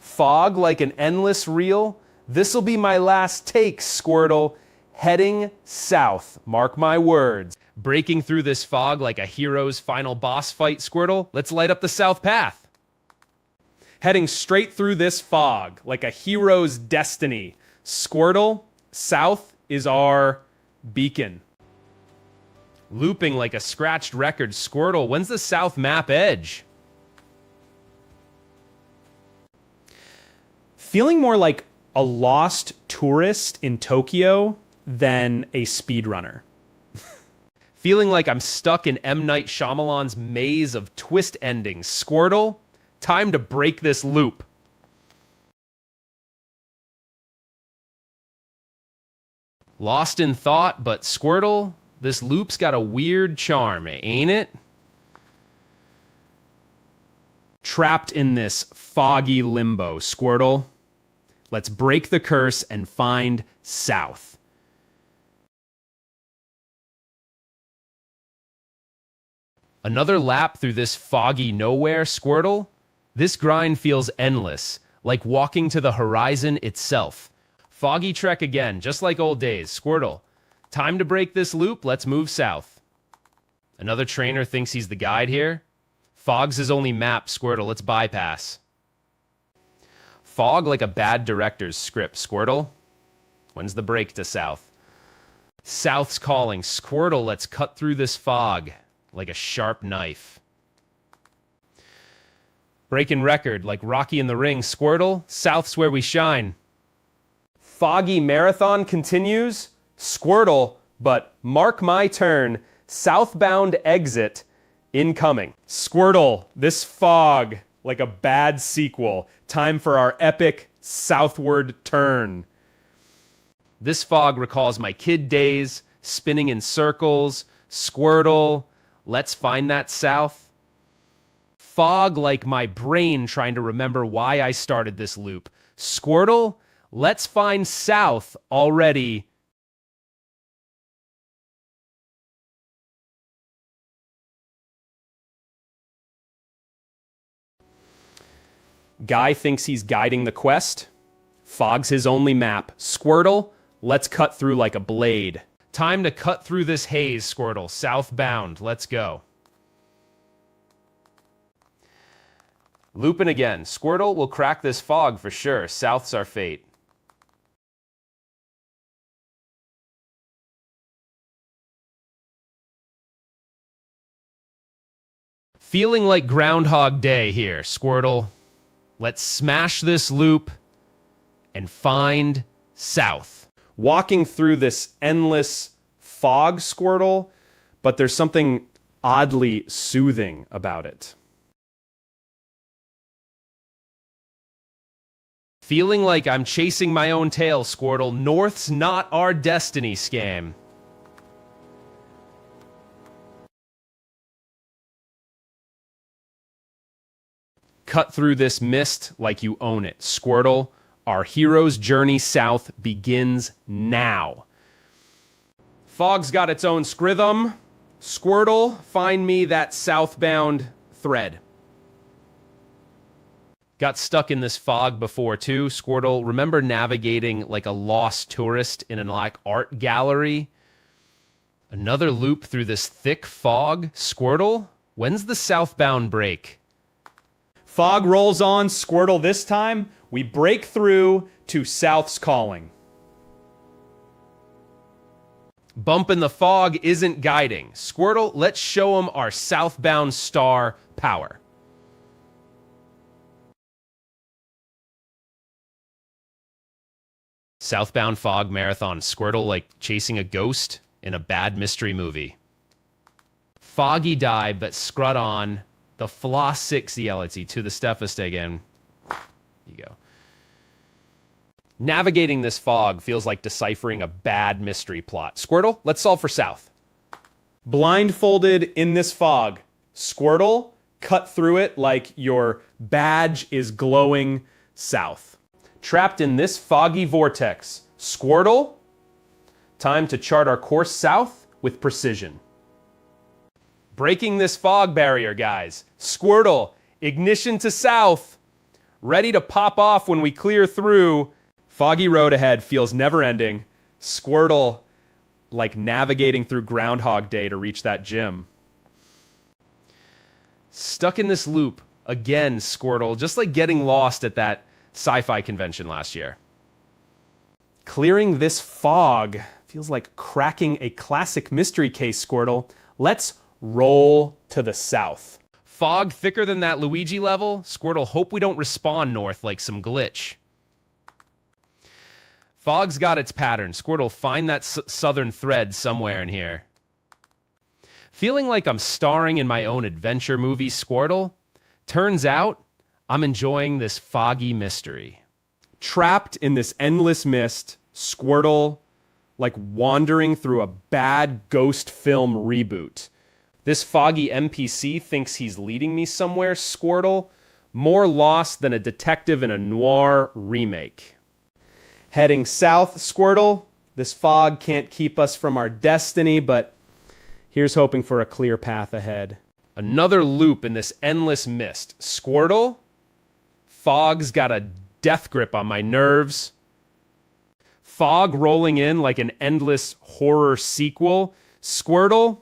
Fog like an endless reel. This'll be my last take, Squirtle. Heading south. Mark my words. Breaking through this fog like a hero's final boss fight, Squirtle. Let's light up the south path. Heading straight through this fog like a hero's destiny. Squirtle, south is our beacon. Looping like a scratched record, Squirtle. When's the south map edge? Feeling more like a lost tourist in Tokyo than a speedrunner. Feeling like I'm stuck in M. Night Shyamalan's maze of twist endings. Squirtle, time to break this loop. Lost in thought, but Squirtle, this loop's got a weird charm, ain't it? Trapped in this foggy limbo, Squirtle. Let's break the curse and find south. Another lap through this foggy nowhere, Squirtle? This grind feels endless, like walking to the horizon itself. Foggy trek again, just like old days. Squirtle, time to break this loop, let's move south. Another trainer thinks he's the guide here. Fog's his only map, Squirtle, let's bypass. Fog like a bad director's script, Squirtle. When's the break to south? South's calling, Squirtle, let's cut through this fog like a sharp knife. Breaking record like Rocky in the Ring, Squirtle, south's where we shine. Foggy marathon continues. Squirtle, but mark my turn. Southbound exit incoming. Squirtle, this fog like a bad sequel. Time for our epic southward turn. This fog recalls my kid days, spinning in circles. Squirtle, let's find that south. Fog like my brain trying to remember why I started this loop. Squirtle, let's find south already. Guy thinks he's guiding the quest. Fog's his only map. Squirtle, let's cut through like a blade. Time to cut through this haze, Squirtle. Southbound. Let's go. Looping again. Squirtle will crack this fog for sure. South's our fate. Feeling like Groundhog Day here, Squirtle. Let's smash this loop and find south. Walking through this endless fog, Squirtle, but there's something oddly soothing about it. Feeling like I'm chasing my own tail, Squirtle. North's not our destiny, scam. Cut through this mist like you own it, Squirtle. Our hero's journey south begins now. Fog's got its own scriptum. Squirtle, find me that southbound thread. Got stuck in this fog before too, Squirtle. Remember navigating like a lost tourist in an like art gallery? Another loop through this thick fog, Squirtle. When's the southbound break? Fog rolls on, Squirtle. This time, we break through to South's calling. Bump in the fog isn't guiding. Squirtle, let's show 'em our southbound star power. Southbound fog marathon. Squirtle like chasing a ghost in a bad mystery movie. Foggy dive, but scrut on. The floss 6 reality to the Stephast again. You go. Navigating this fog feels like deciphering a bad mystery plot. Squirtle, let's solve for south. Blindfolded in this fog, Squirtle, cut through it like your badge is glowing south. Trapped in this foggy vortex. Squirtle, time to chart our course south with precision. Breaking this fog barrier, guys. Squirtle, ignition to south. Ready to pop off when we clear through. Foggy road ahead feels never ending. Squirtle, like navigating through Groundhog Day to reach that gym. Stuck in this loop. Again, Squirtle, just like getting lost at that sci-fi convention last year. Clearing this fog feels like cracking a classic mystery case, Squirtle. Let's roll to the south. Fog thicker than that Luigi level. Squirtle, hope we don't respawn north like some glitch. Fog's got its pattern. Squirtle, find that southern thread somewhere in here. Feeling like I'm starring in my own adventure movie, Squirtle. Turns out, I'm enjoying this foggy mystery. Trapped in this endless mist, Squirtle, like wandering through a bad ghost film reboot. This foggy NPC thinks he's leading me somewhere, Squirtle. More lost than a detective in a noir remake. Heading south, Squirtle. This fog can't keep us from our destiny, but here's hoping for a clear path ahead. Another loop in this endless mist. Squirtle, fog's got a death grip on my nerves. Fog rolling in like an endless horror sequel. Squirtle,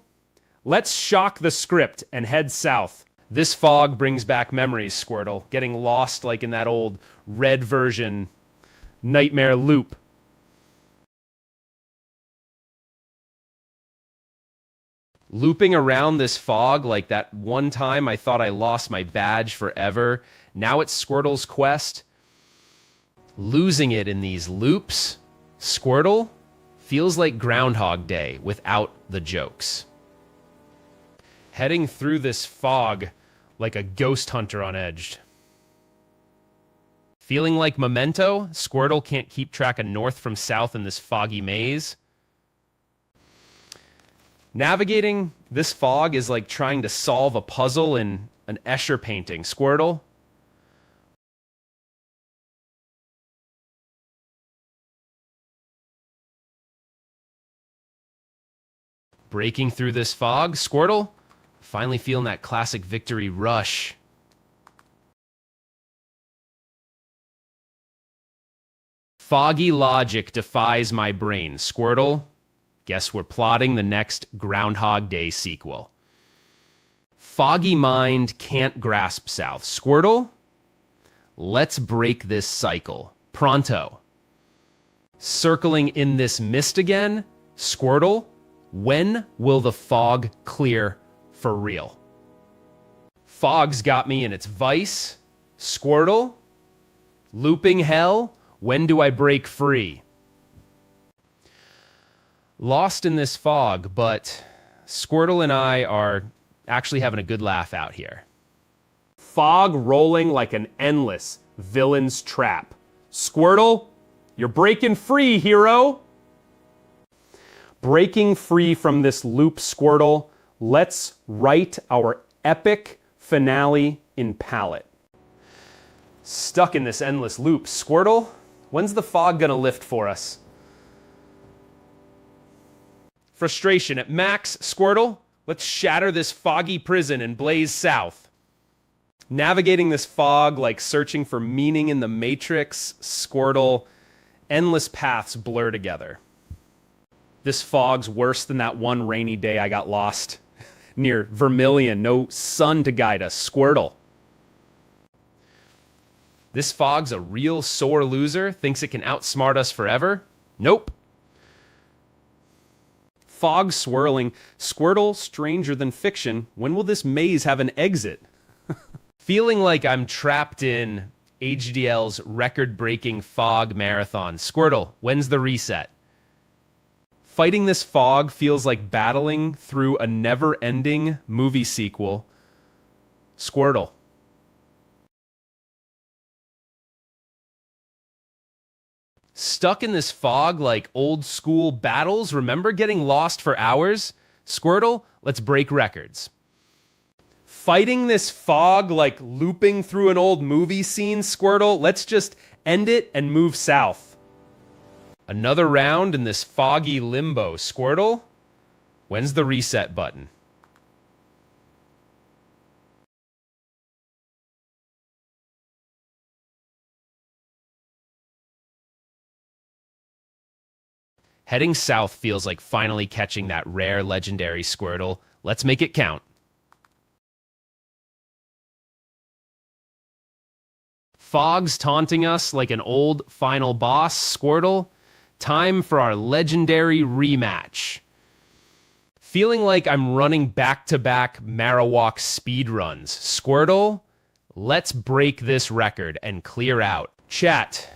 let's shock the script and head south. This fog brings back memories, Squirtle. Getting lost like in that old red version nightmare loop. Looping around this fog like that one time I thought I lost my badge forever. Now it's Squirtle's quest. Losing it in these loops. Squirtle feels like Groundhog Day without the jokes. Heading through this fog like a ghost hunter on edge. Feeling like Memento, Squirtle can't keep track of north from south in this foggy maze. Navigating this fog is like trying to solve a puzzle in an Escher painting. Squirtle, breaking through this fog. Squirtle, finally feeling that classic victory rush. Foggy logic defies my brain. Squirtle, guess we're plotting the next Groundhog Day sequel. Foggy mind can't grasp south. Squirtle, let's break this cycle. Pronto. Circling in this mist again. Squirtle, when will the fog clear for real? Fog's got me in its vice. Squirtle, looping hell, when do I break free? Lost in this fog, but Squirtle and I are actually having a good laugh out here. Fog rolling like an endless villain's trap. Squirtle, you're breaking free, hero! Breaking free from this loop, Squirtle, let's write our epic finale in Palette. Stuck in this endless loop. Squirtle, when's the fog gonna lift for us? Frustration at max. Squirtle, let's shatter this foggy prison and blaze south. Navigating this fog like searching for meaning in the Matrix. Squirtle, endless paths blur together. This fog's worse than that one rainy day I got lost near Vermilion. No sun to guide us. Squirtle. This fog's a real sore loser. Thinks it can outsmart us forever. Nope. Fog swirling. Squirtle, stranger than fiction. When will this maze have an exit? Feeling like I'm trapped in HDL's record-breaking fog marathon. Squirtle, when's the reset? Fighting this fog feels like battling through a never-ending movie sequel. Squirtle. Stuck in this fog like old school battles. Remember getting lost for hours? Squirtle, let's break records. Fighting this fog like looping through an old movie scene. Squirtle, let's just end it and move south. Another round in this foggy limbo. Squirtle, When's the reset button? Heading south feels like finally catching that rare legendary Squirtle. Let's make it count. Fog's taunting us like an old final boss, Squirtle. Time for our legendary rematch. Feeling like I'm running back-to-back Marowak speedruns. Squirtle, let's break this record and clear out. Chat,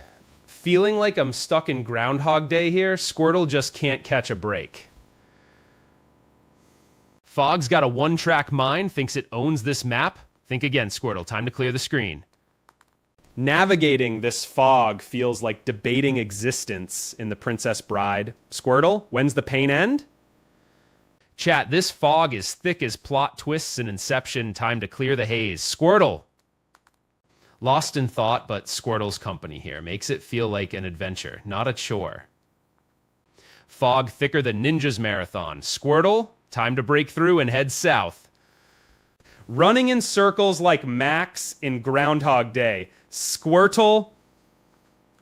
feeling like I'm stuck in Groundhog Day here. Squirtle just can't catch a break. Fog's got a one-track mind, thinks it owns this map. Think again, Squirtle. Time to clear the screen. Navigating this fog feels like debating existence in The Princess Bride. Squirtle, when's the pain end? Chat, this fog is thick as plot twists in Inception. Time to clear the haze. Squirtle. Lost in thought, but Squirtle's company here makes it feel like an adventure, not a chore. Fog thicker than Ninja's marathon. Squirtle, time to break through and head south. Running in circles like Max in Groundhog Day. Squirtle,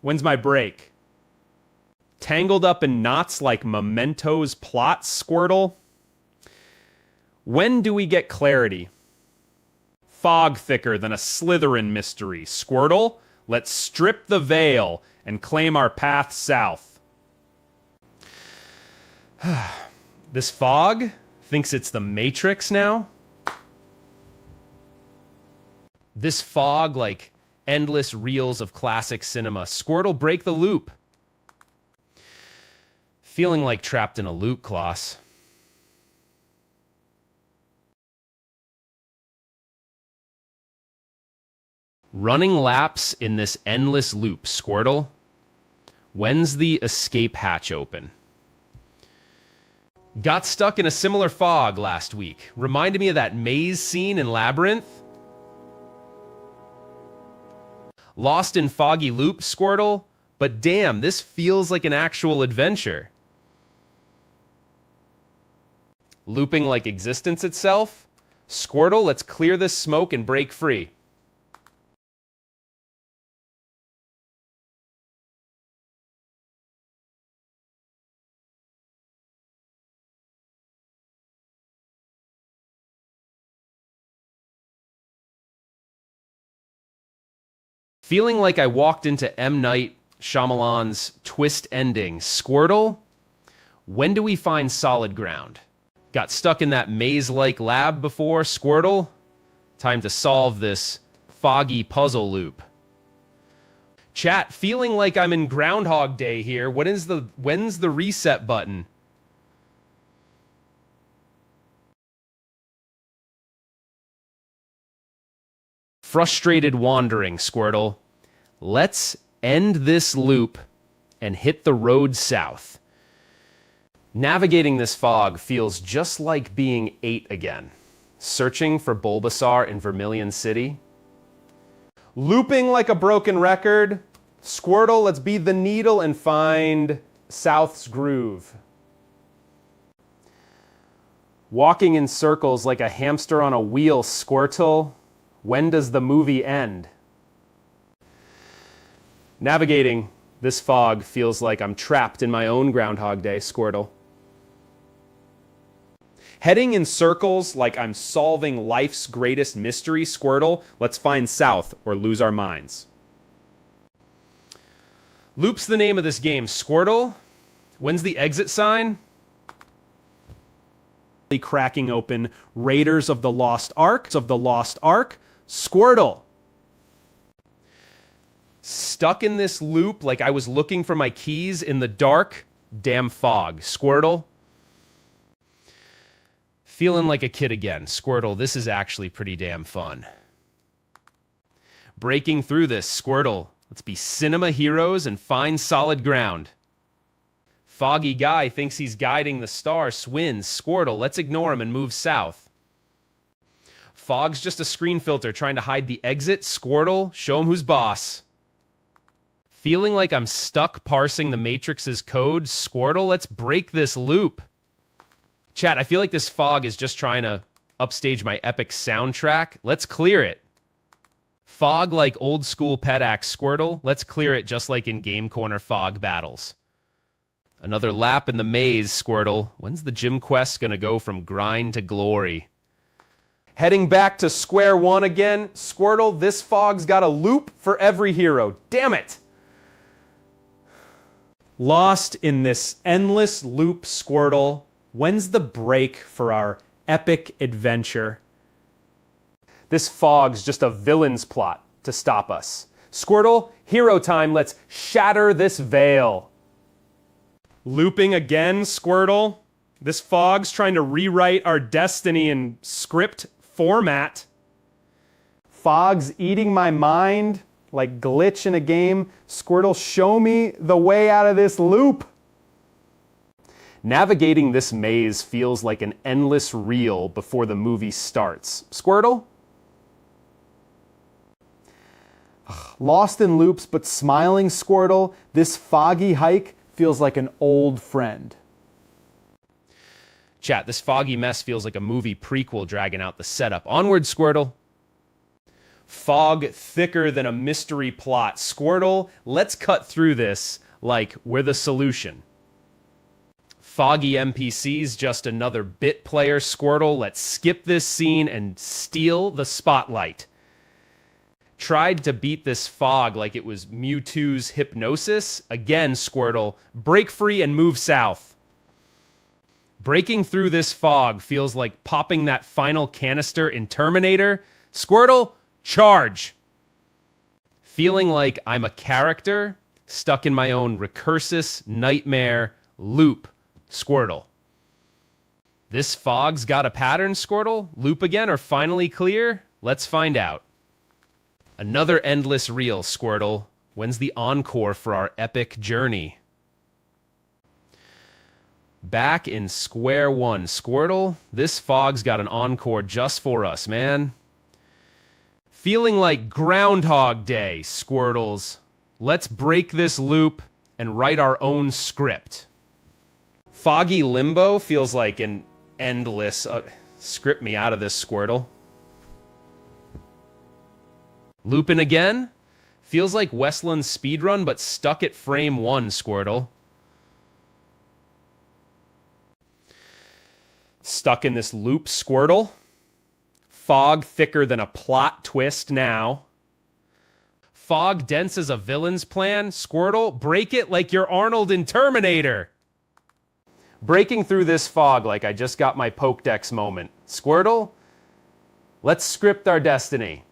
when's my break? Tangled up in knots like Memento's plot, Squirtle. When do we get clarity? Fog thicker than a Slytherin mystery. Squirtle, let's strip the veil and claim our path south. This fog thinks it's the Matrix now. This fog like endless reels of classic cinema. Squirtle, break the loop. Feeling like trapped in a loop, Kloss. Running laps in this endless loop, Squirtle. When's the escape hatch open? Got stuck in a similar fog last week. Reminded me of that maze scene in Labyrinth. Lost in foggy loop, Squirtle. But damn, this feels like an actual adventure. Looping like existence itself. Squirtle, let's clear this smoke and break free. Feeling like I walked into M. Night Shyamalan's twist ending. Squirtle, when do we find solid ground? Got stuck in that maze-like lab before. Squirtle, time to solve this foggy puzzle loop. Chat, feeling like I'm in Groundhog Day here. When's the reset button? Frustrated wandering, Squirtle. Let's end this loop and hit the road south. Navigating this fog feels just like being 8 again. Searching for Bulbasaur in Vermilion City. Looping like a broken record. Squirtle, let's be the needle and find South's groove. Walking in circles like a hamster on a wheel, Squirtle. When does the movie end? Navigating this fog feels like I'm trapped in my own Groundhog Day, Squirtle. Heading in circles like I'm solving life's greatest mystery, Squirtle. Let's find south or lose our minds. Loop's the name of this game, Squirtle. When's the exit sign? Cracking open Raiders of the Lost Ark. Squirtle. Stuck in this loop like I was looking for my keys in the dark. Damn fog. Squirtle. Feeling like a kid again. Squirtle, this is actually pretty damn fun. Breaking through this, Squirtle. Let's be cinema heroes and find solid ground. Foggy guy thinks he's guiding the star. Swins. Squirtle, let's ignore him and move south. Fog's just a screen filter trying to hide the exit. Squirtle, show him who's boss. Feeling like I'm stuck parsing the Matrix's code. Squirtle, let's break this loop. Chat, I feel like this fog is just trying to upstage my epic soundtrack. Let's clear it. Fog like old school pet axe Squirtle. Let's clear it just like in Game Corner fog battles. Another lap in the maze, Squirtle. When's the gym quest gonna go from grind to glory? Heading back to square one again. Squirtle, this fog's got a loop for every hero. Damn it! Lost in this endless loop, Squirtle. When's the break for our epic adventure? This fog's just a villain's plot to stop us. Squirtle, hero time, let's shatter this veil. Looping again, Squirtle. This fog's trying to rewrite our destiny in script format. Fog's eating my mind like glitch in a game. Squirtle, show me the way out of this loop. Navigating this maze feels like an endless reel before the movie starts. Squirtle? Lost in loops but smiling, Squirtle. This foggy hike feels like an old friend. Chat, this foggy mess feels like a movie prequel dragging out the setup. Onward, Squirtle. Fog thicker than a mystery plot. Squirtle, let's cut through this like we're the solution. Foggy NPCs, just another bit player, Squirtle. Let's skip this scene and steal the spotlight. Tried to beat this fog like it was Mewtwo's hypnosis. Again, Squirtle, break free and move south. Breaking through this fog feels like popping that final canister in Terminator. Squirtle, charge! Feeling like I'm a character stuck in my own recursive nightmare loop. Squirtle. This fog's got a pattern, Squirtle? Loop again or finally clear? Let's find out. Another endless reel, Squirtle. When's the encore for our epic journey? Back in square one, Squirtle. This fog's got an encore just for us, man. Feeling like Groundhog Day, Squirtles. Let's break this loop and write our own script. Foggy Limbo feels like an endless... script me out of this, Squirtle. Looping again? Feels like Westland's speedrun, but stuck at frame 1, Squirtle. Stuck in this loop, Squirtle. Fog thicker than a plot twist now. Fog dense as a villain's plan. Squirtle, break it like you're Arnold in Terminator. Breaking through this fog like I just got my Pokedex moment. Squirtle, let's script our destiny.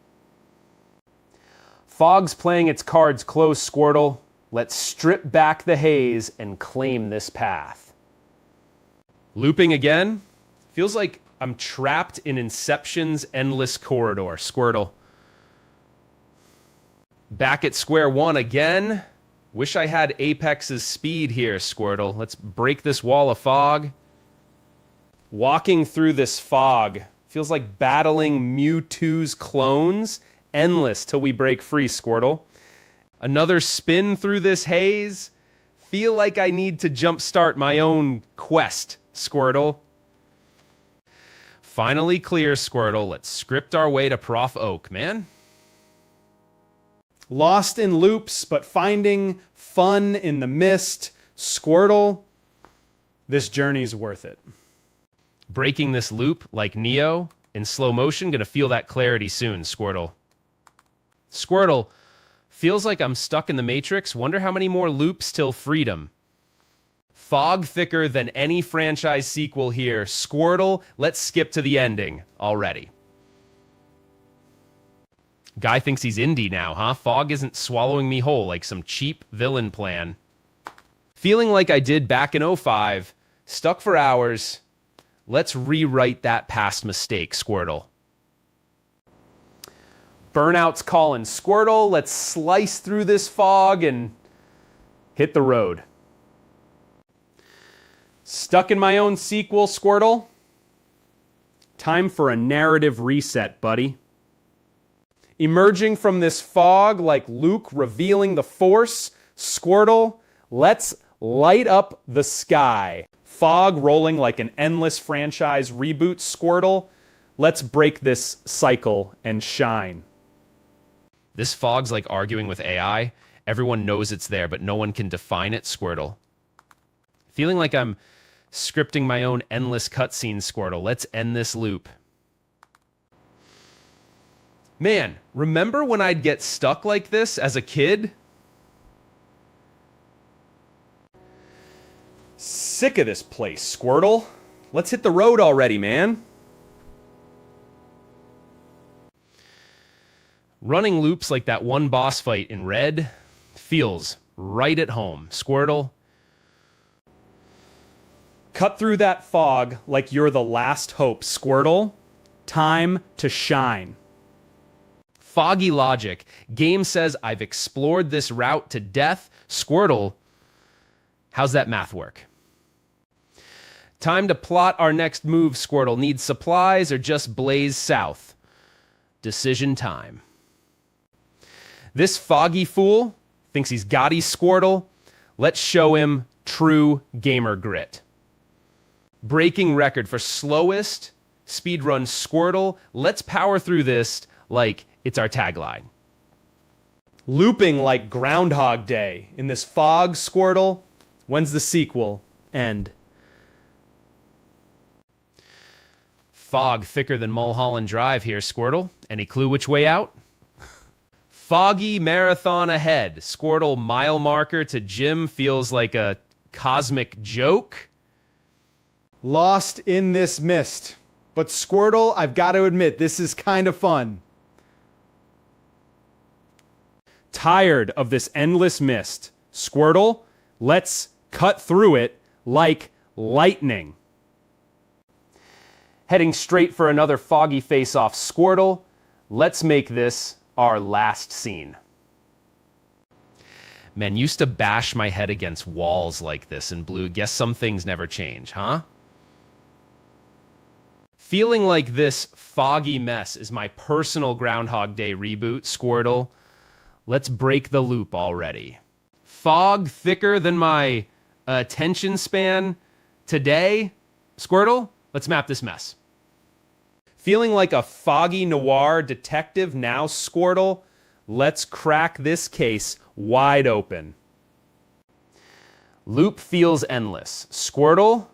Fog's playing its cards close, Squirtle. Let's strip back the haze and claim this path. Looping again? Feels like I'm trapped in Inception's endless corridor, Squirtle. Back at square one again. Wish I had Apex's speed here, Squirtle. Let's break this wall of fog. Walking through this fog feels like battling Mewtwo's clones. Endless till we break free, Squirtle. Another spin through this haze. Feel like I need to jumpstart my own quest, Squirtle. Finally clear, Squirtle. Let's script our way to Prof Oak, man. Lost in loops, but finding fun in the mist. Squirtle, this journey's worth it. Breaking this loop like Neo in slow motion. Gonna feel that clarity soon, Squirtle. Squirtle, feels like I'm stuck in the Matrix. Wonder how many more loops till freedom. Fog thicker than any franchise sequel here. Squirtle, let's skip to the ending already. Guy thinks he's indie now, huh? Fog isn't swallowing me whole like some cheap villain plan. Feeling like I did back in 05. Stuck for hours. Let's rewrite that past mistake, Squirtle. Burnout's calling, Squirtle. Let's slice through this fog and hit the road. Stuck in my own sequel, Squirtle? Time for a narrative reset, buddy. Emerging from this fog like Luke revealing the Force, Squirtle, let's light up the sky. Fog rolling like an endless franchise reboot. Squirtle, let's break this cycle and shine. This fog's like arguing with AI. Everyone knows it's there, but no one can define it. Squirtle. Feeling like I'm scripting my own endless cutscene. Squirtle. Let's end this loop. Man, remember when I'd get stuck like this as a kid? Sick of this place, Squirtle. Let's hit the road already, man. Running loops like that one boss fight in Red feels right at home. Squirtle. Cut through that fog like you're the last hope, Squirtle. Time to shine. Foggy logic. Game says I've explored this route to death. Squirtle. How's that math work? Time to plot our next move. Squirtle. Need supplies or just blaze south? Decision time. This foggy fool thinks he's got his. Squirtle. Let's show him true gamer grit. Breaking record for slowest speedrun. Squirtle. Let's power through this like it's our tagline. Looping like Groundhog Day in this fog, Squirtle. When's the sequel end? Fog thicker than Mulholland Drive here. Squirtle. Any clue which way out? Foggy marathon ahead. Squirtle mile marker to gym feels like a cosmic joke. Lost in this mist. But Squirtle, I've got to admit, this is kind of fun. Tired of this endless mist. Squirtle, let's cut through it like lightning. Heading straight for another foggy face-off. Squirtle. Let's make this our last scene. Man, used to bash my head against walls like this in blue. Guess some things never change, huh? Feeling like this foggy mess is my personal Groundhog Day reboot. Squirtle. Let's break the loop already. Fog thicker than my attention span today. Squirtle. Let's map this mess. Feeling like a foggy noir detective now, Squirtle. Let's crack this case wide open. Loop feels endless. Squirtle.